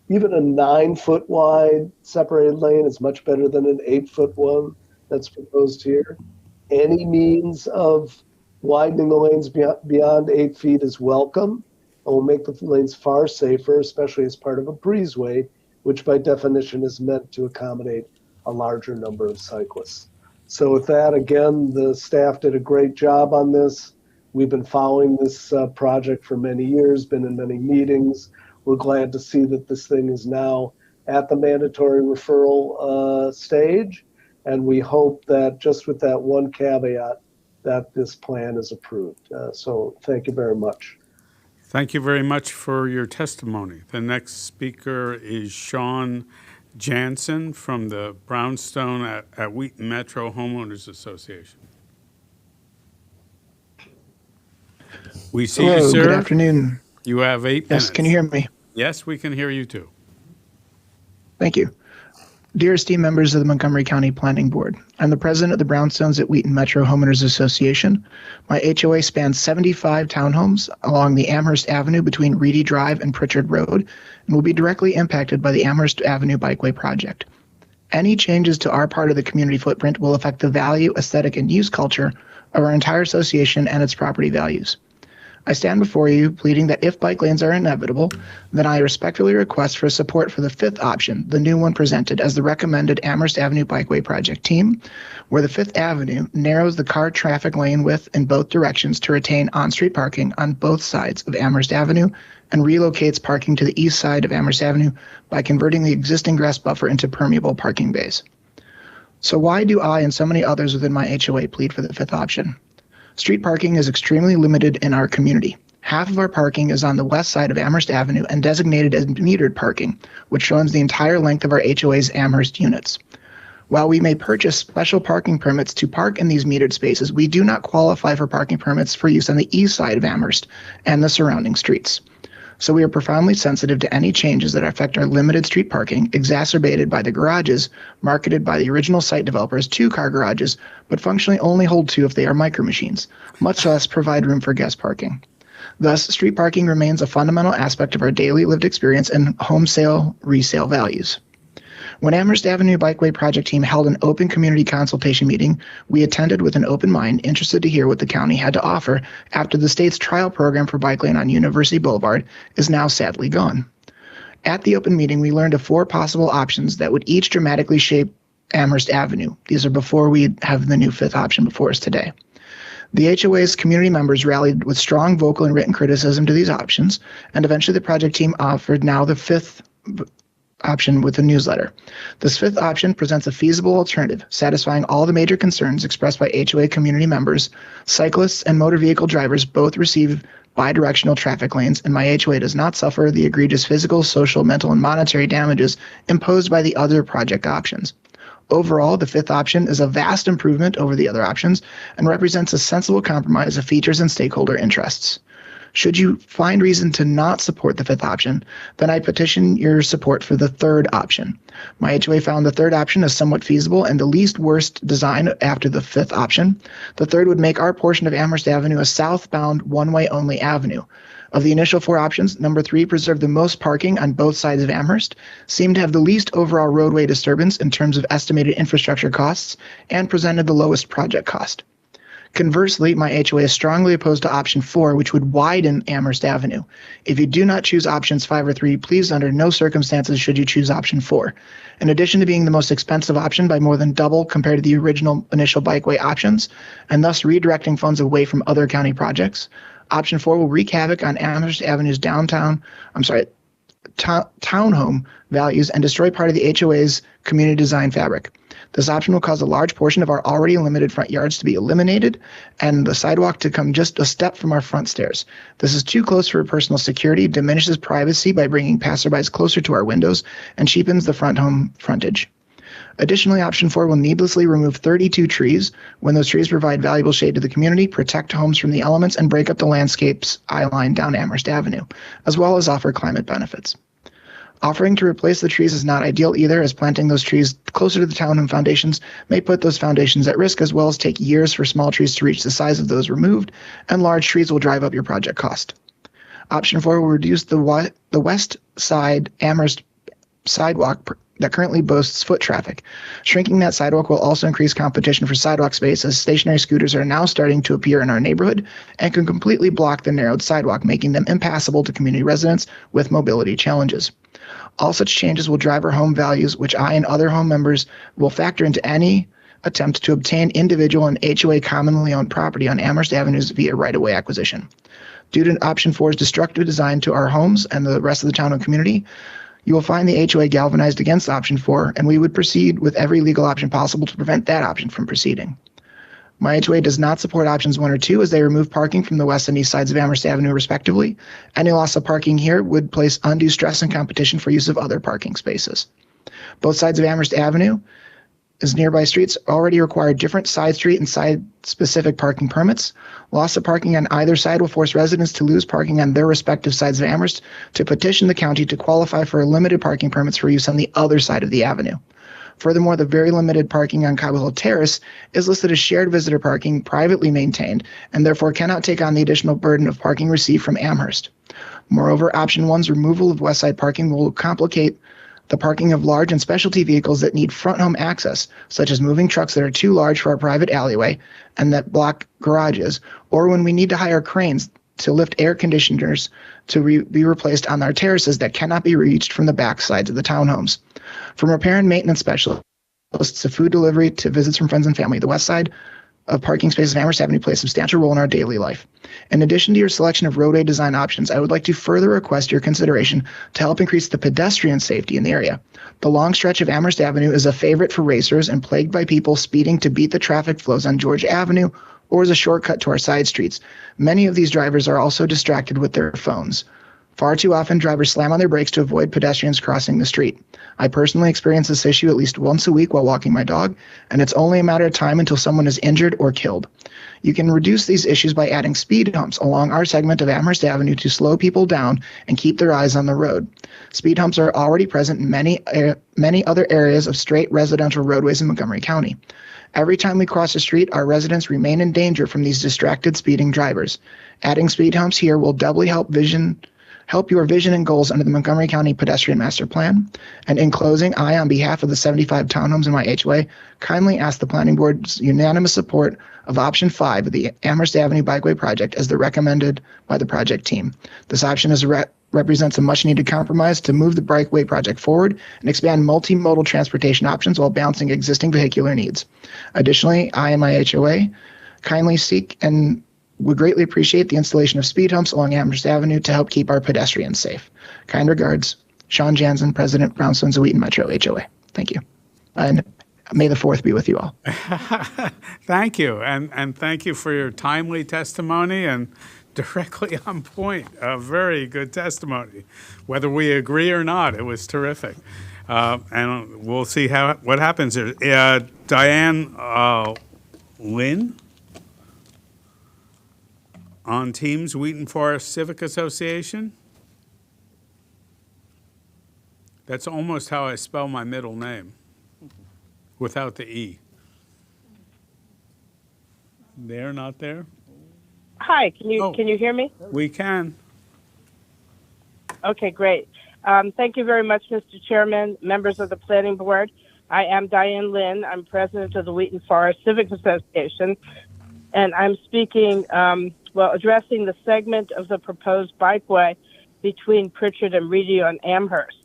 Even a 9-foot wide separated lane is much better than an 8-foot one that's proposed here. Any means of widening the lanes beyond 8 feet is welcome and will make the lanes far safer, especially as part of a breezeway, which by definition is meant to accommodate a larger number of cyclists. So with that, again, the staff did a great job on this. We've been following this project for many years, been in many meetings. We're glad to see that this thing is now at the mandatory referral stage. And we hope that just with that one caveat, that this plan is approved. So thank you very much. Thank you very much for your testimony. The next speaker is Sean Jansen from the Brownstone at Wheaton Metro Homeowners Association. We see Hello, you, sir. good afternoon. You have 8 minutes. Yes, can you hear me? Yes, we can hear you too. Thank you. Dear esteemed members of the Montgomery County Planning Board, I'm the president of the Brownstones at Wheaton Metro Homeowners Association. My HOA spans 75 townhomes along the Amherst Avenue between Reedy Drive and Pritchard Road and will be directly impacted by the Amherst Avenue Bikeway project. Any changes to our part of the community footprint will affect the value, aesthetic, and use culture of our entire association and its property values. I stand before you pleading that if bike lanes are inevitable, then I respectfully request for support for the fifth option, the new one presented as the recommended Amherst Avenue Bikeway Project team, where the Fifth Avenue narrows the car traffic lane width in both directions to retain on-street parking on both sides of Amherst Avenue and relocates parking to the east side of Amherst Avenue by converting the existing grass buffer into permeable parking bays. So why do I and so many others within my HOA plead for the fifth option? Street parking is extremely limited in our community. Half of our parking is on the west side of Amherst Avenue and designated as metered parking, which runs the entire length of our HOA's Amherst units. While we may purchase special parking permits to park in these metered spaces, we do not qualify for parking permits for use on the east side of Amherst and the surrounding streets. So we are profoundly sensitive to any changes that affect our limited street parking, exacerbated by the garages marketed by the original site developers, 2-car garages, but functionally only hold 2 if they are micro machines, much less provide room for guest parking. Thus, street parking remains a fundamental aspect of our daily lived experience and home sale resale values. When Amherst Avenue Bikeway Project team held an open community consultation meeting, we attended with an open mind, interested to hear what the county had to offer after the state's trial program for bike lane on University Boulevard is now sadly gone. At the open meeting, we learned of 4 possible options that would each dramatically shape Amherst Avenue. These are before we have the new fifth option before us today. The HOA's community members rallied with strong vocal and written criticism to these options, and eventually the project team offered now the fifth option with the newsletter. This fifth option presents a feasible alternative, satisfying all the major concerns expressed by HOA community members. Cyclists and motor vehicle drivers both receive bidirectional traffic lanes, and my HOA does not suffer the egregious physical, social, mental, and monetary damages imposed by the other project options. Overall, the fifth option is a vast improvement over the other options and represents a sensible compromise of features and stakeholder interests. Should you find reason to not support the fifth option, then I petition your support for the third option. My HOA found the third option is somewhat feasible and the least worst design after the fifth option. The third would make our portion of Amherst Avenue a southbound one-way only avenue. Of the initial four options, number 3 preserved the most parking on both sides of Amherst, seemed to have the least overall roadway disturbance in terms of estimated infrastructure costs, and presented the lowest project cost. Conversely, my HOA is strongly opposed to option 4, which would widen Amherst Avenue. If you do not choose options 5 or 3, please under no circumstances should you choose option 4. In addition to being the most expensive option by more than double compared to the original initial bikeway options, and thus redirecting funds away from other county projects, option 4 will wreak havoc on Amherst Avenue's townhome values and destroy part of the HOA's community design fabric. This option will cause a large portion of our already limited front yards to be eliminated and the sidewalk to come just a step from our front stairs. This is too close for personal security, diminishes privacy by bringing passerbys closer to our windows, and cheapens the front home frontage. Additionally, option 4 will needlessly remove 32 trees when those trees provide valuable shade to the community, protect homes from the elements, and break up the landscape's eye line down Amherst Avenue, as well as offer climate benefits. Offering to replace the trees is not ideal either, as planting those trees closer to the townhome foundations may put those foundations at risk, as well as take years for small trees to reach the size of those removed, and large trees will drive up your project cost. Option 4 will reduce the west side Amherst sidewalk that currently boasts foot traffic. Shrinking that sidewalk will also increase competition for sidewalk space, as stationary scooters are now starting to appear in our neighborhood and can completely block the narrowed sidewalk, making them impassable to community residents with mobility challenges. All such changes will drive our home values, which I and other home members will factor into any attempt to obtain individual and HOA commonly owned property on Amherst Avenues via right-of-way acquisition. Due to option 4's destructive design to our homes and the rest of the town and community, you will find the HOA galvanized against option 4, and we would proceed with every legal option possible to prevent that option from proceeding. My HOA does not support options 1 or 2, as they remove parking from the west and east sides of Amherst Avenue respectively. Any loss of parking here would place undue stress and competition for use of other parking spaces. Both sides of Amherst Avenue, as nearby streets, already require different side street and side-specific parking permits. Loss of parking on either side will force residents to lose parking on their respective sides of Amherst to petition the county to qualify for limited parking permits for use on the other side of the avenue. Furthermore, the very limited parking on Cobble Hill Terrace is listed as shared visitor parking, privately maintained, and therefore cannot take on the additional burden of parking received from Amherst. Moreover, option 1's removal of west side parking will complicate the parking of large and specialty vehicles that need front home access, such as moving trucks that are too large for our private alleyway and that block garages, or when we need to hire cranes to lift air conditioners to be replaced on our terraces that cannot be reached from the back sides of the townhomes. From repair and maintenance specialists to food delivery to visits from friends and family, the west side of parking spaces of Amherst Avenue plays a substantial role in our daily life. In addition to your selection of roadway design options, I would like to further request your consideration to help increase the pedestrian safety in the area. The long stretch of Amherst Avenue is a favorite for racers and plagued by people speeding to beat the traffic flows on George Avenue or as a shortcut to our side streets. Many of these drivers are also distracted with their phones. Far too often, drivers slam on their brakes to avoid pedestrians crossing the street. I personally experience this issue at least once a week while walking my dog, and it's only a matter of time until someone is injured or killed. You can reduce these issues by adding speed humps along our segment of Amherst Avenue to slow people down and keep their eyes on the road. Speed humps are already present in many other areas of straight residential roadways in Montgomery County. Every time we cross a street, our residents remain in danger from these distracted speeding drivers. Adding speed humps here will doubly help your vision and goals under the Montgomery County Pedestrian Master Plan. And in closing, I, on behalf of the 75 townhomes in my HOA, kindly ask the Planning Board's unanimous support of option 5 of the Amherst Avenue Bikeway project as recommended by the project team. This option represents a much-needed compromise to move the Bikeway project forward and expand multimodal transportation options while balancing existing vehicular needs. Additionally, I and my HOA kindly seek and would greatly appreciate the installation of speed humps along Amherst Avenue to help keep our pedestrians safe. Kind regards, Sean Jansen, President, Brownstones of Wheaton Metro HOA. Thank you. And may the 4th be with you all. Thank you, and thank you for your timely testimony and directly on point. A very good testimony. Whether we agree or not, it was terrific. And we'll see what happens here. Diane Lynn on Teams, Wheaton Forest Civic Association. That's almost how I spell my middle name, without the E. They're not there? Hi, can you hear me? We can. Okay, great. Thank you very much, Mr. Chairman, members of the Planning Board. I am Diane Lynn. I'm president of the Wheaton Forest Civic Association, and I'm speaking, addressing the segment of the proposed bikeway between Pritchard and Reedy on Amherst.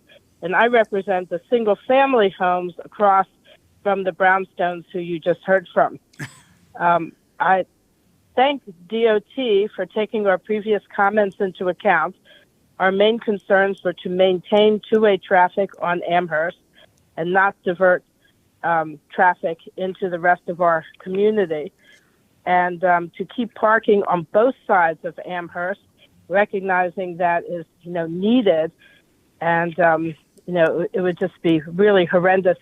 And I represent the single-family homes across from the Brownstones who you just heard from. I thank DOT for taking our previous comments into account. Our main concerns were to maintain two-way traffic on Amherst and not divert traffic into the rest of our community, and to keep parking on both sides of Amherst, recognizing that is needed, and it would just be really horrendous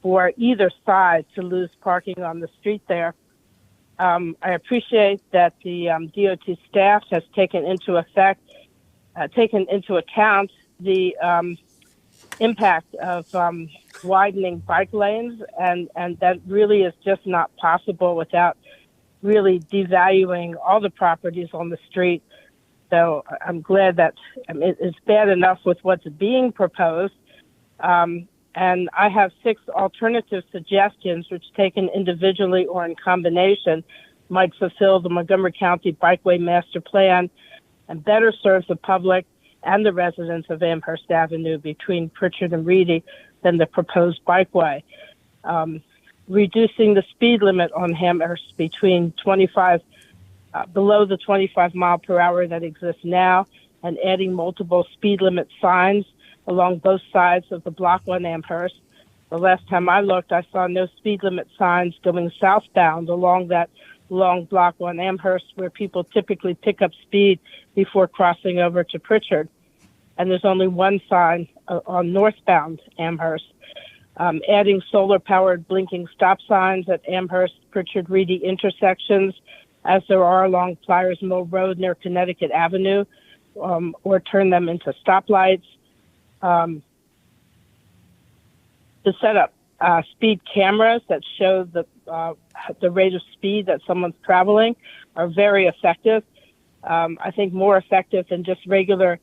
for either side to lose parking on the street there. I appreciate that the DOT staff has taken into account the impact of widening bike lanes, and that really is just not possible without really devaluing all the properties on the street. So I'm glad that it's bad enough with what's being proposed. And I have 6 alternative suggestions, which taken individually or in combination might fulfill the Montgomery County Bikeway Master Plan and better serve the public and the residents of Amherst Avenue between Pritchard and Reedy than the proposed bikeway. Reducing the speed limit on Amherst between below the 25 mile per hour that exists now, and adding multiple speed limit signs along both sides of the block on Amherst. The last time I looked, I saw no speed limit signs going southbound along that long block on Amherst, where people typically pick up speed before crossing over to Pritchard. And there's only one sign on northbound Amherst. Adding solar-powered blinking stop signs at Amherst, Pritchard, Reedy intersections, as there are along Pliers Mill Road near Connecticut Avenue, or turn them into stoplights. To set up speed cameras that show the rate of speed that someone's traveling are very effective. I think more effective than just regular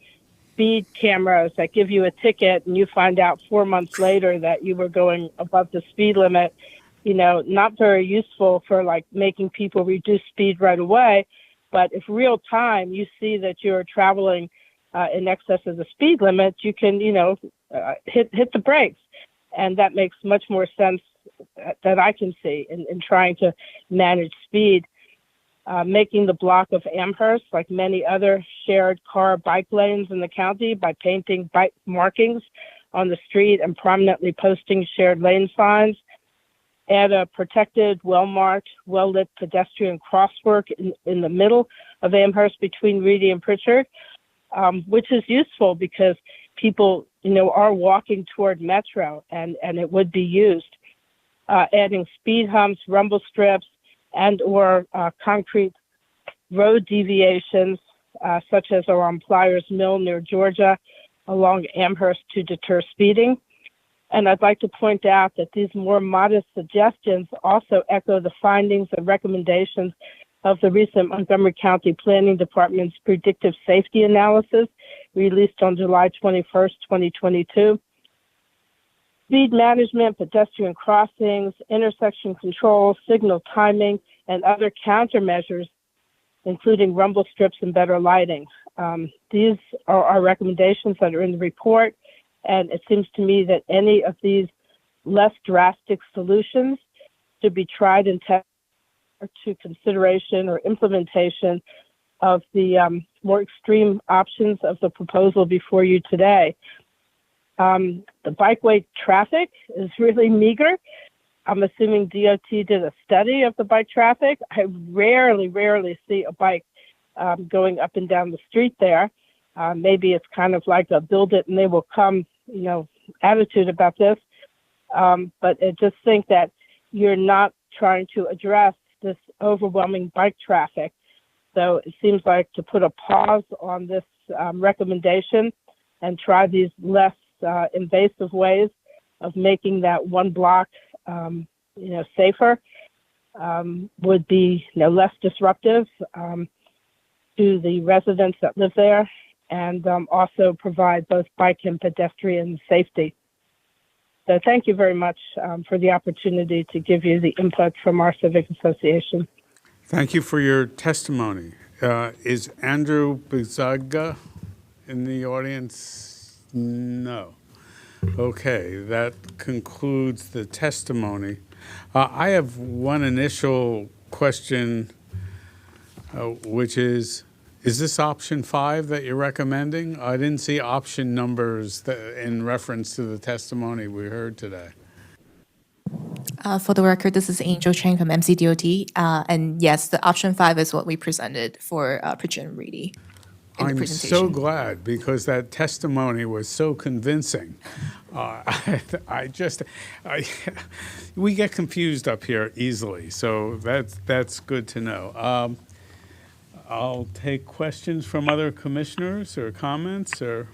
speed cameras that give you a ticket and you find out 4 months later that you were going above the speed limit. Not very useful for making people reduce speed right away. But if real time you see that you're traveling in excess of the speed limit, you can, hit the brakes. And that makes much more sense that I can see in trying to manage speed. Making the block of Amherst, like many other shared bike lanes in the county, by painting bike markings on the street and prominently posting shared lane signs. Add a protected, well-marked, well-lit pedestrian crosswalk in the middle of Amherst between Reedy and Pritchard, which is useful because people, are walking toward Metro, and it would be used. Adding speed humps, rumble strips, and/or concrete road deviations, such as are on Pliers Mill near Georgia, along Amherst to deter speeding. And I'd like to point out that these more modest suggestions also echo the findings and recommendations of the recent Montgomery County Planning Department's predictive safety analysis released on July 21st, 2022. Speed management, pedestrian crossings, intersection control, signal timing, and other countermeasures, including rumble strips and better lighting. These are our recommendations that are in the report, and it seems to me that any of these less drastic solutions should be tried and tested to consideration or implementation of the more extreme options of the proposal before you today. The bikeway traffic is really meager. I'm assuming DOT did a study of the bike traffic. I rarely see a bike going up and down the street there. Maybe it's kind of like a build it and they will come, attitude about this. But I just think that you're not trying to address this overwhelming bike traffic. So it seems like to put a pause on this recommendation and try these less invasive ways of making that one block, safer would be less disruptive to the residents that live there, and also provide both bike and pedestrian safety. So thank you very much for the opportunity to give you the input from our civic association. Thank you for your testimony. Is Andrew Bizaga in the audience? No. Okay, that concludes the testimony. I have one initial question, which is this option 5 that you're recommending? I didn't see option numbers in reference to the testimony we heard today. For the record, this is Angel Chang from MCDOT. And yes, the option 5 is what we presented for Pritchard and Reedy in the I'm presentation. so glad because that testimony was so convincing. We get confused up here easily, so that's good to know. I'll take questions from other commissioners or comments or.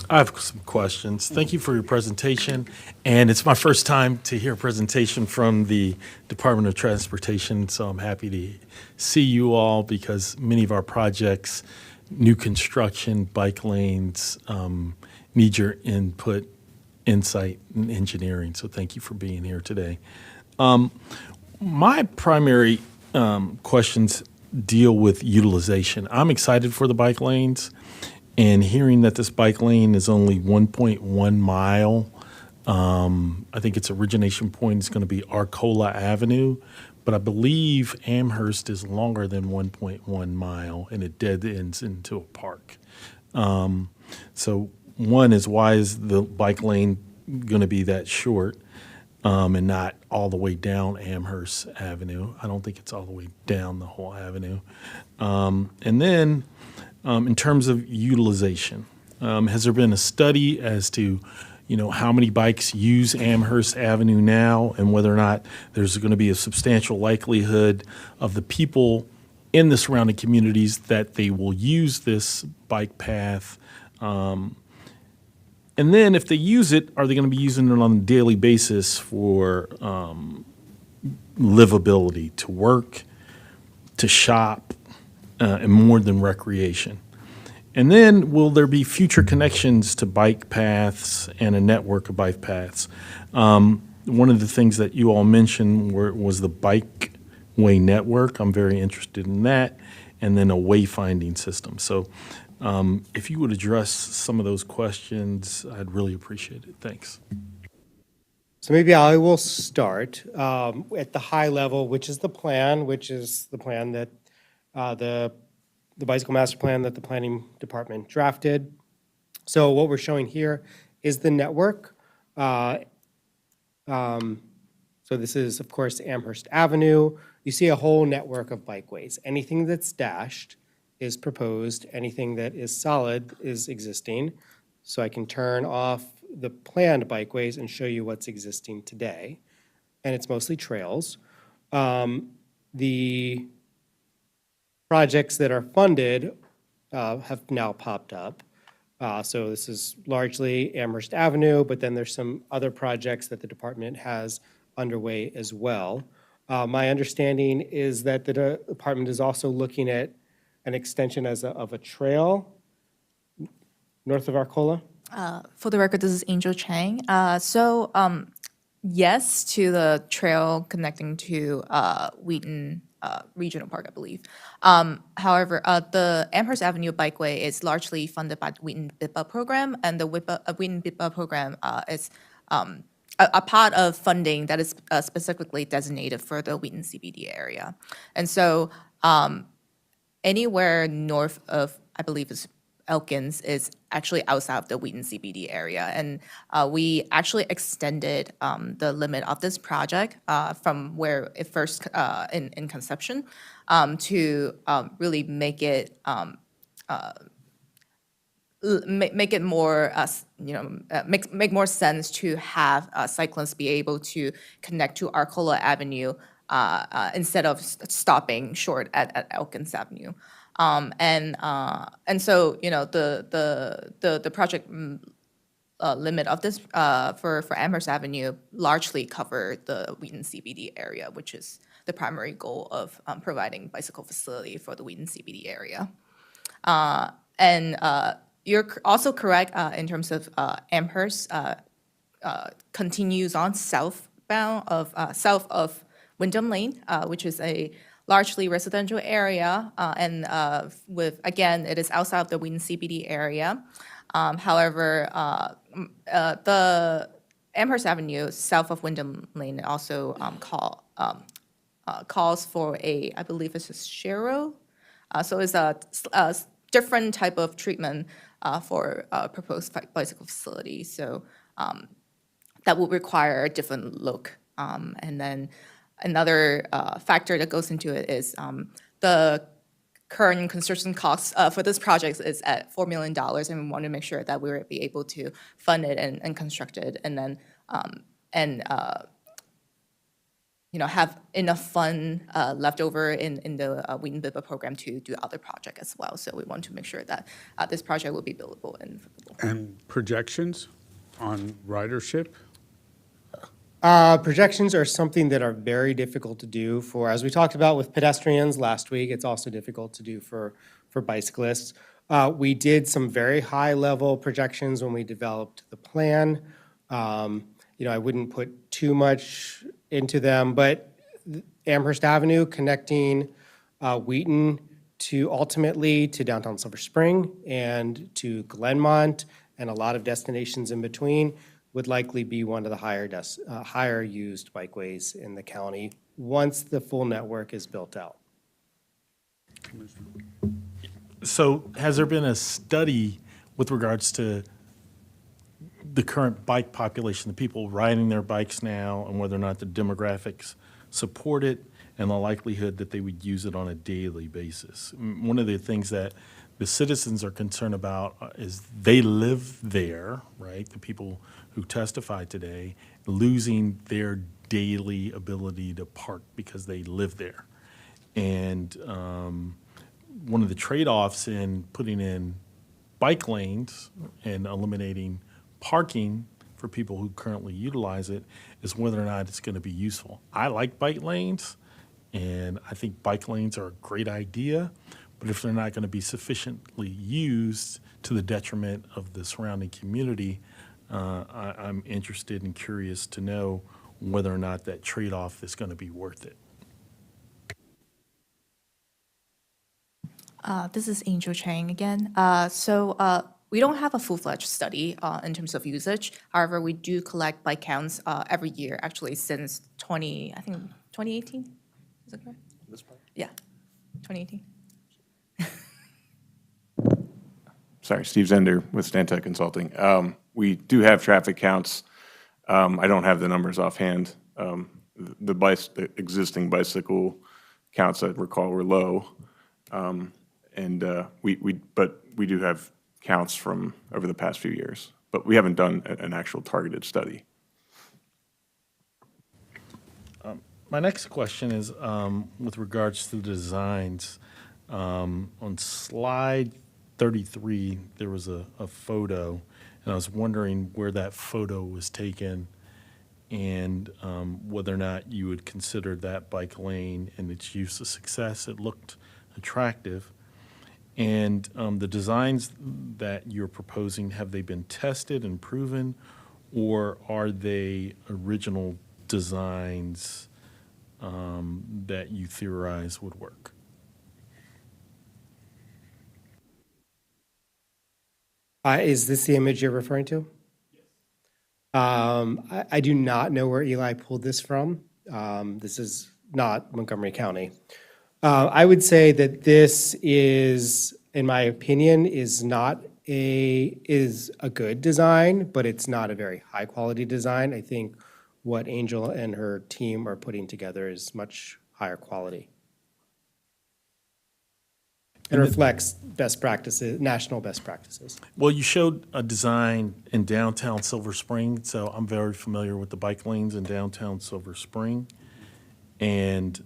I have some questions. Thank you for your presentation. And it's my first time to hear a presentation from the Department of Transportation, so I'm happy to see you all because many of our projects, new construction, bike lanes, need your input, insight, and engineering. So thank you for being here today. My primary questions deal with utilization. I'm excited for the bike lanes. And hearing that this bike lane is only 1.1 mile, I think its origination point is going to be Arcola Avenue, but I believe Amherst is longer than 1.1 mile and it dead ends into a park. So one is, why is the bike lane going to be that short and not all the way down Amherst Avenue? I don't think it's all the way down the whole avenue. And then in terms of utilization, has there been a study as to, how many bikes use Amherst Avenue now and whether or not there's going to be a substantial likelihood of the people in the surrounding communities that they will use this bike path? And then if they use it, are they going to be using it on a daily basis for livability, to work, to shop, and more than recreation? And then will there be future connections to bike paths and a network of bike paths? One of the things that you all mentioned was the bikeway network. I'm very interested in that. And then a wayfinding system. So if you would address some of those questions, I'd really appreciate it. Thanks. So maybe I will start at the high level, which is the plan that the bicycle master plan that the planning department drafted. So what we're showing here is the network. So this is, of course, Amherst Avenue. You see a whole network of bikeways. Anything that's dashed is proposed. Anything that is solid is existing. So I can turn off the planned bikeways and show you what's existing today. And it's mostly trails. The projects that are funded have now popped up. So this is largely Amherst Avenue, but then there's some other projects that the department has underway as well. My understanding is that the department is also looking at an extension of a trail north of Arcola. For the record, this is Angel Chang. Yes to the trail connecting to Wheaton Regional Park, I believe. However, the Amherst Avenue Bikeway is largely funded by the Wheaton BIPA program, and the Wheaton BIPA program is a part of funding that is specifically designated for the Wheaton CBD area. And so anywhere north of, I believe, is Elkins is actually outside of the Wheaton CBD area. And we actually extended the limit of this project from where it first in conception to really make it make it more, make more sense to have cyclists be able to connect to Arcola Avenue instead of stopping short at Elkins Avenue. And so, the project limit of this for Amherst Avenue largely cover the Wheaton CBD area, which is the primary goal of providing bicycle facility for the Wheaton CBD area. And you're also correct in terms of Amherst continues on southbound of south of Wyndham Lane, which is a largely residential area, and with, again, it is outside of the Wheaton CBD area. However, the Amherst Avenue south of Wyndham Lane also calls for I believe it's a shero. So it's a different type of treatment for proposed bicycle facility. So that will require a different look. And then another factor that goes into it is the current construction costs for this project is at $4 million, and we want to make sure that we will be able to fund it and construct it, and then have enough fund left over in the Wheaton BIPA program to do other project as well. So we want to make sure that this project will be buildable and livable. And projections on ridership? Projections are something that are very difficult to do for, as we talked about with pedestrians last week, it's also difficult to do for bicyclists. We did some very high-level projections when we developed the plan. I wouldn't put too much into them, but Amherst Avenue connecting Wheaton to ultimately to downtown Silver Spring and to Glenmont and a lot of destinations in between would likely be one of the higher used bikeways in the county once the full network is built out. So has there been a study with regards to the current bike population, the people riding their bikes now, and whether or not the demographics support it and the likelihood that they would use it on a daily basis? One of the things that the citizens are concerned about is they live there, right? The people who testified today, losing their daily ability to park because they live there. And one of the trade-offs in putting in bike lanes and eliminating parking for people who currently utilize it is whether or not it's going to be useful. I like bike lanes, and I think bike lanes are a great idea, but if they're not going to be sufficiently used to the detriment of the surrounding community, I'm interested and curious to know whether or not that trade-off is going to be worth it. This is Angel Chang again. So we don't have a full-fledged study in terms of usage. However, we do collect bike counts every year, actually since 2018? Is that correct? This part? Yeah, 2018. Sorry, Steve Zender with Stantec Consulting. We do have traffic counts. I don't have the numbers offhand. The existing bicycle counts I recall were low. But we do have counts from over the past few years, but we haven't done an actual targeted study. My next question is with regards to the designs. On slide 33, there was a photo, and I was wondering where that photo was taken and whether or not you would consider that bike lane and its use a success. It looked attractive. And the designs that you're proposing, have they been tested and proven, or are they original designs that you theorize would work? Is this the image you're referring to? Yes. I do not know where Eli pulled this from. This is not Montgomery County. I would say that this is in my opinion, is a good design, but it's not a very high quality design. I think what Angel and her team are putting together is much higher quality. It reflects best practices, national best practices. Well, you showed a design in downtown Silver Spring, so I'm very familiar with the bike lanes in downtown Silver Spring. And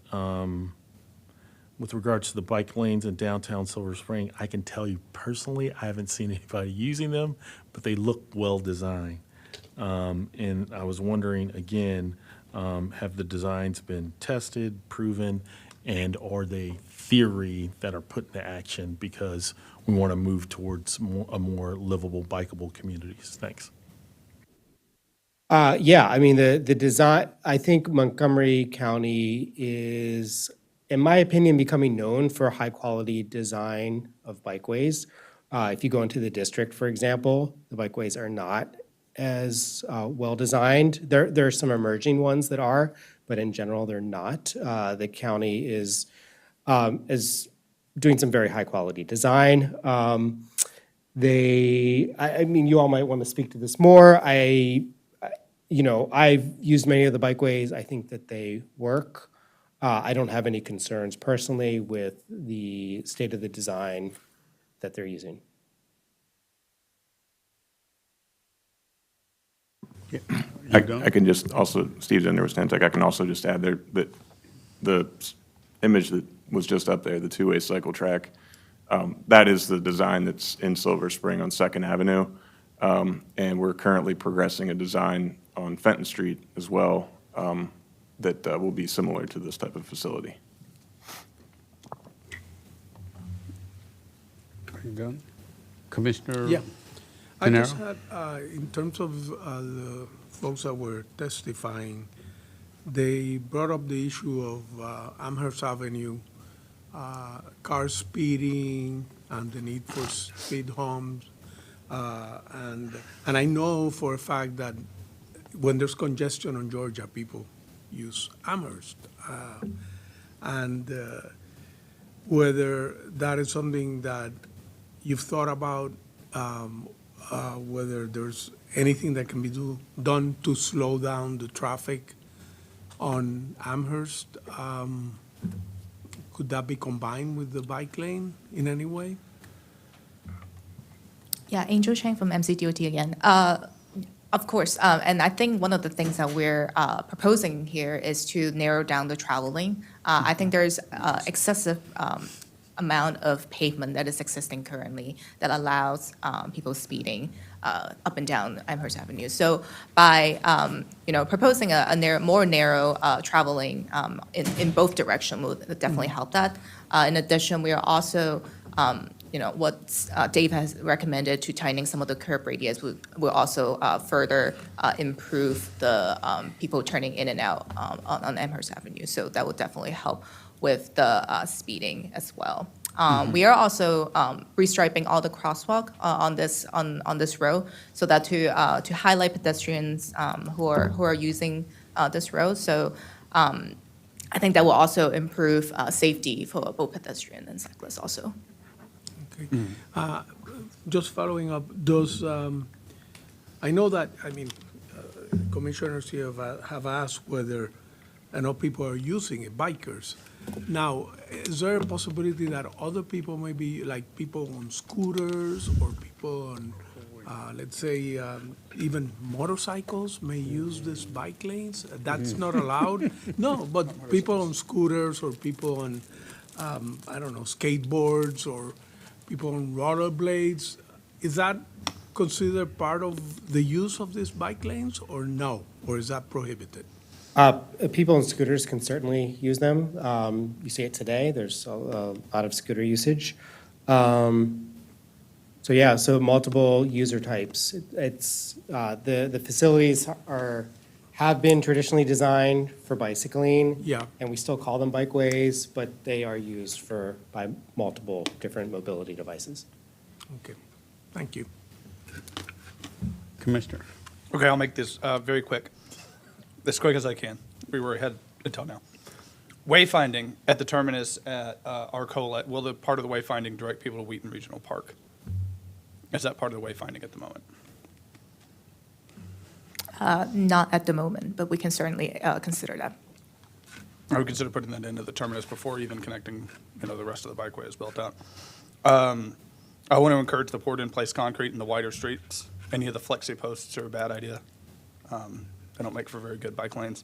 with regards to the bike lanes in downtown Silver Spring, I can tell you personally, I haven't seen anybody using them, but they look well designed. And I was wondering, again, have the designs been tested, proven, and are they theory that are put into action because we want to move towards a more livable, bikeable communities? Thanks. Yeah, I mean, the design, I think Montgomery County is, in my opinion, becoming known for high-quality design of bikeways. If you go into the district, for example, the bikeways are not as well-designed. There are some emerging ones that are, but in general, they're not. The county is doing some very high-quality design. I mean, you all might want to speak to this more. I've used many of the bikeways. I think that they work. I don't have any concerns personally with the state of the design that they're using. I can just also, Steve Zender with Stantec, I can also just add there that the image that was just up there, the two-way cycle track, that is the design that's in Silver Spring on 2nd Avenue. And we're currently progressing a design on Fenton Street as well that will be similar to this type of facility. Very good. Commissioner Yeah. I Pinero? just had, in terms of the folks that were testifying, they brought up the issue of Amherst Avenue, car speeding, and the need for speed humps. And I know for a fact that when there's congestion on Georgia, people use Amherst. And whether that is something that you've thought about, whether there's anything that can be done to slow down the traffic on Amherst. Could that be combined with the bike lane in any way? Yeah, Angel Chang from MCDOT again. Of course, and I think one of the things that we're proposing here is to narrow down the travel lane. I think there's excessive amount of pavement that is existing currently that allows people speeding up and down Amherst Avenue. So by proposing a more narrow travel lane in both directions will definitely help that. In addition, we are also what Dave has recommended to tightening some of the curb radius will also further improve the people turning in and out on Amherst Avenue. So that would definitely help with the speeding as well. We are also restriping all the crosswalk on this road so that to highlight pedestrians who are using this road. So I think that will also improve safety for both pedestrians and cyclists also. Okay. Just following up, I know that, commissioners here have asked whether, I know people are using it, bikers. Now, is there a possibility that other people, maybe like people on scooters or people on, let's say, even motorcycles may use these bike lanes? That's not allowed? No, but people on scooters or people on, skateboards or people on rollerblades, is that considered part of the use of these bike lanes or no? Or is that prohibited? People on scooters can certainly use them. You see it today. There's a lot of scooter usage. So multiple user types. It's the facilities have been traditionally designed for bicycling. Yeah. And we still call them bikeways, but they are used by multiple different mobility devices. Okay, thank you. Commissioner. Okay, I'll make this very quick. As quick as I can. We were ahead until now. Wayfinding at the terminus at Arcola, will the part of the wayfinding direct people to Wheaton Regional Park? Is that part of the wayfinding at the moment? Not at the moment, but we can certainly consider that. I would consider putting that into the terminus before even connecting, the rest of the bikeway is built out. I want to encourage the poured in place concrete in the wider streets. Any of the flexi posts are a bad idea. They don't make for very good bike lanes.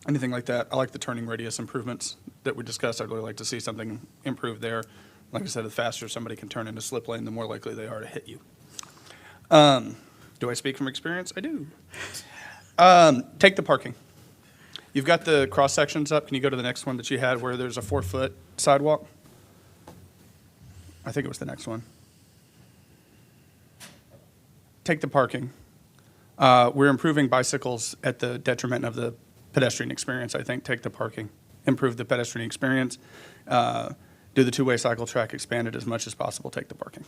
Anything like that. I like the turning radius improvements that we discussed. I'd really like to see something improved there. Like I said, the faster somebody can turn into slip lane, the more likely they are to hit you. Do I speak from experience? I do. Take the parking. You've got the cross sections up. Can you go to the next one that you had where there's a 4-foot sidewalk? I think it was the next one. Take the parking. We're improving bicycles at the detriment of the pedestrian experience, I think. Take the parking. Improve the pedestrian experience. Do the two-way cycle track, expand it as much as possible. Take the parking.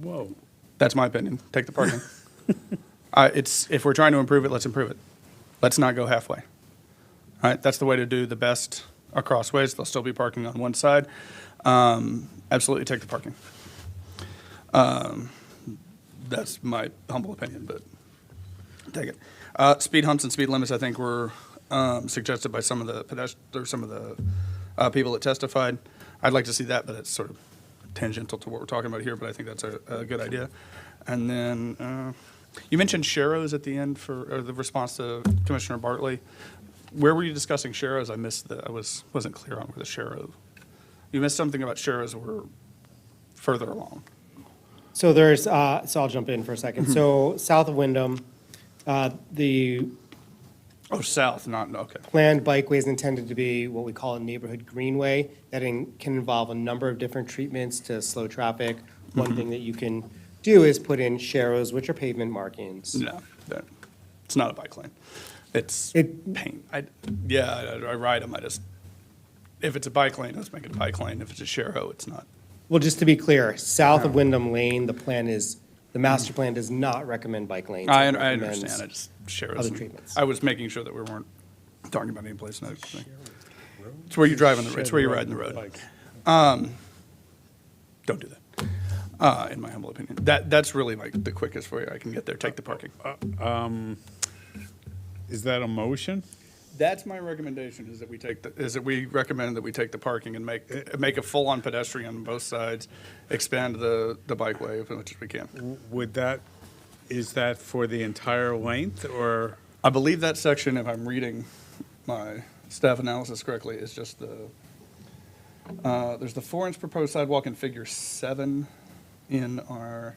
Whoa. That's my opinion. Take the parking. If we're trying to improve it, let's improve it. Let's not go halfway. All right, that's the way to do the best across ways. There'll still be parking on one side. Absolutely take the parking. That's my humble opinion, but take it. Speed humps and speed limits, I think, were suggested by some of the people that testified. I'd like to see that, but it's sort of tangential to what we're talking about here, but I think that's a good idea. And then you mentioned Sharrows at the end for the response to Commissioner Bartley. Where were you discussing Sharrows? I missed I wasn't clear on where the Sharrow. You missed something about Sharrows that were further along. So so I'll jump in for a second. So south of Wyndham, the south, okay. planned bikeway is intended to be what we call a neighborhood greenway that can involve a number of different treatments to slow traffic. One thing that you can do is put in Sharrows, which are pavement markings. No, it's not a bike lane. It's paint. I ride them. If it's a bike lane, let's make it a bike lane. If it's a Sharrow, it's not. Well, just to be clear, south of Wyndham Lane, the master plan does not recommend bike lanes. I It understand. recommends I just Sharrows. other treatments. I was making sure that we weren't talking about any place. It's where you drive on the road. It's where you ride on the road. Don't do that. In my humble opinion, that's really the quickest way I can get there. Take the parking. Is that a motion? That's my recommendation. Is that we recommend that we take the parking and make a full-on pedestrian on both sides, expand the bikeway as much as we can. Is that for the entire length, or? I believe that section, if I'm reading my staff analysis correctly, is just there's the 4-inch proposed sidewalk in Figure 7 in our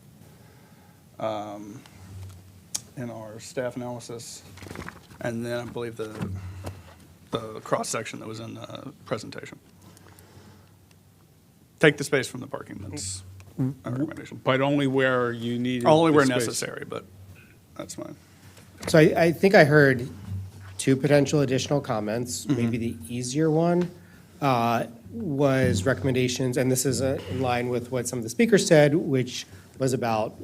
staff analysis, and then I believe the cross-section that was in the presentation. Take the space from the parking. That's my recommendation. But only where you need it. Only where necessary, but that's fine. So I think I heard 2 potential additional comments. Maybe the easier one was recommendations, and this is in line with what some of the speakers said, which was about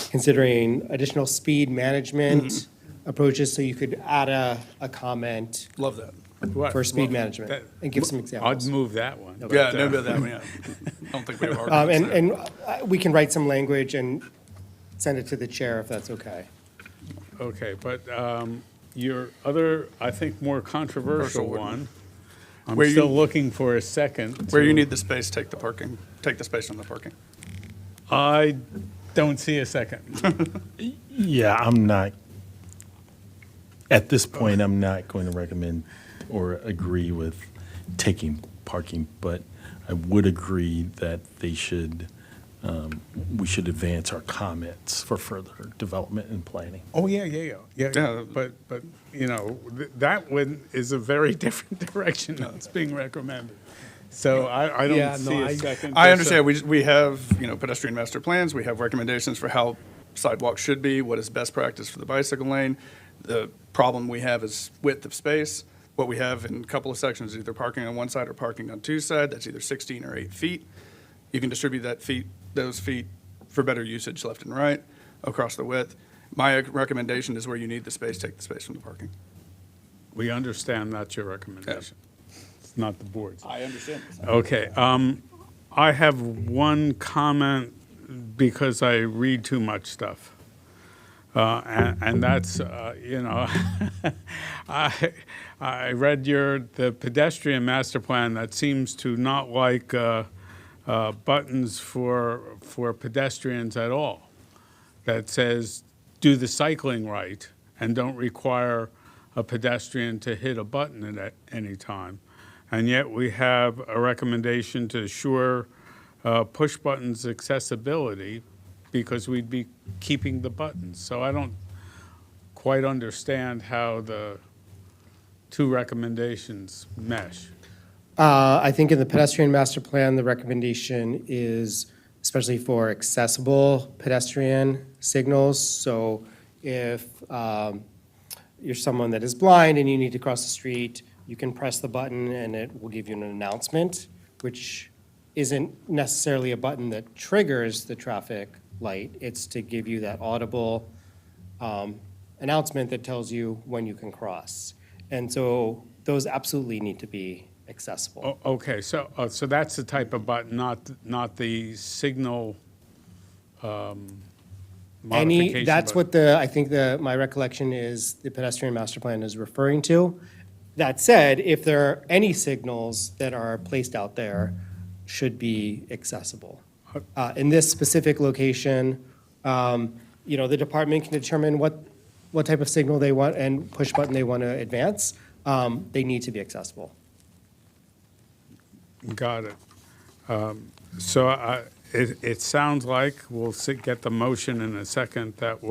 considering additional speed management approaches, so you could add a comment. Love that. For speed management, and give some examples. I'd move that one. No bet that one, yeah. I don't think we have arguments there. And we can write some language and send it to the chair if that's okay. Okay, but your other, I think, more controversial one, I'm still looking for a second. Where you need the space, take the parking. Take the space from the parking. I don't see a second. Yeah, I'm not, at this point, I'm not going to recommend or agree with taking parking, but I would agree that they should, we should advance our comments for further development and planning. Oh, yeah. But that one is a very different direction that's being recommended. So I don't see a second. I understand. We have, pedestrian master plans. We have recommendations for how sidewalks should be, what is best practice for the bicycle lane. The problem we have is width of space. What we have in a couple of sections is either parking on one side or parking on two sides. That's either 16 or 8 feet. You can distribute those feet for better usage left and right across the width. My recommendation is where you need the space, take the space from the parking. We understand that's your recommendation. It's not the board's. I understand this. Okay, I have one comment because I read too much stuff. And that's, I read the pedestrian master plan that seems to not like buttons for pedestrians at all. That says, do the cycling right and don't require a pedestrian to hit a button at any time. And yet we have a recommendation to assure push buttons accessibility because we'd be keeping the buttons. So I don't quite understand how the two recommendations mesh. I think in the pedestrian master plan, the recommendation is especially for accessible pedestrian signals. So if you're someone that is blind and you need to cross the street, you can press the button and it will give you an announcement, which isn't necessarily a button that triggers the traffic light. It's to give you that audible announcement that tells you when you can cross. And so those absolutely need to be accessible. Okay, so that's the type of button, not the signal modification. That's button. what I think my recollection is the pedestrian master plan is referring to. That said, if there are any signals that are placed out there, should be accessible. In this specific location, the department can determine what type of signal they want and push button they want to advance. They need to be accessible. Got it. So it sounds like we'll get the motion in a second that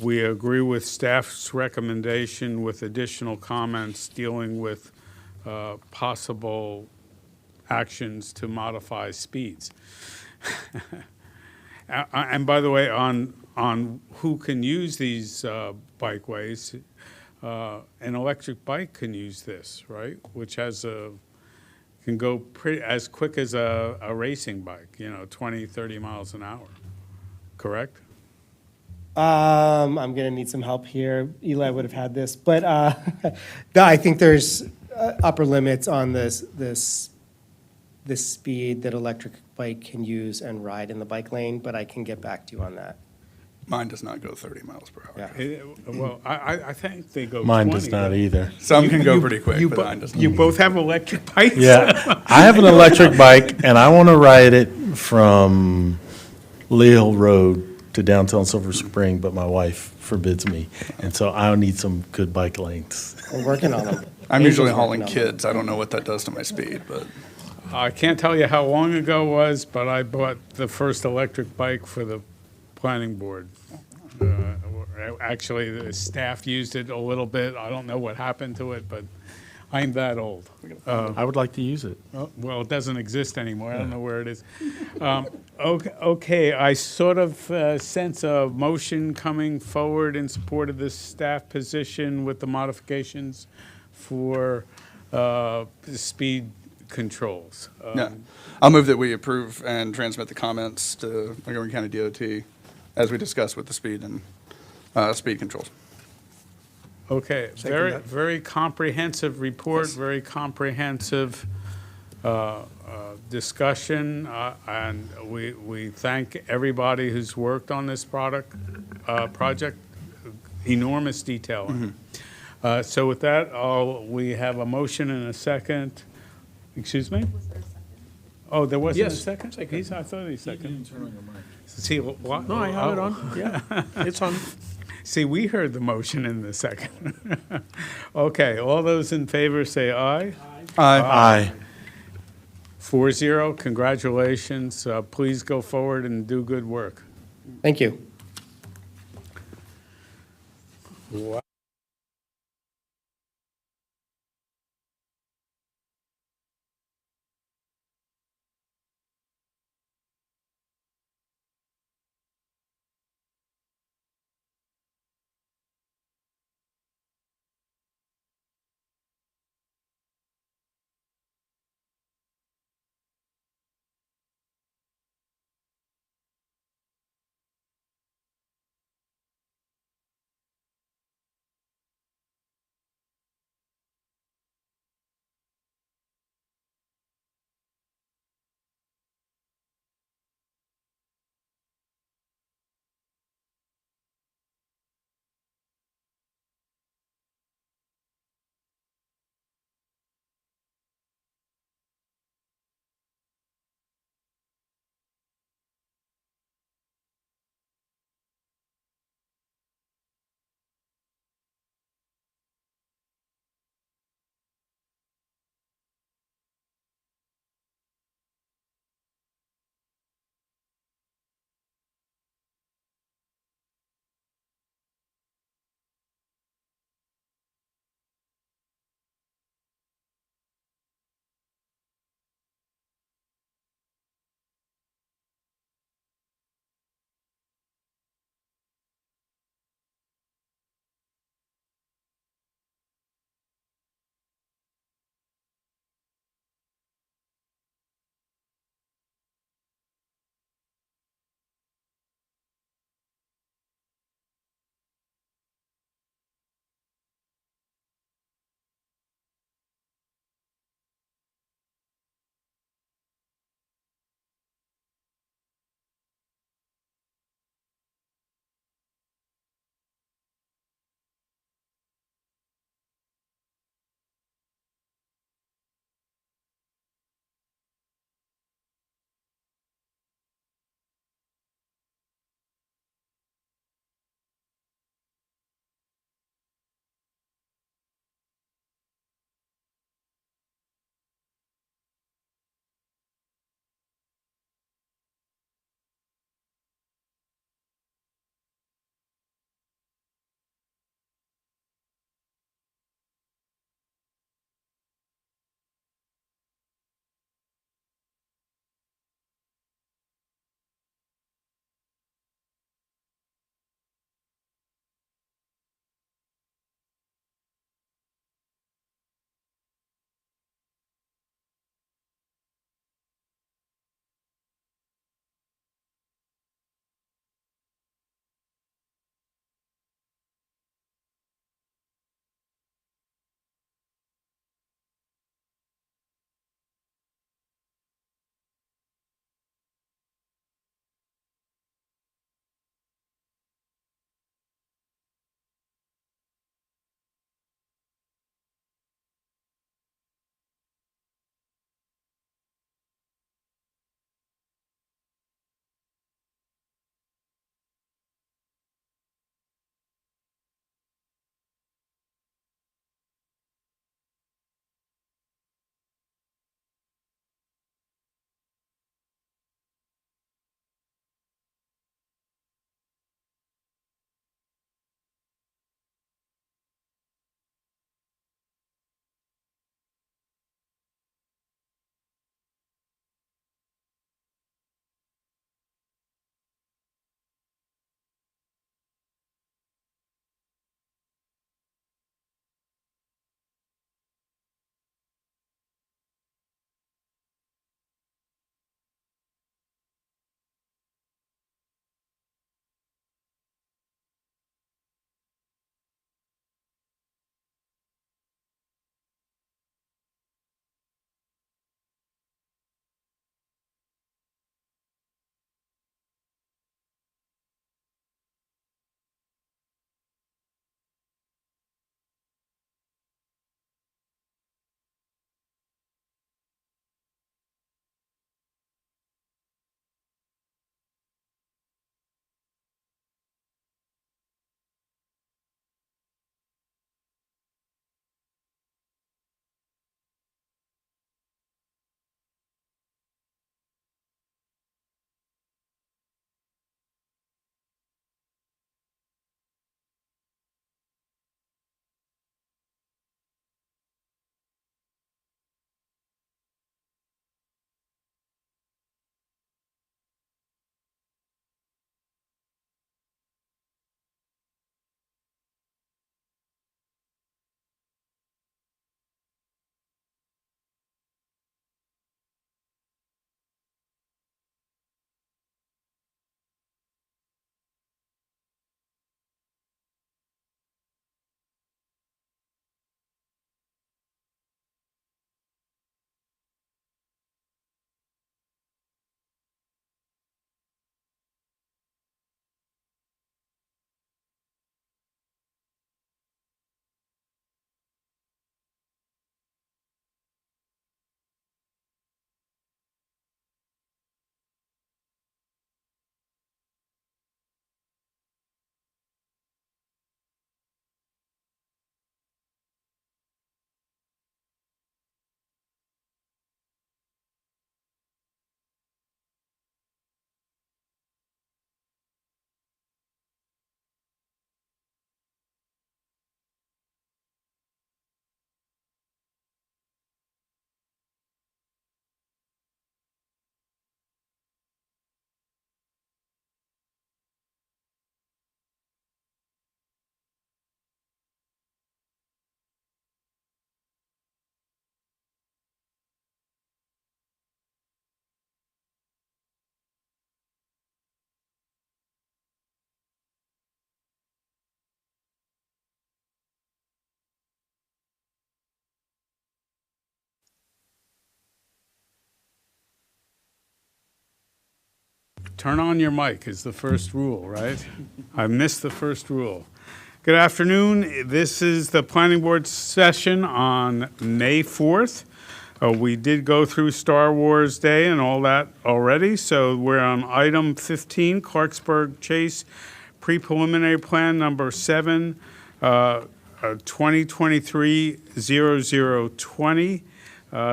we agree with staff's recommendation with additional comments dealing with possible actions to modify speeds. And by the way, on who can use these bikeways, an electric bike can use this, right? Which can go as quick as a racing bike, 20, 30 miles an hour, correct? I'm going to need some help here. Eli would have had this, but I think there's upper limits on this speed that electric bike can use and ride in the bike lane, but I can get back to you on that. Mine does not go 30 miles per hour. Yeah. Well, I think they go 20. Mine does not either. Some can go pretty quick, but mine does not. You both have electric bikes? Yeah, I have an electric bike, and I want to ride it from Lee Hill Road to downtown Silver Spring, but my wife forbids me, and so I'll need some good bike lanes. We're working on them. I'm usually Angel's hauling working on them. kids. I don't know what that does to my speed, but I can't tell you how long ago it was, but I bought the first electric bike for the planning board. Actually, the staff used it a little bit. I don't know what happened to it, but I'm that old. I would like to use it. Well, it doesn't exist anymore. I don't know where it is. Okay, I sort of sense a motion coming forward in support of this staff position with the modifications for speed controls. yeah. I'll move that we approve and transmit the comments to Montgomery County DOT as we discussed with the speed and speed controls. Okay, that. very comprehensive report, very comprehensive discussion, and we thank everybody who's worked on this project. Enormous detail. So with that, we have a motion and a second. Excuse me? Oh, there wasn't a Yes, second? I thought he seconded. turn on your mic. See, what? No, I have it on. Yeah, it's on. See, we heard the motion in the second. Okay, all those in favor say aye. Aye. 4-0, congratulations. Please go forward and do good work. Thank you. Wow. Turn on your mic is the first rule, right? I missed the first rule. Good afternoon. This is the Planning Board session on May 4th. We did go through Star Wars Day and all that already, so we're on item 15, Clarksburg Chase Pre-Preliminary Plan number 7, 2023-0020.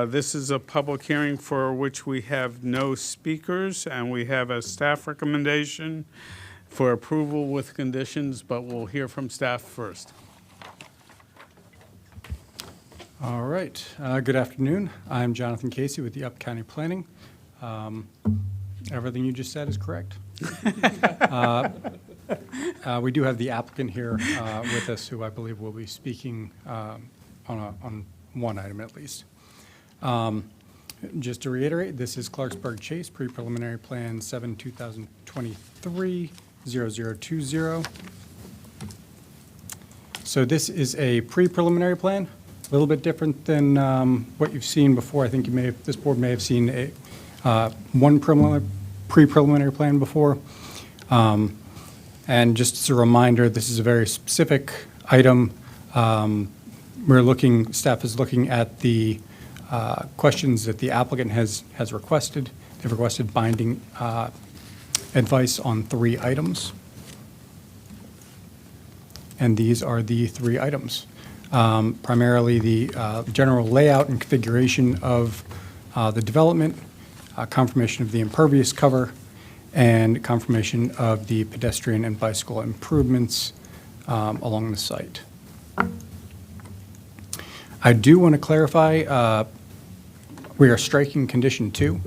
This is a public hearing for which we have no speakers, and we have a staff recommendation for approval with conditions, but we'll hear from staff first. All right. Good afternoon. I'm Jonathan Casey with the Up County Planning. Everything you just said is correct. We do have the applicant here with us, who I believe will be speaking on one item at least. Just to reiterate, this is Clarksburg Chase Pre-Preliminary Plan 7, 2023, 0020. So this is a pre-preliminary plan, a little bit different than what you've seen before. I think this board may have seen one pre-preliminary plan before. And just as a reminder, this is a very specific item. Staff is looking at the questions that the applicant has requested. They've requested binding advice on 3 items. And these are the 3 items. Primarily the general layout and configuration of the development, confirmation of the impervious cover, and confirmation of the pedestrian and bicycle improvements along the site. I do want to clarify, we are striking condition 2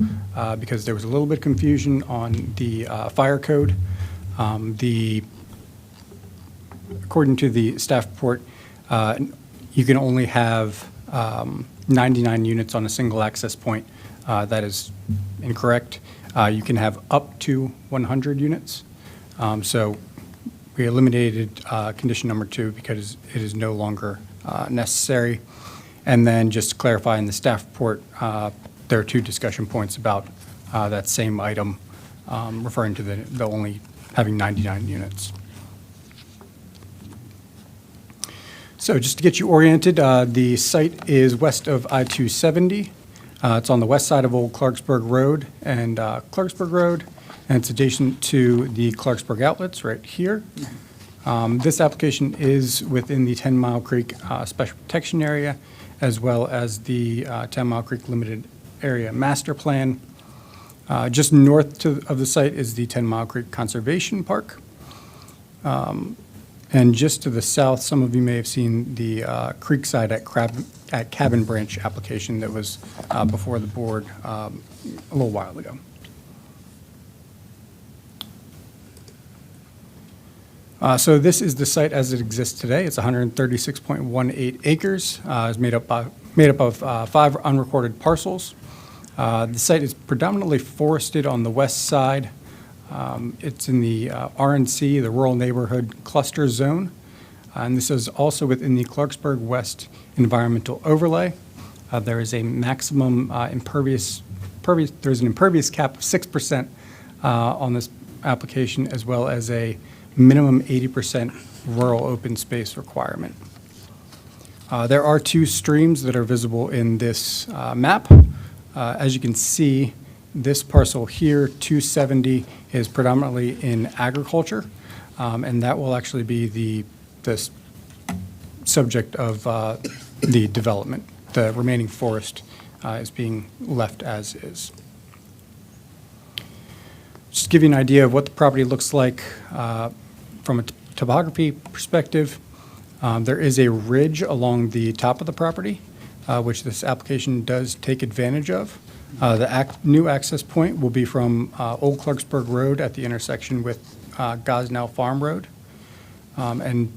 because there was a little bit of confusion on the fire code. According to the staff report, you can only have 99 units on a single access point. That is incorrect. You can have up to 100 units. So we eliminated condition number 2 because it is no longer necessary. And then just to clarify, in the staff report, there are 2 discussion points about that same item, referring to the only having 99 units. So just to get you oriented, the site is west of I-270. It's on the west side of Old Clarksburg Road and Clarksburg Road, and it's adjacent to the Clarksburg Outlets right here. This application is within the 10 Mile Creek Special Protection Area, as well as the 10 Mile Creek Limited Area Master Plan. Just north of the site is the 10 Mile Creek Conservation Park. And just to the south, some of you may have seen the Creekside at Cabin Branch application that was before the board a little while ago. So this is the site as it exists today. It's 136.18 acres. It's made up of 5 unrecorded parcels. The site is predominantly forested on the west side. It's in the RNC, the Rural Neighborhood Cluster Zone. And this is also within the Clarksburg West Environmental Overlay. There is a maximum there's an impervious cap of 6% on this application, as well as a minimum 80% rural open space requirement. There are 2 streams that are visible in this map. As you can see, this parcel here, 270, is predominantly in agriculture, and that will actually be the subject of the development. The remaining forest is being left as is. Just to give you an idea of what the property looks like from a topography perspective, there is a ridge along the top of the property, which this application does take advantage of. The new access point will be from Old Clarksburg Road at the intersection with Gosnell Farm Road. And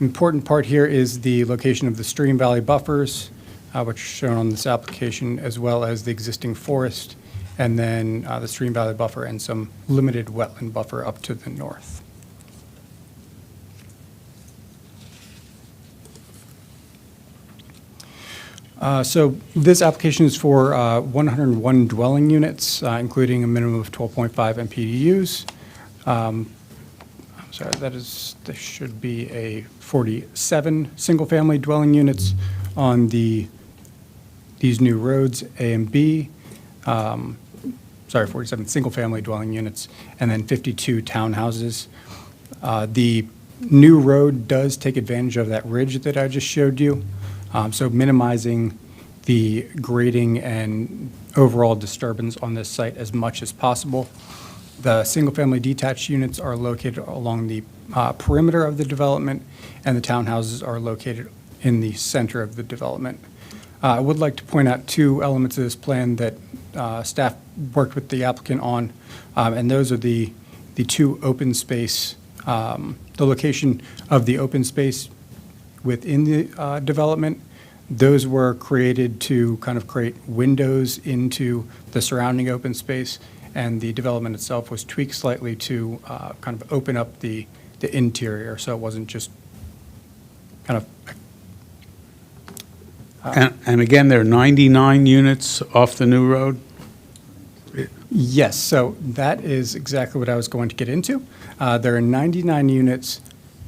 important part here is the location of the stream valley buffers, which are shown on this application, as well as the existing forest, and then the stream valley buffer and some limited wetland buffer up to the north. So this application is for 101 dwelling units, including a minimum of 12.5 MPDUs. I'm sorry, there should be a 47 single-family dwelling units on these new roads, A and B. 47 single-family dwelling units, and then 52 townhouses. The new road does take advantage of that ridge that I just showed you, so minimizing the grading and overall disturbance on this site as much as possible. The single-family detached units are located along the perimeter of the development, and the townhouses are located in the center of the development. I would like to point out two elements of this plan that staff worked with the applicant on, and those are the two open space, the location of the open space within the development. Those were created to kind of create windows into the surrounding open space, and the development itself was tweaked slightly to kind of open up the interior, so it wasn't just kind of. And again, there are 99 units off the new road? Yes, so that is exactly what I was going to get into. There are 99 units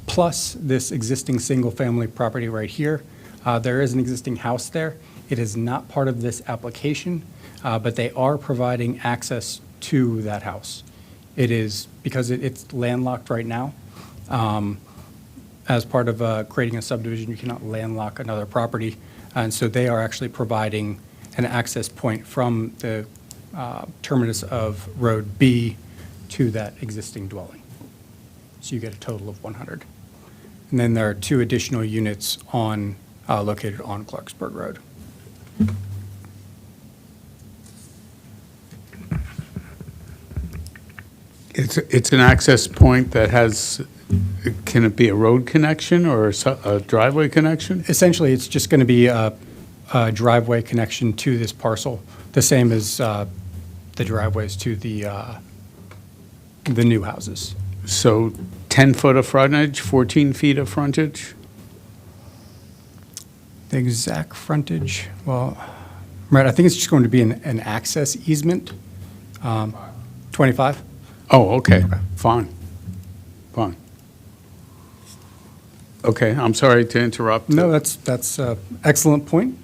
plus this existing single-family property right here. There is an existing house there. It is not part of this application, but they are providing access to that house. It is, because it's landlocked right now, as part of creating a subdivision, you cannot landlock another property. And so they are actually providing an access point from the terminus of Road B to that existing dwelling. So you get a total of 100. And then there are two additional units located on Clarksburg Road. It's an access point that has, can it be a road connection or a driveway connection? Essentially, it's just going to be a driveway connection to this parcel, the same as the driveways to the new houses. So 10 foot of frontage, 14 feet of frontage? The exact frontage, well, right, I think it's just going to be an access easement. 25? Oh, okay, fine, fine. Okay, I'm sorry to interrupt. No, that's an excellent point.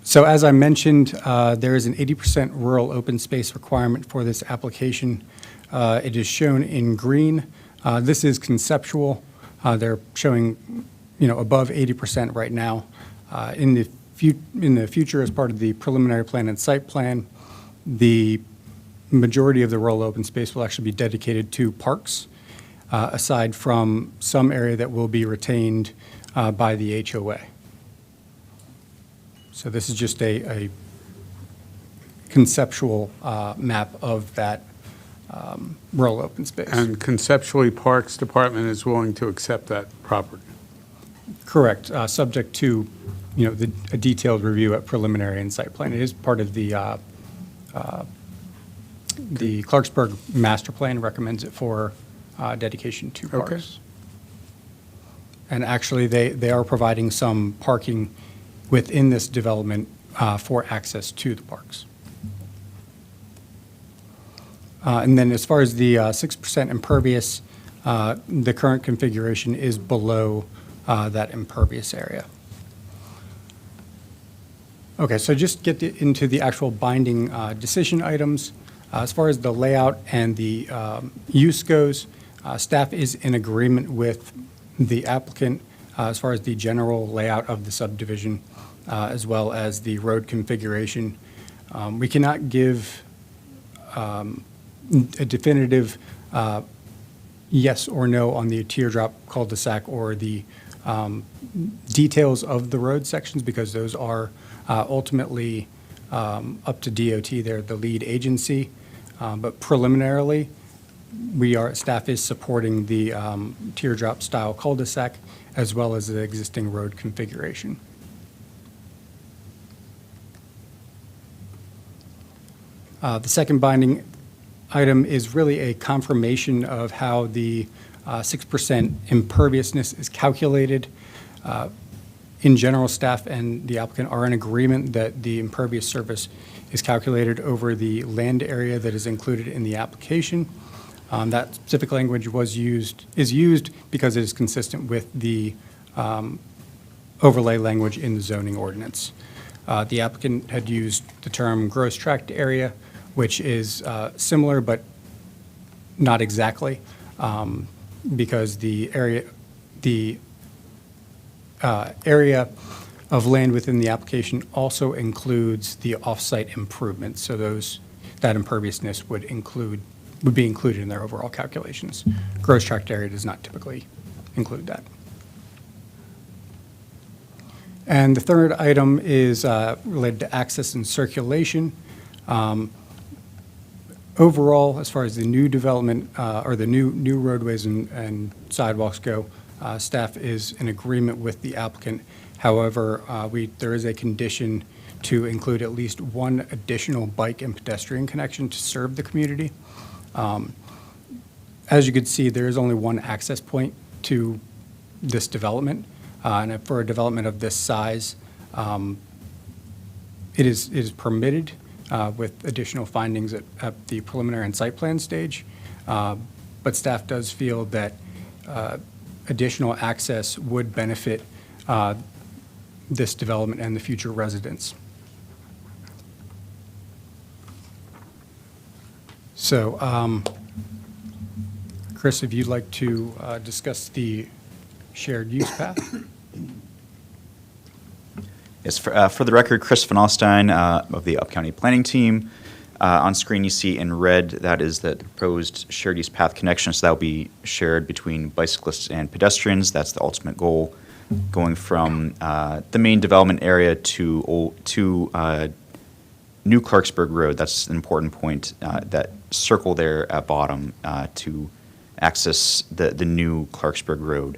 So as I mentioned, there is an 80% rural open space requirement for this application. It is shown in green. This is conceptual. They're showing, above 80% right now. In the future, as part of the preliminary plan and site plan, the majority of the rural open space will actually be dedicated to parks, aside from some area that will be retained by the HOA. So this is just a conceptual map of that rural open space. And conceptually, Parks Department is willing to accept that property? Correct, subject to, a detailed review at preliminary and site plan. It is part of the Clarksburg Master Plan recommends it for dedication to parks. Okay. And actually, they are providing some parking within this development for access to the parks. And then as far as the 6% impervious, the current configuration is below that impervious area. Okay, so just get into the actual binding decision items. As far as the layout and the use goes, staff is in agreement with the applicant as far as the general layout of the subdivision, as well as the road configuration. We cannot give a definitive yes or no on the teardrop cul-de-sac or the details of the road sections, because those are ultimately up to DOT. They're the lead agency. But preliminarily, staff is supporting the teardrop style cul-de-sac as well as the existing road configuration. The second binding item is really a confirmation of how the 6% imperviousness is calculated. In general, staff and the applicant are in agreement that the impervious surface is calculated over the land area that is included in the application. That specific language is used because it is consistent with the overlay language in the zoning ordinance. The applicant had used the term gross tract area, which is similar but not exactly, because the area of land within the application also includes the off-site improvements. So that imperviousness would be included in their overall calculations. Gross tract area does not typically include that. And the third item is related to access and circulation. Overall, as far as the new development or the new roadways and sidewalks go, staff is in agreement with the applicant. However, there is a condition to include at least one additional bike and pedestrian connection to serve the community. As you can see, there is only one access point to this development. And for a development of this size, it is permitted with additional findings at the preliminary and site plan stage. But staff does feel that additional access would benefit this development and the future residents. So, Chris, if you'd like to discuss the shared use path. Yes, for the record, Chris Van Alstyne of the Up County Planning Team. On screen you see in red, that is the proposed shared use path connection, so that will be shared between bicyclists and pedestrians. That's the ultimate goal, going from the main development area to New Clarksburg Road. That's an important point, that circle there at bottom to access the new Clarksburg Road.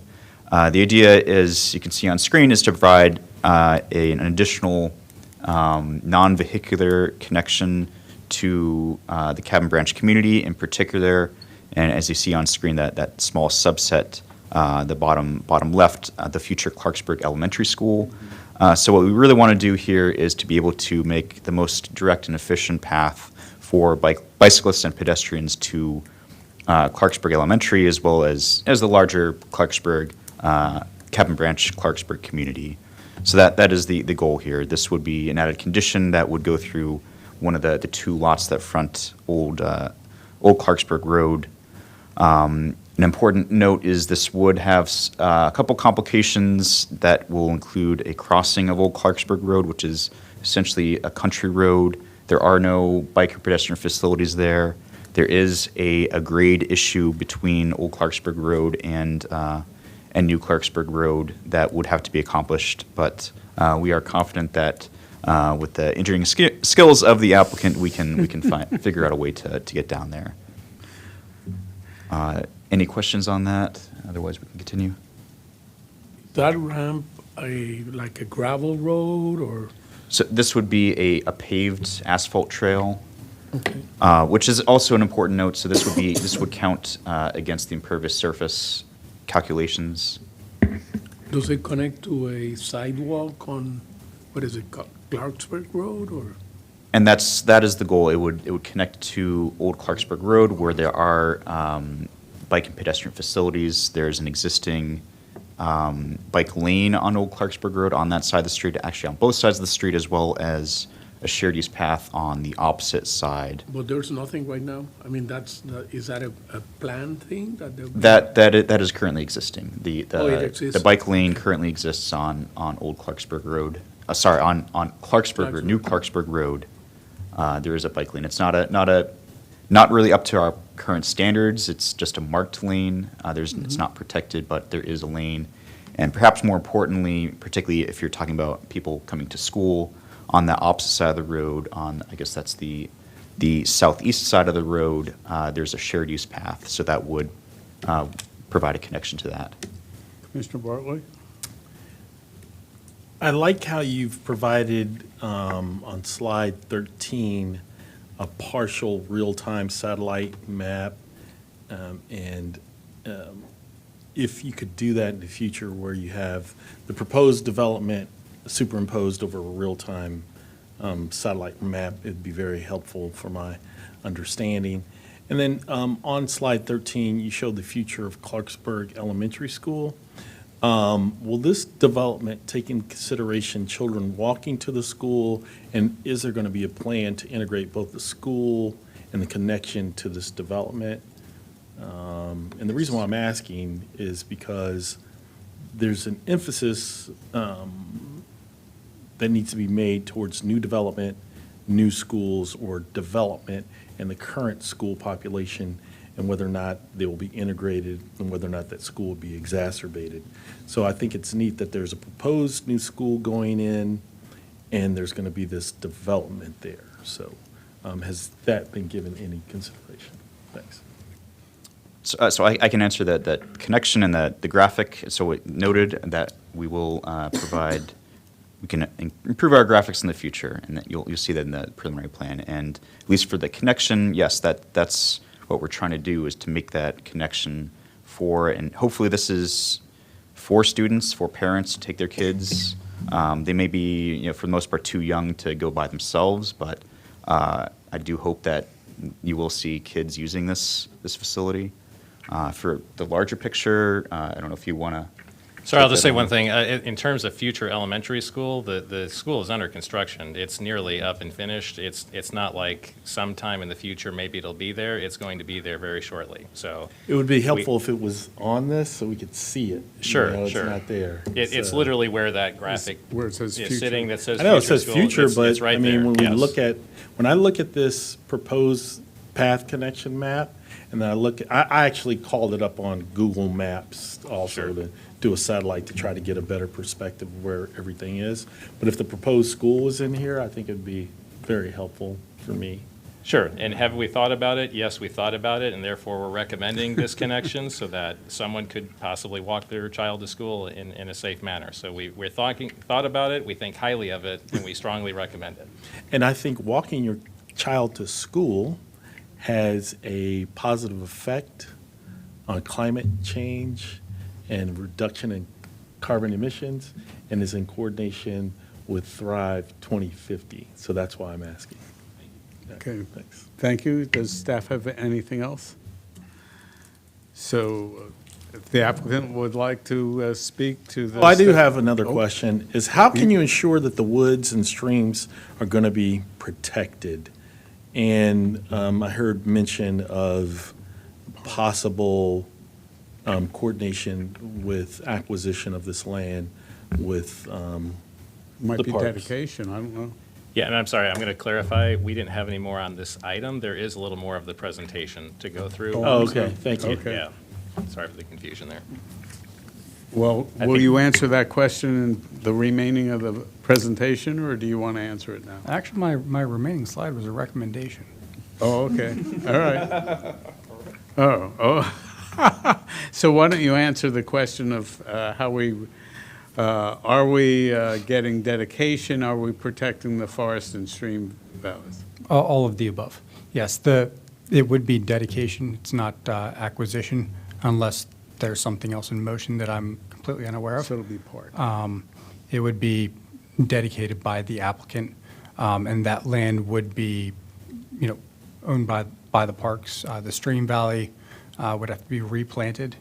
The idea is, you can see on screen, is to provide an additional non-vehicular connection to the Cabin Branch community in particular, and as you see on screen, that small subset, the bottom left, the future Clarksburg Elementary School. So what we really want to do here is to be able to make the most direct and efficient path for bicyclists and pedestrians to Clarksburg Elementary, as well as the larger Clarksburg, Cabin Branch Clarksburg community. So that is the goal here. This would be an added condition that would go through one of the two lots that front old Clarksburg Road. An important note is this would have a couple complications that will include a crossing of Old Clarksburg Road, which is essentially a country road. There are no bike or pedestrian facilities there. There is a grade issue between Old Clarksburg Road and New Clarksburg Road that would have to be accomplished, but we are confident that with the engineering skills of the applicant, we can figure out a way to get down there. Any questions on that? Otherwise, we can continue. That ramp like a gravel road or? So this would be a paved asphalt trail, Okay. which is also an important note. So this would count against the impervious surface calculations. Does it connect to a sidewalk on, what is it, Clarksburg Road or? And that is the goal. It would connect to Old Clarksburg Road, where there are bike and pedestrian facilities. There's an existing bike lane on Old Clarksburg Road on that side of the street, actually on both sides of the street, as well as a shared use path on the opposite side. But there's nothing right now? I mean, is that a planned thing? That is currently existing. It exists? The bike lane currently exists on Old Clarksburg Road. On Clarksburg Road, New Clarksburg Road. There is a bike lane. It's not really up to our current standards. It's just a marked lane. It's not protected, but there is a lane. And perhaps more importantly, particularly if you're talking about people coming to school, on the opposite side of the road, I guess that's the southeast side of the road, there's a shared use path, so that would provide a connection to that. Commissioner Bartley? I like how you've provided on slide 13 a partial real-time satellite map, and if you could do that in the future where you have the proposed development superimposed over a real-time satellite map, it'd be very helpful for my understanding. And then on slide 13, you showed the future of Clarksburg Elementary School. Will this development take in consideration children walking to the school? And is there going to be a plan to integrate both the school and the connection to this development? And the reason why I'm asking is because there's an emphasis that needs to be made towards new development, new schools, or development in the current school population, and whether or not they will be integrated and whether or not that school will be exacerbated. So I think it's neat that there's a proposed new school going in and there's going to be this development there. So has that been given any consideration? Thanks. So I can answer that connection and the graphic. So it noted that we will provide, we can improve our graphics in the future, and that you'll see that in the preliminary plan. And at least for the connection, yes, that's what we're trying to do, is to make that connection for, and hopefully this is for students, for parents to take their kids. They may be, for the most part, too young to go by themselves, but I do hope that you will see kids using this facility. For the larger picture, I don't know if you want to. Sorry, I'll just say one thing. In terms of future elementary school, the school is under construction. It's nearly up and finished. It's not like sometime in the future maybe it'll be there. It's going to be there very shortly. So It would be helpful if it was on this so we could see it. Sure, It's sure. not there. It's literally where that graphic where it says is future. sitting. That says I know it future says school. future, It's but right I mean, there. when Yes. when I look at this proposed path connection map, and then I actually called it up on Google Maps also to do a satellite to try to get a better perspective of where everything is. But if the proposed school was in here, I think it'd be very helpful for me. Sure, and have we thought about it? Yes, we thought about it, and therefore we're recommending this connection so that someone could possibly walk their child to school in a safe manner. So we're thought about it, we think highly of it, and we strongly recommend it. And I think walking your child to school has a positive effect on climate change and reduction in carbon emissions, and is in coordination with Thrive 2050. So that's why I'm asking. Okay, Thanks. thank you. Does staff have anything else? So if the applicant would like to speak to this. Well, I do have another question, is how can you ensure that the woods and streams are going to be protected? And I heard mention of possible coordination with acquisition of this land with Might the be parks. dedication, I don't know. Yeah, and I'm sorry, I'm going to clarify, we didn't have any more on this item. There is a little more of the presentation to go through. Oh, okay, thank you. Okay. Yeah, sorry for the confusion there. Well, I will think- you answer that question in the remaining of the prepresentation, or do you want to answer it now? Actually, my remaining slide was a recommendation. Oh, okay, all right. Oh. So why don't you answer the question of how are we getting dedication? Are we protecting the forest and stream valleys? All of the above. Yes, it would be dedication. It's not acquisition unless there's something else in motion that I'm completely unaware of. So it'll be part. It would be dedicated by the applicant, and that land would be, owned by the parks. The stream valley would have to be replanted.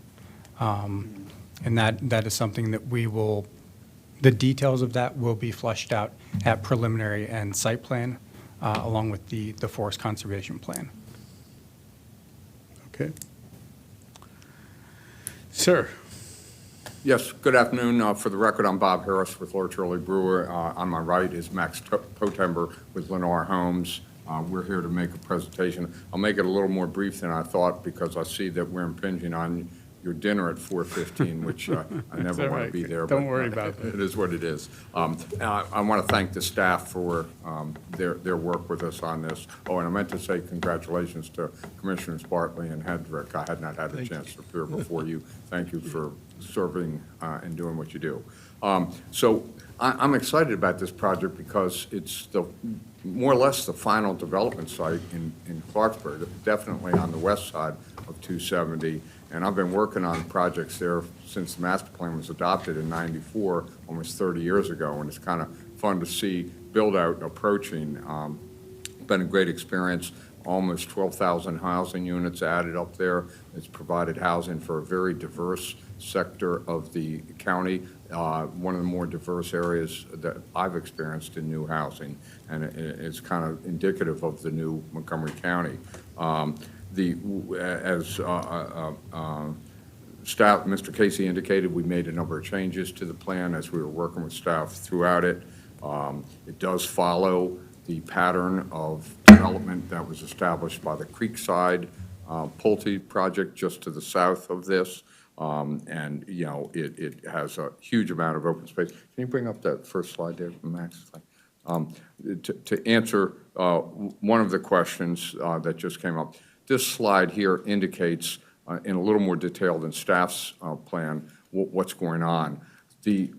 And that is something that the details of that will be fleshed out at preliminary and site plan, along with the forest conservation plan. Okay. Sir. Yes, good afternoon. For the record, I'm Bob Harris with Lord Shirley Brewer. On my right is Max Potember with Lenore Homes. We're here to make a presentation. I'll make it a little more brief than I thought because I see that we're impinging on your dinner at 4:15, which I never all want right. to be there. Don't but worry about that. It is what it is. I want to thank the staff for their work with us on this. Oh, and I meant to say congratulations to Commissioners Bartley and Hedrick. I had not had a chance to appear before you. Thank you for serving and doing what you do. So I'm excited about this project because it's more or less the final development site in Clarksburg, definitely on the west side of 270. And I've been working on projects there since the master plan was adopted in '94, almost 30 years ago, and it's kind of fun to see build-out approaching. Been a great experience. Almost 12,000 housing units added up there. It's provided housing for a very diverse sector of the county, one of the more diverse areas that I've experienced in new housing, and it's kind of indicative of the new Montgomery County. As staff, Mr. Casey indicated, we made a number of changes to the plan as we were working with staff throughout it. It does follow the pattern of development that was established by the Creekside Pulte project just to the south of this. And, you know, it has a huge amount of open space. Can you bring up that first slide there, Max? To answer one of the questions that just came up, this slide here indicates in a little more detail than staff's plan what's going on. The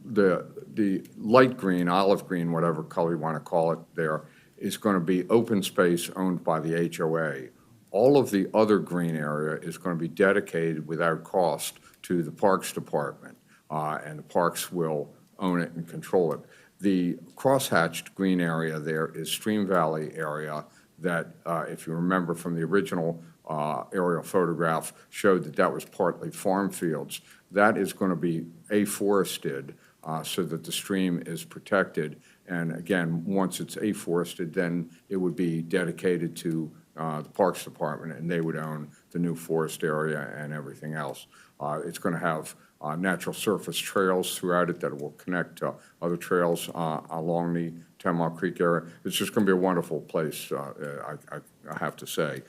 light green, olive green, whatever color you want to call it there, is going to be open space owned by the HOA. All of the other green area is going to be dedicated without cost to the Parks Department, and the Parks will own it and control it. The crosshatched green area there is Stream Valley area that, if you remember from the original aerial photograph, showed that that was partly farm fields. That is going to be afforested so that the stream is protected. And again, once it's afforested, then it would be dedicated to the Parks Department, and they would own the new forest area and everything else. It's going to have natural surface trails throughout it that will connect to other trails along the 10 Mile Creek area. It's just going to be a wonderful place, I have to say.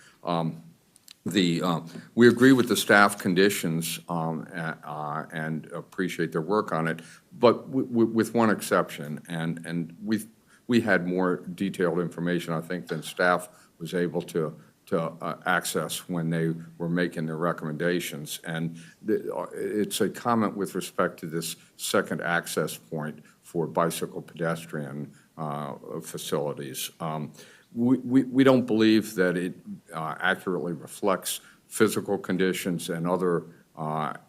We agree with the staff conditions and appreciate their work on it, but with one exception, and we had more detailed information, I think, than staff was able to access when they were making their recommendations. And it's a comment with respect to this second access point for bicycle pedestrian facilities. We don't believe that it accurately reflects physical conditions and other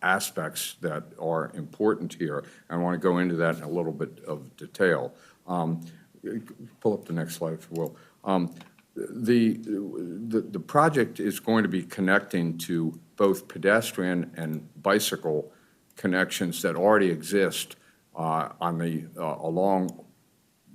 aspects that are important here. I want to go into that in a little bit of detail. Pull up the next slide, if you will. The project is going to be connecting to both pedestrian and bicycle connections that already exist along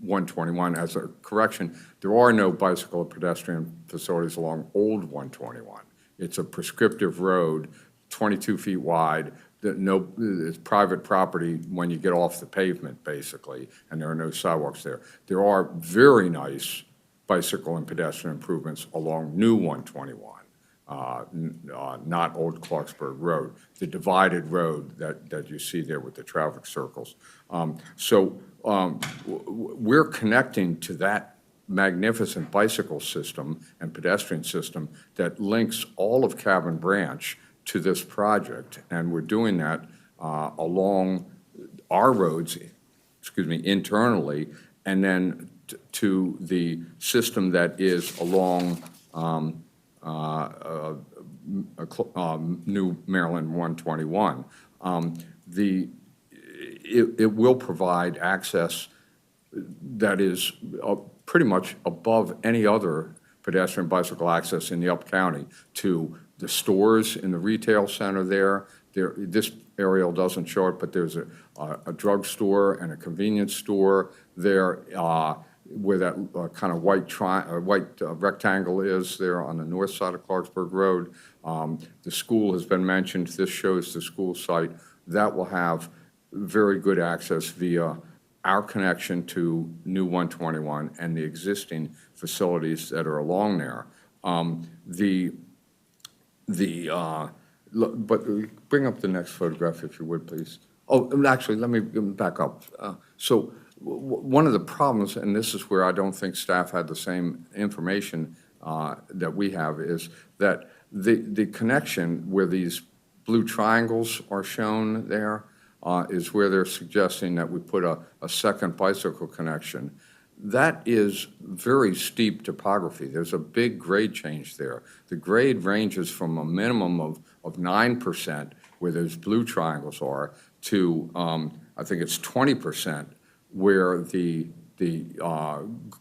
121. As a correction, there are no bicycle or pedestrian facilities along Old 121. It's a prescriptive road, 22 feet wide, it's private property when you get off the pavement, basically, and there are no sidewalks there. There are very nice bicycle and pedestrian improvements along New 121, not Old Clarksburg Road, the divided road that you see there with the traffic circles. We're connecting to that magnificent bicycle system and pedestrian system that links all of Cabin Branch to this project, and we're doing that along our roads, internally, and then to the system that is along New Maryland 121. It will provide access that is pretty much above any other pedestrian bicycle access in the Up County to the stores in the retail center there. This aerial doesn't show it, but there's a drugstore and a convenience store there where that kind of white rectangle is there on the north side of Clarksburg Road. The school has been mentioned. This shows the school site. That will have very good access via our connection to New 121 and the existing facilities that are along there. But bring up the next photograph, if you would, please. Oh, actually, let me back up. One of the problems, and this is where I don't think staff had the same information that we have, is that the connection where these blue triangles are shown there is where they're suggesting that we put a second bicycle connection. that is very steep topography. There's a big grade change there. The grade ranges from a minimum of 9%, where those blue triangles are, to I think it's 20%, where the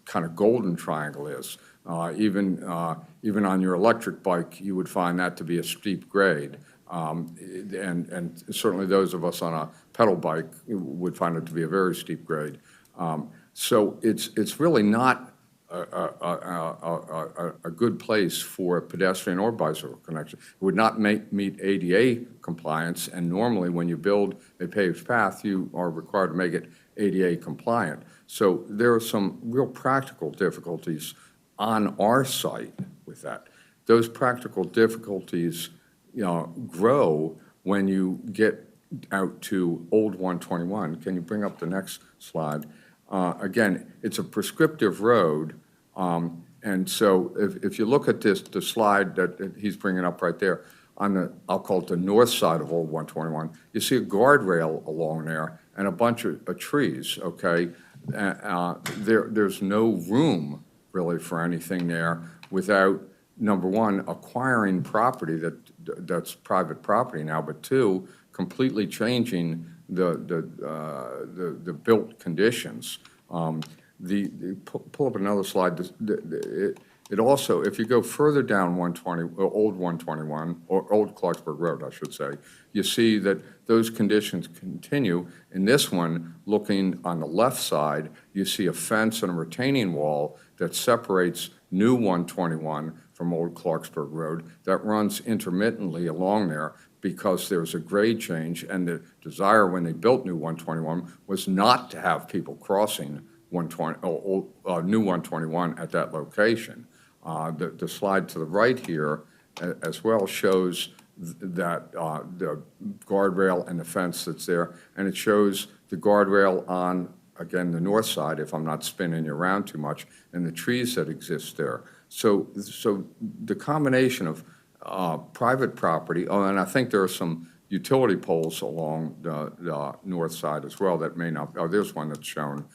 kind of golden triangle is. Even on your electric bike, you would find that to be a steep grade. And certainly those of us on a pedal bike would find it to be a very steep grade. So it's really not a good place for pedestrian or bicycle connection. It would not meet ADA compliance, and normally when you build a paved path, you are required to make it ADA compliant. So there are some real practical difficulties on our site with that. Those practical difficulties, grow when you get out to Old 121. Can you bring up the next slide? Again, it's a prescriptive road, and so if you look at the slide that he's bringing up right there, I'll call it the north side of Old 121, you see a guardrail along there and a bunch of trees, okay? There's no room really for anything there without, number one, acquiring property that's private property now, but two, completely changing the built conditions. Pull up another slide. It also, if you go further down Old 121, or Old Clarksburg Road, I should say, you see that those conditions continue. In this one, looking on the left side, you see a fence and a retaining wall that separates New 121 from Old Clarksburg Road that runs intermittently along there because there's a grade change, and the desire when they built New 121 was not to have people crossing New 121 at that location. The slide to the right here as well shows that the guardrail and the fence that's there, and it shows the guardrail on, again, the north side, if I'm not spinning you around too much, and the trees that exist there. So the combination of private property, and I think there are some utility poles along the north side as well that may not, there's one that's shown.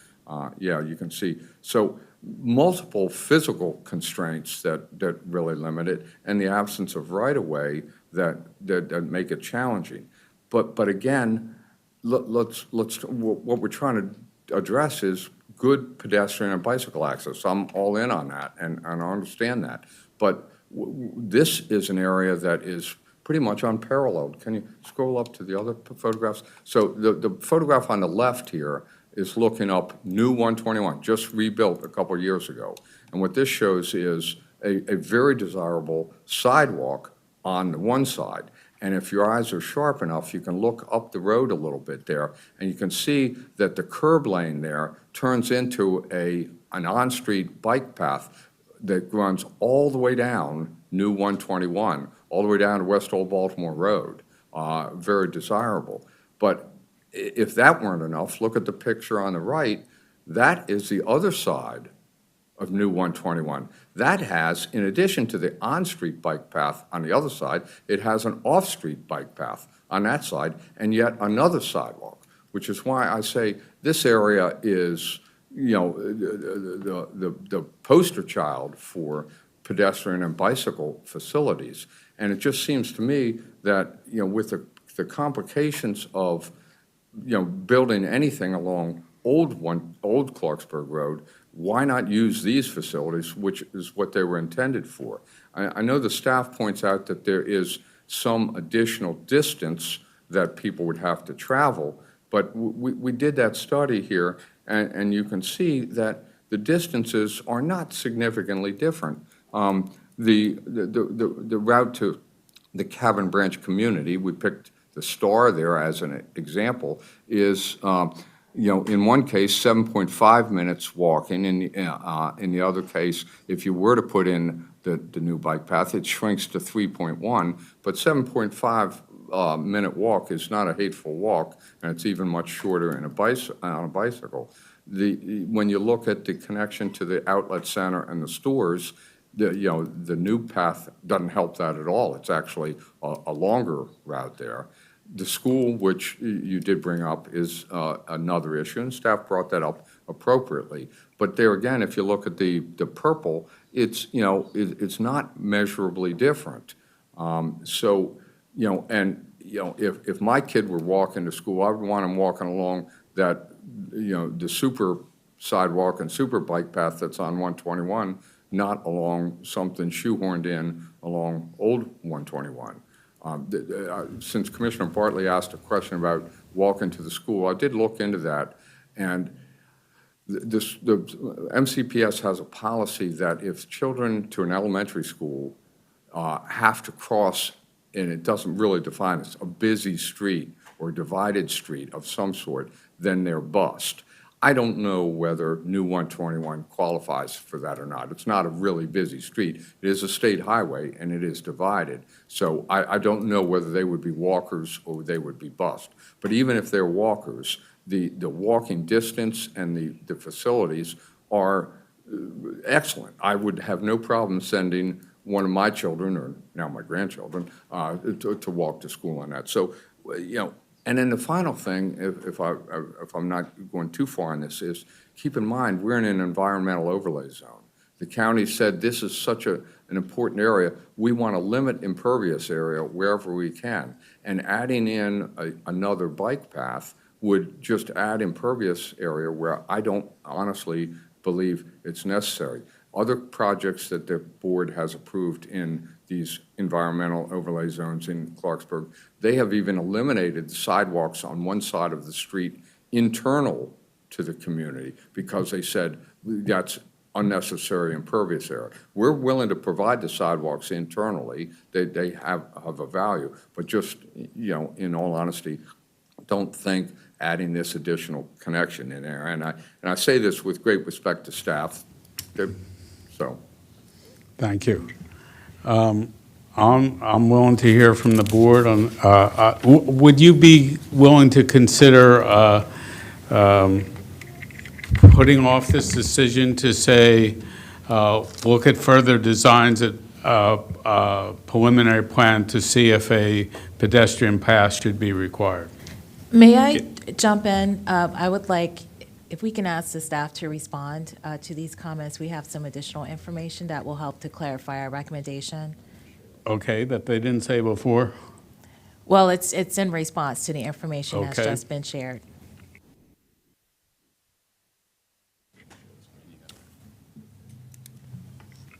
Yeah, you can see. So multiple physical constraints that really limit it, and the absence of right-of-way that make it challenging. But again, what we're trying to address is good pedestrian and bicycle access. I'm all in on that, and I understand that. But this is an area that is pretty much unparalleled. Can you scroll up to the other photographs? So the photograph on the left here is looking up New 121, just rebuilt a couple of years ago. And what this shows is a very desirable sidewalk on the one side. And if your eyes are sharp enough, you can look up the road a little bit there, and you can see that the curb lane there turns into an on-street bike path that runs all the way down New 121, all the way down to West Old Baltimore Road. Very desirable. But if that weren't enough, look at the picture on the right. That is the other side of New 121. That has, in addition to the on-street bike path on the other side, it has an off-street bike path on that side, and yet another sidewalk, which is why I say this area is, the poster child for pedestrian and bicycle facilities. And it just seems to me that, with the complications of, building anything along Old Clarksburg Road, why not use these facilities, which is what they were intended for? I know the staff points out that there is some additional distance that people would have to travel, but we did that study here, and you can see that the distances are not significantly different. The route to the Cabin Branch community, we picked the star there as an example, is in one case 7.5 minutes walking. In the other case, if you were to put in the new bike path, it shrinks to 3.1. But 7.5 minute walk is not a hateful walk, and it's even much shorter on a bicycle. When you look at the connection to the outlet center and the stores, the new path doesn't help that at all. It's actually a longer route there. The school, which you did bring up, is another issue, and staff brought that up appropriately. But there again, if you look at the purple, it's, it's not measurably different. So, if my kid were walking to school, I would want him walking along that, the super sidewalk and super bike path that's on 121, not along something shoehorned in along Old 121. Since Commissioner Bartley asked a question about walking to the school, I did look into that, and the MCPS has a policy that if children to an elementary school have to cross, and it doesn't really define it, a busy street or divided street of some sort, then they're bused. I don't know whether New 121 qualifies for that or not. It's not a really busy street. It is a state highway, and it is divided. So I don't know whether they would be walkers or they would be bused. But even if they're walkers, the walking distance and the facilities are excellent. I would have no problem sending one of my children, or now my grandchildren, to walk to school on that. So, and then the final thing, if I'm not going too far on this, is keep in mind, we're in an environmental overlay zone. The county said this is such an important area, we want to limit impervious area wherever we can. And adding in another bike path would just add impervious area where I don't honestly believe it's necessary. Other projects that the board has approved in these environmental overlay zones in Clarksburg, they have even eliminated sidewalks on one side of the street internal to the community because they said that's unnecessary impervious area. We're willing to provide the sidewalks internally. They have a value, but just, in all honesty, don't think adding this additional connection in there. And I say this with great respect to staff. Thank you. I'm willing to hear from the board on, would you be willing to consider putting off this decision to say, look at further designs at preliminary plan to see if a pedestrian path should be required? May I jump in? I would like, if we can ask the staff to respond to these comments, we have some additional information that will help to clarify our recommendation. Okay, that they didn't say before? Well, it's in response to the information that's Okay. just been shared.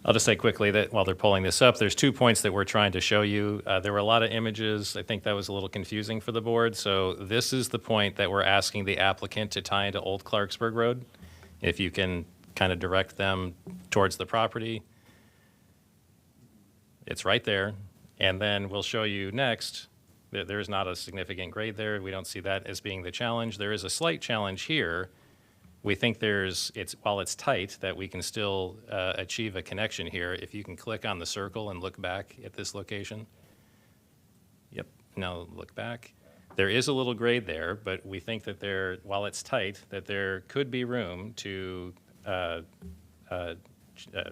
I'll just say quickly that while they're pulling this up, there's 2 points that we're trying to show you. There were a lot of images. I think that was a little confusing for the board. So this is the point that we're asking the applicant to tie into Old Clarksburg Road. If you can kind of direct them towards the property. It's right there. And then we'll show you next that there's not a significant grade there. We don't see that as being the challenge. There is a slight challenge here. We think while it's tight, that we can still achieve a connection here. If you can click on the circle and look back at this location. Yep, now look back. There is a little grade there, but we think that while it's tight, that there could be room to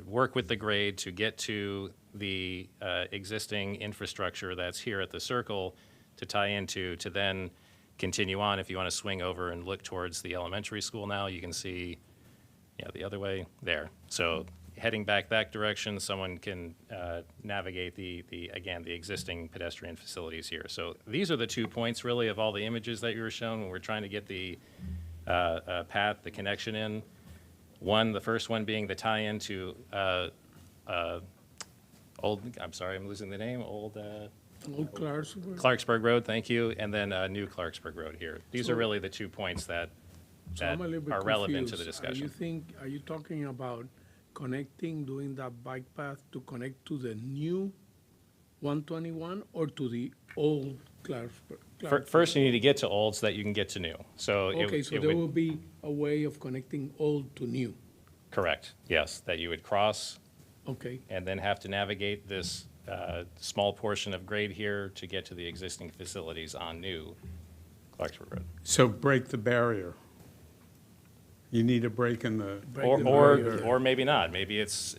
work with the grade to get to the existing infrastructure that's here at the circle to tie into, to then continue on. If you want to swing over and look towards the elementary school now, you can see, the other way there. So heading back that direction, someone can navigate the existing pedestrian facilities here. So these are the 2 points really of all the images that you were shown when we're trying to get the path, the connection in. The first one being the tie-in to I'm losing the name, Old Clarksburg. Clarksburg Road, thank you, and then New Clarksburg Road here. These are really the 2 points that I'm a little bit are relevant to the confused. discussion. Are you talking about doing that bike path to connect to the new 121 or to the old Clarksburg? First, you need to get to Old so that you can get to New. So There will be a way of connecting old to new. Correct, yes, that you would cross. Okay. And then have to navigate this small portion of grade here to get to the existing facilities on New Clarksburg Road. So break the barrier. You need a break in the. Or maybe not. Maybe it's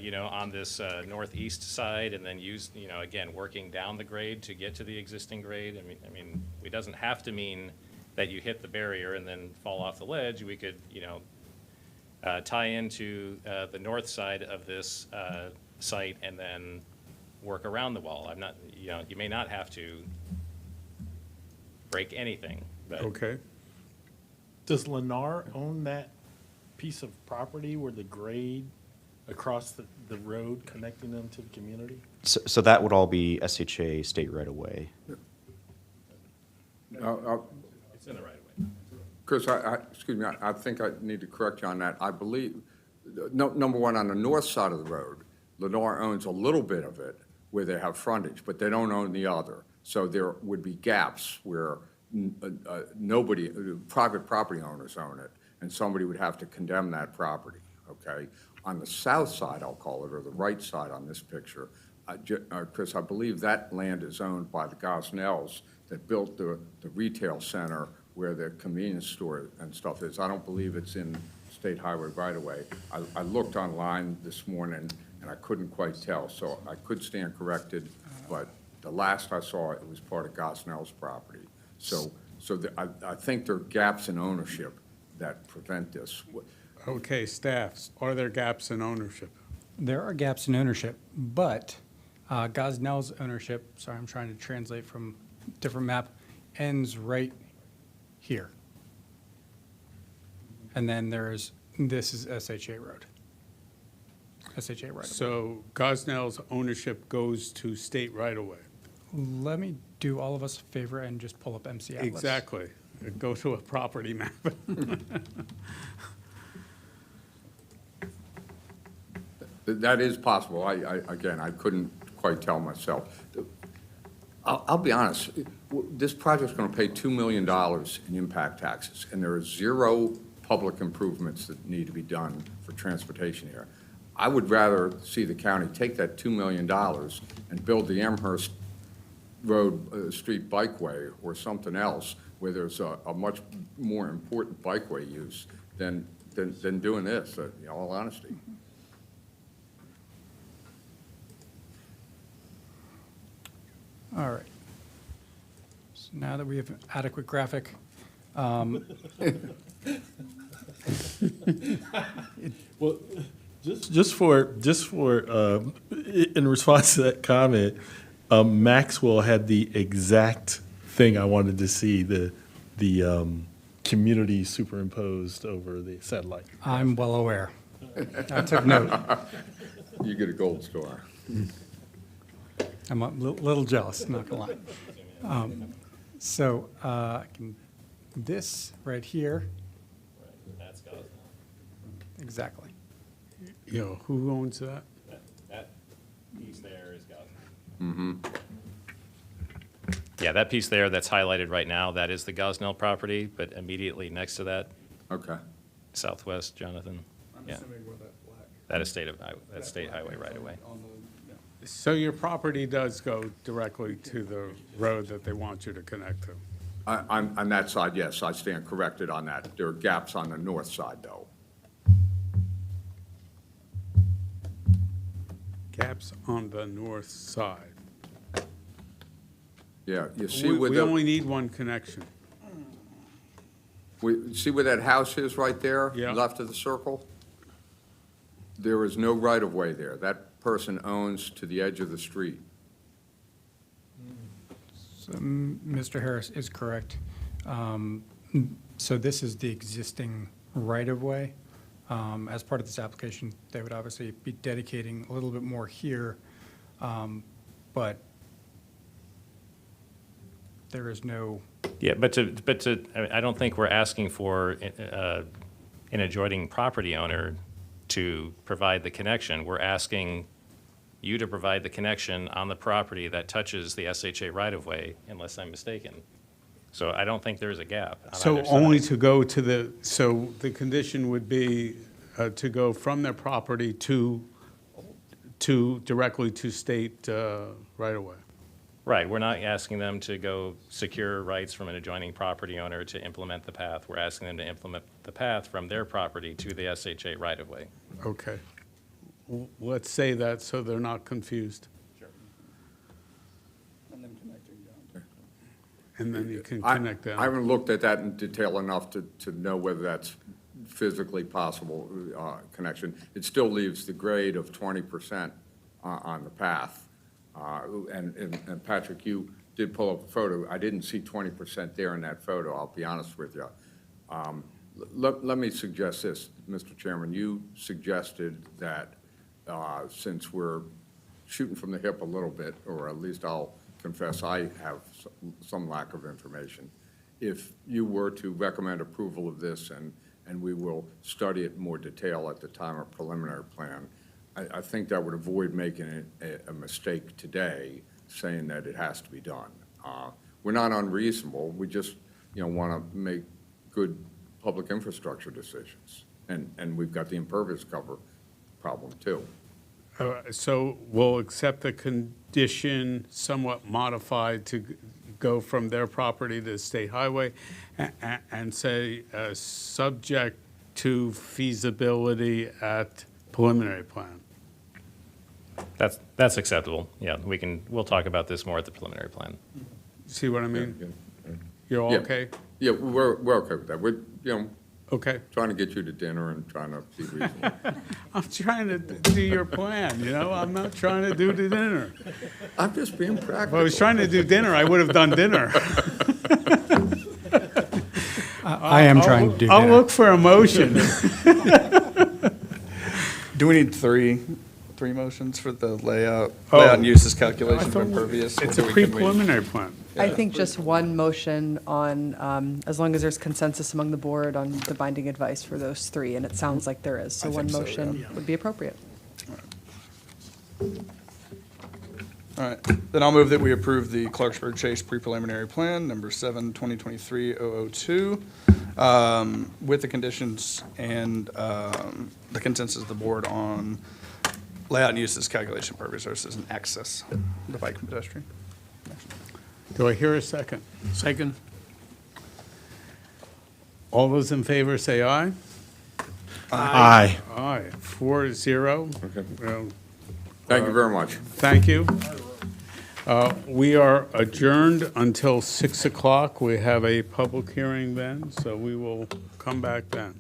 you know, on this northeast side and then use, you know, again, working down the grade to get to the existing grade. I mean, it doesn't have to mean that you hit the barrier and then fall off the ledge. We could, you know, tie into the north side of this site and then work around the wall. I'm not, you know, you may not have to break anything, but. Okay. Does Lennar own that piece of property where the grade across the road connecting them to the community? So that would all be SHA state right away. It's in the right of way. Chris, excuse me, I think I need to correct you on that. I believe, number one, on the north side of the road, Lennar owns a little bit of it where they have frontage, but they don't own the other. So there would be gaps where nobody, private property owners own it, and somebody would have to condemn that property, okay? On the south side, I'll call it, or the right side on this picture, Chris, I believe that land is owned by the Gosnells that built the retail center where the convenience store and stuff is. I don't believe it's in state highway right-of-way. I looked online this morning, and I couldn't quite tell, so I could stand corrected, but the last I saw, it was part of Gosnell's property. So I think there are gaps in ownership that prevent this. Okay, staff, are there gaps in ownership? There are gaps in ownership, but Gosnell's ownership, sorry, I'm trying to translate from different map, ends right here. And then this is SHA Road. SHA right away. So Gosnell's ownership goes to state right-of-way? Let me do all of us a favor and just pull up MC Atlas. Exactly. Go to a property map. That is possible. Again, I couldn't quite tell myself. I'll be honest, this project's going to pay $2 million in impact taxes, and there are 0 public improvements that need to be done for transportation here. I would rather see the county take that $2 million and build the Amherst Road Street Bikeway or something else where there's a much more important bikeway use than doing this, in all honesty. All right. So now that we have an adequate graphic, Well, just for in response to that comment, Maxwell had the exact thing I wanted to see, the community superimposed over the satellite. I'm well aware. I took note. You get a gold star. I'm a little jealous, not gonna lie. This right here, That's Gosnell. exactly. Who owns that? That piece there is Gosnell. Mm-hmm. Yeah, that piece there that's highlighted right now, that is the Gosnell property, but immediately next to that, Okay. southwest, Jonathan. Yeah. That is state highway right away. So your property does go directly to the road that they want you to connect to? On that side, yes, I stand corrected on that. There are gaps on the north side, though. Gaps on the north side. Yeah, you see where We the, only need one connection. see where that house is right there? Yeah. Left of the circle? There is no right-of-way there. That person owns to the edge of the street. So, Mr. Harris is correct. So this is the existing right-of-way. As part of this application, they would obviously be dedicating a little bit more here, but there is no. Yeah, but I don't think we're asking for an adjoining property owner to provide the connection. We're asking you to provide the connection on the property that touches the SHA right-of-way, unless I'm mistaken. So I don't think there's a gap on So either side. only to go to so the condition would be to go from their property to directly to state right-of-way? Right, we're not asking them to go secure rights from an adjoining property owner to implement the path. We're asking them to implement the path from their property to the SHA right-of-way. Okay. Let's say that so they're not confused. And then you can connect them. I haven't looked at that in detail enough to know whether that's physically possible connection. It still leaves the grade of 20% on the path. And Patrick, you did pull up a photo. I didn't see 20% there in that photo, I'll be honest with you. Let me suggest this, Mr. Chairman. You suggested that since we're shooting from the hip a little bit, or at least I'll confess I have some lack of information. If you were to recommend approval of this, and we will study it in more detail at the time of preliminary plan, I think that would avoid making a mistake today saying that it has to be done. We're not unreasonable. We just, want to make good public infrastructure decisions. And we've got the impervious cover problem too. So we'll accept the condition somewhat modified to go from their property to the state highway and say, subject to feasibility at preliminary plan. That's acceptable. Yeah, we'll talk about this more at the preliminary plan. See what I mean? You're all Yeah. okay? Yeah, we're okay with that. We're, Okay. trying to get you to dinner and trying to be reasonable. I'm trying to do your plan, I'm not trying to do the dinner. I'm just being If practical. I was trying to do dinner, I would have done dinner. I am trying to do I'll dinner. look for a motion. Do we need three motions for the layout and uses calculation for impervious? It's a pre-preliminary plan. I think just one motion on, as long as there's consensus among the board on the binding advice for those three, and it sounds like there is. So I one think so, motion yeah. would be appropriate. All right, then I'll move that we approve the Clarksburg Chase pre-preliminary plan, number 7, 2023-002, with the conditions and the consensus of the board on layout and uses calculation purpose versus an access, the bike and pedestrian. Do I hear a second? Second. All those in favor say aye. Aye. Aye, 4-0. Okay. Well, Thank you very much. Thank you. We are adjourned until 6 o'clock. We have a public hearing then, so we will come back then.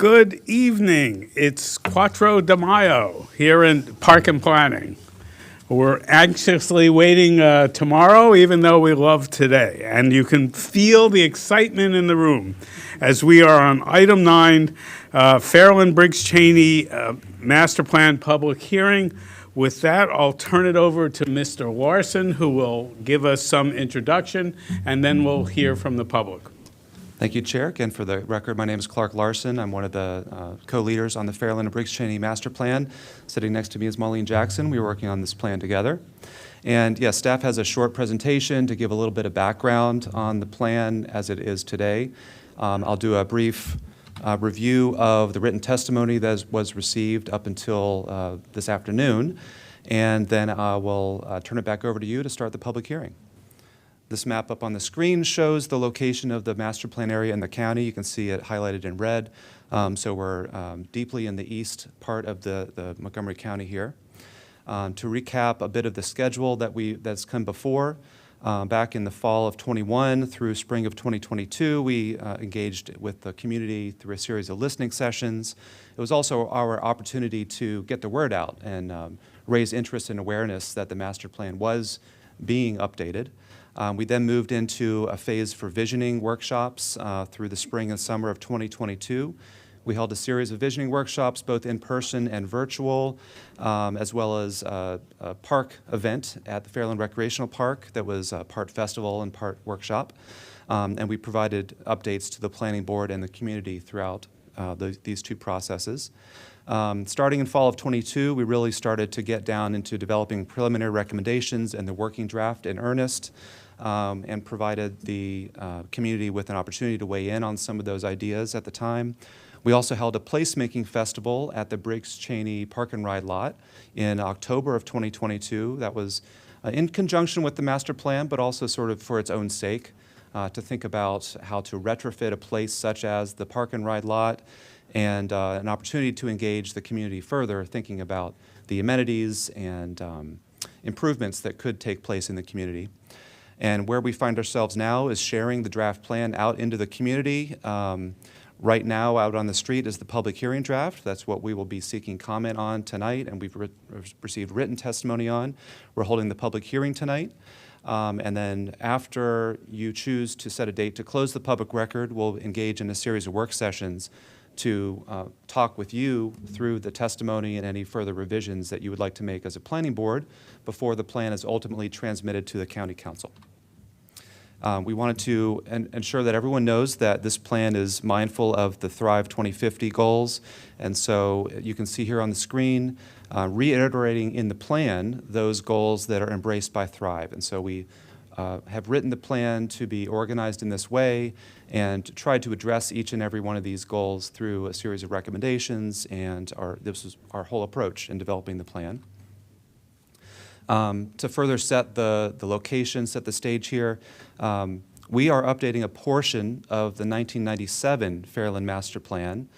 Good evening. It's Quattro de Mayo here in Park and Planning. We're anxiously waiting tomorrow, even though we love today. And you can feel the excitement in the room as we are on item 9, Fairland Briggs Cheney Master Plan Public Hearing. With that, I'll turn it over to Mr. Larson, who will give us some introduction, and then we'll hear from the public. Thank you, Chair. Again, for the record, my name is Clark Larson. I'm one of the co-leaders on the Fairland and Briggs Cheney Master Plan. Sitting next to me is Marlene Jackson. We were working on this plan together. And yes, staff has a short presentation to give a little bit of background on the plan as it is today. I'll do a brief review of the written testimony that was received up until this afternoon, and then I will turn it back over to you to start the public hearing. This map up on the screen shows the location of the master plan area in the county. You can see it highlighted in red. So we're deeply in the east part of the Montgomery County here. To recap a bit of the schedule that's come before, back in the fall of 21 through spring of 2022, we engaged with the community through a series of listening sessions. It was also our opportunity to get the word out and raise interest and awareness that the master plan was being updated. We then moved into a phase for visioning workshops through the spring and summer of 2022. We held a series of visioning workshops, both in person and virtual, as well as a park event at the Fairland Recreational Park that was part festival and part workshop. And we provided updates to the planning board and the community throughout these two processes. Starting in fall of 22, we really started to get down into developing preliminary recommendations and the working draft in earnest, and provided the community with an opportunity to weigh in on some of those ideas at the time. We also held a placemaking festival at the Briggs Cheney Park and Ride lot in October of 2022. That was in conjunction with the master plan, but also sort of for its own sake, to think about how to retrofit a place such as the Park and Ride lot, and an opportunity to engage the community further, thinking about the amenities and improvements that could take place in the community. And where we find ourselves now is sharing the draft plan out into the community. Right now, out on the street is the public hearing draft. That's what we will be seeking comment on tonight, and we've received written testimony on. We're holding the public hearing tonight. And then after you choose to set a date to close the public record, we'll engage in a series of work sessions to talk with you through the testimony and any further revisions that you would like to make as a planning board before the plan is ultimately transmitted to the county council. We wanted to ensure that everyone knows that this plan is mindful of the Thrive 2050 goals, and so you can see here on the screen reiterating in the plan those goals that are embraced by Thrive. And so we have written the plan to be organized in this way and tried to address each and every one of these goals through a series of recommendations, and this was our whole approach in developing the plan. To further set the location, set the stage here, we are updating a portion of the 1997 Fairland Master Plan.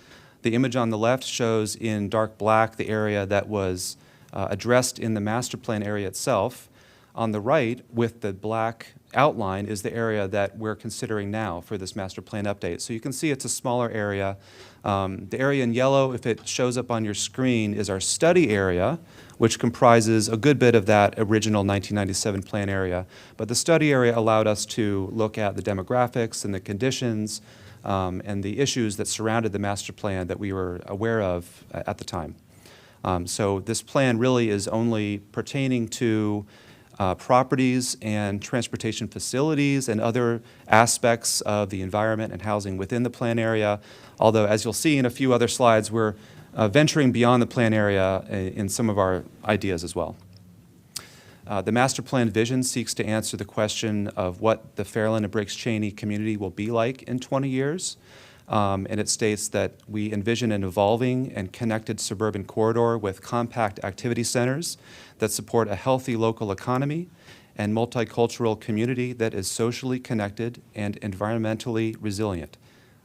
The image on the left shows in dark black the area that was addressed in the master plan area itself. On the right, with the black outline, is the area that we're considering now for this master plan update. So you can see it's a smaller area. The area in yellow, if it shows up on your screen, is our study area, which comprises a good bit of that original 1997 plan area. But the study area allowed us to look at the demographics and the conditions and the issues that surrounded the master plan that we were aware of at the time. So this plan really is only pertaining to properties and transportation facilities and other aspects of the environment and housing within the plan area. Although, as you'll see in a few other slides, we're venturing beyond the plan area in some of our ideas as well. The master plan vision seeks to answer the question of what the Fairland and Briggs Cheney community will be like in 20 years. And it states that we envision an evolving and connected suburban corridor with compact activity centers that support a healthy local economy and multicultural community that is socially connected and environmentally resilient.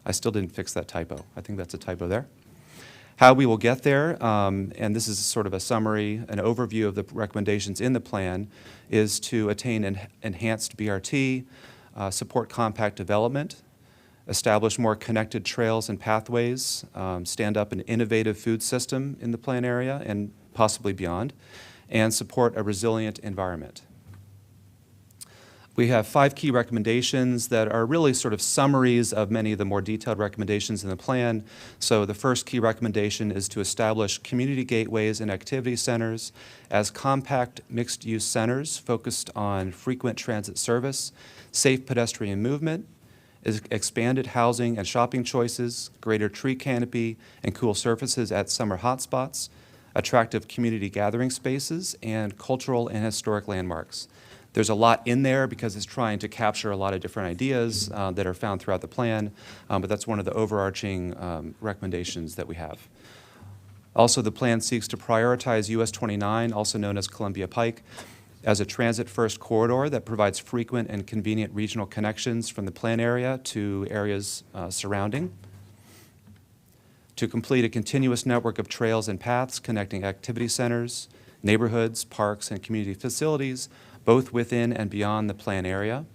I still didn't fix that typo. I think that's a typo there. How we will get there, and this is sort of a summary, an overview of the recommendations in the plan, is to attain enhanced BRT, support compact development, establish more connected trails and pathways, stand up an innovative food system in the plan area and possibly beyond, and support a resilient environment. We have 5 key recommendations that are really sort of summaries of many of the more detailed recommendations in the plan. So the first key recommendation is to establish community gateways and activity centers as compact mixed-use centers focused on frequent transit service, safe pedestrian movement, expanded housing and shopping choices, greater tree canopy and cool surfaces at summer hotspots, attractive community gathering spaces, and cultural and historic landmarks. There's a lot in there because it's trying to capture a lot of different ideas that are found throughout the plan, but that's one of the overarching recommendations that we have. Also, the plan seeks to prioritize US 29, also known as Columbia Pike, as a transit-first corridor that provides frequent and convenient regional connections from the plan area to areas surrounding. To complete a continuous network of trails and paths connecting activity centers, neighborhoods, parks, and community facilities, both within and beyond the plan area.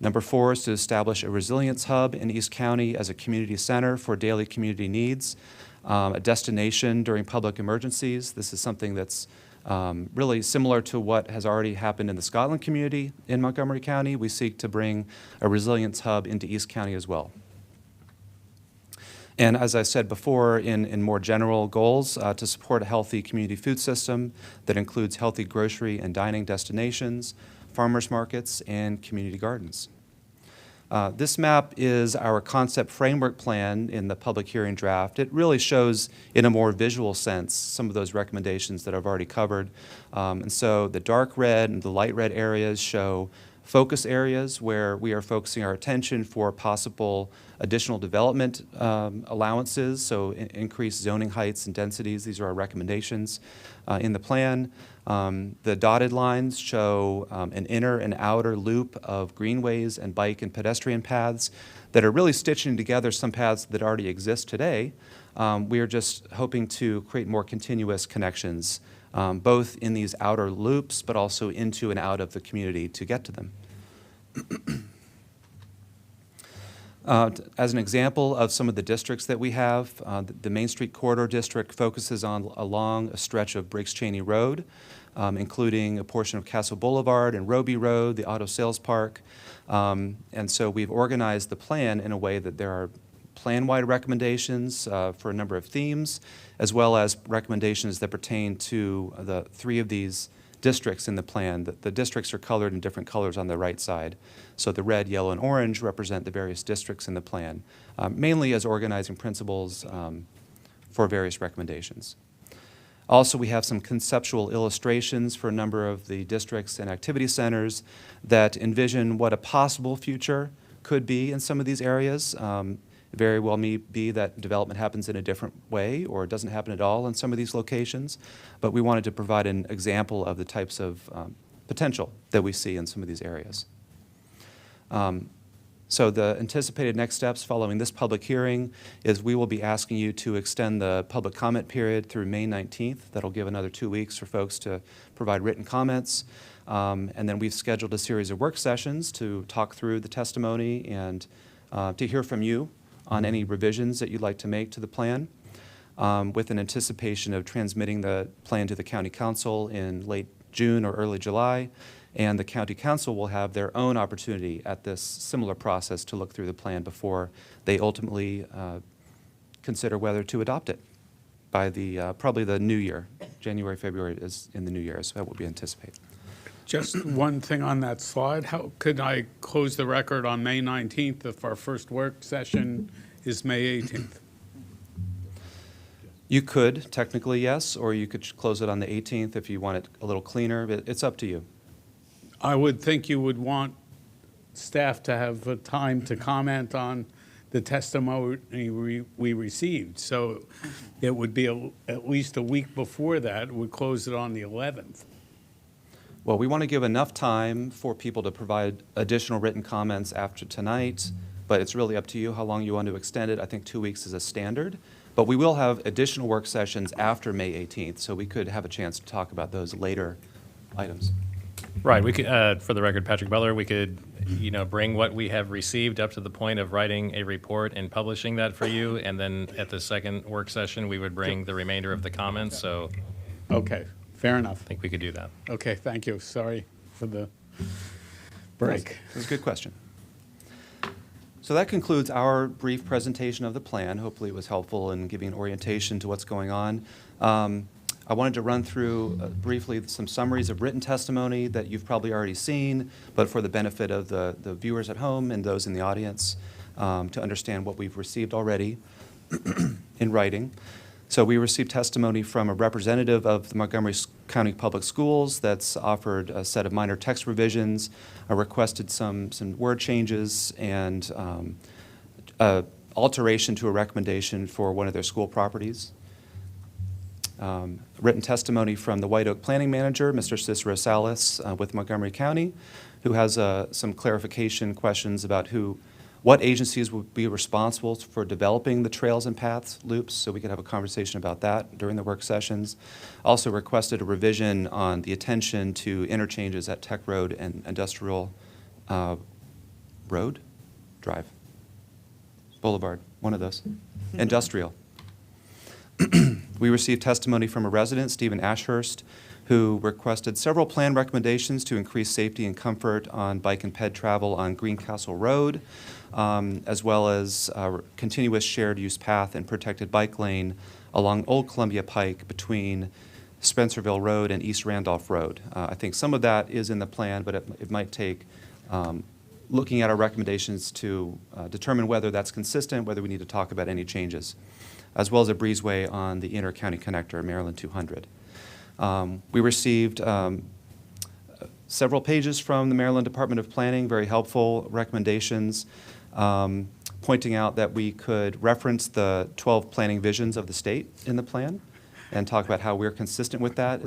Number 4 is to establish a resilience hub in East County as a community center for daily community needs, a destination during public emergencies. This is something that's really similar to what has already happened in the Scotland community in Montgomery County. We seek to bring a resilience hub into East County as well. And as I said before, in more general goals, to support a healthy community food system that includes healthy grocery and dining destinations, farmers markets, and community gardens. This map is our concept framework plan in the public hearing draft. It really shows in a more visual sense some of those recommendations that I've already covered. And so the dark red and the light red areas show focus areas where we are focusing our attention for possible additional development allowances, so increased zoning heights and densities. These are our recommendations in the plan. The dotted lines show an inner and outer loop of greenways and bike and pedestrian paths that are really stitching together some paths that already exist today. We are just hoping to create more continuous connections, both in these outer loops, but also into and out of the community to get to them. As an example of some of the districts that we have, the Main Street Corridor District focuses on along a stretch of Briggs Cheney Road, including a portion of Castle Boulevard and Roby Road, the Auto Sales Park. And so we've organized the plan in a way that there are plan-wide recommendations for a number of themes, as well as recommendations that pertain to the 3 of these districts in the plan. The districts are colored in different colors on the right side. So the red, yellow, and orange represent the various districts in the plan, mainly as organizing principles for various recommendations. Also, we have some conceptual illustrations for a number of the districts and activity centers that envision what a possible future could be in some of these areas. It very well may be that development happens in a different way or it doesn't happen at all in some of these locations, but we wanted to provide an example of the types of potential that we see in some of these areas. So the anticipated next steps following this public hearing is we will be asking you to extend the public comment period through May 19th. That'll give another 2 weeks for folks to provide written comments. And then we've scheduled a series of work sessions to talk through the testimony and to hear from you on any revisions that you'd like to make to the plan, with an anticipation of transmitting the plan to the County Council in late June or early July. And the County Council will have their own opportunity at this similar process to look through the plan before they ultimately consider whether to adopt it by the probably the new year. January, February is in the new year, so that will be anticipated. Just one thing on that slide, how could I close the record on May 19th if our first work session is May 18th? You could, technically, yes, or you could close it on the 18th if you want it a little cleaner. It's up to you. I would think you would want staff to have the time to comment on the testimony we received. So it would be at least a week before that. We'd close it on the 11th. Well, we want to give enough time for people to provide additional written comments after tonight, but it's really up to you how long you want to extend it. I think 2 weeks is a standard, but we will have additional work sessions after May 18th, so we could have a chance to talk about those later items. Right, we could, for the record, Patrick Butler, we could, bring what we have received up to the point of writing a report and publishing that for you, and then at the second work session, we would bring the remainder of the comments, so Okay, fair enough. I think we could do that. Okay, thank you. Sorry for the break. That was a good question. So that concludes our brief presentation of the plan. Hopefully it was helpful in giving an orientation to what's going on. I wanted to run through briefly some summaries of written testimony that you've probably already seen, but for the benefit of the viewers at home and those in the audience to understand what we've received already in writing. So we received testimony from a representative of the Montgomery County Public Schools that's offered a set of minor text revisions, requested some word changes, and alteration to a recommendation for one of their school properties. Written testimony from the White Oak Planning Manager, Mr. Cicero Salas with Montgomery County, who has some clarification questions about what agencies would be responsible for developing the trails and paths loops, so we could have a conversation about that during the work sessions. Also requested a revision on the attention to interchanges at Tech Road and Industrial Drive, Boulevard, one of those, Industrial. We received testimony from a resident, Stephen Ashurst, who requested several plan recommendations to increase safety and comfort on bike and ped travel on Greencastle Road, as well as a continuous shared use path and protected bike lane along Old Columbia Pike between Spencerville Road and East Randolph Road. I think some of that is in the plan, but it might take looking at our recommendations to determine whether that's consistent, whether we need to talk about any changes, as well as a breezeway on the inter-county connector, Maryland 200. We received several pages from the Maryland Department of Planning, very helpful recommendations, pointing out that we could reference the 12 planning visions of the state in the plan and talk about how we're consistent with that.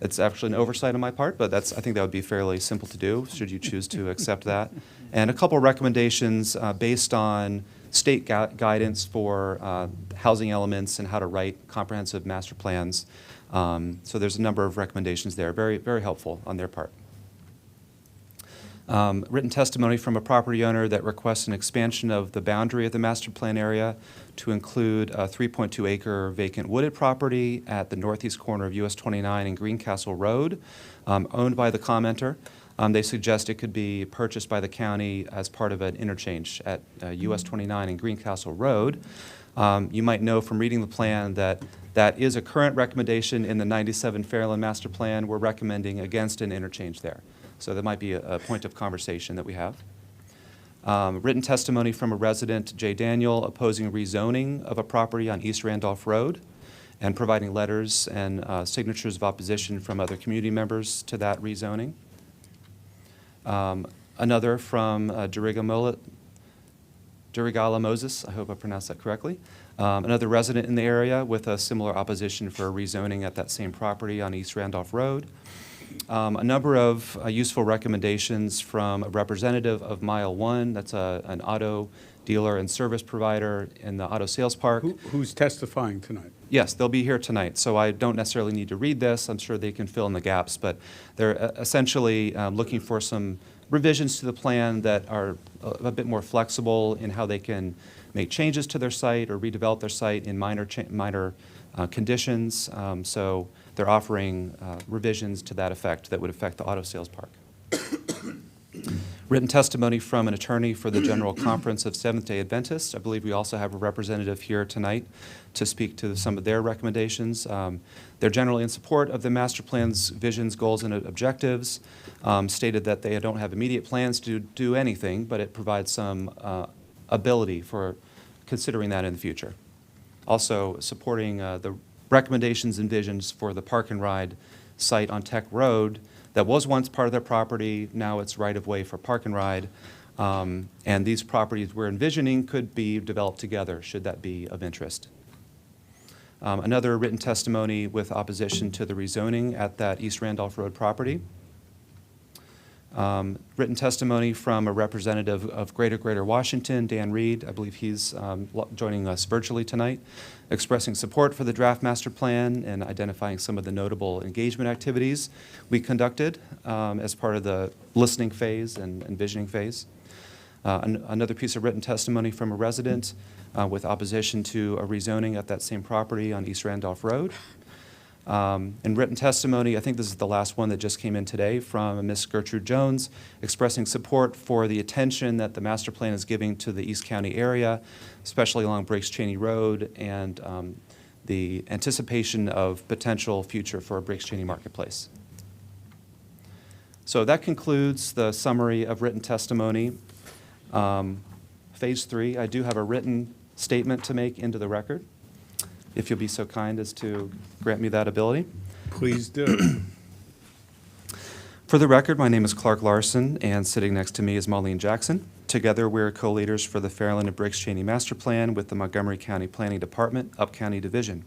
It's actually an oversight on my part, but I think that would be fairly simple to do, should you choose to accept that. And a couple recommendations based on state guidance for housing elements and how to write comprehensive master plans. So there's a number of recommendations there, very, very helpful on their part. Written testimony from a property owner that requests an expansion of the boundary of the master plan area to include a 3.2 acre vacant wooded property at the northeast corner of US 29 and Greencastle Road, owned by the commenter. They suggest it could be purchased by the county as part of an interchange at US 29 and Greencastle Road. You might know from reading the plan that that is a current recommendation in the 97 Fairland Master Plan. We're recommending against an interchange there. So that might be a point of conversation that we have. Written testimony from a resident, Jay Daniel, opposing rezoning of a property on East Randolph Road and providing letters and signatures of opposition from other community members to that rezoning. Another from Durigala Moses, I hope I pronounced that correctly. Another resident in the area with a similar opposition for rezoning at that same property on East Randolph Road. A number of useful recommendations from a representative of Mile One, that's an auto dealer and service provider in the auto sales park. Who's testifying tonight? Yes, they'll be here tonight, so I don't necessarily need to read this. I'm sure they can fill in the gaps, but they're essentially looking for some revisions to the plan that are a bit more flexible in how they can make changes to their site or redevelop their site in minor conditions. So they're offering revisions to that effect that would affect the auto sales park. Written testimony from an attorney for the General Conference of Seventh-day Adventists. I believe we also have a representative here tonight to speak to some of their recommendations. They're generally in support of the master plan's visions, goals, and objectives, stated that they don't have immediate plans to do anything, but it provides some ability for considering that in the future. Also supporting the recommendations and visions for the park and ride site on Tech Road that was once part of their property, now it's right-of-way for park and ride. And these properties we're envisioning could be developed together, should that be of interest. Another written testimony with opposition to the rezoning at that East Randolph Road property. Written testimony from a representative of Greater Washington, Dan Reed. I believe he's joining us virtually tonight, expressing support for the draft master plan and identifying some of the notable engagement activities we conducted as part of the listening phase and visioning phase. Another piece of written testimony from a resident with opposition to a rezoning at that same property on East Randolph Road. In written testimony, I think this is the last one that just came in today, from Ms. Gertrude Jones, expressing support for the attention that the master plan is giving to the East County area, especially along Briggs Cheney Road, and the anticipation of potential future for Briggs Cheney Marketplace. So that concludes the summary of written testimony. Phase 3, I do have a written statement to make into the record, if you'll be so kind as to grant me that ability. Please do. For the record, my name is Clark Larson, and sitting next to me is Marlene Jackson. Together, we're co-leaders for the Fairland and Briggs Cheney Master Plan with the Montgomery County Planning Department, Up-County Division.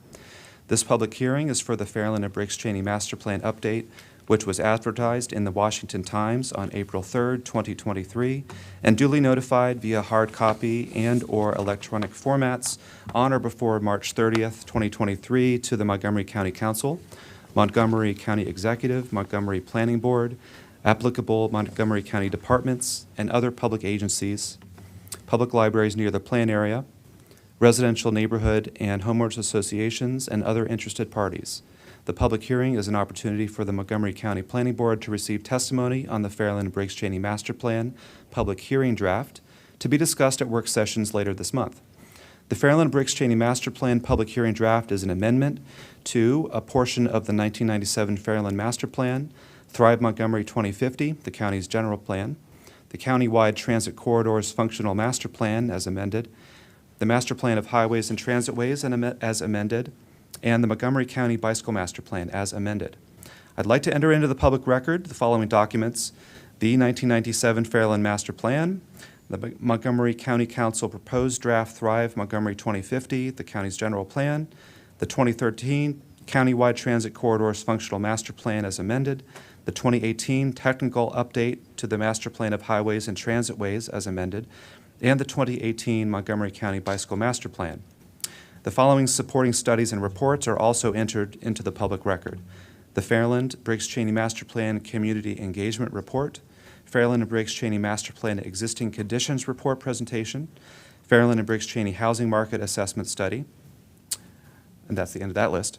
This public hearing is for the Fairland and Briggs Cheney Master Plan update, which was advertised in the Washington Times on April 3rd, 2023, and duly notified via hard copy and/or electronic formats on or before March 30th, 2023 to the Montgomery County Council, Montgomery County Executive, Montgomery Planning Board, applicable Montgomery County departments, and other public agencies, public libraries near the plan area, residential neighborhood and homeowners associations, and other interested parties. The public hearing is an opportunity for the Montgomery County Planning Board to receive testimony on the Fairland and Briggs Cheney Master Plan public hearing draft to be discussed at work sessions later this month. The Fairland and Briggs Cheney Master Plan public hearing draft is an amendment to a portion of the 1997 Fairland Master Plan, Thrive Montgomery 2050, the county's general plan, the county-wide transit corridors functional master plan as amended, the master plan of highways and transitways as amended, and the Montgomery County Bicycle Master Plan as amended. I'd like to enter into the public record the following documents: the 1997 Fairland Master Plan, the Montgomery County Council proposed draft Thrive Montgomery 2050, the county's general plan, the 2013 Countywide Transit Corridors Functional Master Plan as amended, the 2018 Technical Update to the Master Plan of Highways and Transitways as amended, and the 2018 Montgomery County Bicycle Master Plan. The following supporting studies and reports are also entered into the public record: the Fairland Briggs Cheney Master Plan Community Engagement Report, Fairland and Briggs Cheney Master Plan Existing Conditions Report Presentation, Fairland and Briggs Cheney Housing Market Assessment Study, and that's the end of that list.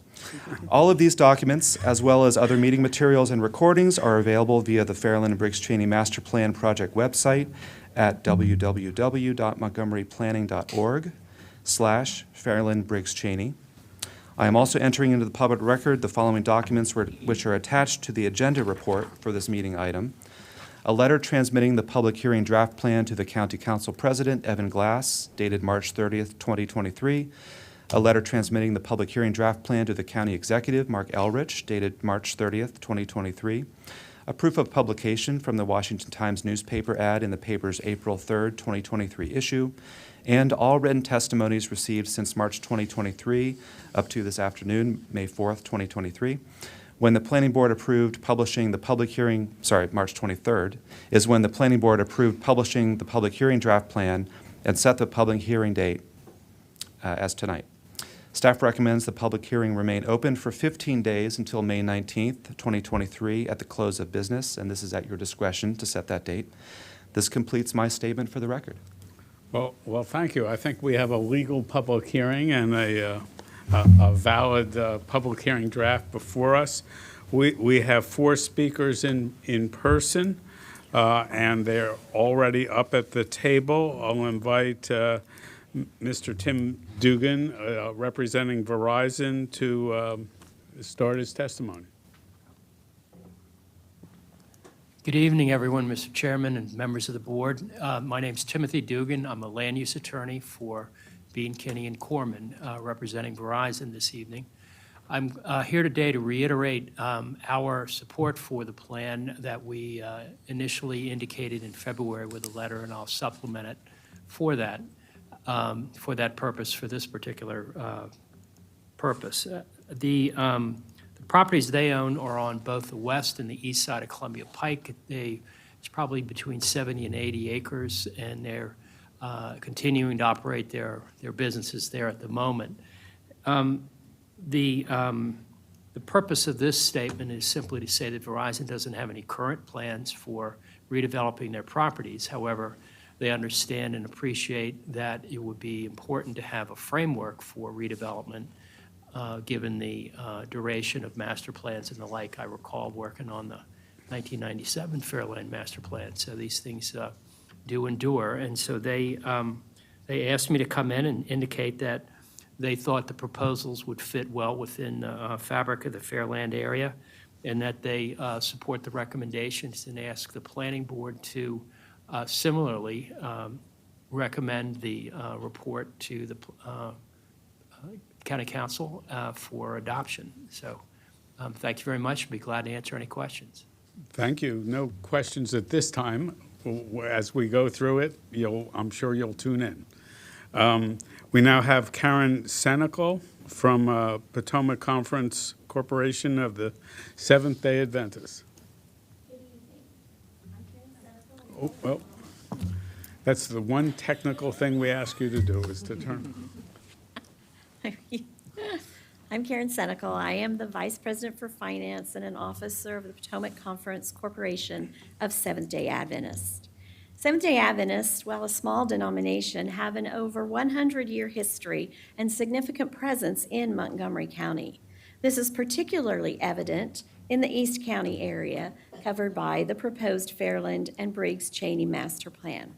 All of these documents, as well as other meeting materials and recordings, are available via the Fairland and Briggs Cheney Master Plan Project website at www.montgomeryplanning.org/Fairland Briggs Cheney. I am also entering into the public record the following documents which are attached to the agenda report for this meeting item: a letter transmitting the public hearing draft plan to the County Council President, Evan Glass, dated March 30th, 2023, a letter transmitting the public hearing draft plan to the County Executive, Mark Elrich, dated March 30th, 2023, a proof of publication from the Washington Times newspaper ad in the paper's April 3rd, 2023 issue, and all written testimonies received since March 2023 up to this afternoon, May 4th, 2023, when the Planning Board approved publishing the public hearing, March 23rd, is when the Planning Board approved publishing the public hearing draft plan and set the public hearing date as tonight. Staff recommends the public hearing remain open for 15 days until May 19th, 2023 at the close of business, and this is at your discretion to set that date. This completes my statement for the record. Well, thank you. I think we have a legal public hearing and a valid public hearing draft before us. We have 4 speakers in person, and they're already up at the table. I'll invite Mr. Tim Dugan, representing Verizon, to start his testimony. Good evening, everyone, Mr. Chairman and members of the board. My name's Timothy Dugan. I'm a land use attorney for Bean, Kinney, and Corman, representing Verizon this evening. I'm here today to reiterate our support for the plan that we initially indicated in February with a letter, and I'll supplement it for that purpose, for this particular purpose. The properties they own are on both the west and the east side of Columbia Pike. They It's probably between 70 and 80 acres, and they're continuing to operate their businesses there at the moment. The purpose of this statement is simply to say that Verizon doesn't have any current plans for redeveloping their properties. However, they understand and appreciate that it would be important to have a framework for redevelopment, given the duration of master plans and the like. I recall working on the 1997 Fairland Master Plan, so these things do endure. And so they asked me to come in and indicate that they thought the proposals would fit well within the fabric of the Fairland area, and that they support the recommendations, and ask the planning board to similarly recommend the report to the county council for adoption. So thank you very much. I'd be glad to answer any questions. Thank you. No questions at this time. As we go through it, I'm sure you'll tune in. We now have Karen Senecal from Potomac Conference Corporation of the Seventh-day Adventists. Oh, well, that's the one technical thing we ask you to do, is to turn. I'm Karen Senecal. I am the Vice President for Finance and an officer of the Potomac Conference Corporation of Seventh-day Adventists. Seventh-day Adventists, while a small denomination, have an over 100-year history and significant presence in Montgomery County. This is particularly evident in the East County area covered by the proposed Fairland and Briggs Cheney Master Plan.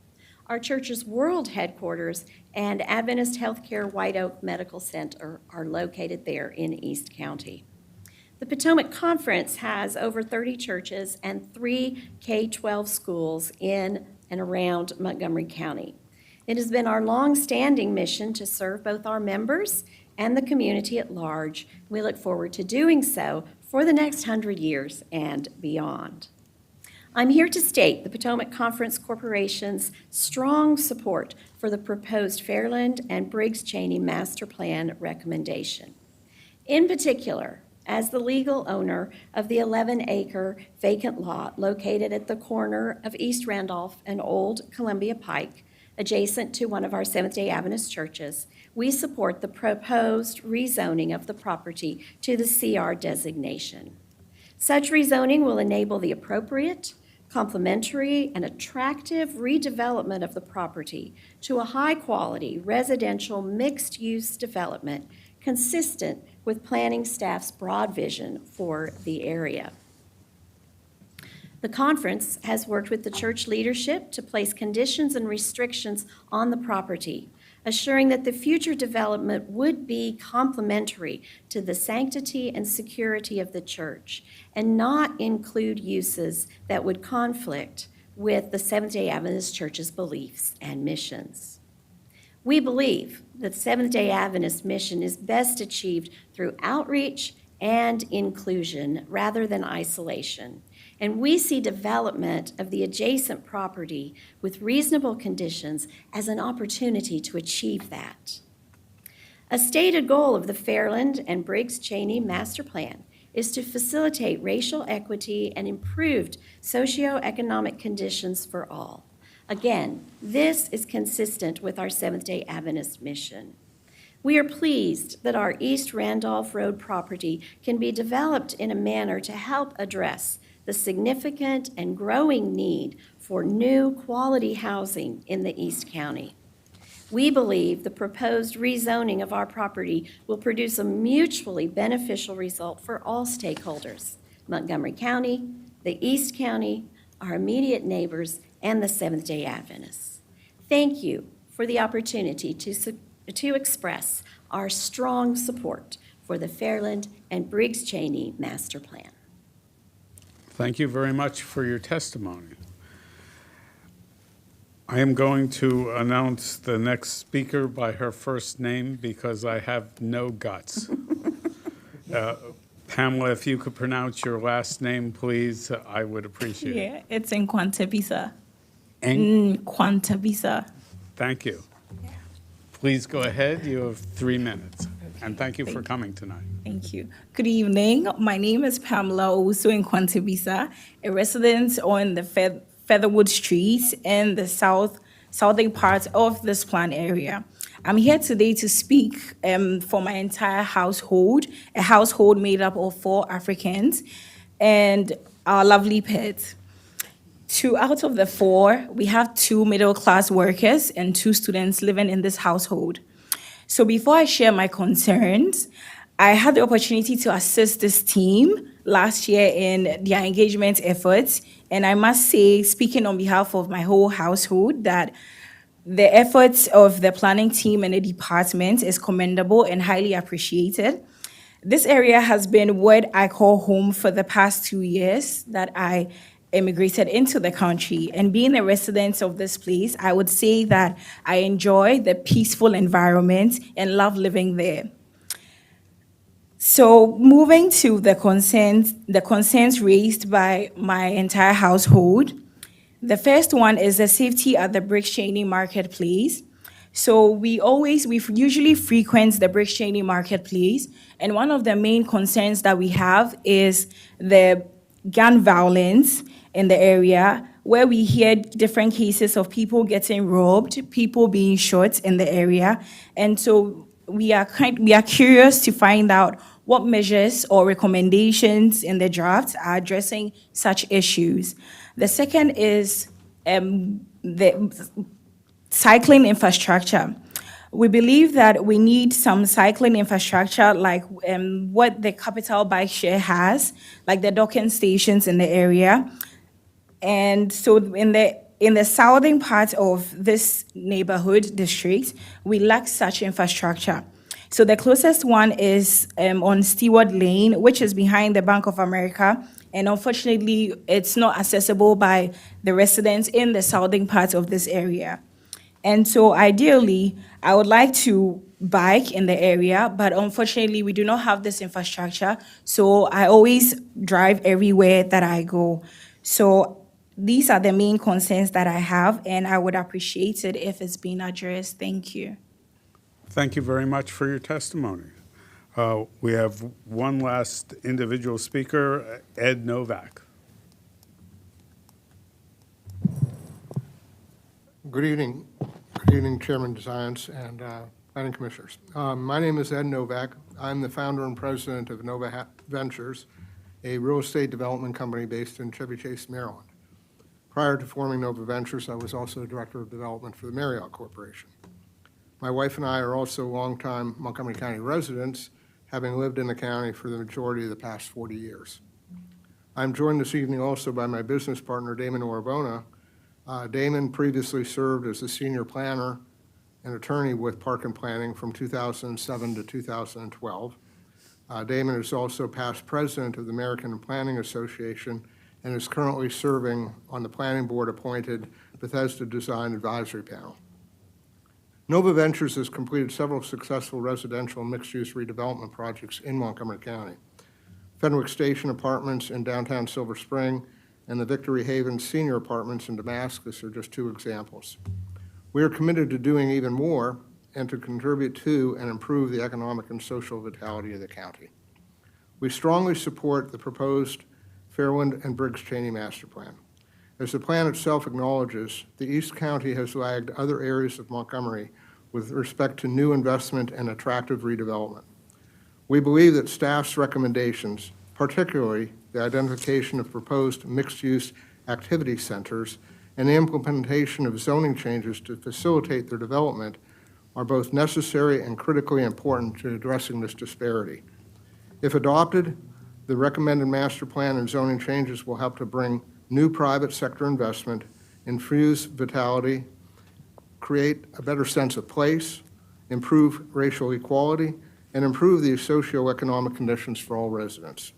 Our church's world headquarters and Adventist Healthcare White Oak Medical Center are located there in East County. The Potomac Conference has over 30 churches and 3 K-12 schools in and around Montgomery County. It has been our long-standing mission to serve both our members and the community at large. We look forward to doing so for the next 100 years and beyond. I'm here to state the Potomac Conference Corporation's strong support for the proposed Fairland and Briggs Cheney Master Plan recommendation. In particular, as the legal owner of the 11-acre vacant lot located at the corner of East Randolph and Old Columbia Pike, adjacent to one of our Seventh-day Adventist churches, we support the proposed rezoning of the property to the CR designation. Such rezoning will enable the appropriate, complementary, and attractive redevelopment of the property to a high-quality residential mixed-use development consistent with planning staff's broad vision for the area. The conference has worked with the church leadership to place conditions and restrictions on the property, assuring that the future development would be complementary to the sanctity and security of the church and not include uses that would conflict with the Seventh-day Adventist Church's beliefs and missions. We believe that the Seventh-day Adventist mission is best achieved through outreach and inclusion rather than isolation. And we see development of the adjacent property with reasonable conditions as an opportunity to achieve that. A stated goal of the Fairland and Briggs Cheney Master Plan is to facilitate racial equity and improved socioeconomic conditions for all. Again, this is consistent with our Seventh-day Adventist mission. We are pleased that our East Randolph Road property can be developed in a manner to help address the significant and growing need for new quality housing in the East County. We believe the proposed rezoning of our property will produce a mutually beneficial result for all stakeholders: Montgomery County, the East County, our immediate neighbors, and the Seventh-day Adventists. Thank you for the opportunity to express our strong support for the Fairland and Briggs Cheney Master Plan. Thank you very much for your testimony. I am going to announce the next speaker by her first name because I have no guts. Pamela, if you could pronounce your last name, please, I would appreciate it. Yeah, it's Nkwantebisa. Eng- Nkwantebisa. Thank you. Please go ahead. You have 3 minutes. And thank you for coming tonight. Thank you. Good evening. My name is Pamela Owusu Nkwantebisa, a resident on the Featherwood Street in the southern part of this plan area. I'm here today to speak for my entire household, a household made up of 4 Africans and our lovely pet. 2 out of the 4, we have 2 middle-class workers and 2 students living in this household. So before I share my concerns, I had the opportunity to assist this team last year in their engagement efforts. And I must say, speaking on behalf of my whole household, that the efforts of the planning team and the department is commendable and highly appreciated. This area has been what I call home for the past 2 years that I immigrated into the country. And being a resident of this place, I would say that I enjoy the peaceful environment and love living there. So moving to the concerns raised by my entire household. The first one is the safety at the Briggs Cheney Marketplace. So we usually frequent the Briggs Cheney Marketplace, and one of the main concerns that we have is the gun violence in the area, where we hear different cases of people getting robbed, people being shot in the area, and so we are curious to find out what measures or recommendations in the draft are addressing such issues. The second is the cycling infrastructure. We believe that we need some cycling infrastructure like what the Capital Bike Share has, like the docking stations in the area. And so in the southern part of this neighborhood district, we lack such infrastructure. So the closest one is on Stewart Lane, which is behind the Bank of America. And unfortunately, it's not accessible by the residents in the southern part of this area. And so ideally, I would like to bike in the area, but unfortunately, we do not have this infrastructure. So I always drive everywhere that I go. So these are the main concerns that I have, and I would appreciate it if it's being addressed. Thank you. Thank you very much for your testimony. We have one last individual speaker, Ed Novak. Good evening. Good evening, Chairman DeScience and Planning Commissioners. My name is Ed Novak. I'm the founder and president of Nova Ventures, a real estate development company based in Chevy Chase, Maryland. Prior to forming Nova Ventures, I was also director of development for the Marriott Corporation. My wife and I are also longtime Montgomery County residents, having lived in the county for the majority of the past 40 years. I'm joined this evening also by my business partner, Damon Orabona. Damon previously served as a senior planner and attorney with Park and Planning from 2007 to 2012. Damon is also past president of the American Planning Association and is currently serving on the planning board appointed Bethesda Design Advisory Panel. Nova Ventures has completed several successful residential and mixed-use redevelopment projects in Montgomery County. Fenwick Station Apartments in downtown Silver Spring and the Victory Haven Senior Apartments in Damascus are just 2 examples. We are committed to doing even more and to contribute to and improve the economic and social vitality of the county. We strongly support the proposed Fairwind and Briggs Cheney Master Plan. As the plan itself acknowledges, the East County has lagged other areas of Montgomery with respect to new investment and attractive redevelopment. We believe that staff's recommendations, particularly the identification of proposed mixed-use activity centers and the implementation of zoning changes to facilitate their development, are both necessary and critically important to addressing this disparity. If adopted, the recommended master plan and zoning changes will help to bring new private sector investment, infuse vitality, create a better sense of place, improve racial equality, and improve the socioeconomic conditions for all residents.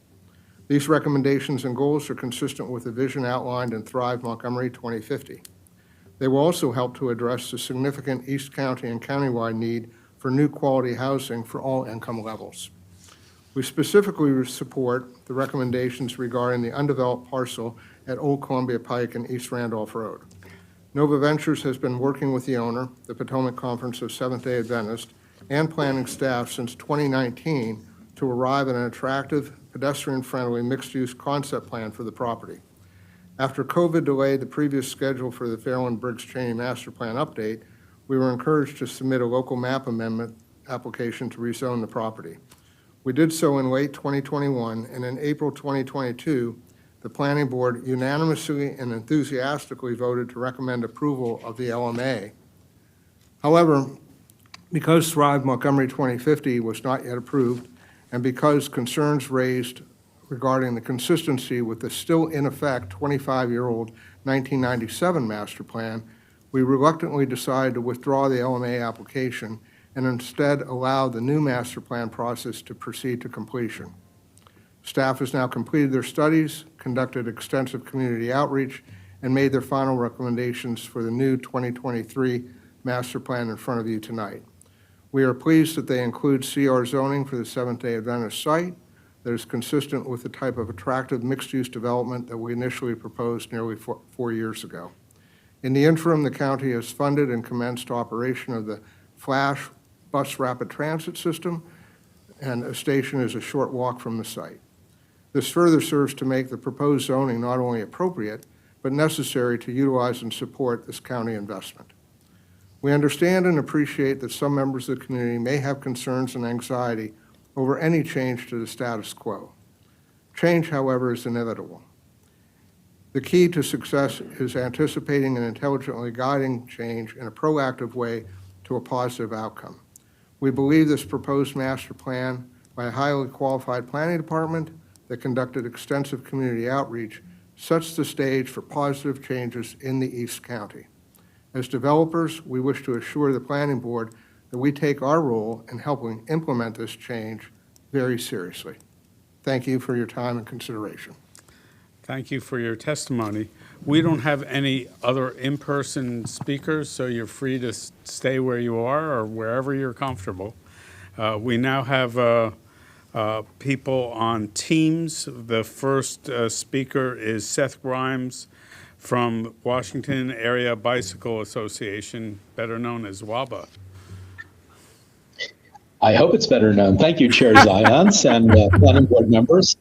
These recommendations and goals are consistent with the vision outlined in Thrive Montgomery 2050. They will also help to address the significant East County and countywide need for new quality housing for all income levels. We specifically support the recommendations regarding the undeveloped parcel at Old Columbia Pike and East Randolph Road. Nova Ventures has been working with the owner, the Potomac Conference of Seventh-day Adventists, and planning staff since 2019 to arrive at an attractive, pedestrian-friendly, mixed-use concept plan for the property. After COVID delayed the previous schedule for the Fairland Briggs Cheney Master Plan update, we were encouraged to submit a local map amendment application to rezone the property. We did so in late 2021, and in April 2022, the Planning Board unanimously and enthusiastically voted to recommend approval of the LMA. However, because Thrive Montgomery 2050 was not yet approved, and because concerns raised regarding the consistency with the still in effect 25-year-old 1997 master plan, we reluctantly decided to withdraw the LMA application and instead allow the new master plan process to proceed to completion. Staff has now completed their studies, conducted extensive community outreach, and made their final recommendations for the new 2023 master plan in front of you tonight. We are pleased that they include CR zoning for the Seventh-day Adventist site that is consistent with the type of attractive mixed-use development that we initially proposed nearly 4 years ago. In the interim, the county has funded and commenced operation of the Flash Bus Rapid Transit System, and a station is a short walk from the site. This further serves to make the proposed zoning not only appropriate, but necessary to utilize and support this county investment. We understand and appreciate that some members of the community may have concerns and anxiety over any change to the status quo. Change, however, is inevitable. The key to success is anticipating and intelligently guiding change in a proactive way to a positive outcome. We believe this proposed master plan by a highly qualified planning department that conducted extensive community outreach sets the stage for positive changes in the East County. As developers, we wish to assure the Planning Board that we take our role in helping implement this change very seriously. Thank you for your time and consideration. Thank you for your testimony. We don't have any other in-person speakers, so you're free to stay where you are or wherever you're comfortable. We now have people on Teams. The first speaker is Seth Grimes from Washington Area Bicycle Association, better known as WABA. I hope it's better known. Thank you, Chair Zions and planning board members.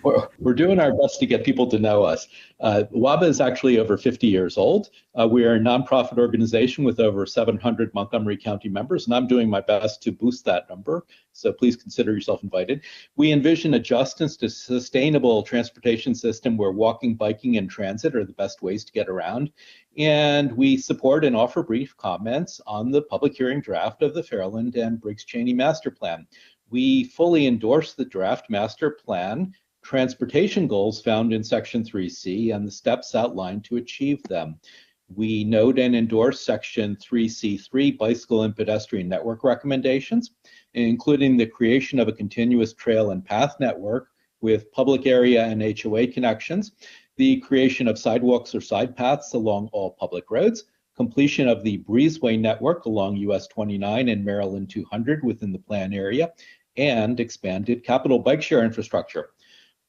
We're doing our best to get people to know us. WABA is actually over 50 years old. We are a nonprofit organization with over 700 Montgomery County members, and I'm doing my best to boost that number, so please consider yourself invited. We envision a just and sustainable transportation system where walking, biking, and transit are the best ways to get around, and we support and offer brief comments on the public hearing draft of the Fairland and Briggs Cheney Master Plan. We fully endorse the draft master plan transportation goals found in Section 3C and the steps outlined to achieve them. We note and endorse Section 3C3 bicycle and pedestrian network recommendations, including the creation of a continuous trail and path network with public area and HOA connections, the creation of sidewalks or side paths along all public roads, completion of the breezeway network along US 29 and Maryland 200 within the plan area, and expanded capital bike share infrastructure.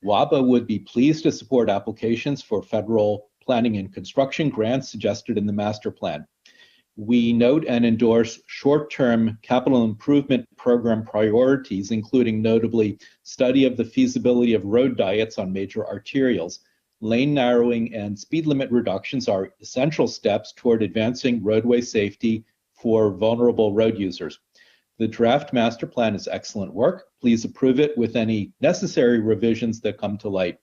WABA would be pleased to support applications for federal planning and construction grants suggested in the master plan. We note and endorse short-term capital improvement program priorities, including notably study of the feasibility of road diets on major arterials. Lane narrowing and speed limit reductions are essential steps toward advancing roadway safety for vulnerable road users. The draft master plan is excellent work. Please approve it with any necessary revisions that come to light.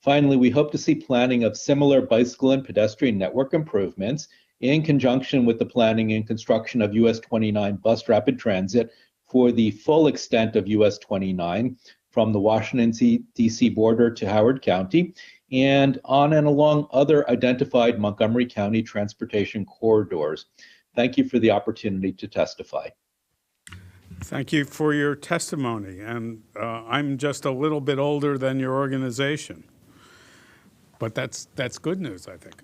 Finally, we hope to see planning of similar bicycle and pedestrian network improvements in conjunction with the planning and construction of US 29 bus rapid transit for the full extent of US 29 from the Washington DC border to Howard County and on and along other identified Montgomery County transportation corridors. Thank you for the opportunity to testify. Thank you for your testimony, and I'm just a little bit older than your organization, but that's good news, I think.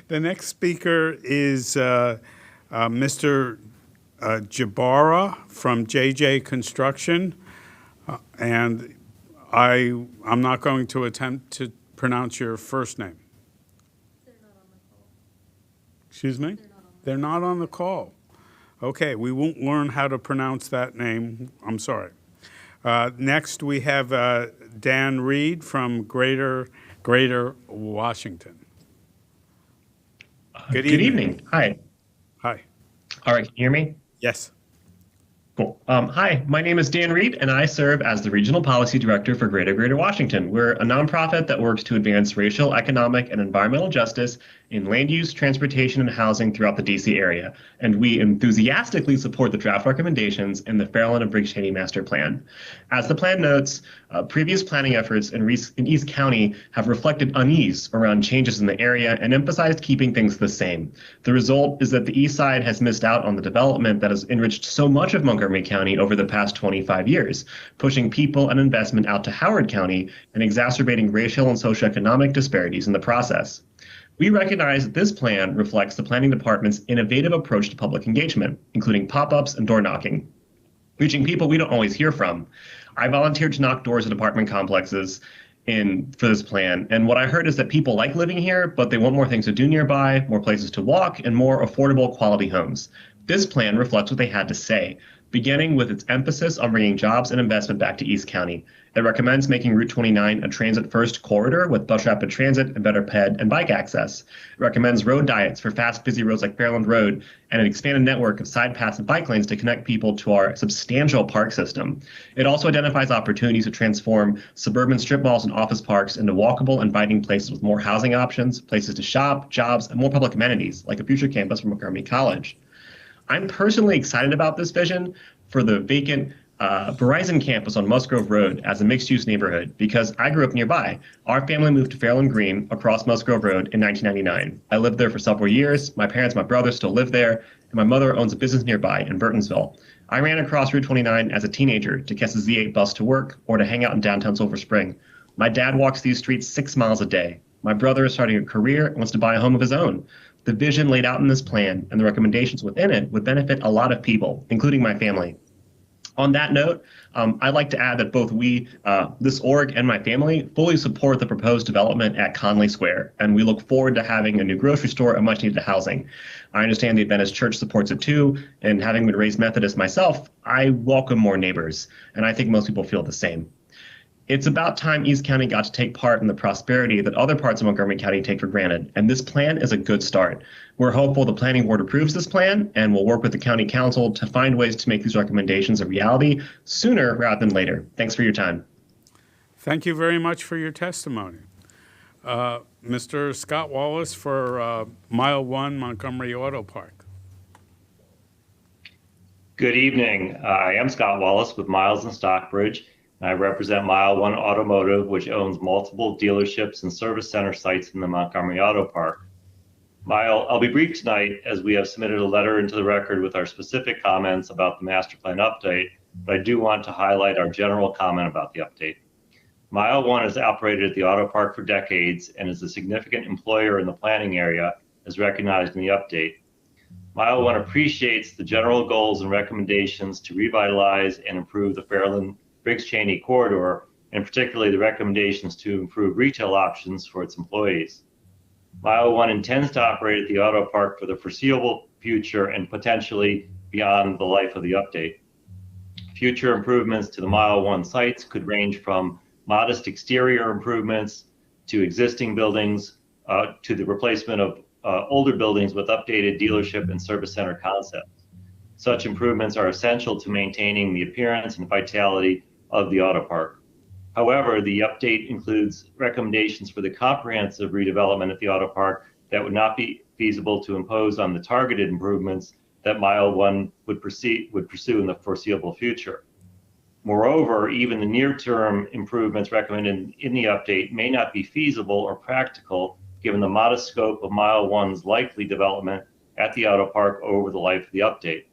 The next speaker is Mr. Jabara from JJ Construction, and I'm not going to attempt to pronounce your first name. Excuse me? They're not on the call. Okay, we won't learn how to pronounce that name. I'm sorry. Next, we have Dan Reed from Greater Washington. Good evening. Hi. Hi. All right, can you hear me? Yes. Cool. Hi, my name is Dan Reed, and I serve as the Regional Policy Director for Greater Washington. We're a nonprofit that works to advance racial, economic, and environmental justice in land use, transportation, and housing throughout the D.C. area. And we enthusiastically support the draft recommendations in the Fairlawn and Briggs Chaney Master Plan. As the plan notes, previous planning efforts in East County have reflected unease around changes in the area and emphasized keeping things the same. The result is that the East Side has missed out on the development that has enriched so much of Montgomery County over the past 25 years, pushing people and investment out to Howard County and exacerbating racial and socioeconomic disparities in the process. We recognize that this plan reflects the planning department's innovative approach to public engagement, including pop-ups and door knocking, reaching people we don't always hear from. I volunteered to knock doors at apartment complexes for this plan, and what I heard is that people like living here, but they want more things to do nearby, more places to walk, and more affordable quality homes. This plan reflects what they had to say, beginning with its emphasis on bringing jobs and investment back to East County. It recommends making Route 29 a transit-first corridor with bus rapid transit and better ped and bike access. It recommends road diets for fast, busy roads like Fairland Road and an expanded network of side paths and bike lanes to connect people to our substantial park system. It also identifies opportunities to transform suburban strip malls and office parks into walkable, inviting places with more housing options, places to shop, jobs, and more public amenities, like a future campus for Montgomery College. I'm personally excited about this vision for the vacant Verizon campus on Musgrove Road as a mixed-use neighborhood because I grew up nearby. Our family moved to Fairland Green across Musgrove Road in 1999. I lived there for several years. My parents, my brother still live there, and my mother owns a business nearby in Burtonsville. I ran across Route 29 as a teenager to catch the Z8 bus to work or to hang out in downtown Silver Spring. My dad walks these streets 6 miles a day. My brother is starting a career and wants to buy a home of his own. The vision laid out in this plan and the recommendations within it would benefit a lot of people, including my family. On that note, I'd like to add that both we, this org, and my family fully support the proposed development at Conley Square, and we look forward to having a new grocery store and much needed housing. I understand the Adventist Church supports it too, and having been raised Methodist myself, I welcome more neighbors, and I think most people feel the same. It's about time East County got to take part in the prosperity that other parts of Montgomery County take for granted, and this plan is a good start. We're hopeful the planning board approves this plan, and we'll work with the county council to find ways to make these recommendations a reality sooner rather than later. Thanks for your time. Thank you very much for your testimony. Mr. Scott Wallace for Mile 1 Montgomery Auto Park. Good evening. I am Scott Wallace with Miles and Stockbridge. I represent Mile 1 Automotive, which owns multiple dealerships and service center sites in the Montgomery Auto Park. I'll be brief tonight as we have submitted a letter into the record with our specific comments about the master plan update, but I do want to highlight our general comment about the update. Mile 1 has operated at the auto park for decades and is a significant employer in the planning area, as recognized in the update. Mile 1 appreciates the general goals and recommendations to revitalize and improve the Fairland Briggs Chaney corridor, and particularly the recommendations to improve retail options for its employees. Mile 1 intends to operate at the auto park for the foreseeable future and potentially beyond the life of the update. Future improvements to the Mile 1 sites could range from modest exterior improvements to existing buildings to the replacement of older buildings with updated dealership and service center concepts. Such improvements are essential to maintaining the appearance and vitality of the auto park. However, the update includes recommendations for the comprehensive redevelopment at the auto park that would not be feasible to impose on the targeted improvements that Mile 1 would pursue in the foreseeable future. Moreover, even the near-term improvements recommended in the update may not be feasible or practical given the modest scope of Mile 1's likely development at the auto park over the life of the update.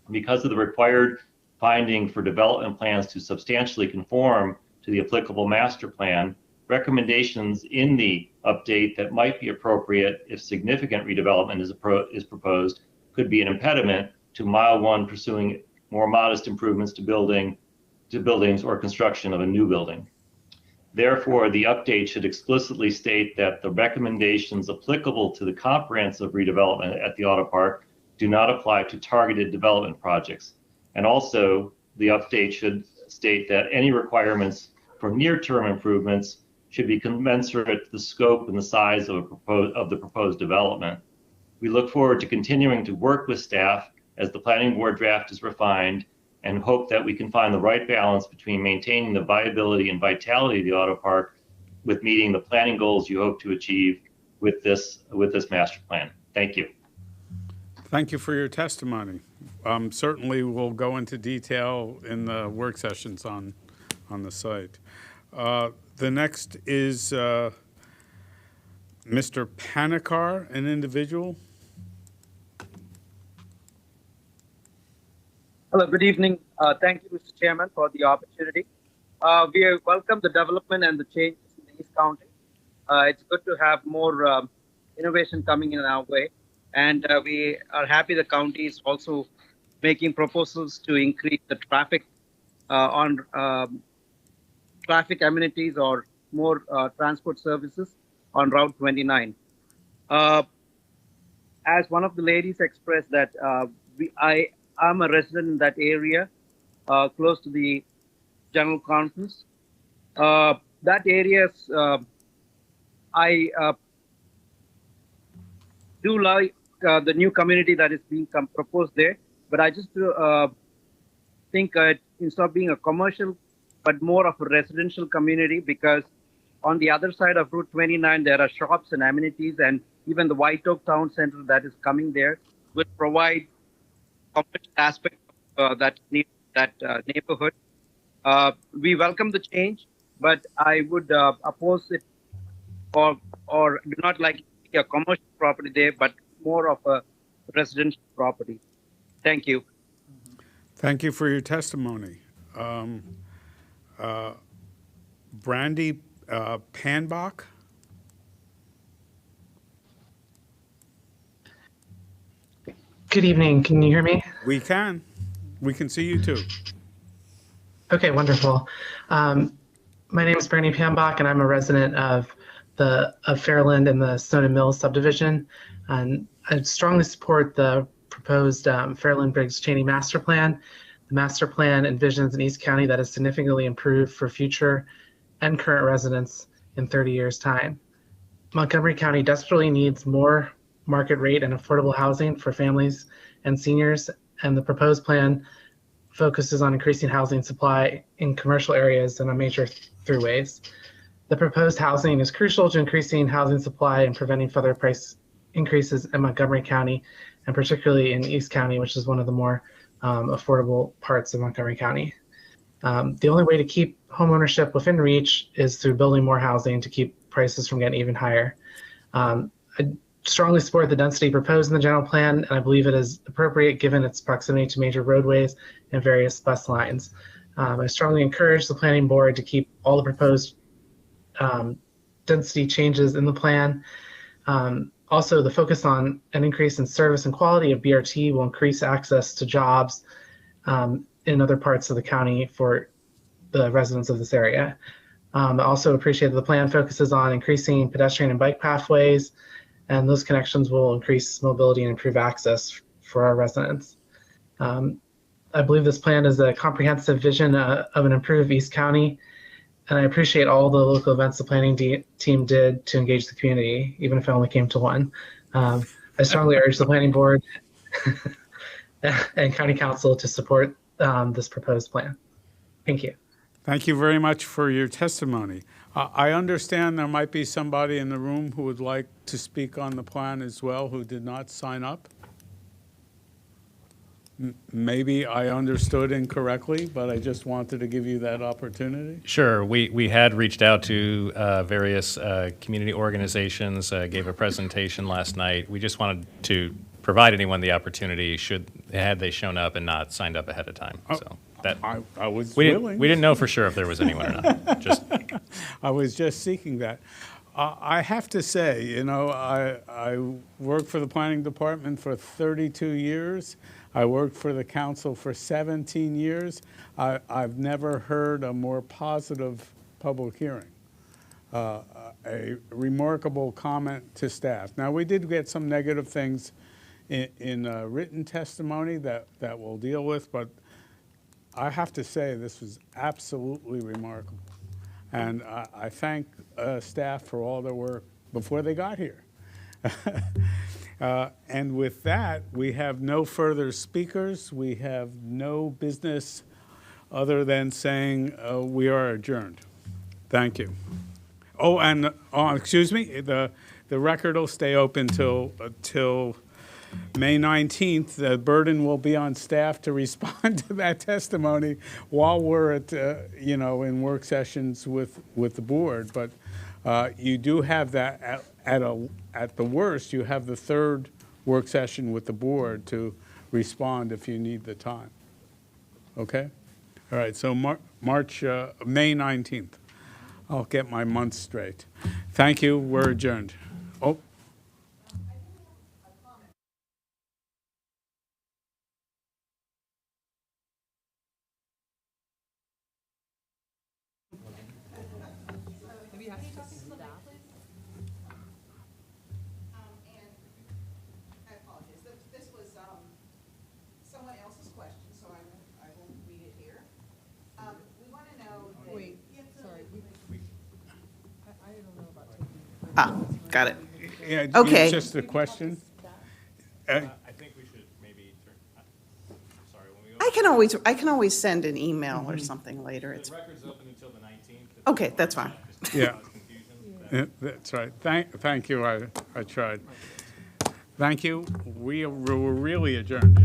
Because of the required finding for development plans to substantially conform to the applicable master plan, recommendations in the update that might be appropriate if significant redevelopment is proposed could be an impediment to Mile 1 pursuing more modest improvements to buildings or construction of a new building. Therefore, the update should explicitly state that the recommendations applicable to the comprehensive redevelopment at the auto park do not apply to targeted development projects. And also, the update should state that any requirements for near-term improvements should be commensurate to the scope and the size of the proposed development. We look forward to continuing to work with staff as the planning board draft is refined and hope that we can find the right balance between maintaining the viability and vitality of the auto park with meeting the planning goals you hope to achieve with this master plan. Thank you. Thank you for your testimony. Certainly, we'll go into detail in the work sessions on the site. The next is Mr. Panikar, an individual. Hello, good evening. Thank you, Mr. Chairman, for the opportunity. We welcome the development and the changes in the East County. It's good to have more innovation coming in our way. And we are happy the county is also making proposals to increase the traffic on traffic amenities or more transport services on Route 29. As one of the ladies expressed that I'm a resident in that area, close to the General Conference. That area, I do like the new community that is being proposed there, but I just think instead of being a commercial, but more of a residential community, because on the other side of Route 29, there are shops and amenities, and even the White Oak Town Center that is coming there will provide commercial aspect of that neighborhood. We welcome the change, but I would oppose it or do not like a commercial property there, but more of a residential property. Thank you. Thank you for your testimony. Brandy Panbach. Good evening. Can you hear me? We can. We can see you too. Okay, wonderful. My name is Bernie Pambach, and I'm a resident of Fairland and the Stone and Mills subdivision. And I strongly support the proposed Fairland Briggs Cheney master plan. The master plan envisions an East County that is significantly improved for future and current residents in 30 years' time. Montgomery County desperately needs more market rate and affordable housing for families and seniors, and the proposed plan focuses on increasing housing supply in commercial areas and on major throughways. The proposed housing is crucial to increasing housing supply and preventing further price increases in Montgomery County, and particularly in East County, which is one of the more affordable parts of Montgomery County. The only way to keep homeownership within reach is through building more housing to keep prices from getting even higher. I strongly support the density proposed in the general plan, and I believe it is appropriate given its proximity to major roadways and various bus lines. I strongly encourage the planning board to keep all the proposed density changes in the plan. Also, the focus on an increase in service and quality of BRT will increase access to jobs in other parts of the county for the residents of this area. I also appreciate that the plan focuses on increasing pedestrian and bike pathways, and those connections will increase mobility and improve access for our residents. I believe this plan is a comprehensive vision of an improved East County, and I appreciate all the local events the planning team did to engage the community, even if it only came to one. I strongly urge the planning board and county council to support this proposed plan. Thank you. Thank you very much for your testimony. I understand there might be somebody in the room who would like to speak on the plan as well who did not sign up. Maybe I understood incorrectly, but I just wanted to give you that opportunity. Sure. We had reached out to various community organizations, gave a presentation last night. We just wanted to provide anyone the opportunity had they shown up and not signed up ahead of time. So that I was willing. We didn't know for sure if there was anyone or not. Just I was just seeking that. I have to say, you know, I worked for the planning department for 32 years. I worked for the council for 17 years. I've never heard a more positive public hearing. A remarkable comment to staff. Now, we did get some negative things in written testimony that we'll deal with, but I have to say, this was absolutely remarkable. And I thank staff for all their work before they got here. And with that, we have no further speakers. We have no business other than saying we are adjourned. Thank you. Oh, and, excuse me, the record will stay open till May 19th. The burden will be on staff to respond to that testimony while we're at, in work sessions with the board. But you do have that, at the worst, you have the third work session with the board to respond if you need the time. Okay? All right, so May 19th. I'll get my months straight. Thank you, we're adjourned. Oh. This was someone else's question, so I won't read it here. We want to know. Wait, sorry. I don't know about taking. Got it. Yeah, Okay. it's just a question. I think we should maybe sorry, when we go. I can always send an email or something later. The It's record's open until the 19th. okay. That's fine. Yeah. Yeah, that's right. Thank you, I tried. Thank you. We're really adjourned.